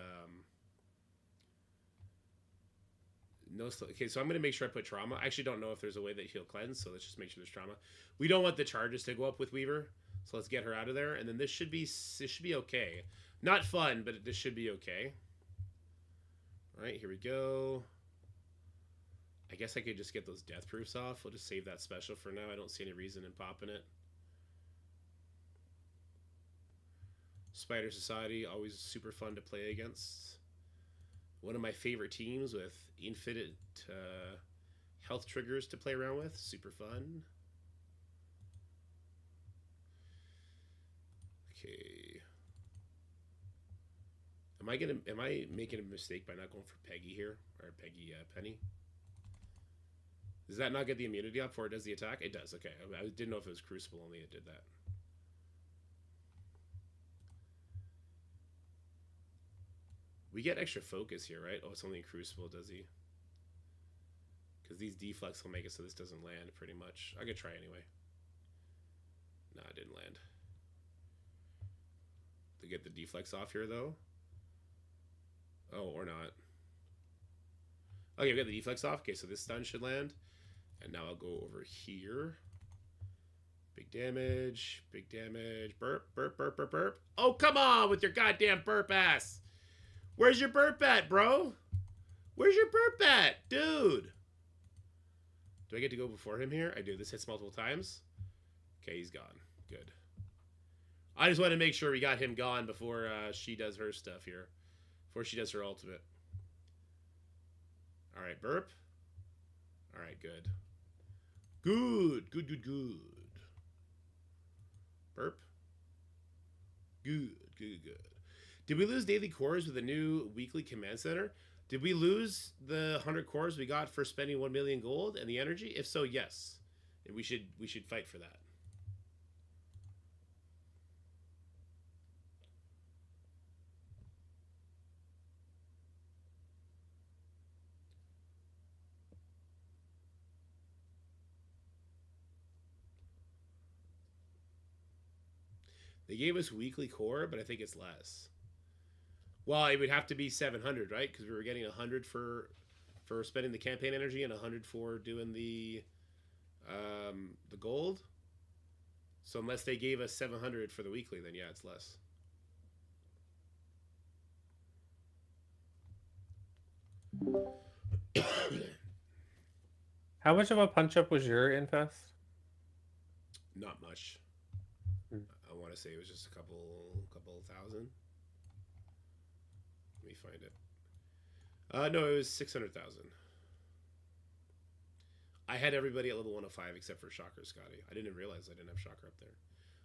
Speaker 1: No slow. Okay, so I'm gonna make sure I put trauma. I actually don't know if there's a way that he'll cleanse, so let's just make sure there's trauma. We don't want the charges to go up with Weaver, so let's get her out of there, and then this should be okay. Not fun, but this should be okay. All right, here we go. I guess I could just get those death proofs off. We'll just save that special for now. I don't see any reason in popping it. Spider Society, always super fun to play against. One of my favorite teams with infinite health triggers to play around with. Super fun. Okay. Am I making a mistake by not going for Peggy here? Or Peggy Penny? Does that not get the immunity up before it does the attack? It does, okay. I didn't know if it was Crucible only it did that. We get extra focus here, right? Oh, it's only in Crucible, does he? Because these deflects will make it so this doesn't land, pretty much. I could try anyway. Nah, it didn't land. To get the deflects off here, though. Oh, or not. Okay, we got the deflects off. Okay, so this stun should land. And now I'll go over here. Big damage. Big damage. Burp, burp, burp, burp, burp. Oh, come on with your goddamn burp ass. Where's your burp at, bro? Where's your burp at? Dude. Do I get to go before him here? I do. This hits multiple times. Okay, he's gone. Good. I just want to make sure we got him gone before she does her stuff here. Before she does her ultimate. Alright, burp. Alright, good. Good. Good, good, good. Burp. Good, good, good. Did we lose daily cores with the new weekly command center? Did we lose the 100 cores we got for spending 1 million gold and the energy? If so, yes. And we should fight for that. They gave us weekly core, but I think it's less. Well, it would have to be 700, right? Because we were getting 100 for spending the campaign energy and 100 for doing the gold. So unless they gave us 700 for the weekly, then yeah, it's less.
Speaker 2: How much of a punch up was your infest?
Speaker 1: Not much. I want to say it was just a couple thousand. Let me find it. No, it was 600,000. I had everybody at level 105 except for Shocker Scotty. I didn't realize I didn't have Shocker up there.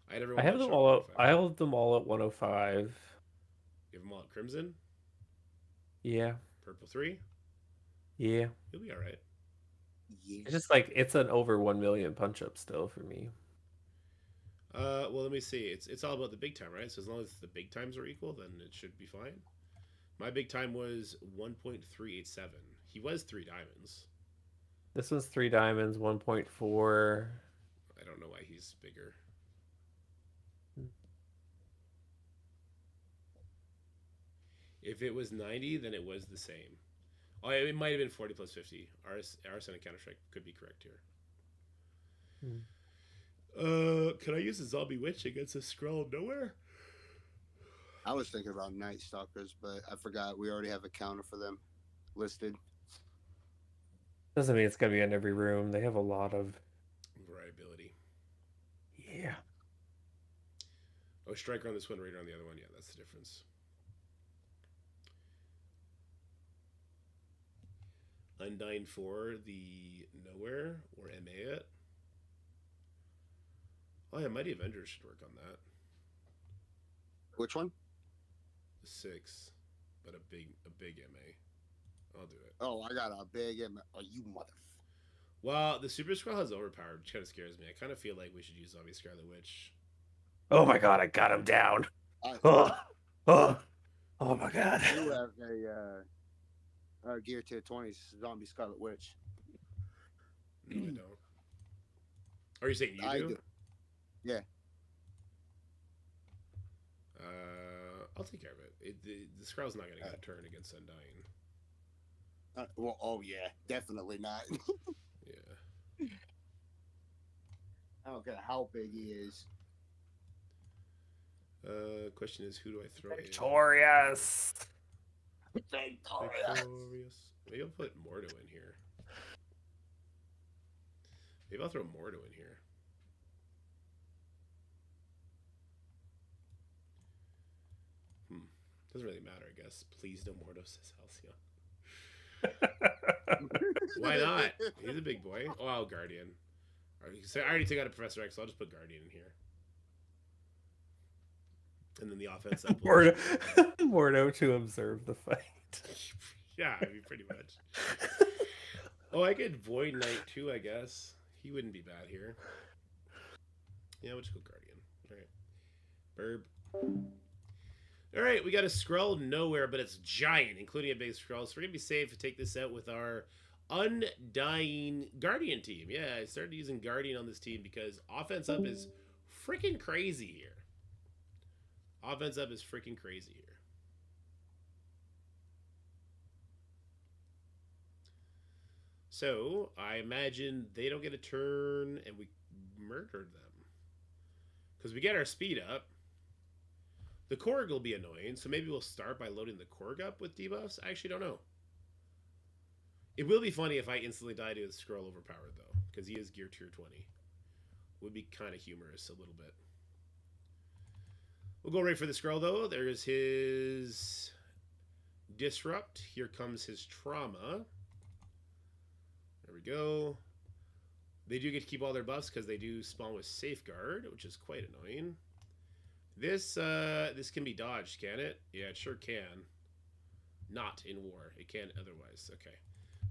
Speaker 1: I had everyone.
Speaker 2: I have them all at, I have them all at 105.
Speaker 1: You have them all at Crimson?
Speaker 2: Yeah.
Speaker 1: Purple 3?
Speaker 2: Yeah.
Speaker 1: You'll be alright.
Speaker 5: Yes.
Speaker 2: It's just like it's an over 1 million punch up still for me.
Speaker 1: Well, let me see. It's all about the big time, right? So as long as the big times are equal, then it should be fine. My big time was 1.387. He was 3 diamonds.
Speaker 2: This was 3 diamonds, 1.4.
Speaker 1: I don't know why he's bigger. If it was 90, then it was the same. Oh, it might have been 40 plus 50. RSN and Counter-Strike could be correct here. Can I use a Zombie Witch against a Scroll of Nowhere?
Speaker 5: I was thinking about Night Stalkers, but I forgot we already have a counter for them listed.
Speaker 2: Doesn't mean it's gonna be in every room. They have a lot of
Speaker 1: variability.
Speaker 2: Yeah.
Speaker 1: Oh, Striker on this one, Raider on the other one. Yeah, that's the difference. Undying 4, the Nowhere, or MA it. Oh yeah, Mighty Avengers should work on that.
Speaker 5: Which one?
Speaker 1: The 6, but a big MA. I'll do it.
Speaker 5: Oh, I got a big MA. Oh, you mother.
Speaker 1: Well, the Super Scroll has overpowered, which kind of scares me. I kind of feel like we should use Zombie Scarlet Witch.
Speaker 2: Oh my god, I got him down.
Speaker 5: I
Speaker 2: Oh my god.
Speaker 5: do have a Gear Tier 20 Zombie Scarlet Witch.
Speaker 1: No, I don't. Are you saying you do?
Speaker 5: Yeah.
Speaker 1: I'll take care of it. The Scroll's not going to get a turn against Undying.
Speaker 5: Well, oh yeah, definitely not.
Speaker 1: Yeah.
Speaker 5: I don't care how big he is.
Speaker 1: Question is, who do I throw in?
Speaker 2: Victorious.
Speaker 1: Victorious. Maybe I'll put Mordo in here. Maybe I'll throw Mordo in here. Doesn't really matter, I guess. Please no Mordo, says Halcyon. Why not? He's a big boy. Oh, Guardian. So I already took out a Professor X, so I'll just put Guardian in here. And then the offense up.
Speaker 2: Mordo, Mordo to observe the fight.
Speaker 1: Yeah, I mean, pretty much. Oh, I could Void Knight too, I guess. He wouldn't be bad here. Yeah, we'll just go Guardian. Alright. Burb. Alright, we got a Skrull nowhere, but it's giant, including a big Skrull. So we're going to be safe to take this out with our Undying Guardian team. Yeah, I started using Guardian on this team because offense up is freaking crazy here. Offense up is freaking crazy here. So, I imagine they don't get a turn and we murdered them. Because we get our speed up. The Korg will be annoying, so maybe we'll start by loading the Korg up with debuffs. I actually don't know. It will be funny if I instantly die to a Skrull overpowered, though, because he is gear tier 20. Would be kind of humorous a little bit. We'll go right for the Skrull, though. There's his Disrupt. Here comes his Trauma. There we go. They do get to keep all their buffs because they do spawn with Safeguard, which is quite annoying. This can be dodged, can it? Yeah, it sure can. Not in war. It can otherwise. Okay.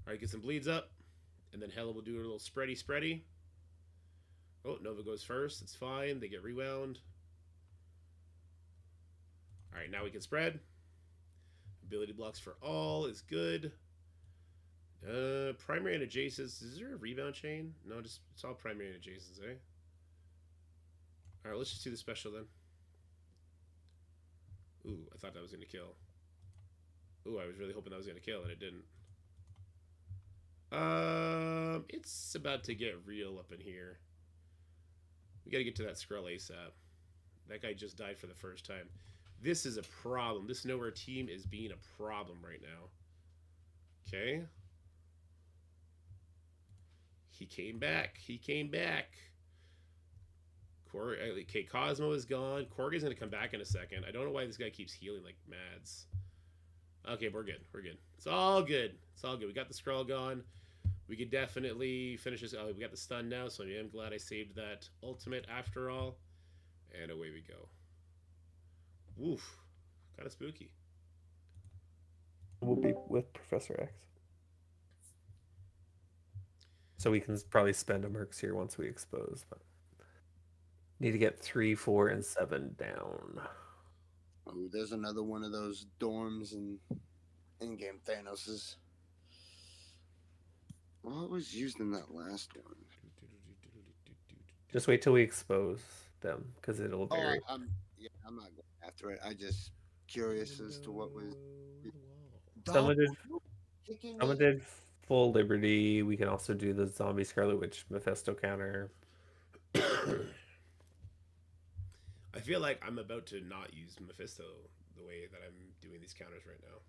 Speaker 1: All right, get some bleeds up. And then Hela will do a little spready. Oh, Nova goes first. It's fine. They get rewound. All right, now we can spread. Ability blocks for all is good. Primary and adjacents. Is there a rebound chain? No, just it's all primary and adjacents, eh? All right, let's just do the special then. Ooh, I thought that was going to kill. Ooh, I was really hoping that was going to kill, and it didn't. It's about to get real up in here. We got to get to that Skrull ASAP. That guy just died for the first time. This is a problem. This Nowhere team is being a problem right now. Okay. He came back. He came back. Okay, Cosmo is gone. Korg is going to come back in a second. I don't know why this guy keeps healing like mads. Okay, we're good. We're good. It's all good. It's all good. We got the Skrull gone. We could definitely finish this. Oh, we got the stun now, so I am glad I saved that ultimate after all. And away we go. Woof. Kind of spooky.
Speaker 2: We'll be with Professor X. So we can probably spend a Mercs here once we expose, but need to get 3, 4, and 7 down.
Speaker 5: Oh, there's another one of those dorms and in-game Thanos's. What was used in that last one?
Speaker 2: Just wait till we expose them, because it'll vary.
Speaker 5: I'm not going after it. I just curious as to what was.
Speaker 2: Someone did full Liberty. We can also do the Zombie Scarlet Witch Mephisto counter.
Speaker 1: I feel like I'm about to not use Mephisto the way that I'm doing these counters right now.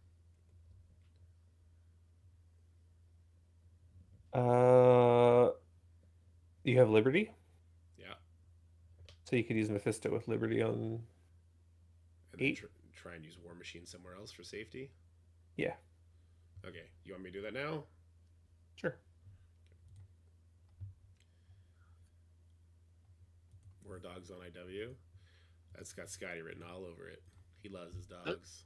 Speaker 2: You have Liberty?
Speaker 1: Yeah.
Speaker 2: So you could use Mephisto with Liberty on
Speaker 1: And
Speaker 2: 8?
Speaker 1: then try and use War Machine somewhere else for safety?
Speaker 2: Yeah.
Speaker 1: Okay. You want me to do that now?
Speaker 2: Sure.
Speaker 1: War Dogs on IW. That's got Scotty written all over it. He loves his dogs.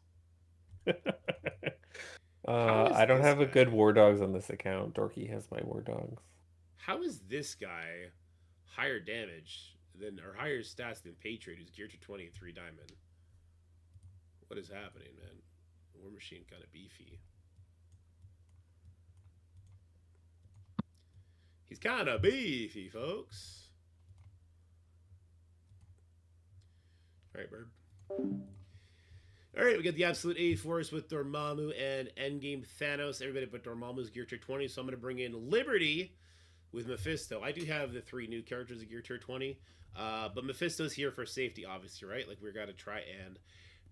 Speaker 2: I don't have a good War Dogs on this account. Dorky has my War Dogs.
Speaker 1: How is this guy higher damage than or higher stats than Patriot, who's geared to 23 diamond? What is happening, man? War Machine kind of beefy. He's kind of beefy, folks. All right, Bird. All right, we got the Absolute A-Force with Dormammu and Endgame Thanos. Everybody but Dormammu's Gear Tier 20, so I'm going to bring in Liberty with Mephisto. I do have the 3 new characters of Gear Tier 20, but Mephisto's here for safety, obviously, right? Like, we're going to try and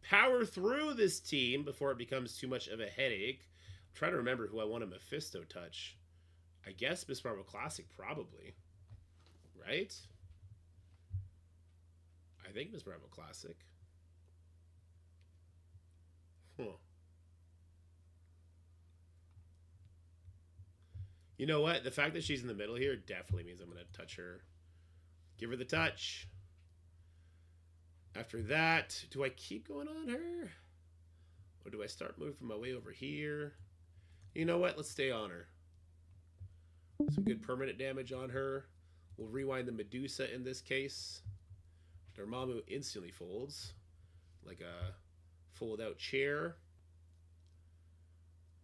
Speaker 1: power through this team before it becomes too much of a headache. I'm trying to remember who I want a Mephisto touch. I guess Miss Marvel Classic, probably. Right? I think Miss Marvel Classic. Huh. You know what? The fact that she's in the middle here definitely means I'm going to touch her. Give her the touch. After that, do I keep going on her? Or do I start moving my way over here? You know what? Let's stay on her. Some good permanent damage on her. We'll rewind the Medusa in this case. Dormammu instantly folds. Like a fold-out chair.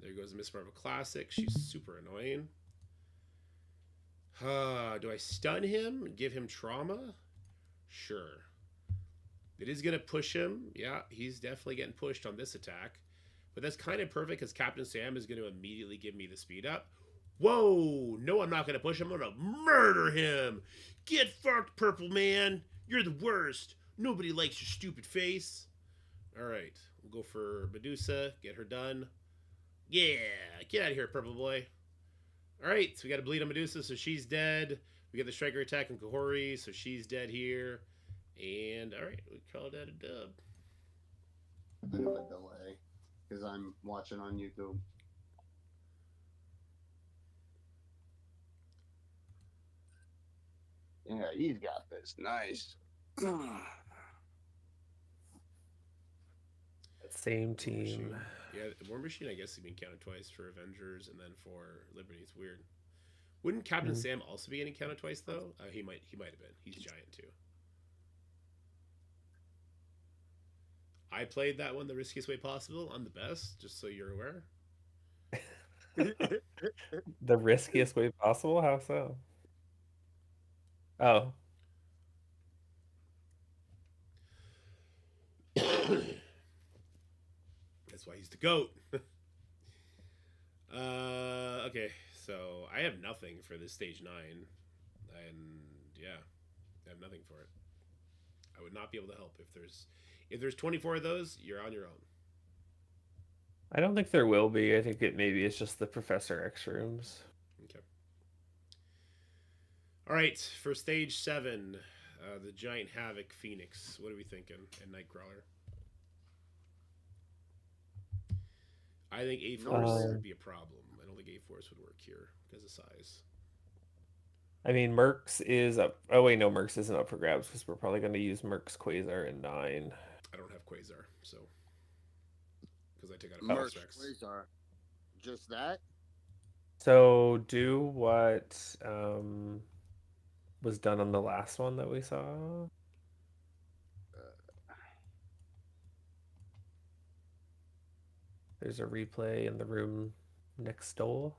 Speaker 1: There goes Miss Marvel Classic. She's super annoying. Do I stun him and give him trauma? Sure. It is going to push him. Yeah, he's definitely getting pushed on this attack. But that's kind of perfect because Captain Sam is going to immediately give me the speed up. Whoa! No, I'm not going to push him. I'm going to murder him. Get fucked, Purple Man. You're the worst. Nobody likes your stupid face. All right. We'll go for Medusa. Get her done. Yeah. Get out of here, Purple Boy. All right. So we got to bleed on Medusa, so she's dead. We got the Striker attack on Kahori, so she's dead here. And, all right. We call that a dub.
Speaker 5: A bit of a delay because I'm watching on YouTube. Yeah, he's got this. Nice.
Speaker 2: Same team.
Speaker 1: Yeah, War Machine, I guess, has been counted twice for Avengers and then for Liberty. It's weird. Wouldn't Captain Sam also be getting counted twice, though? He might have been. He's giant, too. I played that one the riskiest way possible. I'm the best, just so you're aware.
Speaker 2: The riskiest way possible? How so? Oh.
Speaker 1: That's why he's the GOAT. Okay, so I have nothing for this stage 9. And yeah, I have nothing for it. I would not be able to help. If there's 24 of those, you're on your own.
Speaker 2: I don't think there will be. I think maybe it's just the Professor X rooms.
Speaker 1: Okay. All right, for stage 7, the Giant Havoc Phoenix. What are we thinking? And Nightcrawler. I think A-Force would be a problem. I don't think A-Force would work here because of size.
Speaker 2: I mean, Mercs is up. Oh, wait, no, Mercs isn't up for grabs because we're probably going to use Mercs Quasar in 9.
Speaker 1: I don't have Quasar, so. Because I took out a
Speaker 5: Merc
Speaker 1: Rex.
Speaker 5: Quasar. Just that?
Speaker 2: So do what was done on the last one that we saw. There's a replay in the room next door.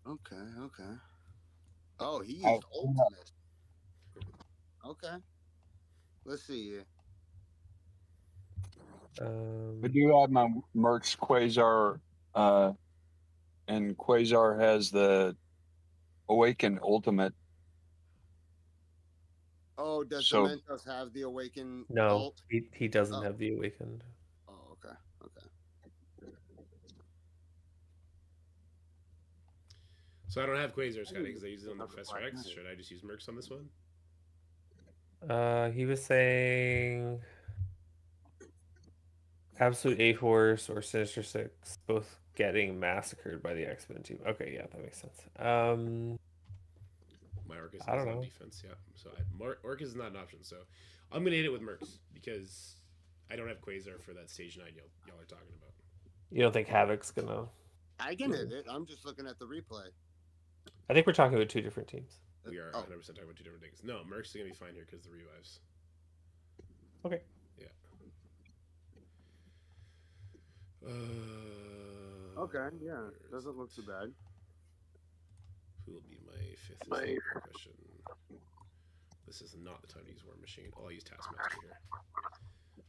Speaker 5: Okay. Oh, he is ultimate. Okay. Let's see here.
Speaker 4: I do have my Mercs Quasar, and Quasar has the Awaken Ultimate.
Speaker 5: Oh, does
Speaker 4: So-
Speaker 5: Dementos have the Awaken
Speaker 2: No,
Speaker 5: ult?
Speaker 2: he doesn't have the Awakened.
Speaker 5: Oh, okay.
Speaker 1: So I don't have Quasar, Scotty, because I use it on the Professor X. Should I just use Mercs on this one?
Speaker 2: He was saying Absolute A-Force or Sinister Six, both getting massacred by the X-Men team. Okay, yeah, that makes sense.
Speaker 1: My Orcus is
Speaker 2: I don't
Speaker 1: on
Speaker 2: know.
Speaker 1: defense, yeah. So Orcus is not an option, so I'm going to hit it with Mercs because I don't have Quasar for that stage 9 y'all are talking about.
Speaker 2: You don't think Havoc's gonna?
Speaker 5: I can hit it. I'm just looking at the replay.
Speaker 2: I think we're talking about 2 different teams.
Speaker 1: We are
Speaker 5: Oh.
Speaker 1: 100% talking about 2 different things. No, Mercs is going to be fine here because the revives.
Speaker 2: Okay.
Speaker 1: Yeah.
Speaker 5: Okay, yeah. Doesn't look too bad.
Speaker 1: Who will be my 5th question? This is not the time to use War Machine. I'll use Taskmaster here.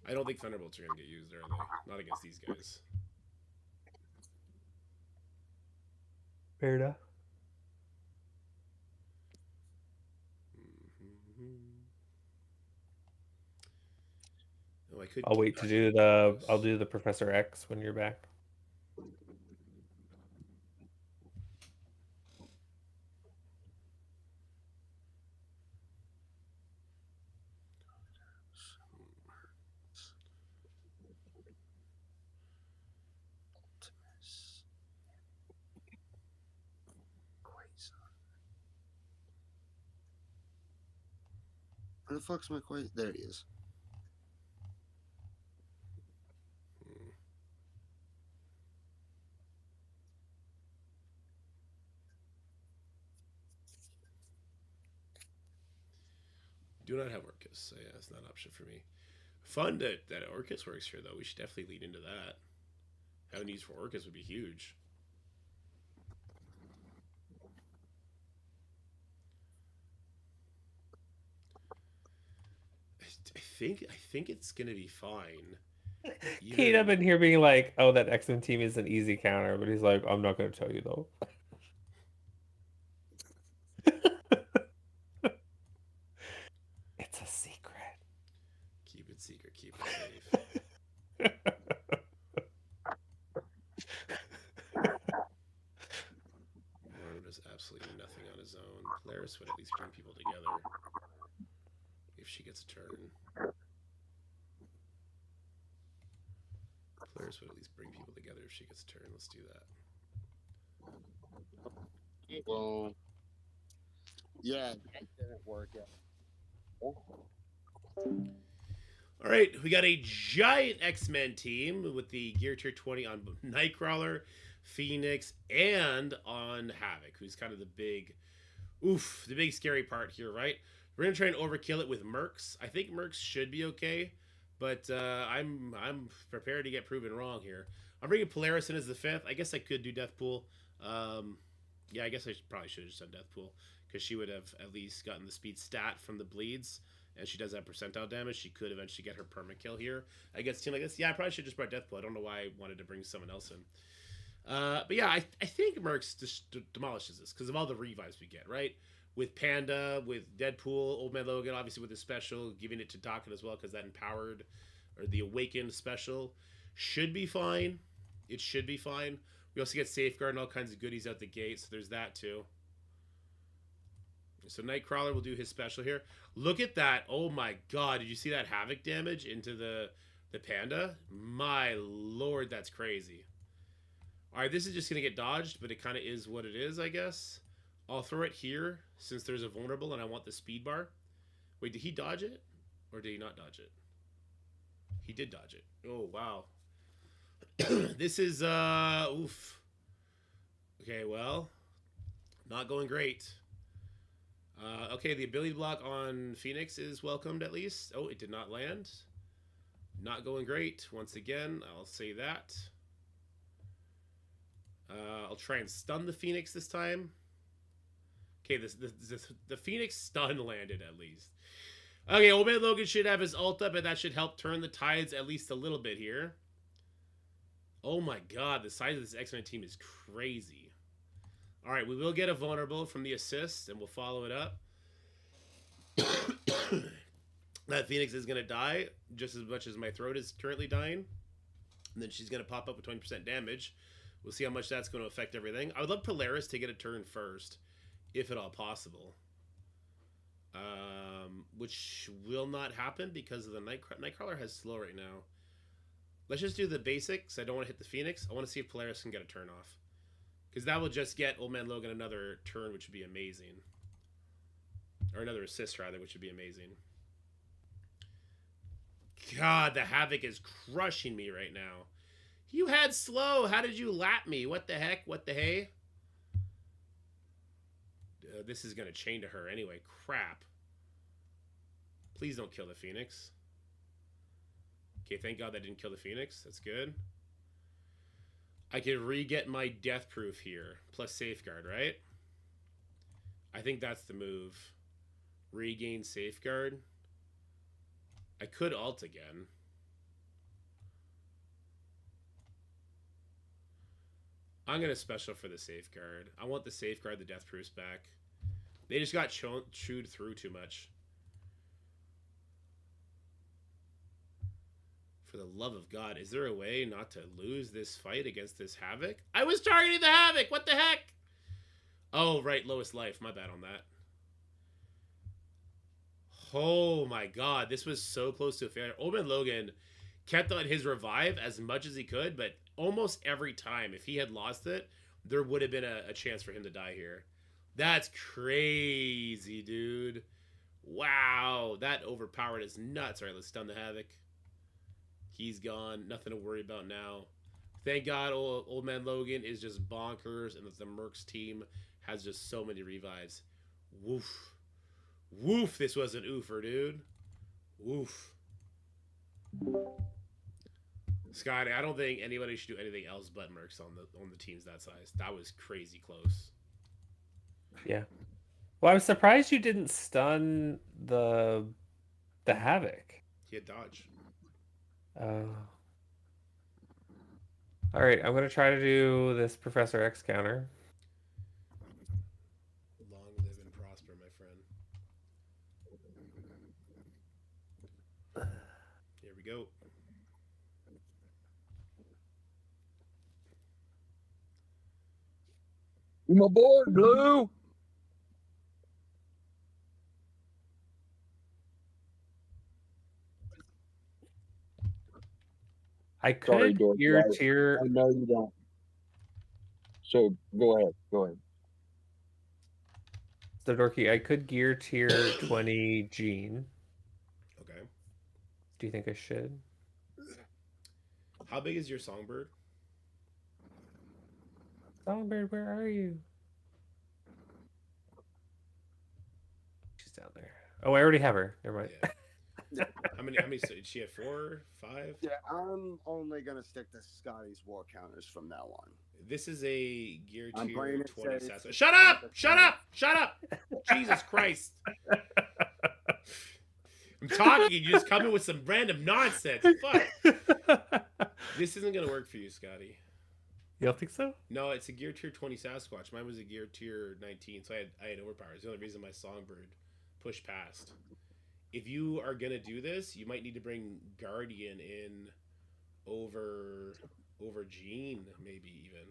Speaker 1: I don't think Thunderbolts are going to get used, are they? Not against these guys.
Speaker 2: Fair enough.
Speaker 1: Oh, I could.
Speaker 2: I'll wait to do the. I'll do the Professor X when you're back.
Speaker 5: Where the fuck's my Quasar? There he is.
Speaker 1: Do not have Orcus, so yeah, it's not an option for me. Fun that Orcus works here, though. We should definitely lead into that. Having use for Orcus would be huge. I think it's gonna be fine.
Speaker 2: Kate up in here being like, "Oh, that X-Men team is an easy counter," but he's like, "I'm not going to tell you though." It's a secret.
Speaker 1: Keep it secret. Keep it safe. Mordo does absolutely nothing on his own. Polaris would at least bring people together if she gets a turn. Polaris would at least bring people together if she gets a turn. Let's do that.
Speaker 5: Well, yeah, that didn't work out.
Speaker 1: All right, we got a giant X-Men team with the gear tier 20 on Nightcrawler, Phoenix, and on Havoc, who's kind of the big scary part here, right? We're gonna try and overkill it with Mercs. I think Mercs should be okay, but I'm prepared to get proven wrong here. I'm bringing Polaris in as the 5th. I guess I could do Deathpool. Yeah, I guess I probably should have just done Deathpool because she would have at least gotten the speed stat from the bleeds. And she does have percentile damage. She could eventually get her perma kill here against a team like this. Yeah, I probably should have just brought Deathpool. I don't know why I wanted to bring someone else in. But yeah, I think Mercs just demolishes this because of all the revives we get, right? With Panda, with Deadpool, Old Man Logan, obviously with the special, giving it to Docket as well because that empowered, or the Awakened special, should be fine. It should be fine. We also get Safeguard and all kinds of goodies out the gate, so there's that too. So Nightcrawler will do his special here. Look at that. Oh my god. Did you see that Havoc damage into the Panda? My lord, that's crazy. Alright, this is just going to get dodged, but it kind of is what it is, I guess. I'll throw it here since there's a vulnerable and I want the speed bar. Wait, did he dodge it? Or did he not dodge it? He did dodge it. Oh, wow. This is, oof. Okay, well, not going great. Okay, the ability block on Phoenix is welcomed at least. Oh, it did not land. Not going great. Once again, I'll say that. I'll try and stun the Phoenix this time. Okay, the Phoenix stun landed at least. Okay, Old Man Logan should have his ult up, and that should help turn the tides at least a little bit here. Oh my god, the size of this X-Men team is crazy. Alright, we will get a vulnerable from the assist, and we'll follow it up. That Phoenix is going to die, just as much as my throat is currently dying. And then she's going to pop up with 20% damage. We'll see how much that's going to affect everything. I would love Polaris to get a turn first, if at all possible. Which will not happen because of the Nightcrawler has slow right now. Let's just do the basics. I don't want to hit the Phoenix. I want to see if Polaris can get a turn off. Because that will just get Old Man Logan another turn, which would be amazing. Or another assist, rather, which would be amazing. God, the Havoc is crushing me right now. You had slow. How did you lap me? What the heck? What the hey? This is going to chain to her anyway. Crap. Please don't kill the Phoenix. Okay, thank God that didn't kill the Phoenix. That's good. I can re-get my death proof here. Plus safeguard, right? I think that's the move. Regain safeguard. I could ult again. I'm gonna special for the safeguard. I want the safeguard, the death proofs back. They just got chewed through too much. For the love of God, is there a way not to lose this fight against this Havoc? I was targeting the Havoc! What the heck? Oh, right, lowest life. My bad on that. Oh my God, this was so close to a failure. Old Man Logan kept on his revive as much as he could, but almost every time, if he had lost it, there would have been a chance for him to die here. That's crazy, dude. Wow, that overpowered is nuts. All right, let's stun the Havoc. He's gone. Nothing to worry about now. Thank God Old Man Logan is just bonkers and that the Mercs team has just so many revives. Woof. Woof, this was an oofer, dude. Woof. Scotty, I don't think anybody should do anything else but Mercs on the teams that size. That was crazy close.
Speaker 2: Yeah. Well, I'm surprised you didn't stun the Havoc.
Speaker 1: He had dodge.
Speaker 2: All right, I'm gonna try to do this Professor X counter.
Speaker 1: Long live and prosper, my friend. Here we go.
Speaker 4: My boy, Blue.
Speaker 2: I
Speaker 4: Sorry,
Speaker 2: could
Speaker 4: Dorothy,
Speaker 2: gear
Speaker 4: I
Speaker 2: tier.
Speaker 4: know you don't. So go ahead. Go ahead.
Speaker 2: So Dorky, I could gear tier 20 Gene.
Speaker 1: Okay.
Speaker 2: Do you think I should?
Speaker 1: How big is your Songbird?
Speaker 2: Songbird, where are you? She's down there. Oh, I already have her. Never mind.
Speaker 1: Yeah. How many? Did she have 4, 5?
Speaker 5: Yeah, I'm only gonna stick to Scotty's war counters from now on.
Speaker 1: This is a gear
Speaker 5: I'm
Speaker 1: tier
Speaker 5: playing it
Speaker 1: 20
Speaker 5: safe.
Speaker 1: Sasquatch. Shut up! Shut up! Shut up! Jesus Christ! I'm talking. You just come in with some random nonsense. Fuck. This isn't gonna work for you, Scotty.
Speaker 2: You don't think so?
Speaker 1: No, it's a gear tier 20 Sasquatch. Mine was a gear tier 19, so I had overpower. It's the only reason my Songbird pushed past. If you are gonna do this, you might need to bring Guardian in over Gene, maybe even.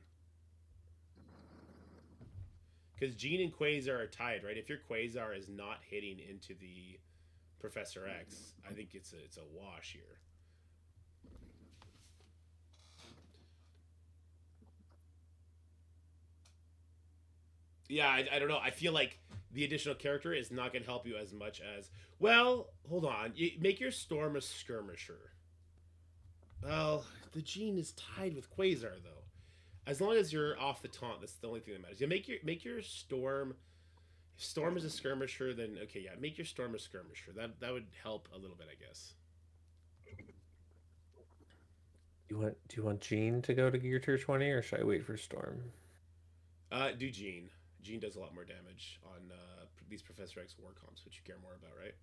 Speaker 1: Because Gene and Quasar are tied, right? If your Quasar is not hitting into the Professor X, I think it's a wash here. Yeah, I don't know. I feel like the additional character is not going to help you as much as... Well, hold on. You make your Storm a skirmisher. Well, the Gene is tied with Quasar, though. As long as you're off the taunt, that's the only thing that matters. You make your Storm... If Storm is a skirmisher, then... Okay, yeah, make your Storm a skirmisher. That would help a little bit, I guess.
Speaker 2: Do you want Gene to go to gear tier 20, or should I wait for Storm?
Speaker 1: Do Gene. Gene does a lot more damage on these Professor X war comps, which you care more about, right?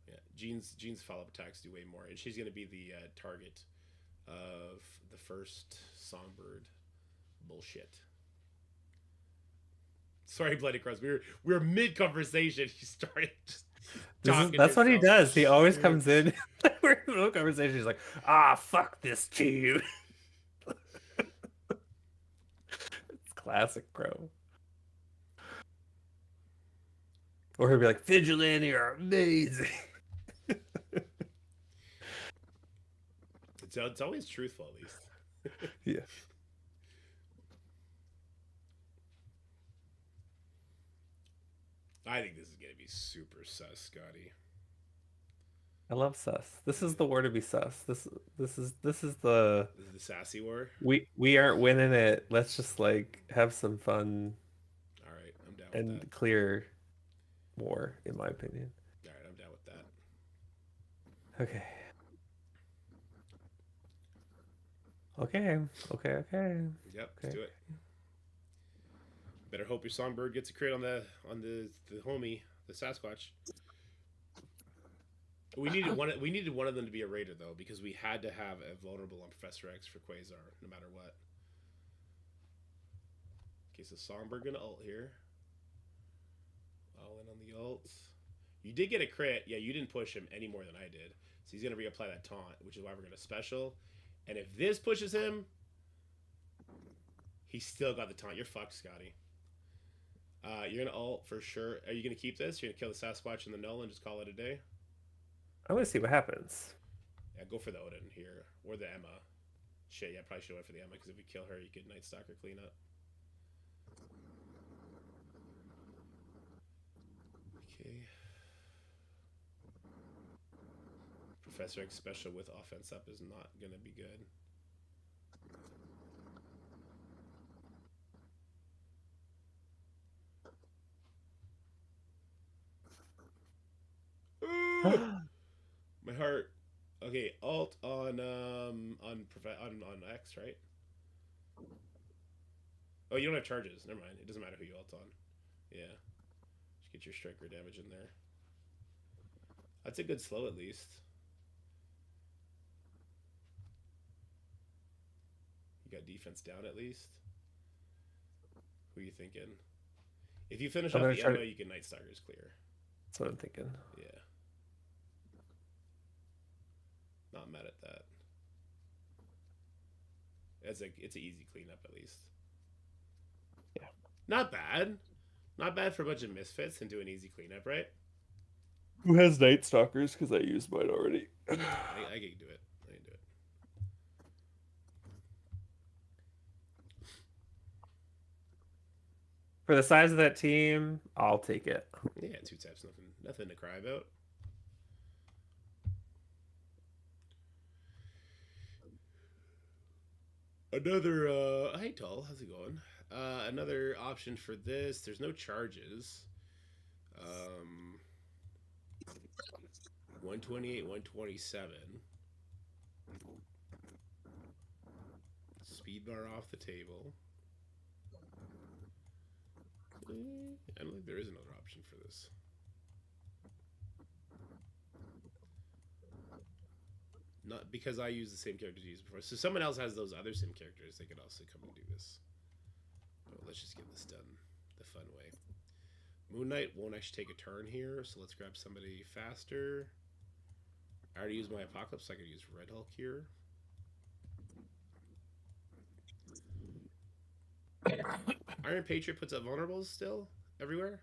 Speaker 1: Yeah, Gene's follow-up attacks do way more, and she's going to be the target of the first Songbird bullshit. Sorry, Bloody Cross. We were mid conversation. He started just
Speaker 2: That's what he does. He always comes in. We're in the middle of conversation. He's like, fuck this team. It's classic, bro. Or he'll be like, Vigilante are amazing.
Speaker 1: It's always truthful, at least.
Speaker 2: Yeah.
Speaker 1: I think this is going to be super sus, Scotty.
Speaker 2: I love sus. This is the war to be sus. This is the
Speaker 1: This is the sassy war.
Speaker 2: we aren't winning it. Let's just like have some fun.
Speaker 1: All right, I'm down
Speaker 2: and
Speaker 1: with that.
Speaker 2: Clear war, in my opinion.
Speaker 1: All right, I'm down with that.
Speaker 2: Okay. Okay.
Speaker 1: Yep,
Speaker 2: Okay.
Speaker 1: let's do it. Better hope your Songbird gets a crit on the homie, the Sasquatch. We needed one. We needed one of them to be a raider though, because we had to have a vulnerable on Professor X for Quasar, no matter what. Okay, so Somber gonna ult here. All in on the ult. You did get a crit. Yeah, you didn't push him any more than I did. So he's gonna reapply that taunt, which is why we're gonna special. And if this pushes him, he's still got the taunt. You're fucked, Scotty. You're gonna ult for sure. Are you gonna keep this? You're gonna kill the Sasquatch and the Null and just call it a day?
Speaker 2: I want to see what happens.
Speaker 1: Yeah, go for the Odin here. Or the Emma. Shit, yeah, probably should have went for the Emma, because if we kill her, you could Night Stalker clean up. Okay. Professor X special with offense up is not going to be good. My heart. Okay, alt on X, right? Oh, you don't have charges. Never mind. It doesn't matter who you alt on. Yeah. Just get your striker damage in there. That's a good slow at least. You got defense down at least. Who are you thinking? If you finish off the ammo, you can Night Stalkers clear.
Speaker 2: That's what I'm thinking.
Speaker 1: Yeah. Not mad at that. It's an easy cleanup at least.
Speaker 2: Yeah.
Speaker 1: Not bad. Not bad for a bunch of misfits and do an easy cleanup, right?
Speaker 2: Who has Night Stalkers? Because I used mine already.
Speaker 1: I can do it. I can do it.
Speaker 2: For the size of that team, I'll take it.
Speaker 1: Yeah, 2 taps, nothing to cry about. Another, hey Tull, how's it going? Another option for this, there's no charges. 128, 127. Speed bar off the table. I don't think there is another option for this. Not because I use the same characters used before. So someone else has those other sim characters. They could also come and do this. But let's just get this done the fun way. Moon Knight won't actually take a turn here, so let's grab somebody faster. I already used my Apocalypse, so I could use Red Hulk here. Iron Patriot puts up vulnerables still everywhere.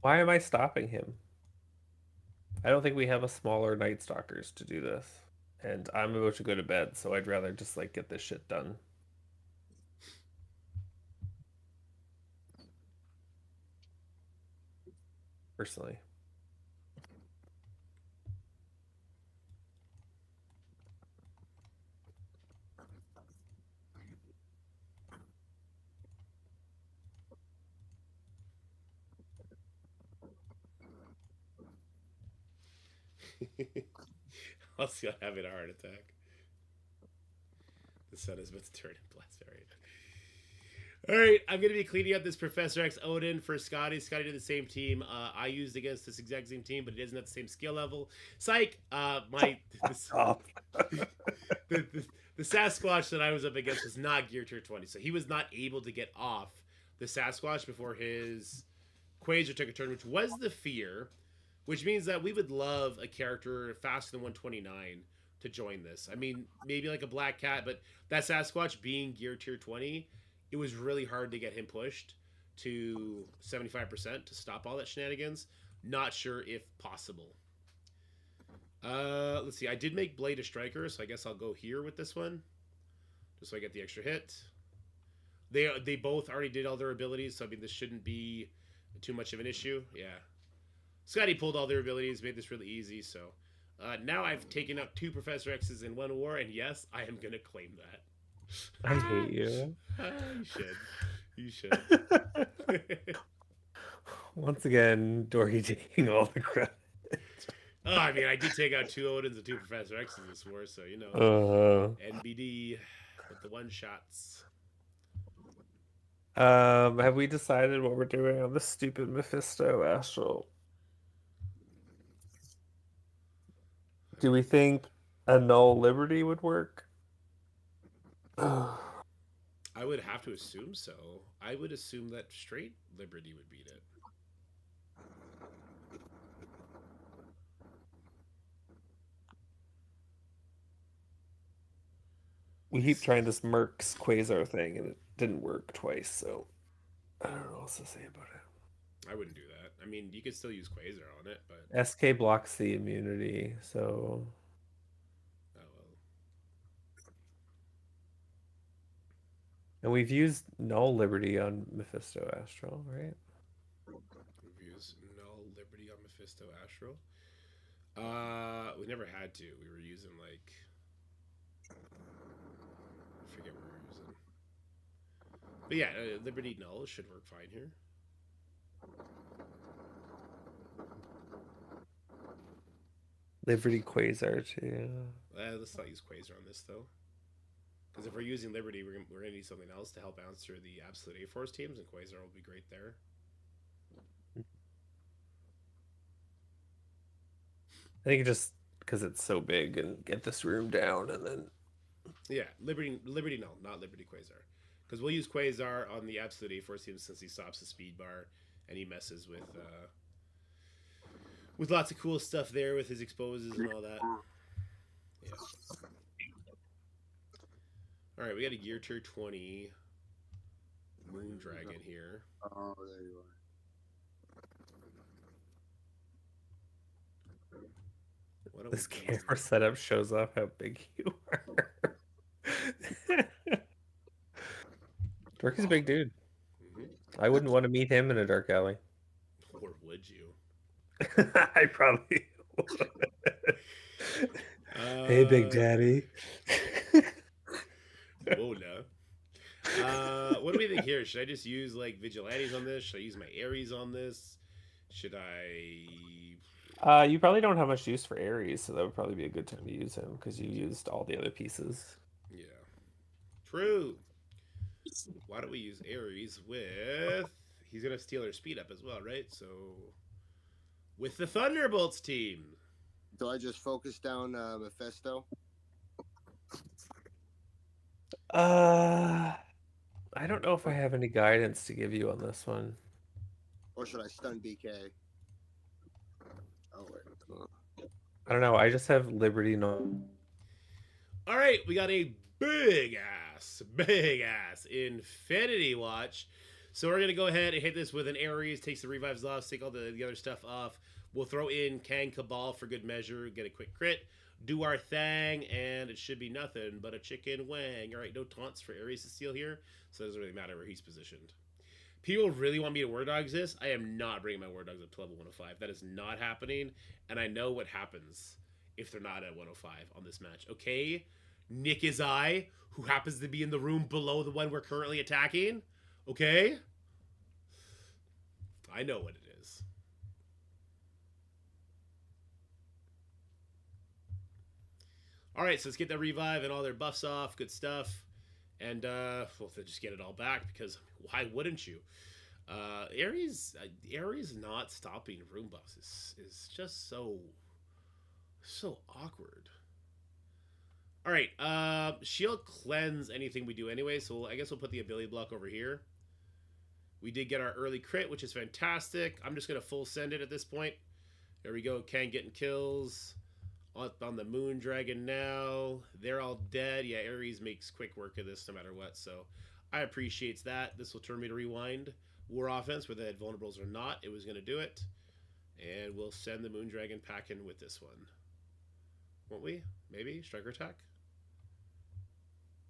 Speaker 2: Why am I stopping him? I don't think we have a smaller Night Stalkers to do this. And I'm about to go to bed, so I'd rather just like get this shit done. Personally.
Speaker 1: I'll see. I'm having a heart attack. The sun is about to turn in blast variant. All right, I'm going to be cleaning up this Professor X Odin for Scotty. Scotty did the same team I used against this exact same team, but it isn't at the same skill level. Psych! The Sasquatch that I was up against was not gear tier 20, so he was not able to get off the Sasquatch before his Quasar took a turn, which was the fear, which means that we would love a character faster than 129 to join this. I mean, maybe like a Black Cat, but that Sasquatch being gear tier 20, it was really hard to get him pushed to 75% to stop all that shenanigans. Not sure if possible. Let's see. I did make Blade a striker, so I guess I'll go here with this one, just so I get the extra hit. They both already did all their abilities, so I mean this shouldn't be too much of an issue. Yeah, Scotty pulled all their abilities, made this really easy. So now I've taken out 2 Professor X's in one war, and yes, I am gonna claim that.
Speaker 2: I hate you.
Speaker 1: You should. You should.
Speaker 2: Once again, Dory taking all the credit.
Speaker 1: Oh, I mean, I did take out 2 Odins and 2 Professor X's this war, so you know. NBD with the one shots.
Speaker 2: Have we decided what we're doing on this stupid Mephisto Astral? Do we think a null Liberty would work?
Speaker 1: I would have to assume so. I would assume that straight Liberty would beat it.
Speaker 2: We keep trying this Mercs Quasar thing and it didn't work twice, so I don't know what else to say about it.
Speaker 1: I wouldn't do that. I mean, you could still use Quasar on it, but
Speaker 2: SK blocks the immunity, so
Speaker 1: oh well.
Speaker 2: and we've used null Liberty on Mephisto Astral, right?
Speaker 1: We've used Null Liberty on Mephisto Astral. We never had to. We were using like I forget what we were using. But yeah, Liberty Null should work fine here.
Speaker 2: Liberty Quasar too.
Speaker 1: Let's not use Quasar on this though, because if we're using Liberty, we're gonna need something else to help answer the Absolute A-Force teams, and Quasar will be great there.
Speaker 2: I think just because it's so big and get this room down and then
Speaker 1: Yeah, Liberty Null, not Liberty Quasar, because we'll use Quasar on the Absolute A-Force teams since he stops the speed bar and he messes with lots of cool stuff there with his exposes and all that. Yeah. All right, we got a Gear Tier 20 Moon Dragon here.
Speaker 5: Oh, there you are.
Speaker 1: What do
Speaker 2: this
Speaker 1: we do?
Speaker 2: camera setup shows off how big you are. Dorky's a big dude. I wouldn't want to meet him in a dark alley.
Speaker 1: Or would you?
Speaker 2: I probably would. Hey, Big Daddy.
Speaker 1: Whoa, no. What do we think here? Should I just use like Vigilantes on this? Should I use my Ares on this? Should I?
Speaker 2: You probably don't have much use for Ares, so that would probably be a good time to use him because you used all the other pieces.
Speaker 1: Yeah. True. Why don't we use Ares with? He's gonna steal our speed up as well, right? So with the Thunderbolts team.
Speaker 5: Do I just focus down Mephisto?
Speaker 2: I don't know if I have any guidance to give you on this one.
Speaker 5: Or should I stun BK? Oh, wait.
Speaker 2: I don't know. I just have Liberty. No.
Speaker 1: All right, we got a big ass Infinity Watch. So we're gonna go ahead and hit this with an Ares. Takes the revives off. Take all the other stuff off. We'll throw in Kang Cabal for good measure. Get a quick crit. Do our thing, and it should be nothing but a chicken wang. All right, no taunts for Ares to steal here, so it doesn't really matter where he's positioned. People really want me to War Dogs this. I am not bringing my War Dogs up to level 105. That is not happening, and I know what happens if they're not at 105 on this match. Okay, Nick is I, who happens to be in the room below the one we're currently attacking. Okay? I know what it is. All right, so let's get that revive and all their buffs off. Good stuff. And, well, they'll just get it all back because why wouldn't you? Ares not stopping room buffs is just so awkward. All right, shield cleanse anything we do anyway, so I guess we'll put the ability block over here. We did get our early crit, which is fantastic. I'm just going to full send it at this point. There we go, Kang getting kills. On the Moon Dragon now. They're all dead. Yeah, Ares makes quick work of this no matter what, so I appreciate that. This will turn me to rewind War Offense, whether they had vulnerables or not. It was going to do it. And we'll send the Moon Dragon packing with this one. Won't we? Maybe? Striker attack?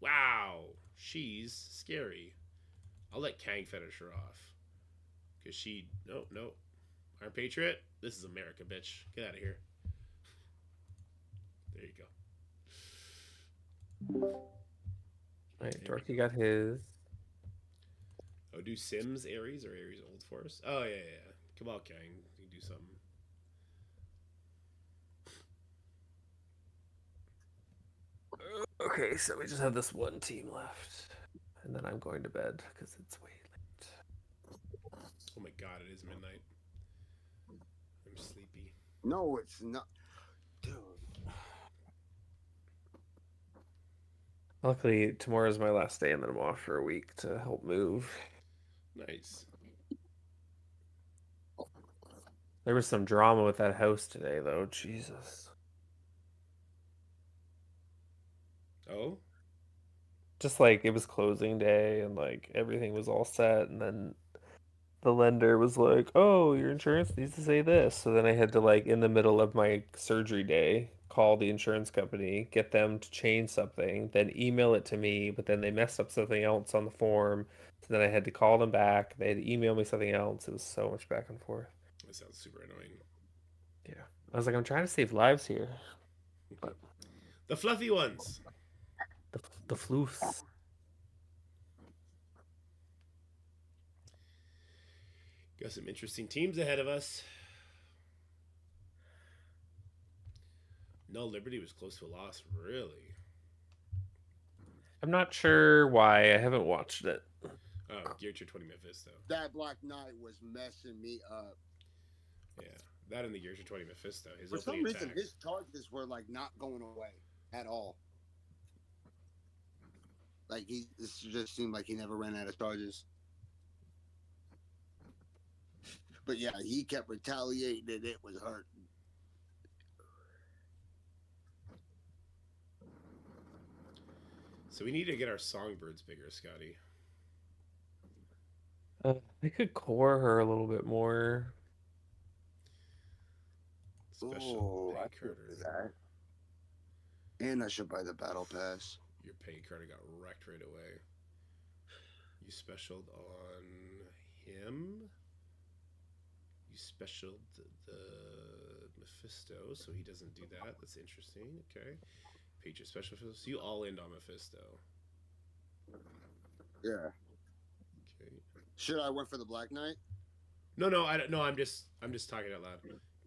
Speaker 1: Wow. She's scary. I'll let Kang finish her off. Because she... No. Iron Patriot? This is America, bitch. Get out of here. There you go.
Speaker 2: Alright, Dorky got his.
Speaker 1: Oh, do Sims Ares or Ares Old Force? Oh, yeah. Come on, Kang. You can do something.
Speaker 2: Okay, so we just have this one team left. And then I'm going to bed because it's way late.
Speaker 1: Oh my god, it is midnight. I'm sleepy.
Speaker 5: No, it's not. Dude.
Speaker 2: Luckily, tomorrow's my last day, and then I'm off for a week to help move.
Speaker 1: Nice.
Speaker 2: There was some drama with that house today, though. Jesus.
Speaker 1: Oh,
Speaker 2: Just like it was closing day, and like everything was all set, and then the lender was like, "Oh, your insurance needs to say this." So then I had to like in the middle of my surgery day call the insurance company, get them to change something, then email it to me, but then they messed up something else on the form. So then I had to call them back. They had to email me something else. It was so much back and forth.
Speaker 1: that sounds super annoying.
Speaker 2: Yeah. I was like, I'm trying to save lives here. But
Speaker 1: The fluffy ones.
Speaker 2: the floofs.
Speaker 1: Got some interesting teams ahead of us. No, Liberty was close to a loss, really.
Speaker 2: I'm not sure why. I haven't watched it.
Speaker 1: Oh, Gear 20 Mephisto.
Speaker 5: That Black Knight was messing me up.
Speaker 1: Yeah, that and the Gear 20 Mephisto. His
Speaker 5: For some
Speaker 1: opening
Speaker 5: reason,
Speaker 1: attack.
Speaker 5: his charges were like not going away at all. Like this just seemed like he never ran out of charges. But yeah, he kept retaliating, and it was hurting.
Speaker 1: So we need to get our songbirds bigger, Scotty.
Speaker 2: I could core her a little bit more.
Speaker 1: Special
Speaker 5: I
Speaker 1: pay
Speaker 5: could
Speaker 1: Carter.
Speaker 5: do that. And I should buy the battle pass.
Speaker 1: Your pay Carter got wrecked right away. You specialed on him. You specialed the Mephisto, so he doesn't do that. That's interesting. Okay. Paid your special. So you all in on Mephisto.
Speaker 5: Yeah.
Speaker 1: Okay.
Speaker 5: Should I went for the Black Knight?
Speaker 1: No, I don't. No, I'm just talking out loud.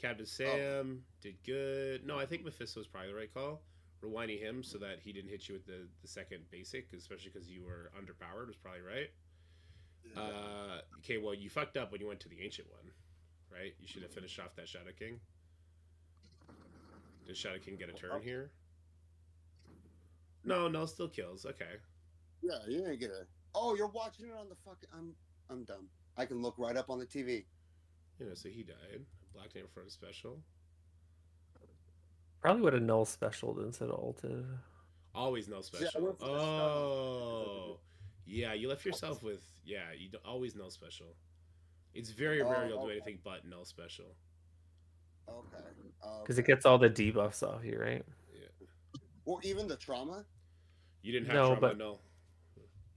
Speaker 1: Captain Sam did good. No, I think Mephisto was probably the right call. Rewinding him so that he didn't hit you with the second basic, especially because you were underpowered, was probably right. Okay, well, you fucked up when you went to the ancient one, right? You should have finished off that Shadow King. Does Shadow King get a turn here? No, still kills. Okay.
Speaker 5: Yeah, you didn't get it. Oh, you're watching it on the fucking. I'm dumb. I can look right up on the TV.
Speaker 1: You know, so he died. Black Knight front special.
Speaker 2: Probably would have null specialed instead of ulted.
Speaker 1: Always no
Speaker 5: See, I
Speaker 1: special.
Speaker 5: went for the stun.
Speaker 1: Oh, yeah. You left yourself with You always no special. It's very rare you'll do anything but no special.
Speaker 5: Okay.
Speaker 2: Because it gets all the debuffs off you, right?
Speaker 1: Yeah.
Speaker 5: Or even the trauma.
Speaker 1: You didn't have
Speaker 2: No,
Speaker 1: trauma,
Speaker 2: but-
Speaker 1: no.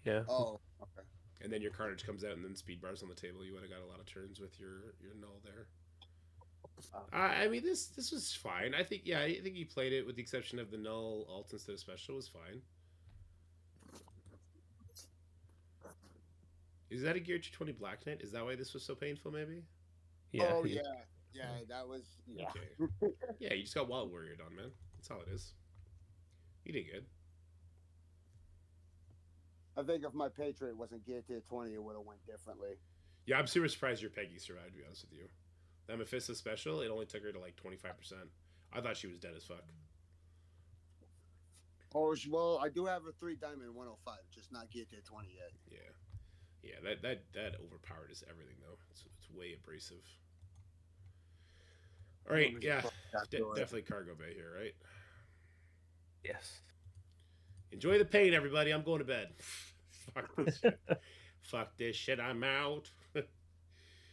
Speaker 2: Yeah.
Speaker 5: Oh, okay.
Speaker 1: And then your carnage comes out, and then speed bars on the table. You would have got a lot of turns with your null there. I mean, this was fine. I think you played it with the exception of the null alt instead of special was fine. Is that a Gear 20 Black Knight? Is that why this was so painful? Maybe.
Speaker 2: Yeah.
Speaker 5: Oh
Speaker 2: he-
Speaker 5: yeah, that was yeah.
Speaker 1: Okay. Yeah, you just got Wild Warrior on, man. That's all it is. You did good.
Speaker 5: I think if my Patriot wasn't geared to 20, it would have went differently.
Speaker 1: Yeah, I'm super surprised your Peggy survived. To be honest with you, that Mephisto special, it only took her to like 25%. I thought she was dead as fuck.
Speaker 5: Oh well, I do have a 3 diamond 105, just not geared to 20 yet.
Speaker 1: Yeah. That overpowered is everything though. It's way abrasive. All right, yeah, definitely cargo bay here, right?
Speaker 2: Yes.
Speaker 1: Enjoy the pain, everybody. I'm going to bed. Fuck this shit. Fuck this shit. I'm out.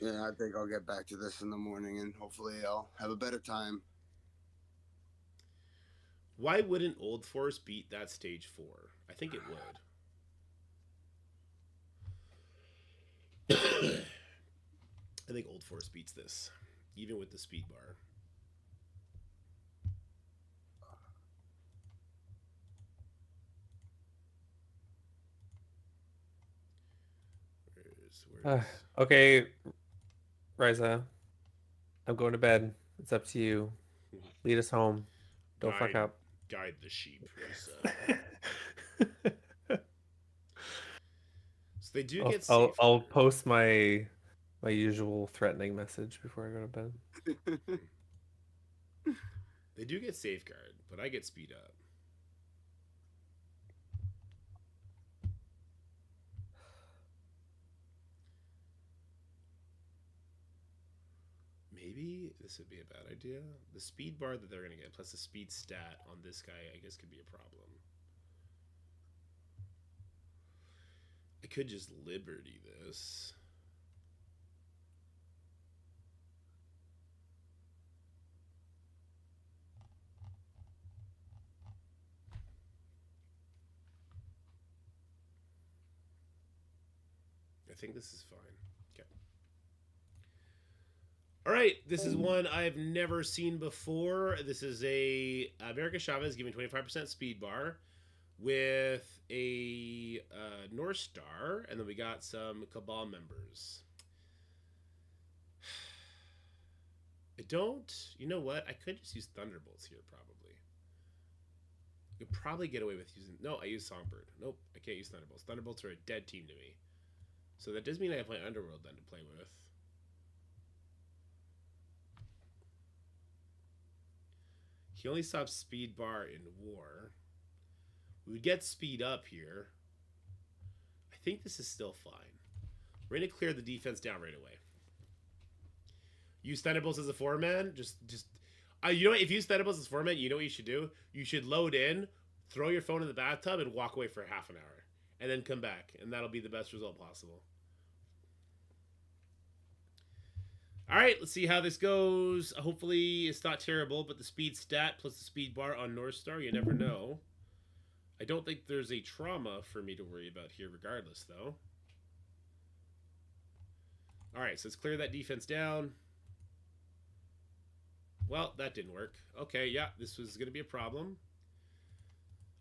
Speaker 5: Yeah, I think I'll get back to this in the morning, and hopefully I'll have a better time.
Speaker 1: Why wouldn't Old Force beat that stage 4? I think it would. I think Old Force beats this, even with the speed bar. Where's
Speaker 2: Okay, Riza. I'm going to bed. It's up to you. Lead us home. Don't fuck up.
Speaker 1: Guide the sheep. So they do get safe.
Speaker 2: I'll post my usual threatening message before I go to bed.
Speaker 1: They do get safeguard, but I get speed up. Maybe this would be a bad idea. The speed bar that they're going to get, plus the speed stat on this guy, I guess could be a problem. I could just Liberty this. I think this is fine. Okay. All right, this is one I've never seen before. This is a America Chavez giving 25% speed bar with a North Star, and then we got some Cabal members. I don't... You know what? I could just use Thunderbolts here, probably. I could probably get away with using... No, I use Songbird. Nope, I can't use Thunderbolts. Thunderbolts are a dead team to me. So that does mean I have my Underworld then to play with. He only stops speed bar in war. We would get speed up here. I think this is still fine. We're going to clear the defense down right away. Use Thunderbolts as a 4-man. You know what? If you use Thunderbolts as 4-man, you know what you should do? You should load in, throw your phone in the bathtub, and walk away for half an hour. And then come back. And that'll be the best result possible. Alright, let's see how this goes. Hopefully it's not terrible, but the speed stat plus the speed bar on North Star, you never know. I don't think there's a trauma for me to worry about here regardless, though. Alright, so let's clear that defense down. Well, that didn't work. Okay, yeah, this was going to be a problem.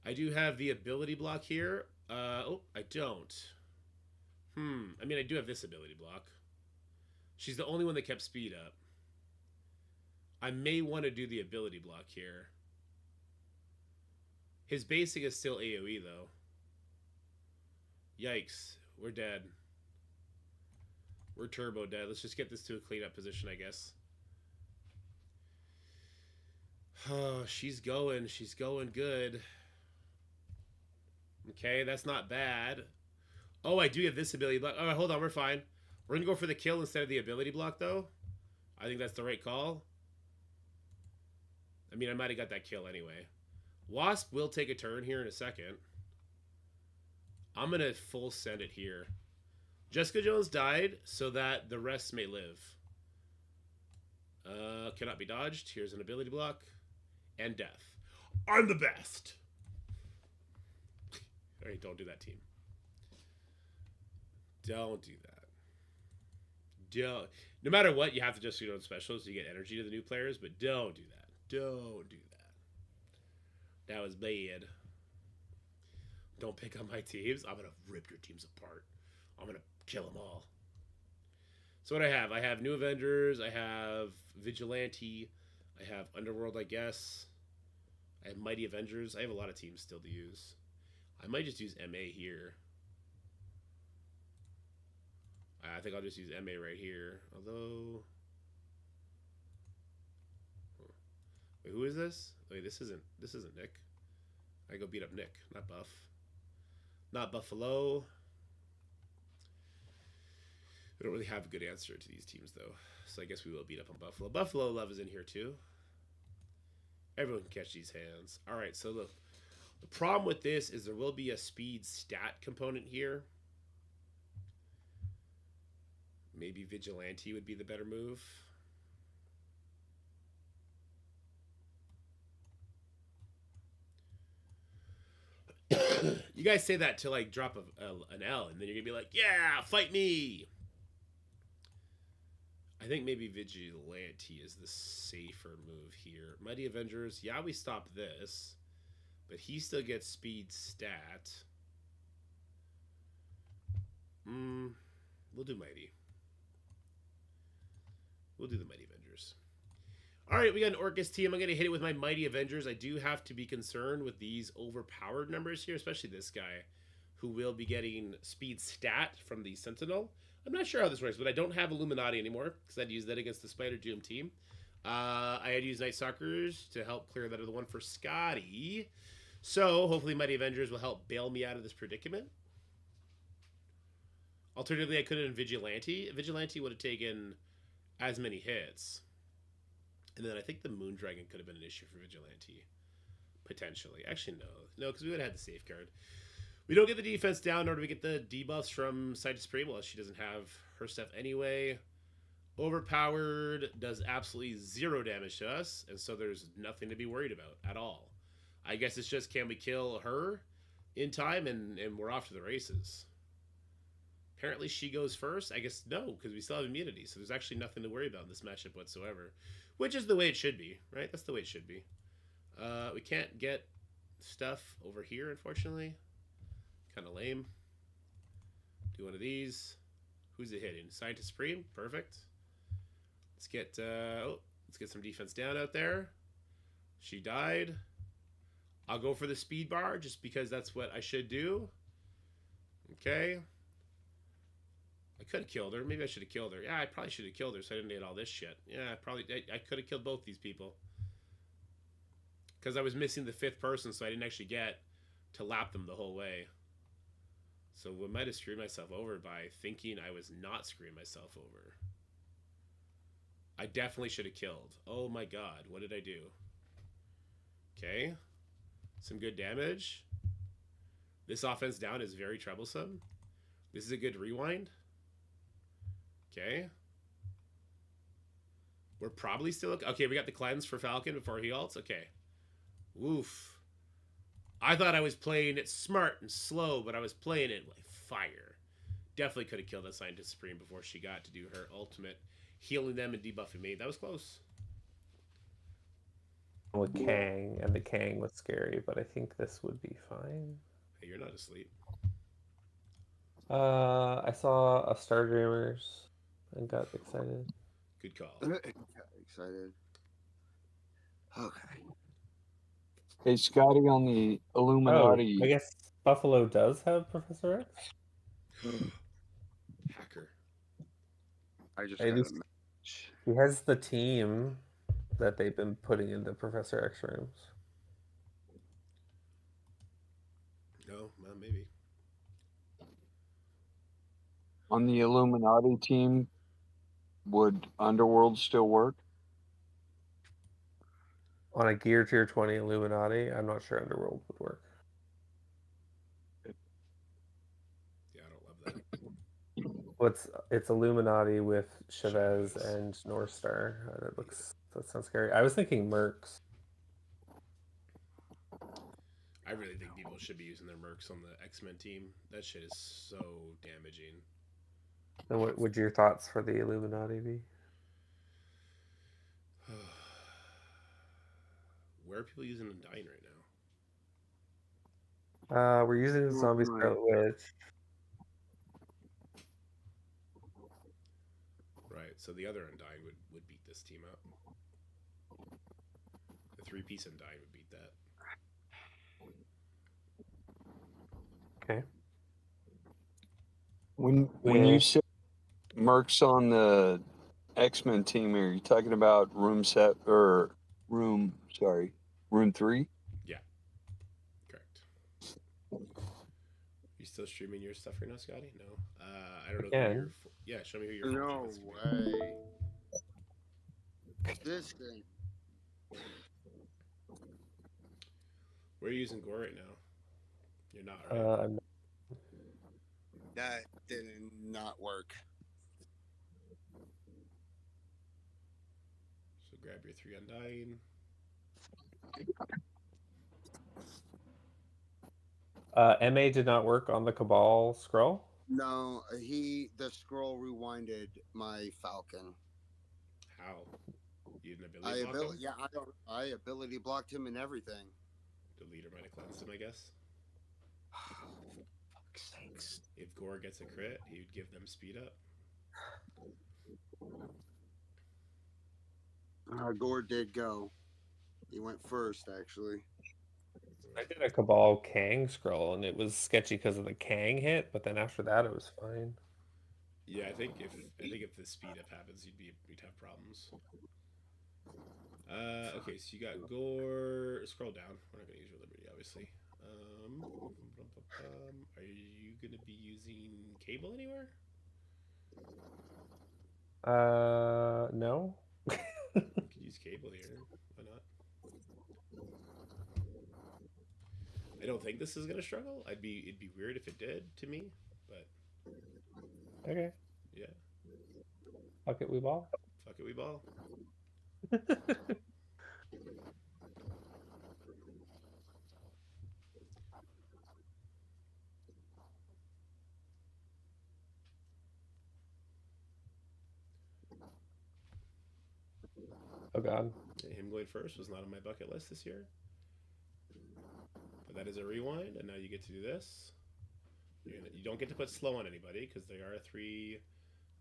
Speaker 1: I do have the ability block here. Oh, I don't. I mean, I do have this ability block. She's the only one that kept speed up. I may want to do the ability block here. His basic is still AoE, though. Yikes. We're dead. We're turbo dead. Let's just get this to a clean-up position, I guess. Oh, she's going. She's going good. Okay, that's not bad. Oh, I do have this ability block. Oh, hold on. We're fine. We're going to go for the kill instead of the ability block, though. I think that's the right call. I mean, I might have got that kill anyway. Wasp will take a turn here in a second. I'm going to full send it here. Jessica Jones died so that the rest may live. Cannot be dodged. Here's an ability block. And death. I'm the best. Alright, don't do that, team. Don't do that. Don't. No matter what, you have to just do on specials to get energy to the new players, but don't do that. Don't do that. That was bad. Don't pick on my teams. I'm going to rip your teams apart. I'm going to kill them all. So what I have New Avengers, I have Vigilante, I have Underworld, I guess. I have Mighty Avengers. I have a lot of teams still to use. I might just use MA here. I think I'll just use MA right here. Although... Wait, who is this? Wait, this isn't Nick. I go beat up Nick, not Buff. Not Buffalo. We don't really have a good answer to these teams, though. So I guess we will beat up on Buffalo. Buffalo Love is in here, too. Everyone can catch these hands. All right, so look. The problem with this is there will be a speed stat component here. Maybe Vigilante would be the better move. You guys say that to like drop an L, and then you're gonna be like, "Yeah, fight me." I think maybe Vigilante is the safer move here. Mighty Avengers, yeah, we stop this, but he still gets speed stat. We'll do Mighty. We'll do the Mighty Avengers. All right, we got an Orcus team. I'm going to hit it with my Mighty Avengers. I do have to be concerned with these overpowered numbers here, especially this guy, who will be getting speed stat from the Sentinel. I'm not sure how this works, but I don't have Illuminati anymore, because I'd use that against the Spider Doom team. I had used Night Stalkers to help clear that other one for Scotty. So, hopefully Mighty Avengers will help bail me out of this predicament. Alternatively, I could have done Vigilante. Vigilante would have taken as many hits. And then I think the Moondragon could have been an issue for Vigilante. Potentially. Actually, no. No, because we would have had the safeguard. We don't get the defense down, nor do we get the debuffs from Side Supreme. Well, she doesn't have her stuff anyway. Overpowered does absolutely 0 damage to us, and so there's nothing to be worried about at all. I guess it's just, can we kill her in time, and we're off to the races. Apparently she goes first. I guess no, because we still have immunity, so there's actually nothing to worry about in this matchup whatsoever, which is the way it should be, right? That's the way it should be. We can't get stuff over here, unfortunately. Kind of lame. Do one of these. Who's it hitting? Scientist Supreme. Perfect. Let's get some defense down out there. She died. I'll go for the speed bar just because that's what I should do. Okay. I could have killed her. Maybe I should have killed her. Yeah, I probably should have killed her so I didn't get all this shit. Yeah, I could have killed both these people. Because I was missing the 5th person, so I didn't actually get to lap them the whole way. So I might have screwed myself over by thinking I was not screwing myself over. I definitely should have killed. Oh my god, what did I do? Okay. Some good damage. This offense down is very troublesome. This is a good rewind. Okay. We're probably still... Okay, we got the cleanse for Falcon before he ults. Okay. Oof. I thought I was playing it smart and slow, but I was playing it like fire. Definitely could have killed that Scientist Supreme before she got to do her ultimate, healing them and debuffing me. That was close.
Speaker 2: With Kang, and the Kang was scary, but I think this would be fine.
Speaker 1: Hey, you're not asleep.
Speaker 2: I saw a Star Dreamers and got excited.
Speaker 1: Good call.
Speaker 5: Got excited. Okay.
Speaker 4: Hey, Scotty, on the Illuminati.
Speaker 2: I guess Buffalo does have Professor X?
Speaker 1: Hacker.
Speaker 5: I just
Speaker 2: At
Speaker 5: got
Speaker 2: least
Speaker 5: a message.
Speaker 2: he has the team that they've been putting into Professor X rooms.
Speaker 1: No, well, maybe.
Speaker 4: On the Illuminati team, would Underworld still work?
Speaker 2: On a Gear Tier 20 Illuminati, I'm not sure Underworld would work.
Speaker 1: Yeah, I don't love that.
Speaker 2: It's Illuminati with Chavez and North Star. That sounds scary. I was thinking Mercs.
Speaker 1: I really think people should be using their mercs on the X-Men team. That shit is so damaging.
Speaker 2: And what would your thoughts for the Illuminati be?
Speaker 1: Where are people using Undyne right now?
Speaker 2: We're using Zombie Scarlet Witch.
Speaker 1: Right, so the other Undyne would beat this team up. The 3-piece Undyne would beat that.
Speaker 2: Okay.
Speaker 4: When you say Mercs on the X-Men team, are you talking about room 3?
Speaker 1: Yeah. Correct. You still streaming your stuff right now, Scotty? No. I don't know.
Speaker 2: Yeah.
Speaker 1: Yeah, show me who you're.
Speaker 5: No way. This thing.
Speaker 1: Where are you using Gore right now? You're not, right?
Speaker 2: I'm
Speaker 5: That did not work.
Speaker 1: So grab your 3 Undyne.
Speaker 2: MA did not work on the Cabal scroll.
Speaker 5: No, the scroll rewinded my Falcon.
Speaker 1: How? You didn't ability block him?
Speaker 5: I ability blocked him and everything.
Speaker 1: The leader might have cleansed him, I guess.
Speaker 5: Fuck's sakes.
Speaker 1: If Gore gets a crit, he would give them speed up.
Speaker 5: Gore did go. He went first, actually.
Speaker 2: I did a Cabal Kang scroll, and it was sketchy because of the Kang hit, but then after that, it was fine.
Speaker 1: Yeah, I think if the speed up happens, you'd have problems. Okay, so you got Gore. Scroll down. We're not gonna use your Liberty, obviously. Are you gonna be using Cable anywhere?
Speaker 2: No.
Speaker 1: Could use use cable here. Why not? I don't think this is gonna struggle. It'd be weird if it did to me, but
Speaker 2: Okay.
Speaker 1: yeah.
Speaker 2: Fuck it, we ball.
Speaker 1: Fuck it, we ball.
Speaker 2: Oh god.
Speaker 1: Him going first was not on my bucket list this year. But that is a rewind, and now you get to do this. You don't get to put slow on anybody because they are 3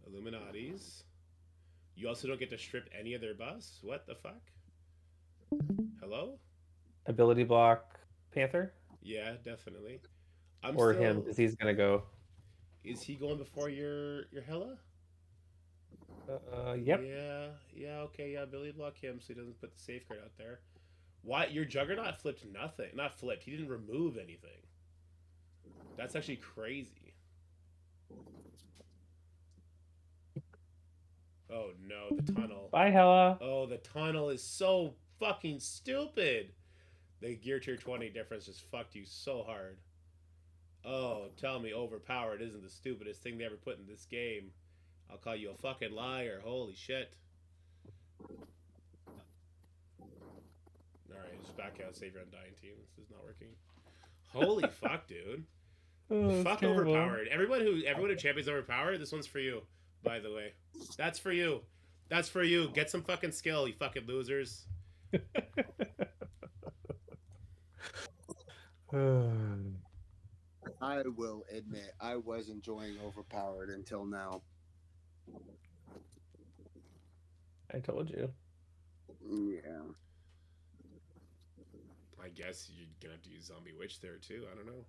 Speaker 1: Illuminatis. You also don't get to strip any of their buffs. What the fuck? Hello?
Speaker 2: Ability block Panther?
Speaker 1: Yeah, definitely.
Speaker 2: Or him, because he's gonna go.
Speaker 1: Is he going before your Hela?
Speaker 2: Yep.
Speaker 1: Yeah, okay, yeah, Billy block him so he doesn't put the safeguard out there. Why? Your Juggernaut flipped nothing. Not flipped, he didn't remove anything. That's actually crazy. Oh no, the tunnel.
Speaker 2: Bye, Hella.
Speaker 1: Oh, the tunnel is so fucking stupid. The gear tier 20 difference just fucked you so hard. Oh, tell me overpowered isn't the stupidest thing they ever put in this game. I'll call you a fucking liar. Holy shit. Alright, just back out. Save your undying team. This is not working. Holy fuck, dude.
Speaker 2: Oh,
Speaker 1: Fuck
Speaker 2: terrible.
Speaker 1: overpowered. Everyone who champions overpowered, this one's for you, by the way. That's for you. That's for you. Get some fucking skill, you fucking losers.
Speaker 5: I will admit, I was enjoying overpowered until now.
Speaker 2: I told you.
Speaker 5: Yeah.
Speaker 1: I guess you're gonna have to use Zombie Witch there too. I don't know.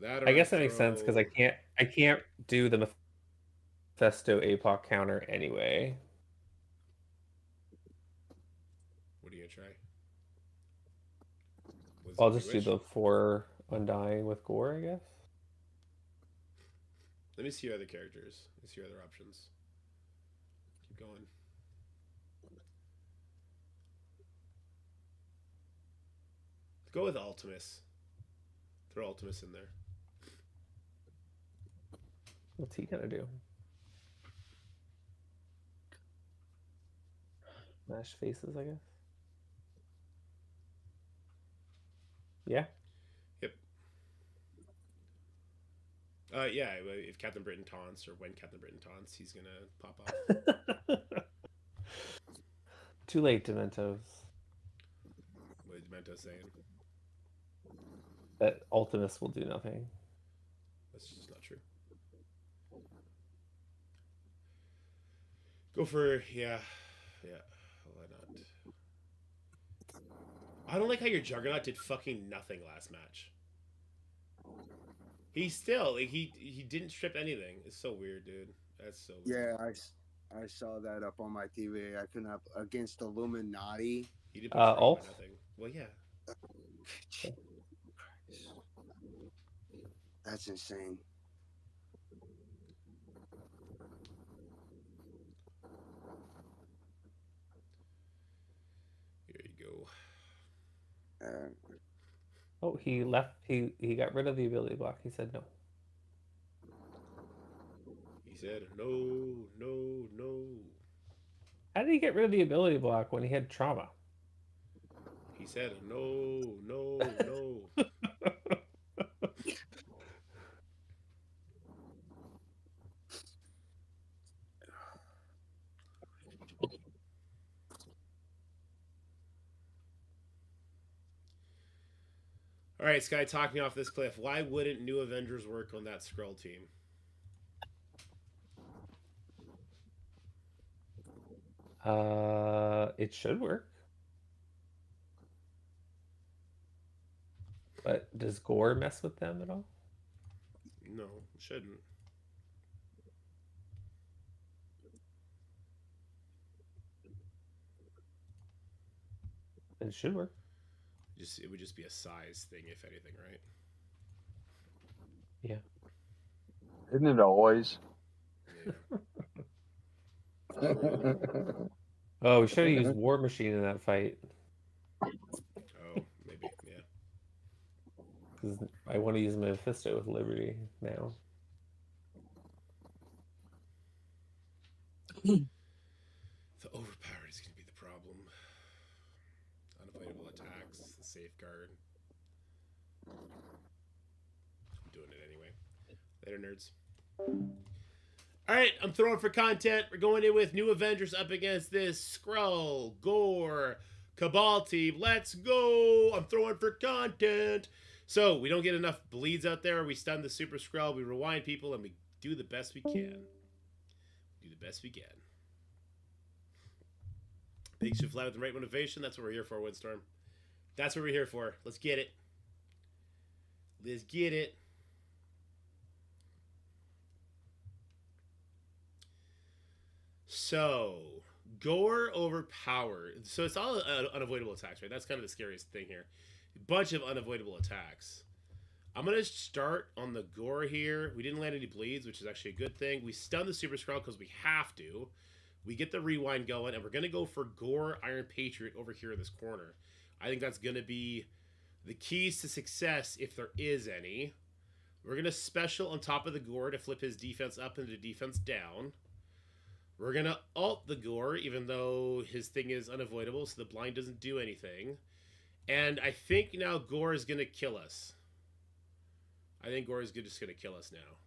Speaker 1: That or
Speaker 2: I guess that makes sense because
Speaker 1: throw-
Speaker 2: I can't do the Mephisto APOC counter anyway.
Speaker 1: What are you gonna try?
Speaker 2: I'll just do the 4 Undying with Gore, I guess.
Speaker 1: Let me see your other characters. Let me see your other options. Keep going. Go with Ultimus. Throw Ultimus in there.
Speaker 2: What's he gonna do? Mash faces, I guess. Yeah.
Speaker 1: Yep. Yeah, if Captain Britain taunts or when Captain Britain taunts, he's gonna pop off.
Speaker 2: Too late, Dementos.
Speaker 1: What is Demento saying?
Speaker 2: That Ultimus will do nothing.
Speaker 1: That's just not true. Go for yeah. Why not? I don't like how your Juggernaut did fucking nothing last match. He still he didn't strip anything. It's so weird, dude. That's so weird.
Speaker 5: Yeah, I saw that up on my TV. I couldn't have against Illuminati.
Speaker 1: He did put strong
Speaker 2: Ulf?
Speaker 1: by nothing. Well, yeah.
Speaker 5: That's insane.
Speaker 1: Here you go.
Speaker 2: Oh, he left. He got rid of the ability block. He said no.
Speaker 1: He said no, no, no.
Speaker 2: How did he get rid of the ability block when he had trauma?
Speaker 1: He said no, no, no. All right, Sky, talking off this cliff. Why wouldn't New Avengers work on that Skrull team?
Speaker 2: It should work. But does Gore mess with them at all?
Speaker 1: No, shouldn't.
Speaker 2: It should work.
Speaker 1: It would just be a size thing, if anything, right?
Speaker 2: Yeah.
Speaker 4: Isn't it always?
Speaker 2: Oh, we should have used War Machine in that fight.
Speaker 1: Oh, maybe, yeah.
Speaker 2: Because I want to use Mephisto with Liberty now.
Speaker 1: The overpowered is going to be the problem. Unavoidable attacks, the safeguard. I'm doing it anyway. Later, nerds. All right, I'm throwing for content. We're going in with New Avengers up against this Skrull, Gore, Cabal team. Let's go. I'm throwing for content. So we don't get enough bleeds out there. We stun the Super Skrull. We rewind people, and we do the best we can. Do the best we can. Pigs should fly with the right motivation. That's what we're here for, Windstorm. That's what we're here for. Let's get it. Let's get it. So, Gore overpowered. So it's all unavoidable attacks, right? That's kind of the scariest thing here. Bunch of unavoidable attacks. I'm going to start on the Gore here. We didn't land any bleeds, which is actually a good thing. We stun the Super Skrull because we have to. We get the rewind going, and we're going to go for Gore Iron Patriot over here in this corner. I think that's going to be the keys to success, if there is any. We're going to special on top of the Gore to flip his defense up into defense down. We're going to ult the Gore, even though his thing is unavoidable, so the blind doesn't do anything. And I think now Gore is going to kill us. I think Gore is just going to kill us now.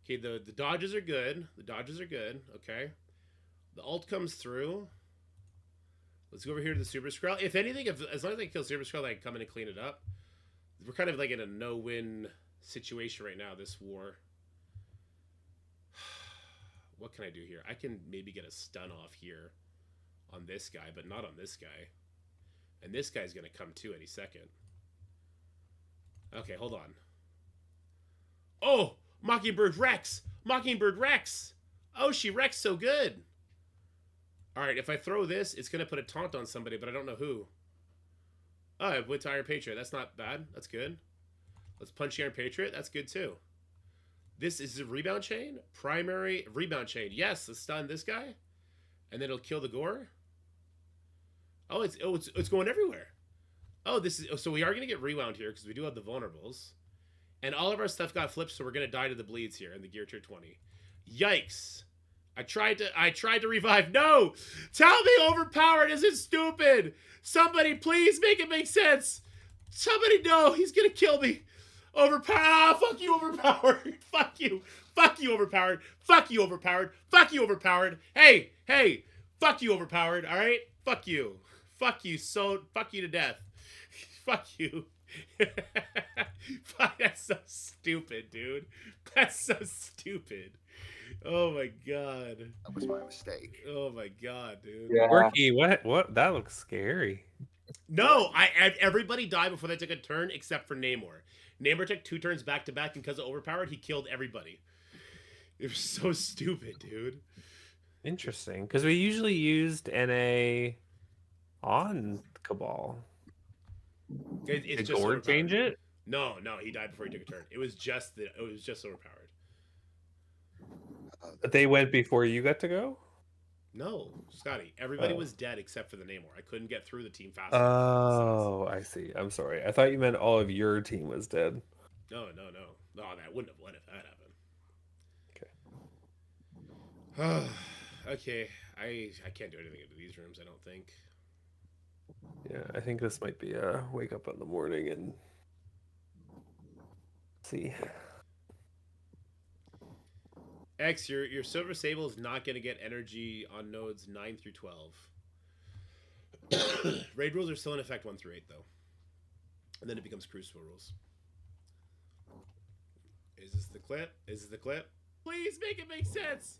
Speaker 1: Okay, the dodges are good. The dodges are good, okay. The ult comes through. Let's go over here to the Super Skrull. If anything, as long as I kill Super Skrull, I can come in and clean it up. We're kind of like in a no-win situation right now, this war. What can I do here? I can maybe get a stun off here on this guy, but not on this guy. And this guy's going to come too any second. Okay, hold on. Oh! Mockingbird Rex! Mockingbird Rex! Oh, she wrecks so good! Alright, if I throw this, it's going to put a taunt on somebody, but I don't know who. Oh, I went to Iron Patriot. That's not bad. That's good. Let's punch Iron Patriot. That's good too. This is a rebound chain? Primary rebound chain. Yes, let's stun this guy. And then it'll kill the Gore. Oh, it's going everywhere. Oh, so we are going to get rewound here because we do have the vulnerables. And all of our stuff got flipped, so we're going to die to the bleeds here in the gear tier 20. Yikes. I tried to revive. No! Tell me overpowered isn't stupid! Somebody please make it make sense! Somebody no! He's going to kill me! Overpowered! Ah, fuck you, overpowered! Fuck you! Fuck you, overpowered! Fuck you, overpowered! Fuck you, overpowered! Hey! Hey! Fuck you, overpowered, alright? Fuck you. Fuck you fuck you to death. Fuck you. That's so stupid, dude. That's so stupid. Oh my god.
Speaker 5: That was my mistake.
Speaker 1: Oh my god, dude.
Speaker 4: Yeah.
Speaker 2: Quirky, what? That looks scary.
Speaker 1: No, everybody died before they took a turn except for Namor. Namor took 2 turns back to back, and because of overpowered, he killed everybody. It was so stupid, dude.
Speaker 2: Interesting, because we usually used NA on Cabal.
Speaker 1: It's
Speaker 2: Did Gore
Speaker 1: overpowered.
Speaker 2: change it?
Speaker 1: No, he died before he took a turn. It was just overpowered.
Speaker 2: But they went before you got to go?
Speaker 1: No, Scotty. Everybody
Speaker 2: Oh.
Speaker 1: was dead except for the Namor. I couldn't get through the team fast enough.
Speaker 2: Oh, I see. I'm sorry. I thought you meant all of your team was dead.
Speaker 1: No, that wouldn't have let if that
Speaker 2: Okay.
Speaker 1: happened. Okay, I can't do anything into these rooms, I don't think.
Speaker 2: Yeah, I think this might be a wake up in the morning and see.
Speaker 1: X, your Silver Sable is not going to get energy on nodes 9 through 12. Raid rules are still in effect 1 through 8, though. And then it becomes Crucible rules. Is this the clip? Is this the clip? Please make it make sense!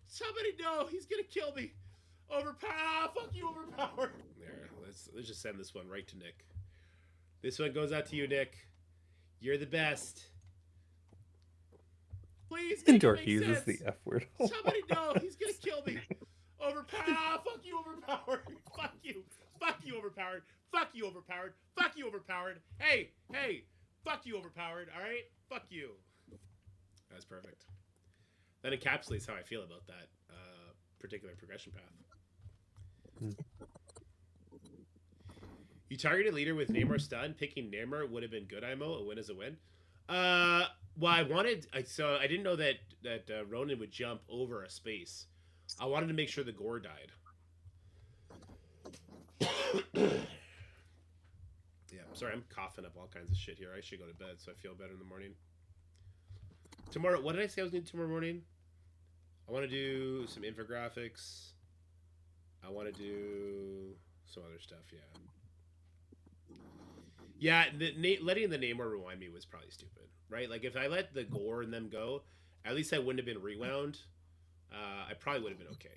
Speaker 1: Somebody know! He's going to kill me! Overpower! Fuck you, overpowered! There, let's just send this one right to Nick. This one goes out to you, Nick. You're the best. Please make
Speaker 2: Endor
Speaker 1: it make
Speaker 2: uses
Speaker 1: sense.
Speaker 2: the F word.
Speaker 1: Somebody know! He's gonna kill me! Overpowered! Fuck you, overpowered! Fuck you! Fuck you, overpowered! Fuck you, overpowered! Fuck you, overpowered! Hey! Fuck you, overpowered, alright? Fuck you. That's perfect. That encapsulates how I feel about that particular progression path. You targeted leader with Namor stun. Picking Namor would have been good. IMO. A win is a win. Well, I didn't know that Ronan would jump over a space. I wanted to make sure the gore died. Yeah, sorry, I'm coughing up all kinds of shit here. I should go to bed so I feel better in the morning. Tomorrow, what did I say I was going to do tomorrow morning? I want to do some infographics. I want to do some other stuff, yeah. Yeah, letting the Namor rewind me was probably stupid, right? Like, if I let the gore and them go, at least I wouldn't have been rewound. I probably would have been okay.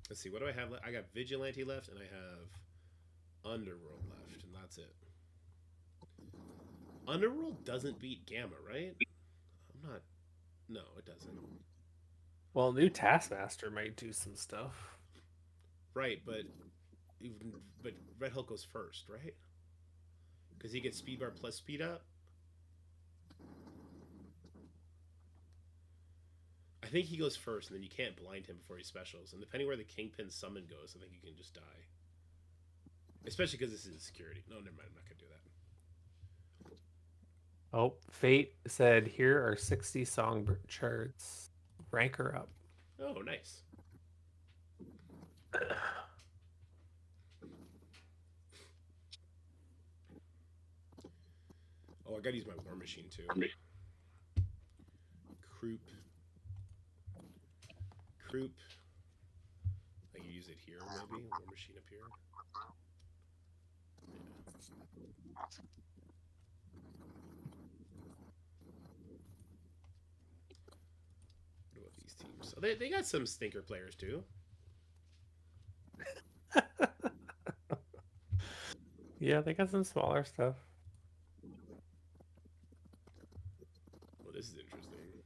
Speaker 1: Let's see, what do I have left? I got Vigilante left, and I have Underworld left, and that's it. Underworld doesn't beat Gamma, right? I'm not... No, it doesn't.
Speaker 2: Well, new Taskmaster might do some stuff.
Speaker 1: Right, but Red Hulk goes first, right? Because he gets speed bar plus speed up. I think he goes first, and then you can't blind him before he specials. And depending where the Kingpin summon goes, I think you can just die. Especially because this is security. No, never mind. I'm not going to do that.
Speaker 2: Oh, Fate said, here are 60 song charts. Rank her up.
Speaker 1: Oh, nice. Oh, I gotta use my War Machine too. Croup. I can use it here, maybe. War Machine up here. Yeah. What about these teams? Oh, they got some stinker players too.
Speaker 2: Yeah, they got some smaller stuff.
Speaker 1: Well, this is interesting.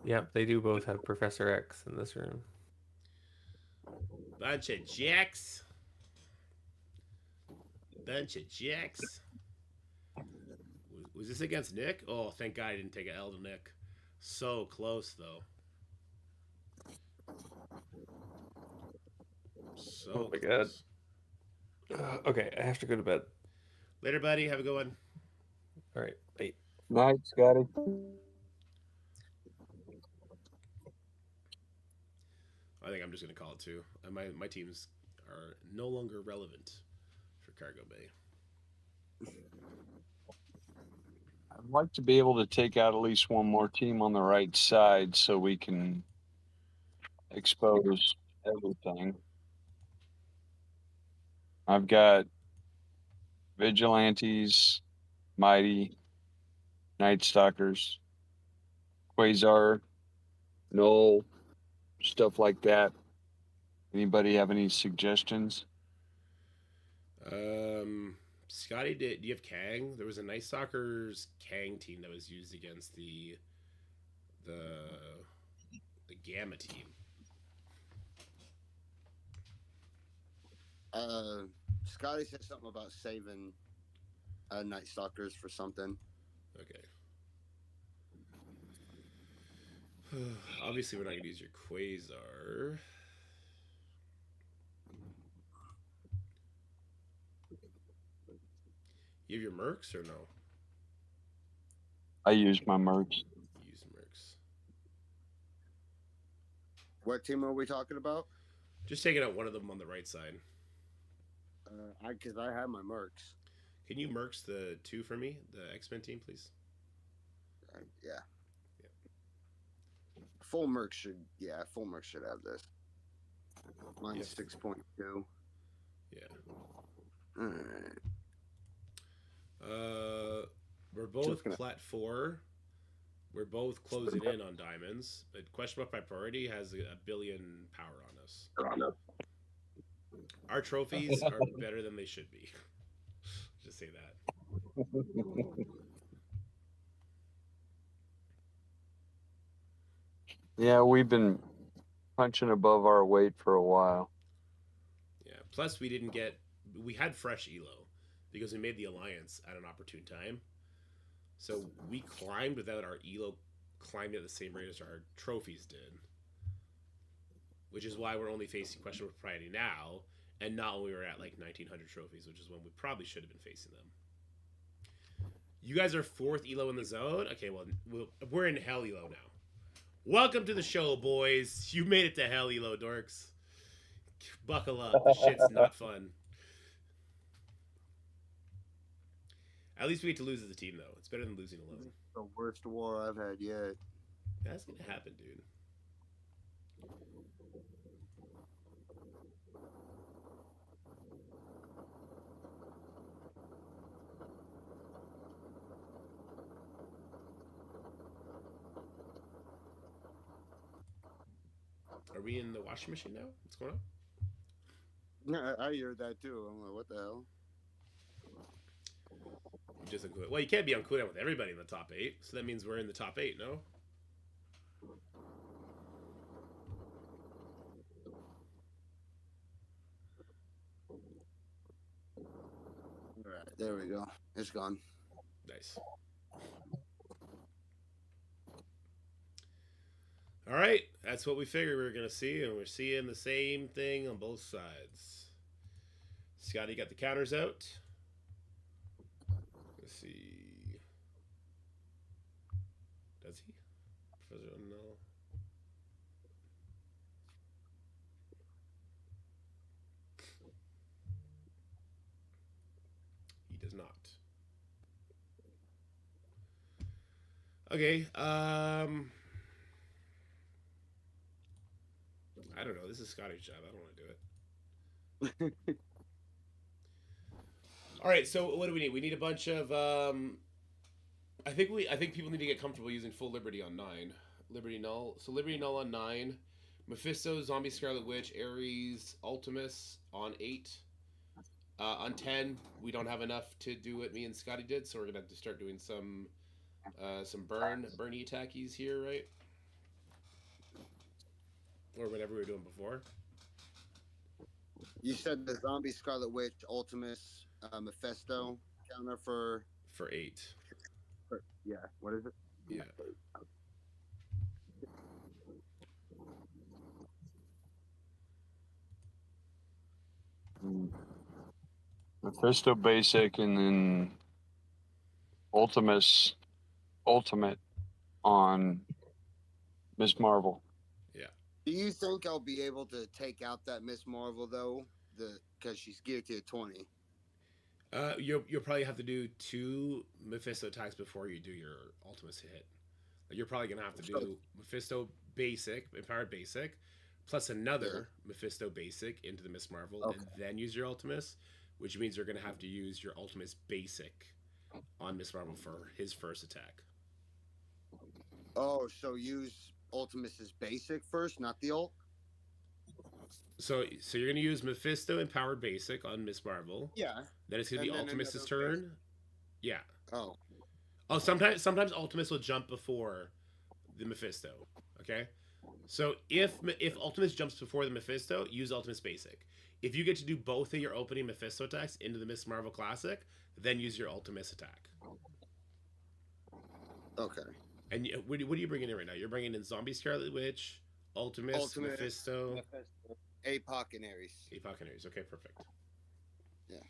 Speaker 2: Yep, they do both have Professor X in this room.
Speaker 1: Bunch of jacks. Was this against Nick? Oh, thank God I didn't take an L to Nick. So close, though. So
Speaker 2: oh my
Speaker 1: close.
Speaker 2: God. Okay, I have to go to bed.
Speaker 1: Later, buddy. Have a good one.
Speaker 2: All right, bye.
Speaker 4: Night, Scotty.
Speaker 1: I think I'm just going to call it two. My teams are no longer relevant for Cargo Bay.
Speaker 4: I'd like to be able to take out at least one more team on the right side so we can expose everything. I've got Vigilantes, Mighty, Night Stalkers, Quasar, Null, stuff like that. Anybody have any suggestions?
Speaker 1: Scotty, do you have Kang? There was a Night Stalkers Kang team that was used against the Gamma team.
Speaker 5: Scotty said something about saving Night Stalkers for something.
Speaker 1: Okay. Obviously, we're not going to use your Quasar. You have your Mercs or no?
Speaker 4: I use my Mercs.
Speaker 1: Use Mercs.
Speaker 5: What team are we talking about?
Speaker 1: Just taking out one of them on the right side.
Speaker 5: Because I have my Mercs.
Speaker 1: Can you Mercs the two for me? The X-Men team, please?
Speaker 5: Yeah. Full Merc should have this. Mine's 6.2.
Speaker 1: Yeah.
Speaker 5: Alright.
Speaker 1: We're both plat 4. We're both closing in on diamonds. But question mark by priority has a billion power on us. Our trophies are better than they should be. Just say that.
Speaker 4: Yeah, we've been punching above our weight for a while.
Speaker 1: Yeah. Plus, we had fresh elo because we made the alliance at an opportune time. So we climbed without our elo climbing at the same rate as our trophies did, which is why we're only facing questionable propriety now, and not when we were at like 1900 trophies, which is when we probably should have been facing them. You guys are 4th elo in the zone. Okay, well we're in hell elo now. Welcome to the show, boys. You made it to hell elo, dorks. Buckle up. The shit's not fun. At least we get to lose as a team, though. It's better than losing alone.
Speaker 5: The worst war I've had yet.
Speaker 1: That's gonna happen, dude. Are we in the washing machine now? What's going on?
Speaker 5: I hear that too. I'm like, what the hell?
Speaker 1: Just well, you can't be on cooldown with everybody in the top 8, so that means we're in the top 8, no?
Speaker 5: All right, there we go. It's gone.
Speaker 1: Nice. All right, that's what we figured we were gonna see, and we're seeing the same thing on both sides. Scotty got the counters out. Let's see. Does he? No. He does not. Okay. I don't know. This is Scotty's job. I don't want to do it. All right. So what do we need? We need a bunch of. I think people need to get comfortable using full Liberty on 9. Liberty Null. So Liberty Null on 9. Mephisto, Zombie Scarlet Witch, Ares, Ultimus on 8. On 10, we don't have enough to do what me and Scotty did, so we're gonna have to start doing some burny attackies here, right? Or whatever we were doing before.
Speaker 5: You said the Zombie Scarlet Witch, Ultimus, Mephisto counter for
Speaker 1: 8.
Speaker 5: yeah. What is it?
Speaker 1: Yeah.
Speaker 4: Mephisto basic and then Ultimate on Miss Marvel.
Speaker 1: Yeah.
Speaker 5: Do you think I'll be able to take out that Miss Marvel though? Because she's geared to 20.
Speaker 1: You'll probably have to do 2 Mephisto attacks before you do your Ultimus hit. Like you're probably gonna have to do Mephisto basic, empowered basic, plus another Mephisto basic into the Miss Marvel, and then use your Ultimus, which means you're gonna have to use your Ultimus basic on Miss Marvel for his first attack.
Speaker 5: Oh, so use Ultimus's basic first, not the ult?
Speaker 1: So you're gonna use Mephisto empowered basic on Miss Marvel.
Speaker 5: Yeah.
Speaker 1: Then it's gonna be Ultimus's turn. Yeah.
Speaker 5: Oh.
Speaker 1: Oh, sometimes Ultimus will jump before the Mephisto. Okay. So if Ultimus jumps before the Mephisto, use Ultimus basic. If you get to do both of your opening Mephisto attacks into the Miss Marvel Classic, then use your Ultimus attack.
Speaker 5: Okay.
Speaker 1: And what are you bringing in right now? You're bringing in Zombie Scarlet Witch, Ultimus, Mephisto,
Speaker 5: APOC and Ares.
Speaker 1: APOC and Ares. Okay, perfect.
Speaker 5: Yeah.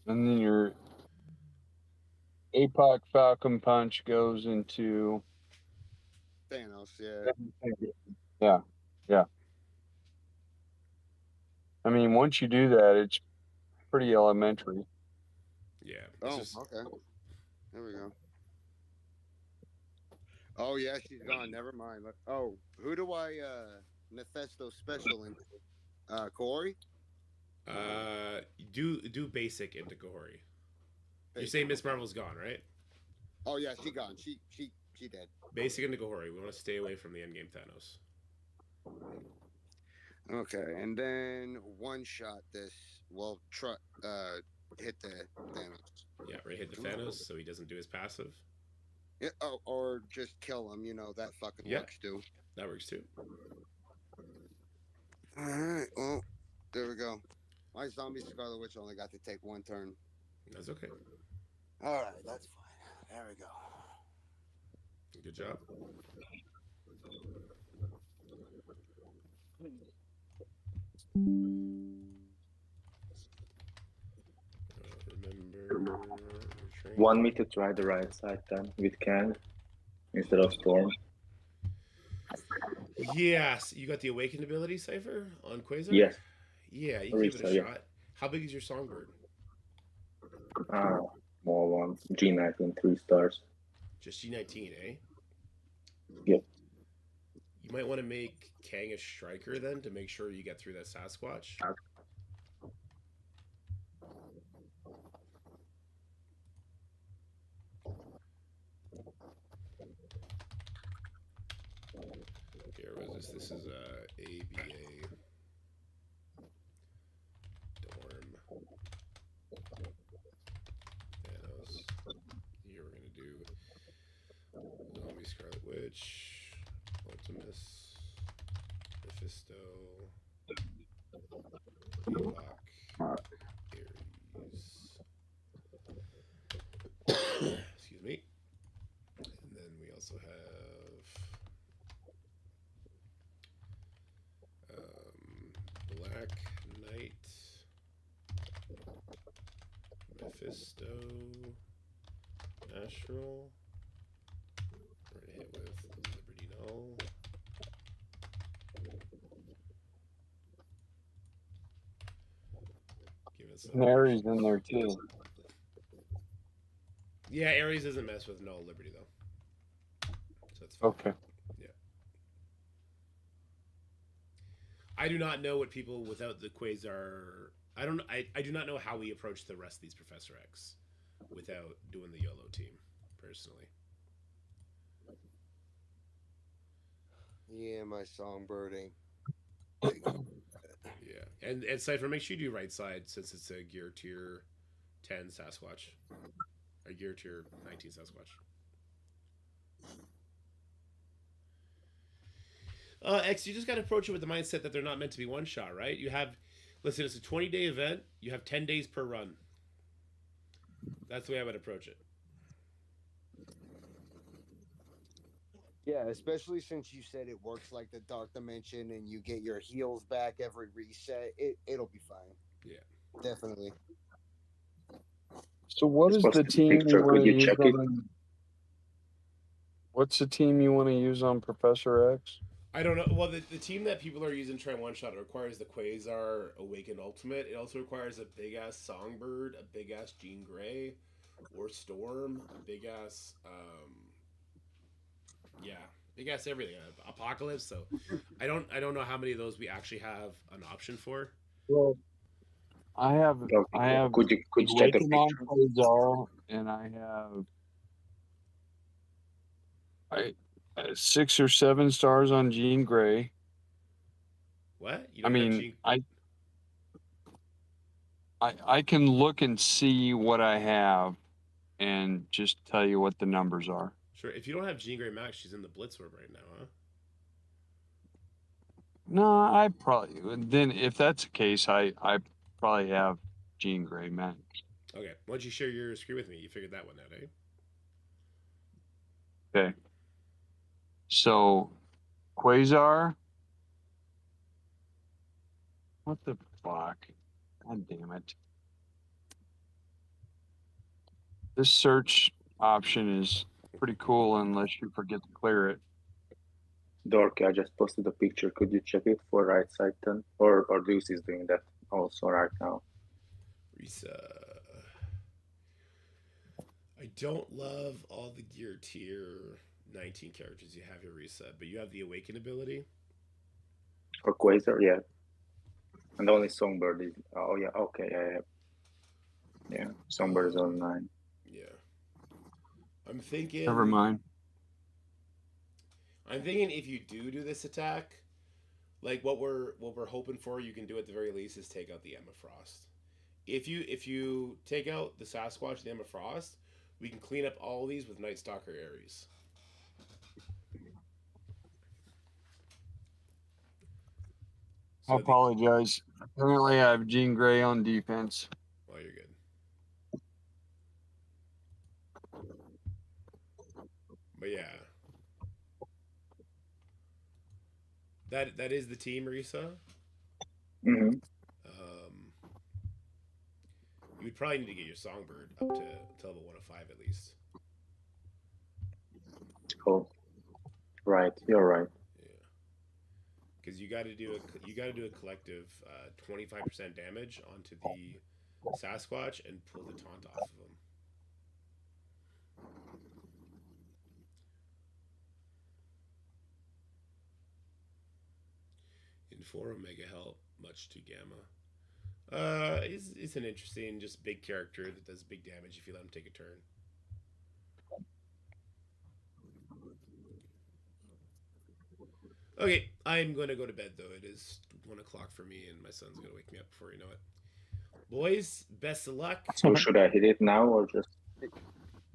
Speaker 4: And then your APOC Falcon Punch goes into
Speaker 5: Thanos, yeah.
Speaker 4: Yeah. I mean, once you do that, it's pretty elementary.
Speaker 1: Yeah.
Speaker 5: Okay. There we go. Oh yeah, she's gone. Never mind. Oh, who do I Mephisto special into? Corey?
Speaker 1: Do basic into Kahori. You're saying Miss Marvel's gone, right?
Speaker 5: Oh yeah, she gone. She dead.
Speaker 1: Basic into Kahori. We want to stay away from the endgame Thanos.
Speaker 5: Okay, and then one shot this. Well, hit the Thanos.
Speaker 1: Yeah, right. Hit the Thanos so he doesn't do his passive.
Speaker 5: Yeah, oh, or just kill him. You know that fucking
Speaker 1: Yeah,
Speaker 5: works too.
Speaker 1: that works too.
Speaker 5: All right. Well, there we go. My zombie Scarlet Witch only got to take one turn.
Speaker 1: That's okay.
Speaker 5: All right, that's fine. There we go.
Speaker 1: Good job. Remember your
Speaker 8: Want
Speaker 1: train.
Speaker 8: me to try the right side then with Kang instead of Storm?
Speaker 1: Yes, you got the awakened ability, Cipher, on Quasar.
Speaker 8: Yes,
Speaker 1: Yeah, you give it a
Speaker 8: Orisa, yeah.
Speaker 1: shot. How big is your songbird?
Speaker 8: More one. G19, 3 stars.
Speaker 1: Just G19, eh?
Speaker 8: Yep.
Speaker 1: You might want to make Kang a striker then to make sure you get through that Sasquatch. Here, what is this? This is ABA Dorm Thanos. Here we're gonna do Zombie Scarlet Witch, Ultimus, Mephisto, Ewok, Ares. Excuse me. And then we also have Black Knight, Mephisto, Astral. We're gonna hit with Liberty Null. Give it some.
Speaker 7: Mary's in there too.
Speaker 1: Yeah, Ares doesn't mess with Null Liberty though, so that's fine.
Speaker 7: Okay.
Speaker 1: I do not know what people without the Quasar. I don't. I do not know how we approach the rest of these Professor X without doing the YOLO team, personally.
Speaker 5: Yeah, my songbird ain't.
Speaker 1: Yeah, and Cypher, make sure you do right side since it's a gear tier 10 Sasquatch, a gear tier 19 Sasquatch. X, you just got to approach it with the mindset that they're not meant to be one shot, right? You have, listen, it's a 20-day event. You have 10 days per run. That's the way I would approach it.
Speaker 5: Yeah, especially since you said it works like the Dark Dimension and you get your heals back every reset. It'll be fine.
Speaker 1: Yeah,
Speaker 5: definitely.
Speaker 7: So what is the team
Speaker 8: picture,
Speaker 7: you want
Speaker 8: could
Speaker 7: to
Speaker 8: you
Speaker 7: use
Speaker 8: check it?
Speaker 7: on? What's the team you want to use on Professor X?
Speaker 1: I don't know. Well, the team that people are using to try one shot requires the Quasar Awakened Ultimate. It also requires a big ass Songbird, a big ass Jean Grey, or Storm, a big ass yeah, big ass everything. Apocalypse. So I don't know how many of those we actually have an option for.
Speaker 7: Well, I have
Speaker 8: Could you check the
Speaker 7: Awaken on
Speaker 8: picture?
Speaker 7: Quasar, and I have 6 or 7 stars on Jean Grey.
Speaker 1: What? You
Speaker 7: I
Speaker 1: don't have
Speaker 7: mean,
Speaker 1: Jean...
Speaker 7: I can look and see what I have, and just tell you what the numbers are.
Speaker 1: Sure. If you don't have Jean Grey Max, she's in the Blitz Orb right now, huh?
Speaker 7: No, I probably then. If that's the case, I probably have Jean Grey Max.
Speaker 1: Okay. Why don't you share your screen with me? You figured that one out, eh?
Speaker 7: Okay. So, Quasar. What the fuck? God damn it. This search option is pretty cool unless you forget to clear it.
Speaker 8: Dorky, I just posted a picture. Could you check it for right side then? Or Lucy is doing that also right now.
Speaker 1: Risa. I don't love all the gear tier 19 characters you have here, Risa, but you have the Awaken ability.
Speaker 8: Or Quasar, yeah. And only Songbird is. Oh, yeah, okay, yeah. Songbird is on 9.
Speaker 1: Yeah. I'm thinking.
Speaker 7: Never mind.
Speaker 1: I'm thinking if you do this attack, like what we're hoping for, you can do at the very least is take out the Emma Frost. If you take out the Sasquatch, the Emma Frost, We can clean up all these with Night Stalker Ares.
Speaker 7: I apologize. Apparently, I have Jean Grey on defense.
Speaker 1: Oh, you're good. But yeah. That is the team, Risa.
Speaker 8: Mm-hmm.
Speaker 1: You would probably need to get your Songbird up to level 105 at least.
Speaker 8: Oh, right. You're right.
Speaker 1: Yeah. Because you got to do a collective 25% damage onto the Sasquatch and pull the taunt off of him. In 4 Omega Help, much to Gamma. It's an interesting, just big character that does big damage if you let him take a turn. Okay, I'm going to go to bed though. It is 1 o'clock for me, and my son's going to wake me up before you know it. Boys, best of luck.
Speaker 8: So should I hit it now or just?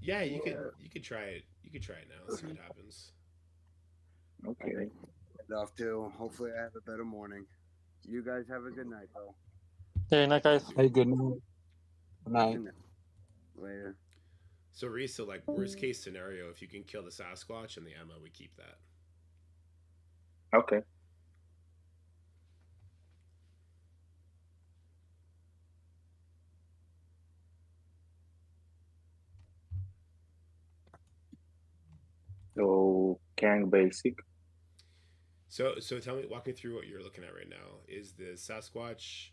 Speaker 1: Yeah, you could try it. You could try it now. Let's see what happens.
Speaker 8: Okay.
Speaker 5: Head off too. Hopefully, I have a better morning. You guys have a good night, though.
Speaker 9: Hey, night, guys.
Speaker 7: Hey, good night. Good night.
Speaker 5: Good night. Later.
Speaker 1: So, Reese, like worst case scenario, if you can kill the Sasquatch and the Emma, we keep that.
Speaker 8: Okay. So Kang basic.
Speaker 1: So tell me, walk me through what you're looking at right now. Is the Sasquatch?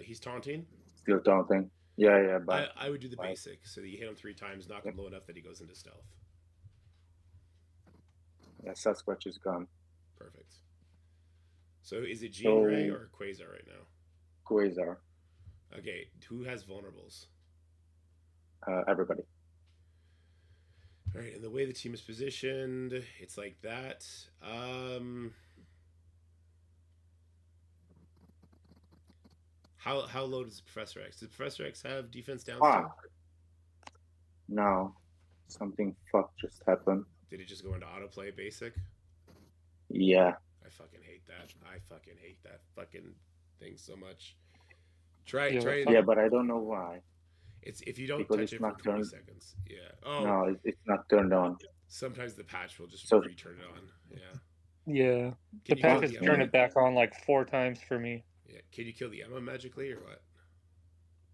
Speaker 1: He's taunting.
Speaker 8: Still taunting. Yeah. But
Speaker 1: I would do the basic. So that you hit him 3 times, knock him low enough that he goes into stealth.
Speaker 8: yeah, Sasquatch is gone.
Speaker 1: Perfect. So is it Jean Grey or Quasar right now?
Speaker 8: Quasar.
Speaker 1: Okay, who has vulnerables?
Speaker 8: Everybody.
Speaker 1: All right, and the way the team is positioned, it's like that. How low does Professor X? Does Professor X have defense down still?
Speaker 8: Fuck. No. Something fuck just happened.
Speaker 1: Did it just go into autoplay basic?
Speaker 8: Yeah.
Speaker 1: I fucking hate that. I fucking hate that fucking thing so much. Try
Speaker 9: Yeah,
Speaker 1: it.
Speaker 8: Yeah, but I don't know why.
Speaker 1: It's if you don't
Speaker 8: Because
Speaker 1: touch
Speaker 8: it's
Speaker 1: it for
Speaker 8: not
Speaker 1: 20
Speaker 8: turned-
Speaker 1: seconds. Yeah. Oh.
Speaker 8: No, it's not turned on.
Speaker 1: Sometimes the patch will just
Speaker 8: So-
Speaker 1: return it on. Yeah.
Speaker 9: Yeah.
Speaker 1: Can
Speaker 9: The
Speaker 1: you kill
Speaker 9: patch has
Speaker 1: the
Speaker 9: turned
Speaker 1: Emma?
Speaker 9: it back on like 4 times for me.
Speaker 1: Yeah. Can you kill the Emma magically or what?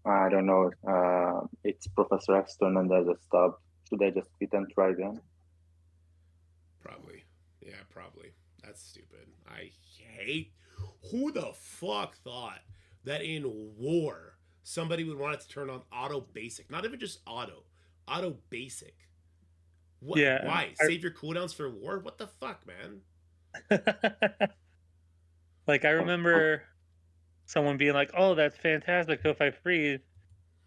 Speaker 8: I don't know. It's Professor X turn and there's a stub. Should I just hit and try again?
Speaker 1: Probably. Yeah, probably. That's stupid. I hate. Who the fuck thought that in war somebody would want it to turn on auto basic? Not even just auto basic. What?
Speaker 9: Yeah,
Speaker 1: Why? Save your cooldowns for war? What the fuck, man?
Speaker 9: Like I remember someone being like, "Oh, that's fantastic. So if I freeze,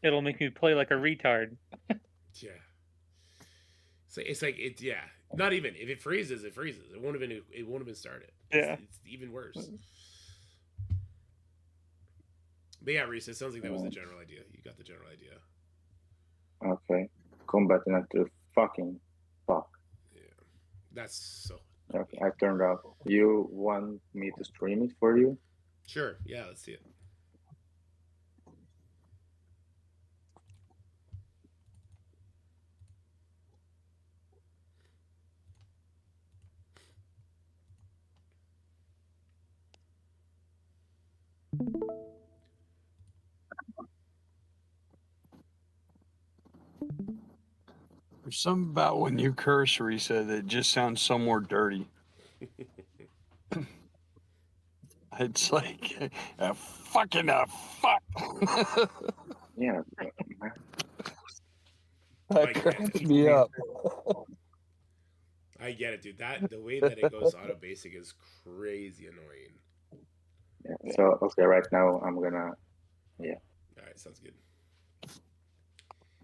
Speaker 9: it'll make me play like a retard."
Speaker 1: Yeah. So it's like it. Yeah. Not even if it freezes, it freezes. It won't have been started.
Speaker 9: Yeah.
Speaker 1: It's even worse. But yeah, Reese, it sounds like that was the general idea. You got the general idea.
Speaker 8: Okay. Combat after fucking fuck.
Speaker 1: Yeah. That's so.
Speaker 8: Okay, I turned off. You want me to stream it for you?
Speaker 1: Sure. Yeah, let's see it.
Speaker 7: There's something about when you curse, Risa, that just sounds so more dirty. It's like a fucking fuck.
Speaker 8: Yeah.
Speaker 1: Like,
Speaker 2: That cracks me up.
Speaker 1: I get it, dude. The way that it goes auto basic is crazy annoying.
Speaker 8: Yeah. So okay, right now I'm gonna.
Speaker 1: All right, sounds good.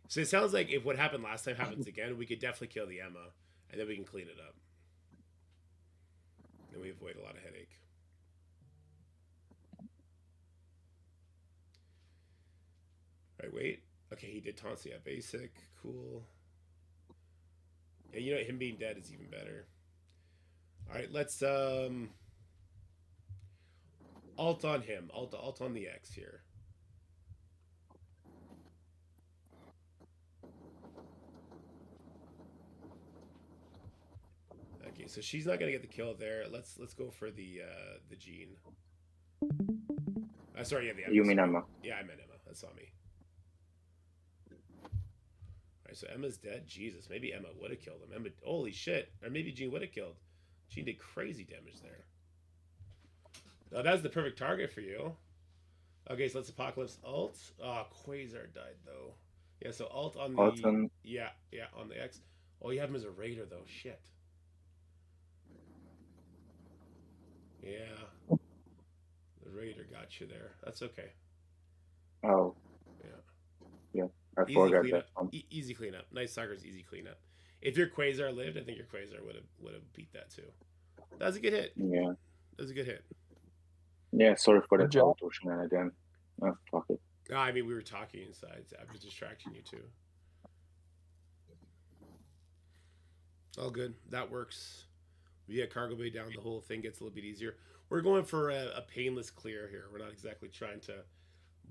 Speaker 1: So it sounds like if what happened last time happens again, we could definitely kill the Emma, and then we can clean it up. And we avoid a lot of headache. All right, wait. Okay, he did taunts. Yeah, basic. Cool. Yeah, you know what? Him being dead is even better. All right, let's alt on him. Alt on the X here. Okay, so she's not gonna get the kill there. Let's go for the Gene. Sorry, yeah, the Emma.
Speaker 8: You mean
Speaker 1: sorry.
Speaker 8: Emma?
Speaker 1: Yeah, I meant Emma. That's on me. Alright, so Emma's dead. Jesus, maybe Emma would have killed him. Emma, holy shit. Or maybe Gene would have killed. Gene did crazy damage there. Oh, that was the perfect target for you. Okay, so let's Apocalypse alt. Oh, Quasar died though. Yeah, so alt on the
Speaker 8: Alton.
Speaker 1: yeah, on the X. Oh, you have him as a raider though. Shit. Yeah. The raider got you there. That's okay.
Speaker 8: Oh,
Speaker 1: Yeah.
Speaker 8: I
Speaker 1: Easy
Speaker 8: forgot
Speaker 1: cleanup.
Speaker 8: that one.
Speaker 1: Easy cleanup. Nice Soccer's easy cleanup. If your Quasar lived, I think your Quasar would have beat that too. That was a good hit.
Speaker 8: Yeah.
Speaker 1: That was a good hit.
Speaker 8: Yeah, sorry for
Speaker 7: Good
Speaker 8: that
Speaker 7: job.
Speaker 8: auto shenanigan. Oh, fuck it.
Speaker 1: No, I mean we were talking inside. So I was distracting you too. All good. That works. We get cargo bay down. The whole thing gets a little bit easier. We're going for a painless clear here. We're not exactly trying to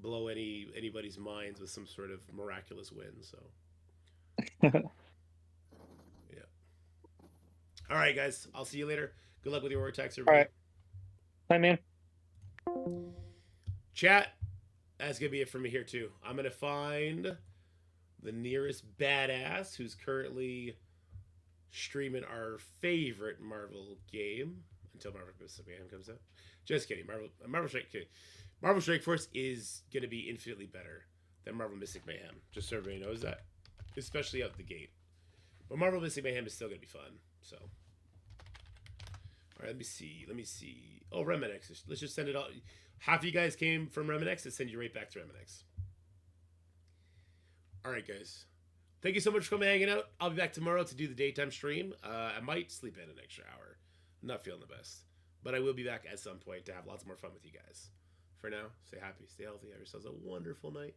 Speaker 1: blow anybody's minds with some sort of miraculous win. So, yeah. All right, guys. I'll see you later. Good luck with your Vortex, everybody.
Speaker 9: All right. Bye, man.
Speaker 1: Chat. That's gonna be it for me here too. I'm gonna find the nearest badass who's currently streaming our favorite Marvel game until Marvel Mystic Mayhem comes out. Just kidding. Marvel Strike Force is gonna be infinitely better than Marvel Mystic Mayhem. Just so everybody knows that, especially out the gate. But Marvel Mystic Mayhem is still gonna be fun. So, all right. Let me see. Oh, Reminex. Let's just send it all. Half of you guys came from Reminex. Let's send you right back to Reminex. All right, guys. Thank you so much for coming and hanging out. I'll be back tomorrow to do the daytime stream. I might sleep in an extra hour. I'm not feeling the best. But I will be back at some point to have lots more fun with you guys. For now, stay happy, stay healthy, have yourselves a wonderful night.